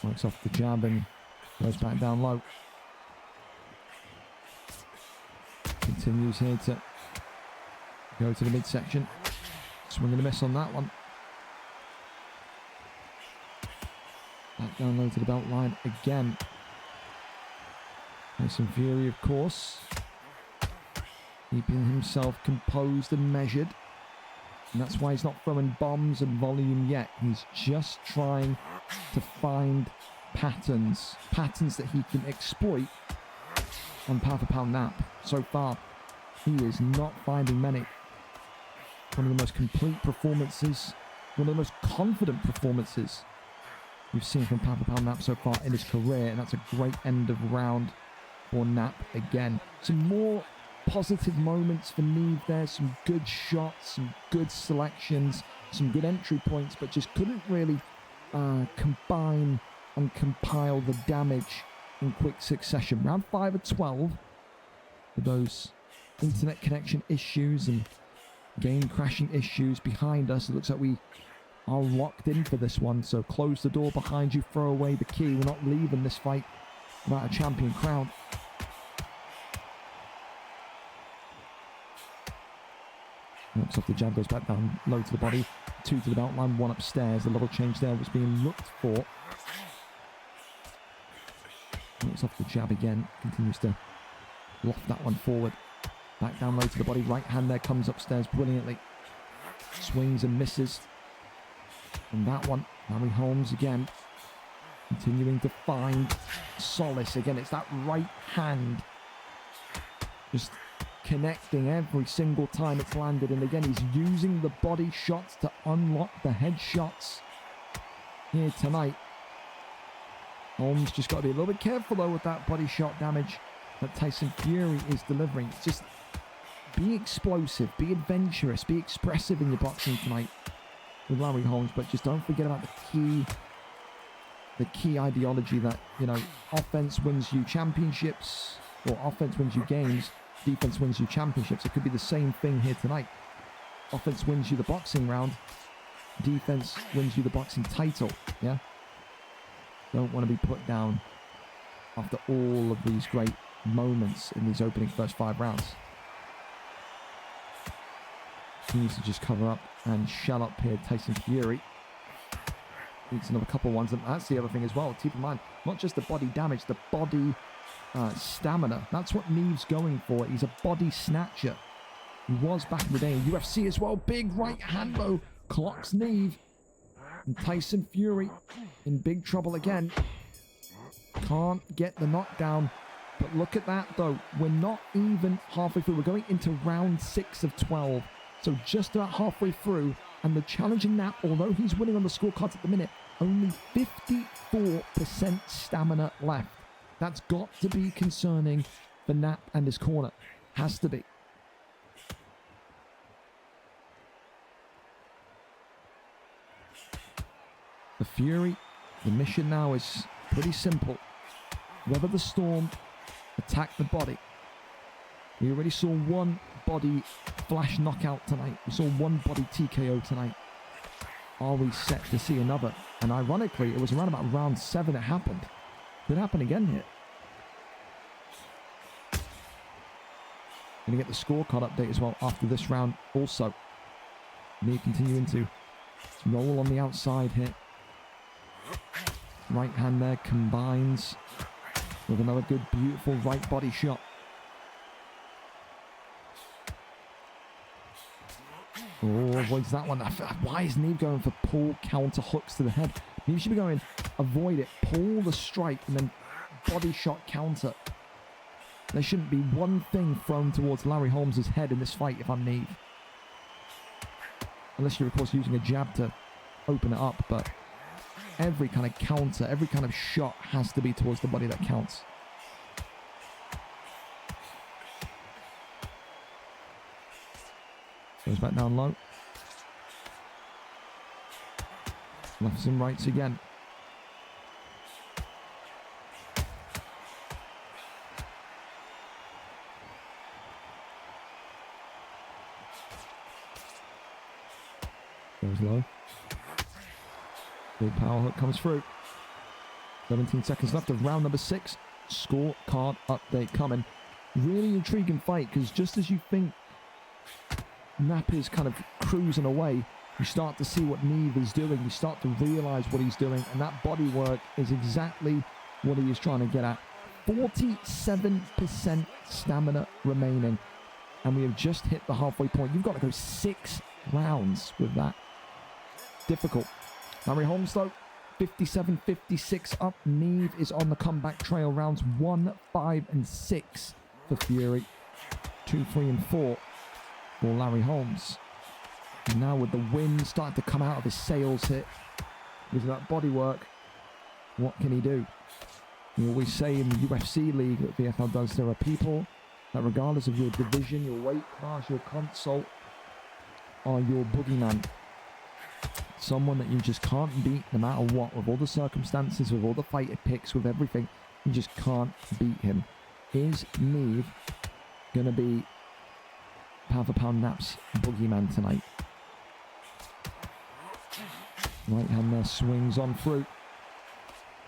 Works off the jab and goes back down low. Continues here to go to the midsection. Swing and a miss on that one. Back down low to the belt line again. Tyson Fury, of course, keeping himself composed and measured. And that's why he's not throwing bombs and volume yet. He's just trying to find patterns that he can exploit on pound for pound Nap. So far, he is not finding many. One of the most complete performances, one of the most confident performances we've seen from pound for pound Nap so far in his career, and that's a great end of round for Nap again. Some more positive moments for Neave there, some good shots, some good selections, some good entry points, but just couldn't really combine and compile the damage in quick succession. Round 5 of 12 with those internet connection issues and game crashing issues behind us. It looks like we are locked in for this one, so close the door behind you, throw away the key. We're not leaving this fight without a champion crown. Knocks off the jab, goes back down low to the body. 2 to the belt line, 1 upstairs. The level change there was being looked for. Knocks off the jab again. Continues to loft that one forward. Back down low to the body. Right hand there, comes upstairs brilliantly. Swings and misses. And that one, Larry Holmes again. Continuing to find solace. Again, it's that right hand. Just connecting every single time it's landed, and again he's using the body shots to unlock the head shots here tonight. Holmes just got to be a little bit careful though with that body shot damage that Tyson Fury is delivering. Just be explosive, be adventurous, be expressive in your boxing tonight with Larry Holmes, but just don't forget about the key ideology that, you know, offense wins you championships, or offense wins you games, defense wins you championships. It could be the same thing here tonight. Offense wins you the boxing round. Defense wins you the boxing title. Yeah? Don't want to be put down after all of these great moments in these opening first 5 rounds. He needs to just cover up and shell up here Tyson Fury. Needs another couple ones. And that's the other thing as well. Keep in mind, not just the body damage, the body stamina. That's what Neave's going for. He's a body snatcher. He was back in the day in UFC as well. Big right hand though. Clocks Neave. And Tyson Fury in big trouble again. Can't get the knockdown. But look at that though. We're not even halfway through. We're going into round 6 of 12. So just about halfway through. And the challenging Nap, although he's winning on the scorecards at the minute, only 54% stamina left. That's got to be concerning for Nap and his corner. Has to be. For Fury, the mission now is pretty simple. Weather the storm, attack the body. We already saw one body flash knockout tonight. We saw one body TKO tonight. Are we set to see another? And ironically, it was around about round 7 it happened. Could happen again here. Going to get the scorecard update as well after this round also. Neave continuing to roll on the outside here. Right hand there combines with another good, beautiful right body shot. Oh, avoids that one. Why is Neave going for pull counter hooks to the head? Neave should be going, avoid it, pull the strike, and then body shot counter. There shouldn't be one thing thrown towards Larry Holmes' head in this fight if I'm Neave. Unless you're, of course, using a jab to open it up, but every kind of counter, every kind of shot has to be towards the body that counts. Goes back down low. Lefts and rights again. Goes low. Big power hook comes through. 17 seconds left of round number 6. Scorecard update coming. Really intriguing fight, because just as you think Nap is kind of cruising away, you start to see what Neave is doing. You start to realize what he's doing, and that body work is exactly what he is trying to get at. 47% stamina remaining, and we have just hit the halfway point. You've got to go 6 rounds with that. Difficult. Larry Holmes, though, 57-56 up. Neave is on the comeback trail. Rounds 1, 5, and 6 for Fury. 2, 3, and 4 for Larry Holmes. And now with the wind starting to come out of his sails here, with that body work, what can he do? We always say in the UFC league that VFL does, there are people that regardless of your division, your weight class, your console, are your boogeyman. Someone that you just can't beat no matter what, with all the circumstances, with all the fighter picks, with everything. You just can't beat him. Is Neave going to be pound for pound Nap's boogeyman tonight? Right hand there swings on through.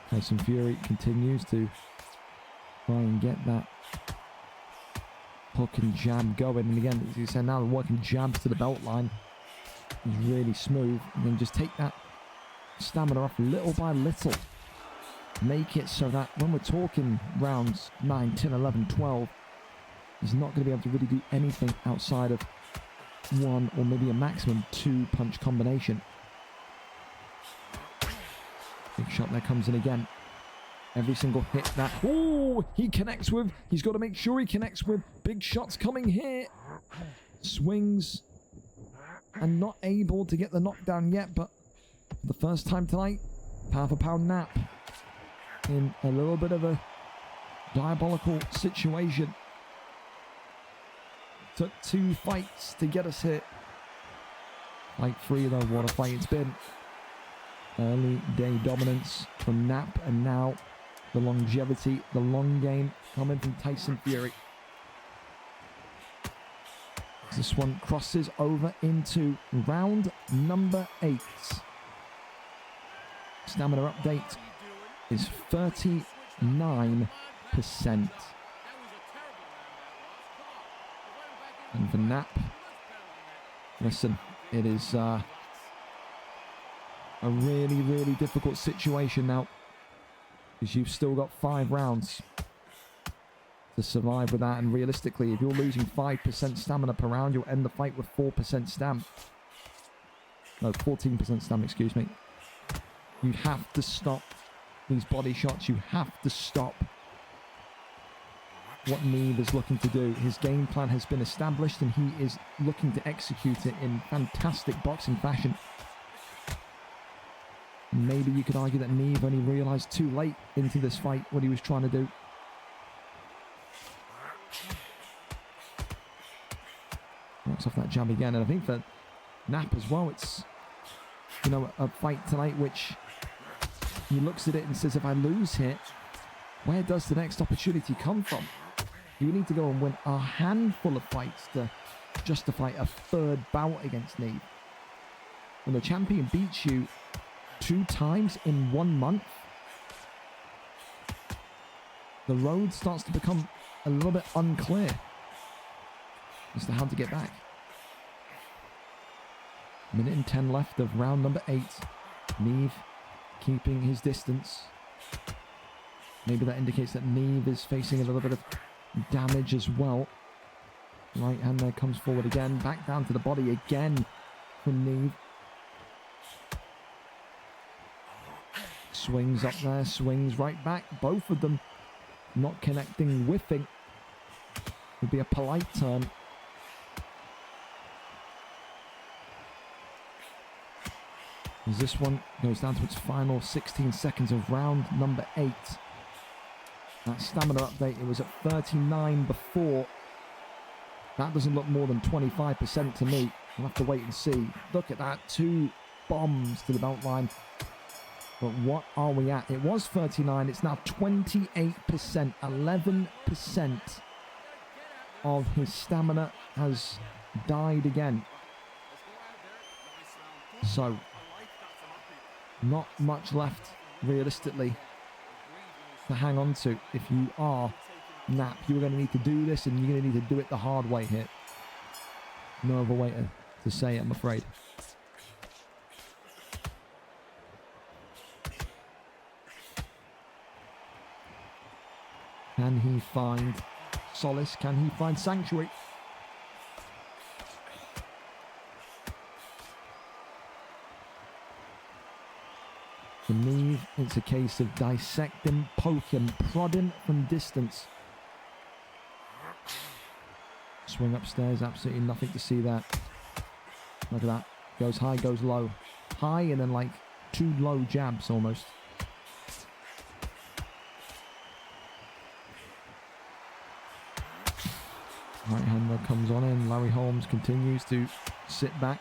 Tyson Fury continues to try and get that hook and jab going. And again, as you said, now working jabs to the belt line is really smooth. And then just take that stamina off little by little. Make it so that when we're talking rounds 9, 10, 11, 12, he's not going to be able to really do anything outside of 1 or maybe a maximum 2 punch combination. Big shot there comes in again. Every single hit that... Oh, he connects with. He's got to make sure he connects with. Big shots coming here. Swings. And not able to get the knockdown yet, but for the first time tonight, pound for pound Nap in a little bit of a diabolical situation. Took 2 fights to get us here. Fight 3 though, what a fight it's been. Early day dominance from Nap, and now the longevity, the long game coming from Tyson Fury. This one crosses over into round number 8. Stamina update is 39%. And for Nap, listen, it is a really, really difficult situation now, because you've still got 5 rounds to survive with that. And realistically, if you're losing 5% stamina per round, you'll end the fight with 4% stam. No, 14% stam, excuse me. You have to stop these body shots. You have to stop what Neave is looking to do. His game plan has been established, and he is looking to execute it in fantastic boxing fashion. Maybe you could argue that Neave only realized too late into this fight what he was trying to do. Knocks off that jab again, and I think for Nap as well, it's, you know, a fight tonight which he looks at it and says, if I lose here, where does the next opportunity come from? You need to go and win a handful of fights to justify a 3rd bout against Neave. When the champion beats you 2 times in 1 month, the road starts to become a little bit unclear as to how to get back. 1 minute and 10 left of round number 8. Neave keeping his distance. Maybe that indicates that Neave is facing a little bit of damage as well. Right hand there comes forward again. Back down to the body again from Neave. Swings up there, swings right back. Both of them not connecting, whiffing. Would be a polite term. As this one goes down to its final 16 seconds of round number 8. That stamina update, it was at 39 before. That doesn't look more than 25% to me. We'll have to wait and see. Look at that. 2 bombs to the belt line. But what are we at? It was 39. It's now 28%. 11% of his stamina has died again. So, not much left, realistically, to hang on to. If you are Nap, you're going to need to do this, and you're going to need to do it the hard way here. No other way to say it, I'm afraid. Can he find solace? Can he find sanctuary? For Neave, it's a case of dissecting, poking, prodding from distance. Swing upstairs, absolutely nothing to see there. Look at that. Goes high, goes low. High and then like 2 low jabs almost. Right hander comes on in. Larry Holmes continues to sit back.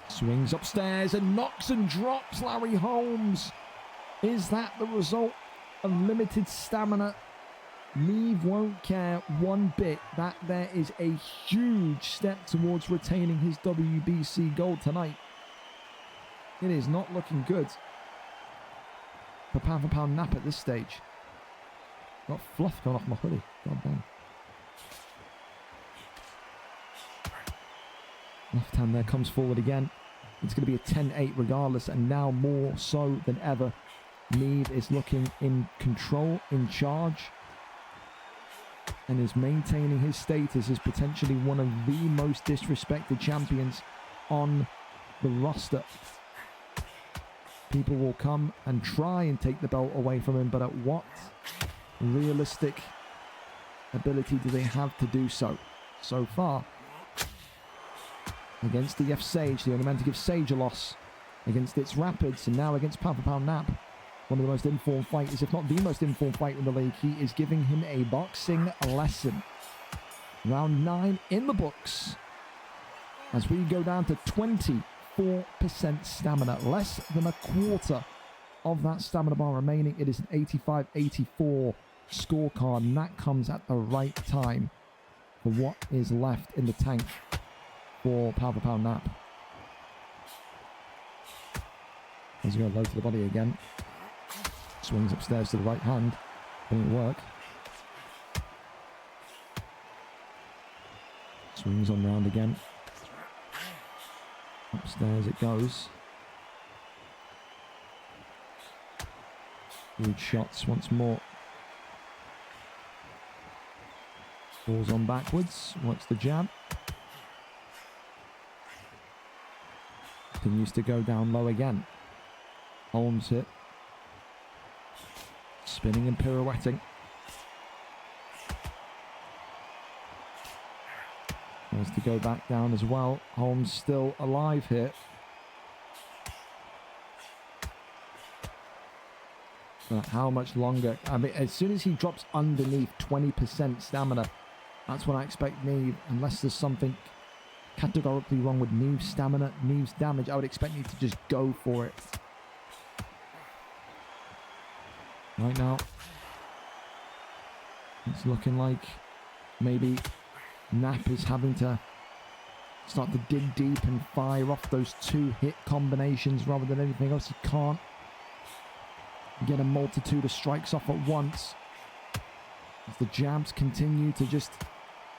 Swings upstairs and knocks and drops Larry Holmes. Is that the result of limited stamina? Neave won't care one bit. That there is a huge step towards retaining his WBC gold tonight. It is not looking good for pound Nap at this stage. Got fluff going off my hoodie. God damn. Left hand there comes forward again. It's going to be a 10-8 regardless, and now more so than ever, Neave is looking in control, in charge, and is maintaining his status as potentially one of the most disrespected champions on the roster. People will come and try and take the belt away from him, but at what realistic ability do they have to do so? So far, against the F Sage, the only man to give Sage a loss, against its Rapids, and now against P4P Nap, one of the most informed fighters, if not the most informed fighter in the league. He is giving him a boxing lesson. Round 9 in the books, as we go down to 24% stamina, less than a quarter of that stamina bar remaining. It is an 85-84 scorecard, and that comes at the right time for what is left in the tank for P4P Nap. As he goes low to the body again. Swings upstairs to the right hand. Didn't work. Swings on round again. Upstairs it goes. Huge shots once more. Falls on backwards. Works the jab. Continues to go down low again. Holmes hit. Spinning and pirouetting. Has to go back down as well. Holmes still alive here. But how much longer? I mean, as soon as he drops underneath 20% stamina, that's when I expect Neave, unless there's something categorically wrong with Neave's stamina, Neave's damage, I would expect Neave to just go for it. Right now, it's looking like maybe Nap is having to start to dig deep and fire off those 2 hit combinations rather than anything else. He can't get a multitude of strikes off at once, as the jabs continue to just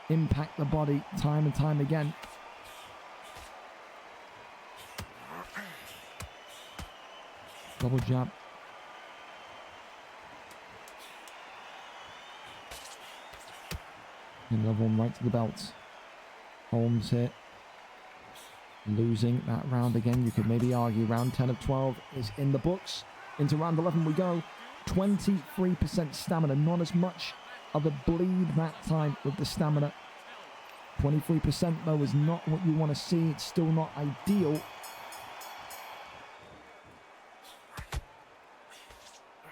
impact the body time and time again. Double jab. Another one right to the belt. Holmes here. Losing that round again. You could maybe argue round 10 of 12 is in the books. Into round 11 we go. 23% stamina. Not as much of a bleed that time with the stamina. 23% though is not what you want to see. It's still not ideal.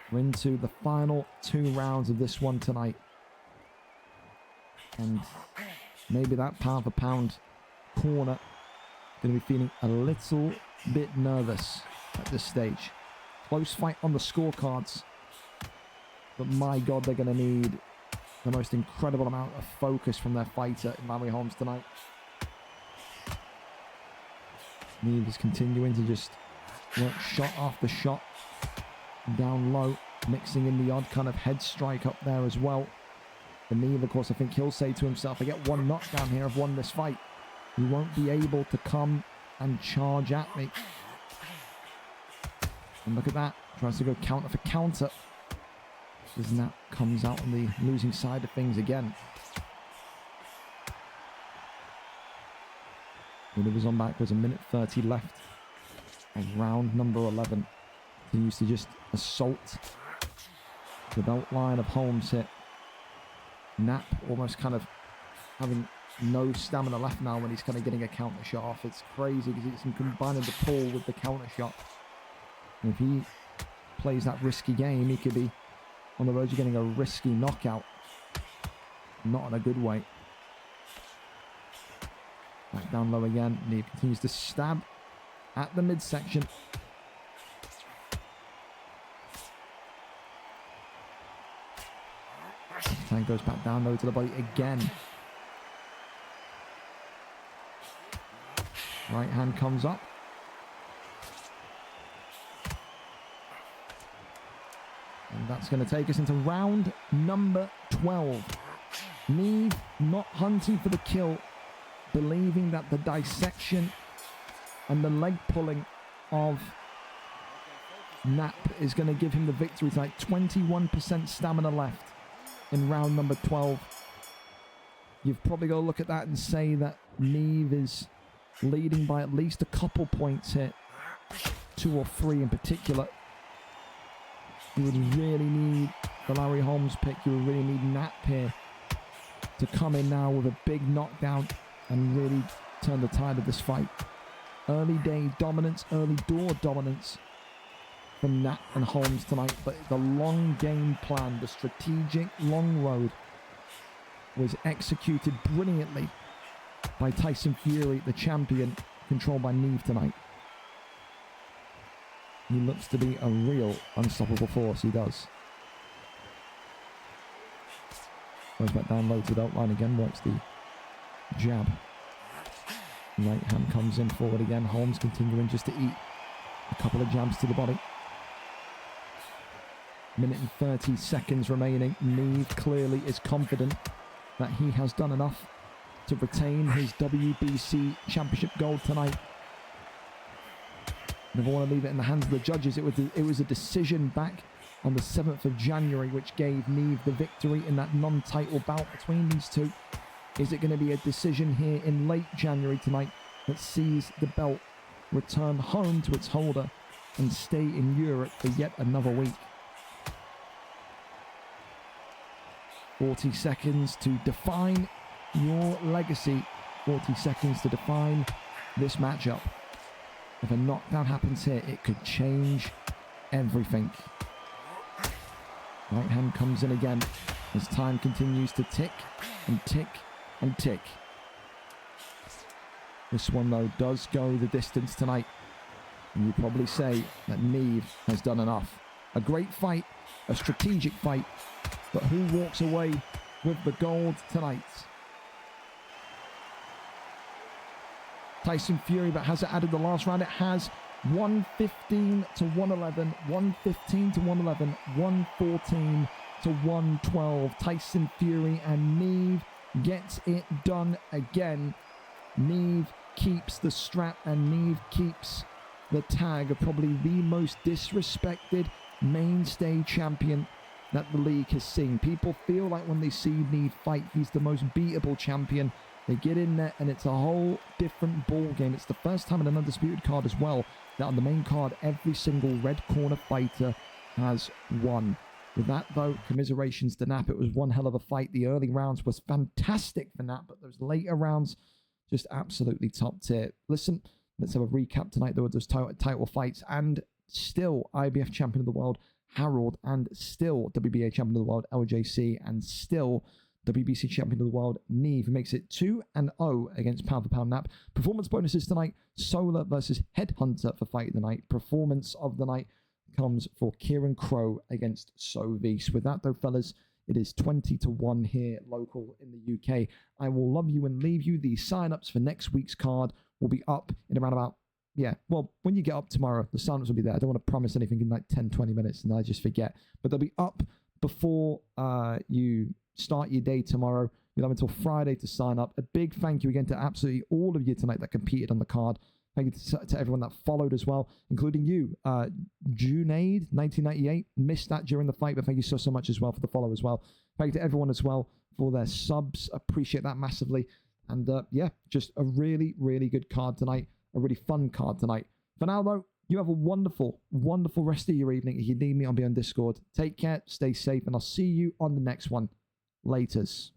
We're into the final 2 rounds of this one tonight. And maybe that pound for pound corner going to be feeling a little bit nervous at this stage. Close fight on the scorecards, but my God, they're going to need the most incredible amount of focus from their fighter in Larry Holmes tonight. Neave is continuing to just work shot after shot down low, mixing in the odd kind of head strike up there as well. And Neave, of course, I think he'll say to himself, I get one knockdown here, I've won this fight. He won't be able to come and charge at me. And look at that, tries to go counter for counter. As Nap comes out on the losing side of things again. When it was on back, was a minute 30 left of round number 11. He used to just assault the belt line of Holmes here. Nap almost kind of having no stamina left now when he's kind of getting a counter shot off. It's crazy because he's combining the pull with the counter shot. And if he plays that risky game, he could be on the verge of getting a risky knockout. Not in a good way. Back down low again. Neave continues to stab at the midsection. Tank goes back down low to the body again. Right hand comes up. And that's going to take us into round number 12. Neave not hunting for the kill, believing that the dissection and the leg pulling of Nap is going to give him the victory tonight. 21% stamina left in round number 12. You've probably got to look at that and say that Neave is leading by at least a couple points here. 2 or 3 in particular. You would really need the Larry Holmes pick. You would really need Nap here to come in now with a big knockdown and really turn the tide of this fight. Early day dominance, early door dominance from Nap and Holmes tonight, but the long game plan, the strategic long road was executed brilliantly by Tyson Fury, the champion, controlled by Neave tonight. He looks to be a real unstoppable force, he does. Goes back down low to the outline again, works the jab. Right hand comes in forward again. Holmes continuing just to eat a couple of jabs to the body. Minute and 30 seconds remaining. Neave clearly is confident that he has done enough to retain his WBC championship gold tonight. Never want to leave it in the hands of the judges. It was a decision back on the 7th of January which gave Neave the victory in that non-title bout between these two. Is it going to be a decision here in late January tonight that sees the belt return home to its holder and stay in Europe for yet another week? 40 seconds to define your legacy. 40 seconds to define this matchup. If a knockdown happens here, it could change everything. Right hand comes in again as time continues to tick and tick and tick. This one, though, does go the distance tonight. And you probably say that Neave has done enough. A great fight, a strategic fight, but who walks away with the gold tonight? Tyson Fury, but has it added the last round? It has. 115 to 111, 115 to 111, 114 to 112. Tyson Fury and Neave gets it done again. Neave keeps the strap and Neave keeps the tag of probably the most disrespected mainstay champion that the league has seen. People feel like when they see Neave fight, he's the most beatable champion. They get in there and it's a whole different ball game. It's the first time in an Undisputed card as well that on the main card, every single red corner fighter has won. With that, though, commiserations to Nap. It was one hell of a fight. The early rounds was fantastic for Nap, but those later rounds, just absolutely top tier. Listen, let's have a recap tonight, though, with those title fights. And still IBF champion of the world, Harold, and still WBA champion of the world, LJC, and still WBC champion of the world, Neave, makes it 2-0 against Pound for Pound Nap. Performance bonuses tonight, Solar versus Headhunter for Fight of the Night. Performance of the night comes for Kieran Crow against Sovis. With that, though, fellas, it is 20-1 here, local in the UK. I will love you and leave you. The sign-ups for next week's card will be up in around about, well, when you get up tomorrow, the sign-ups will be there. I don't want to promise anything in like 10, 20 minutes, and I just forget. But they'll be up before you start your day tomorrow. You'll have until Friday to sign up. A big thank you again to absolutely all of you tonight that competed on the card. Thank you to everyone that followed as well, including you. Junaid, 1998, missed that during the fight, but thank you so much as well for the follow as well. Thank you to everyone as well for their subs. Appreciate that massively. And just a really, really good card tonight. A really fun card tonight. For now, though, you have a wonderful, wonderful rest of your evening. If you need me, I'll be on Discord. Take care, stay safe, and I'll see you on the next one. Laters.